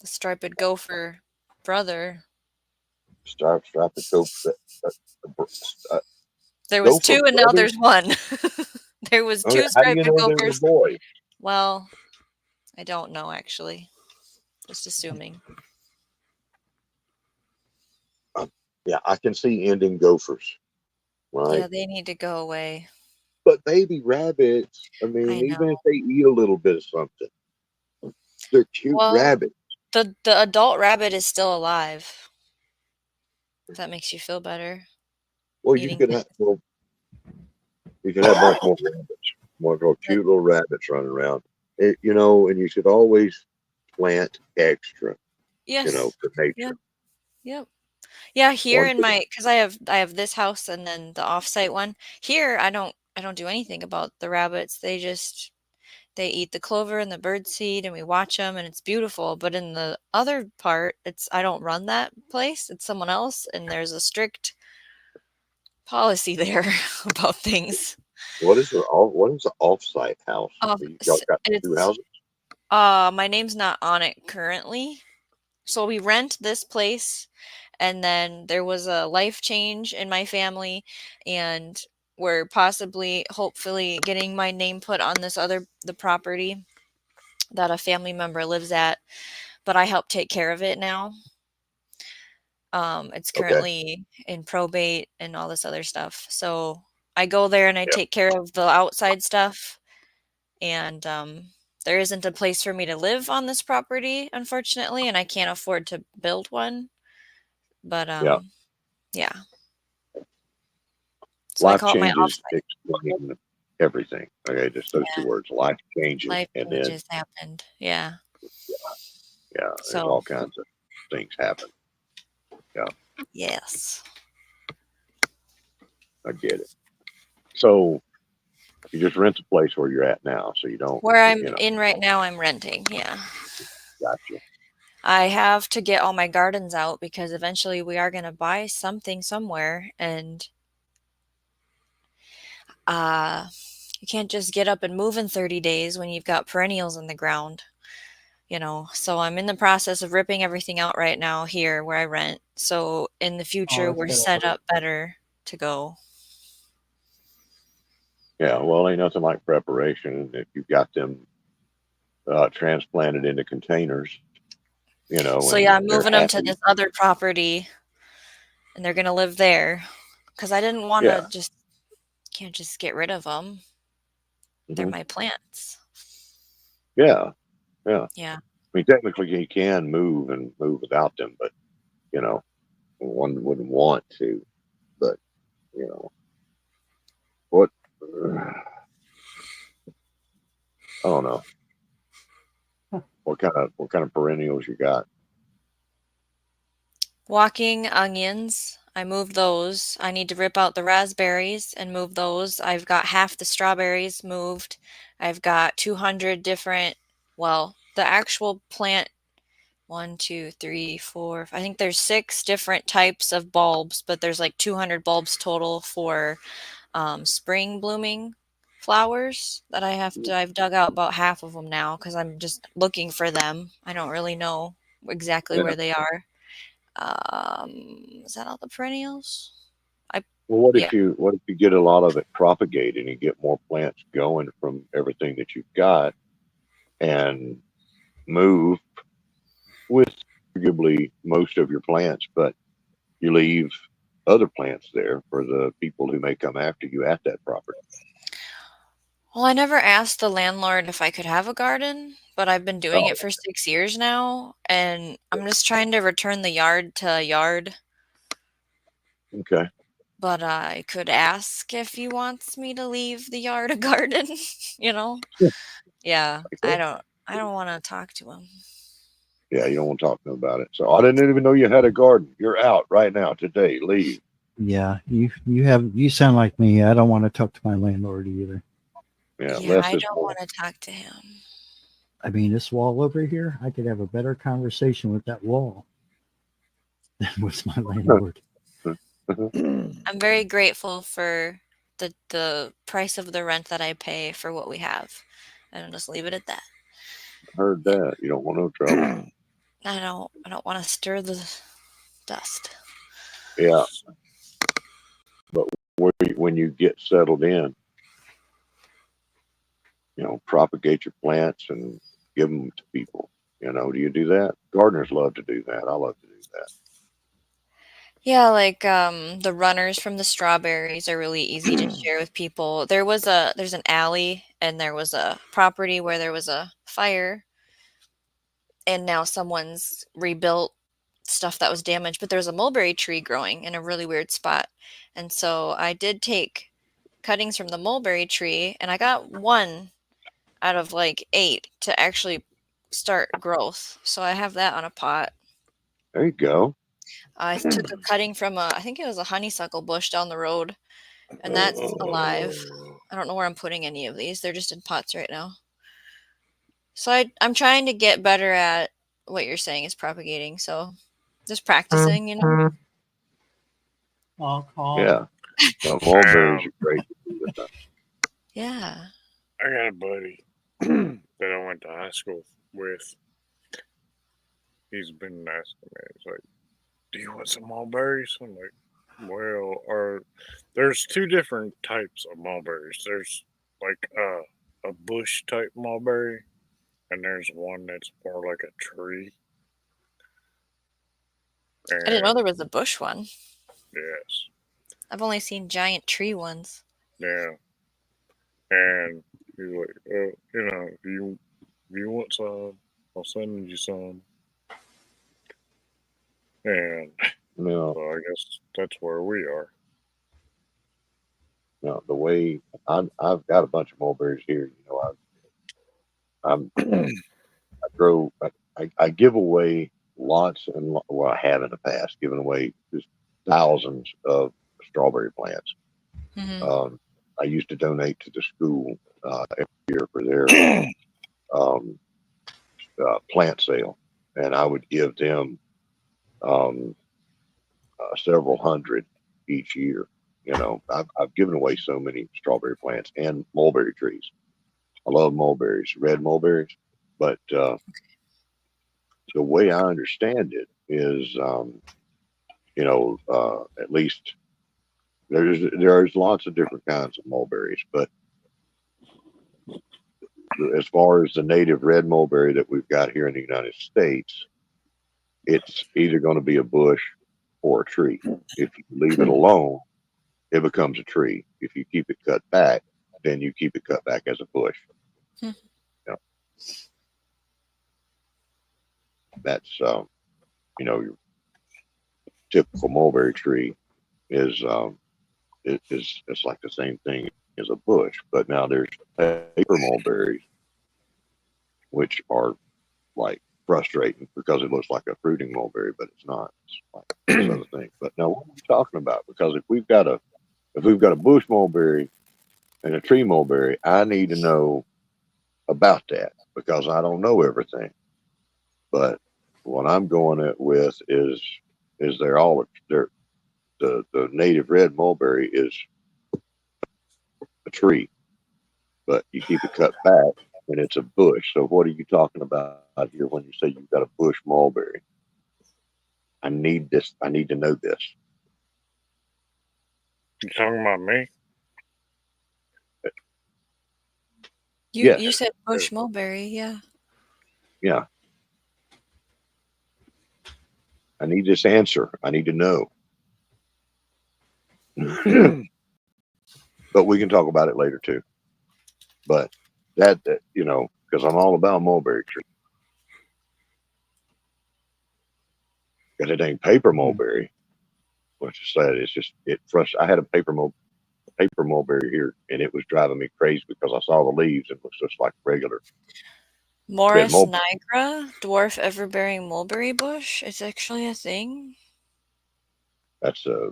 The striped gopher brother. Strap it, go. There was Gopher two and now brothers? there's one. There was Okay, two how do you striped know they were gophers. boys? Well, I don't know actually. Just assuming. Yeah, I can see ending gophers, right? Yeah, they need to go away. But baby rabbits, I I mean, even know. if they eat a little bit of something, they're cute Well, rabbits. the adult rabbit is still alive. If that makes you feel better. Well, you Eating could have much more rabbits, more cute little rabbits running around. You know, and you should always plant extra, Yes. you know, for nature. Yeah. Yep. Yeah, here One in my because I have this house and then the offsite one. Here I don't do anything about the rabbits. They eat the clover and the bird seed and we watch them and it's beautiful. But in the other part, I don't run that place. It's someone else and there's a strict policy there about things. What is the offsite house? Um, Y'all got two it's houses? my name's not on it currently. So we rent this place and then there was a life change in my family and we're possibly hopefully getting my name put on the property that a family member lives at, but I help take care of it now. It's Okay. currently in probate and all this other stuff. So I go there and I Yeah. take care of the outside stuff and there isn't a place for me to live on this property, unfortunately, and I can't afford to build one. But Yeah. yeah. So I Life call it my changes offsite. explain everything. Okay, just those two words. Life changes, Life and then changes happened. Yeah. yeah, there's So all kinds of things happen. Yeah, yes. I get it. So you just rent the place where you're at now, so you don't. Where I'm You know, in right now, I'm renting. Yeah. gotcha. I have to get all my gardens out because eventually we are going to buy something somewhere and you can't just get up and move in 30 days when you've got perennials in the ground, So I'm in the process of ripping everything out right now here where I rent. So in the future, that's we're good. set up better to go. Yeah, well, ain't nothing like preparation. If you've got them transplanted into containers, So and yeah, I'm they're moving them to happy. this other property and they're going to live there because I didn't want Yeah. to just can't just get rid of them. They're Mhm. my plants. Yeah, yeah. Yeah. I mean, technically, you can move and move without them, but you know, one wouldn't want to. But you know, what? I don't know. What kind of perennials you got? Walking onions. I moved those. I need to rip out the raspberries and move those. I've got half the strawberries moved. I've got 200 different, well, the actual plant, 1, 2, 3, 4. I think there's 6 different types of bulbs, but there's like 200 bulbs total for spring blooming flowers that I've dug out about half of them now because I'm just looking for them. I don't really know exactly Yeah. where they are. Is that all the perennials? Well, what Yeah. if you get a lot of it propagated and you get more plants going from everything that you've got, and move with arguably most of your plants, but you leave other plants there for the people who may come after you at that property. Well, I never asked the landlord if I could have a garden, but I've been doing Oh, it for 6 years now, and I'm just trying to return the yard to yard. okay. But I could ask if he wants me to leave the yard a garden, you know? Yeah. Yeah, Okay. I don't want to talk to him. Yeah, you don't want to talk to them about it. So I didn't even know you had a garden. You're out right now today. Leave. Yeah, you sound like me. I don't want to talk to my landlord either. Yeah, Yeah, less I is don't more. want to talk to him. I mean, this wall over here, I could have a better conversation with that wall than with my landlord. I'm very grateful for the price of the rent that I pay for what we have. And I'll just leave it at that. Heard that. You don't want no trouble. I don't want to stir the dust. Yeah, but when you get settled in, you know, propagate your plants and give them to people. You know, do you do that? Gardeners love to do that. I love to do that. Yeah, like the runners from the strawberries are really easy to share with people. There's an alley and there was a property where there was a fire and now someone's rebuilt stuff that was damaged, but there was a mulberry tree growing in a really weird spot. And so I did take cuttings from the mulberry tree and I got one out of like 8 to actually start growth. So I have that on a pot. There you go. I took a cutting from I think it was a honeysuckle bush down the road, and that's alive. I don't know where I'm putting any of these. They're just in pots right now. So I'm trying to get better at what you're saying is propagating. So just practicing, you know. Yeah. Well, mulberries are great to do with that. Yeah. I got a buddy that I went to high school with. He's been asking me, he's like, "Do you want some mulberries?" I'm like, "Well, there's 2 different types of mulberries. There's like a bush type mulberry, and there's one that's more like a tree." I didn't know And there was a bush one. yes, I've only seen giant tree ones. yeah. And he's like, you know, if you want some, I'll send you some. And No, so I guess that's where we are. no. The way I've got a bunch of mulberries here. You know, I give away lots and well, I have in the past given away just thousands of strawberry plants. Mm-hmm. I used to donate to the school every year for their plant sale, and I would give them several hundred each year. You know, I've given away so many strawberry plants and mulberry trees. I love mulberries, red mulberries, but the way I understand it is, you know, at least there's lots of different kinds of mulberries, but as far as the native red mulberry that we've got here in the United States, it's either going to be a bush or a tree. If you leave it alone, it becomes a tree. If you keep it cut back, then you keep it cut back as a bush. Hmm. You know, that's you know, your typical mulberry tree is it's like the same thing as a bush, but now there's paper mulberries, which are like frustrating because it looks like a fruiting mulberry, but it's not. It's like this other thing. But now, what are we talking about? Because if we've got a bush mulberry and a tree mulberry, I need to know about that because I don't know everything. But what I'm going at with is the native red mulberry is a tree, but you keep it cut back and it's a bush. So what are you talking about here when you say you've got a bush mulberry? I need this. I need to know this. You talking about me? You Yes. you said bush mulberry, yeah. Yeah. I need this answer. I need to know. But we can talk about it later too. But that you know, because I'm all about mulberry tree. Because it ain't paper mulberry. What you said, it's just I had a paper mulberry here, and it was driving me crazy because I saw the leaves and it looks just like regular Morris mulberry. nigra, dwarf everbearing mulberry bush. It's actually a thing. That's a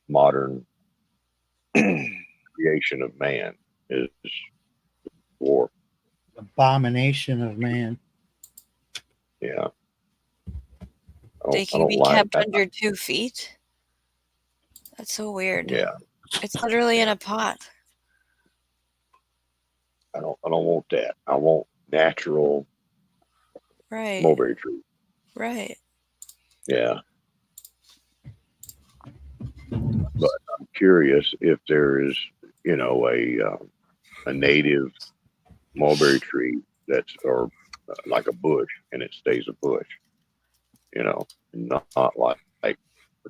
modern creation of man. Is dwarf. Abomination of man. Yeah. They I can don't be like kept that. under 2 feet. That's so weird. Yeah. It's literally in a pot. I don't want that. I want natural Right. mulberry tree. Right. Yeah. But I'm curious if there is, you know, a native mulberry tree that's or like a bush and it stays a bush, you know, not like a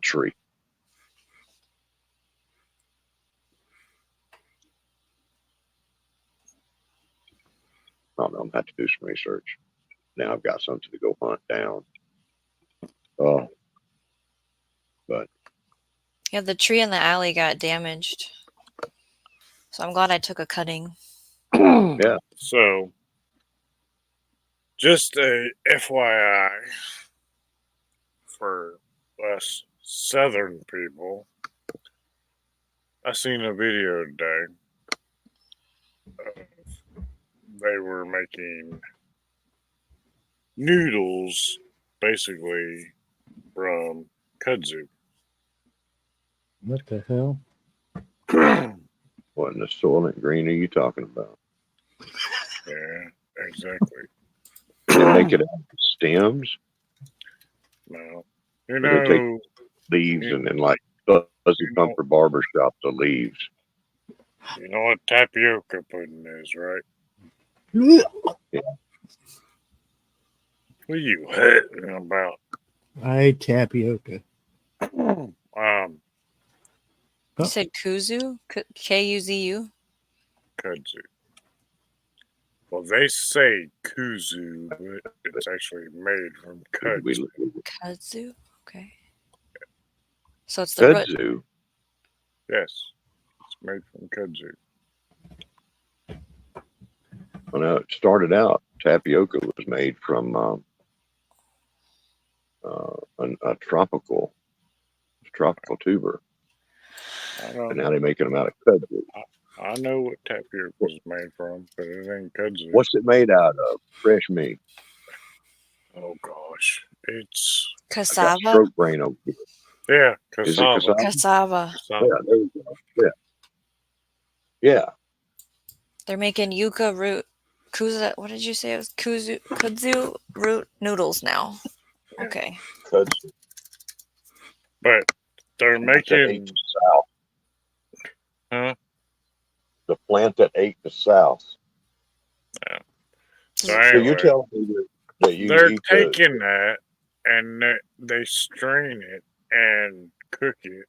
tree. I don't know. I'm gonna have to do some research. Now I've got something to go hunt down. But Yeah, the tree in the alley got damaged. So I'm glad I took a cutting. yeah. So, just a FYI for us Southern people, I seen a video today. They were making noodles, basically from kudzu. What the hell? What in the Soylent Green are you talking about? Yeah, exactly. They make it out of stems. No, you They take know, leaves and then like Fuzzy Bumper Barbershop the leaves. you know what tapioca pudding is, right? Yeah. What are you hitting about? I ate tapioca. You said kuzu? Kuzu? Kudzu. Well, they say kuzu, but it's actually made from kudzu. Kudzu? Okay. So it's the root. Kudzu. Yes, it's made from kudzu. Well, now it started out, tapioca was made from a tropical tuber. And now they're making them out of kudzu. I know what tapioca was made from, but it ain't kudzu. What's it made out of? Fresh meat. Oh gosh, it's I got Cassava? stroke brain over here. yeah, Is it cassava. Cassava. Yeah, there we go. Yeah. Yeah. They're making yucca root. What did you say? It was kudzu root noodles now. Okay. Kudzu. But they're making south. Huh? The plant that ate the south. Yeah. So anyway, you're telling me that you they're eat taking that and they strain it and cook it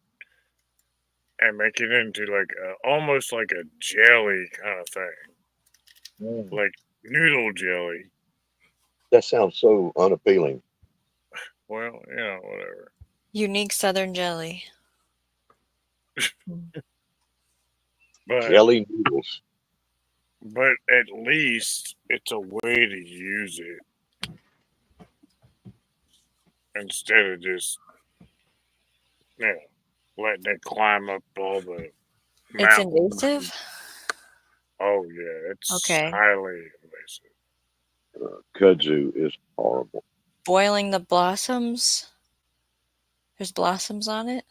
and make it into like almost like a jelly kind of thing, like noodle jelly. That sounds so unappealing. Well, whatever. Unique Southern jelly. But Jelly noodles. but at least it's a way to use it instead of just letting it climb up all the It's mountains. invasive? Oh yeah, it's Okay. highly invasive. Kudzu is horrible. Boiling the blossoms? There's blossoms on it?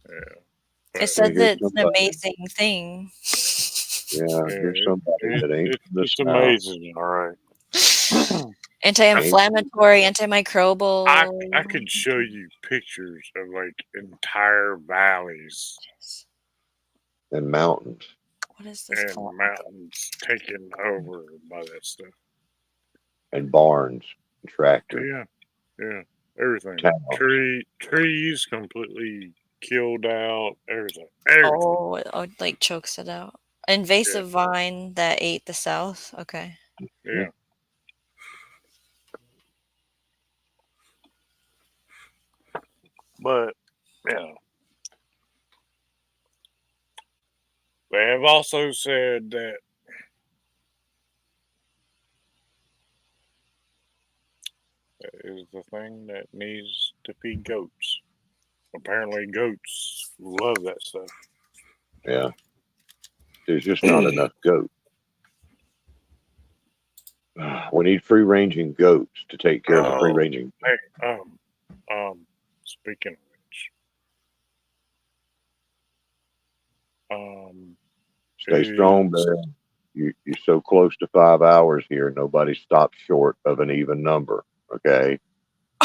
Yeah. It says here's it's an somebody- amazing thing. Yeah, here's somebody that ain't from the It's South. amazing, all right. Anti-inflammatory, antimicrobial. I could show you pictures of like entire valleys And mountains. What is this and called? mountains taken over by that stuff. And barns. And tractors. Yeah, everything. Towns. Trees completely killed out. Everything. Oh, it like chokes it out. Invasive vine that ate the South. Okay. Yeah. But, they have also said that that is the thing that needs to feed goats. Apparently, goats love that stuff. Yeah. There's just not enough goats. We need free ranging goats to take care of the free ranging. Hey, speaking of which, Stay strong, Bear. You're so close to 5 hours here. Nobody stops short of an even number. Okay.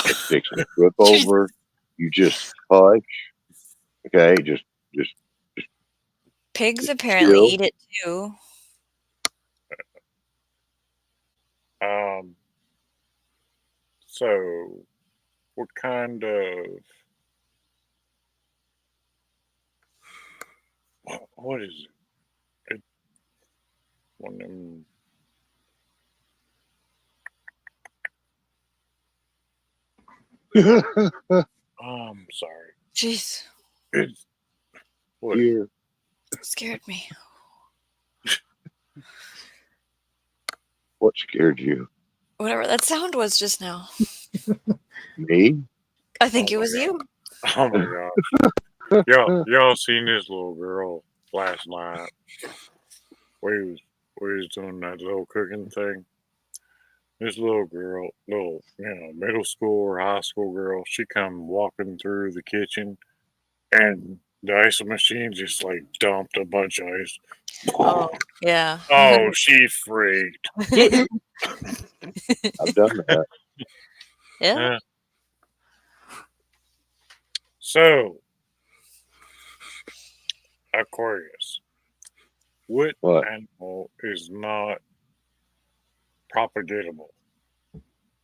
It's fixing to flip over. You just hush. Okay. Just Pigs apparently chill. eat it too. So what kind of what is it? One of them. Sorry. Jeez. It's what? Here. Scared me. What scared you? Whatever that sound was just now. Me? I think it was you. Oh my gosh. Y'all seen this little girl last night? We was doing that little cooking thing. This little girl, middle school or high school girl, she come walking through the kitchen and the ice machine just like dumped a bunch of ice. Oh, yeah. Oh, she freaked. I've done that. Yeah. So, Aquarius, what animal is not propagatable?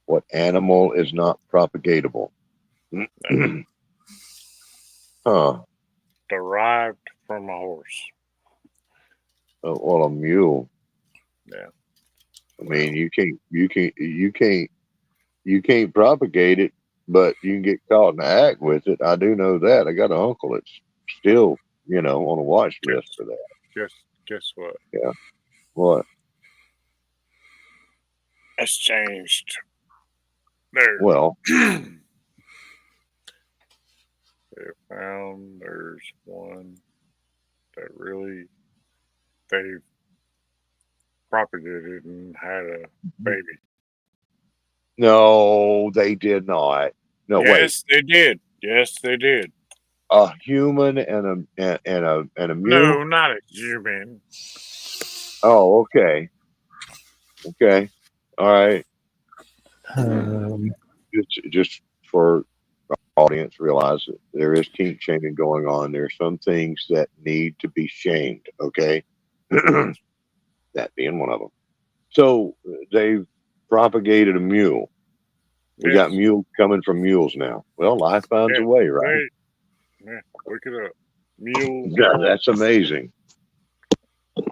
What animal is not propagatable? Huh. Derived from a horse. Well, a mule. Yeah. I mean, you can't propagate it, but you can get caught in the act with it. I do know that. I got an uncle that's still, on a watch list for that. Guess what? Yeah. What? That's changed. There. Well, there's one that really they propagated and had a baby. no, they did not. No, Yes, they did. Yes, they did. A human and a mule. No, not a human. Oh, okay. Okay. All right. Just for our audience, realize that there is kink shaming going on. There are some things that need to be shamed. Okay. That being one of them. So they've propagated a mule. We got mules coming from mules now. Well, life finds a way, right? Yeah, look it up. mules. God, that's amazing. I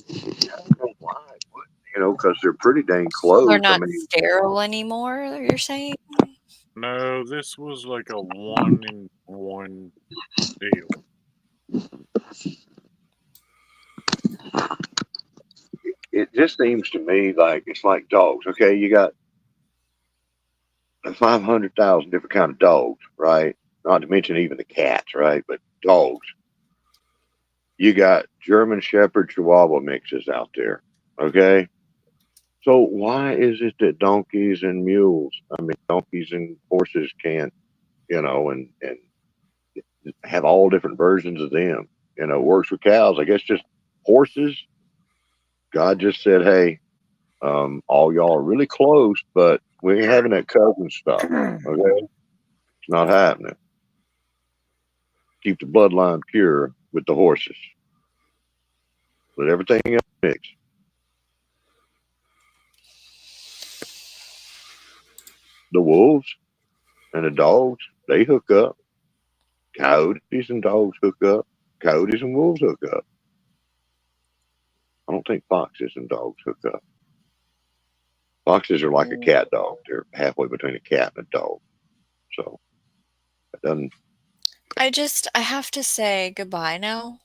don't know why, but, you know, because they're pretty dang So they're close. I not mean, sterile anymore, you're saying? No, this was like a 1-in-1 deal. it just seems to me like it's like dogs. Okay, you got 500,000 different kind of dogs, right? Not to mention even the cats, right? But dogs. You got German Shepherd Chihuahua mixes out there. Okay. So why is it that donkeys and mules, I mean, donkeys and horses can't, you know, and have all different versions of them? You know, it works with cows. I guess just horses. God just said, hey, all y'all are really close, but we ain't having that cousin stuff. Okay. It's not happening. Keep the bloodline pure with the horses. Let everything else mix. The wolves and the dogs, they hook up. Coyotes and dogs hook up. Coyotes and wolves hook up. I don't think foxes and dogs hook up. Foxes are like a cat dog. They're halfway between a cat and a dog. So it doesn't. I have to say goodbye now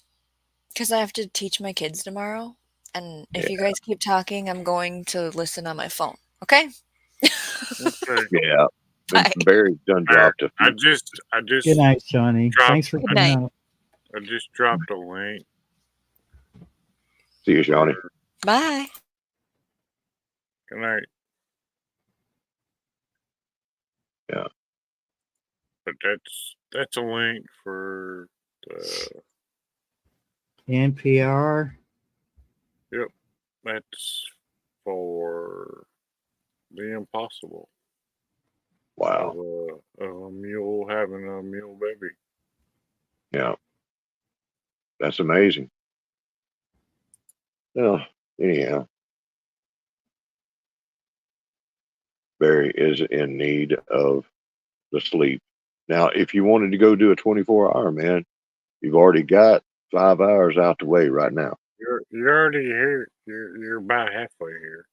because I have to teach my kids tomorrow. And if you guys keep talking, I'm going to listen on my phone. Okay? Okay. Yeah. Bye. Barry's done dropped a I few. just Good night, Johnny. dropped- Thanks for Good coming night. out. I just dropped a link. See you, Johnny. Bye. Good night. Yeah. But that's a link for the NPR. yep. That's for the impossible. Wow. Of a mule having a mule baby. Yeah. That's amazing. Well, anyhow, Barry is in need of the sleep. Now, if you wanted to go do a 24-hour, man, you've already got 5 hours out the way right now. You're already here. You're about halfway here.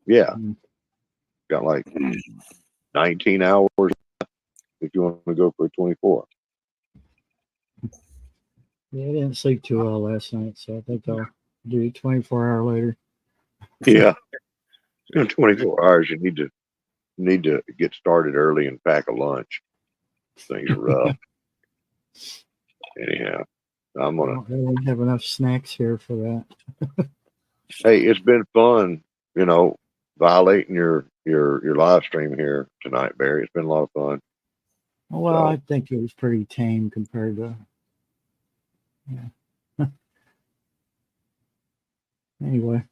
Yeah. Mm. Got like 19 hours if you want to go for a 24. Yeah, I didn't sleep too well last night, so I think I'll do 24-hour later. Yeah. In 24 hours, you need to get started early and pack a lunch. Things are rough. Anyhow, I'm I gonna. don't really have enough snacks here for that. Hey, it's been fun. You know, violating your live stream here tonight, Barry. It's been a lot of fun. Well, So- I think it was pretty tame compared to. Yeah. Anyway,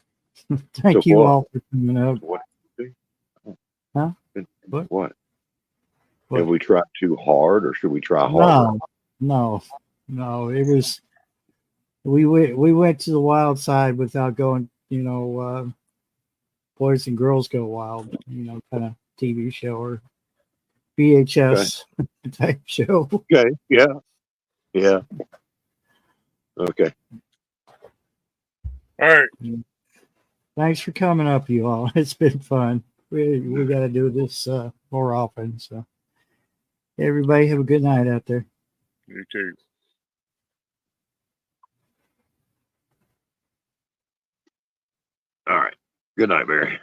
thank So you what? all for coming up. What? Huh? What? What? Have we tried too hard, or should we try harder? No. It was we went to the wild side without going. Boys and Girls Go Wild. Kind of TV show or VHS type show. Okay. Yeah. Yeah. Okay. All right. Thanks for coming up, you all. It's been fun. We got to do this more often. So, everybody have a good night out there. You too. All right. Good night, Barry.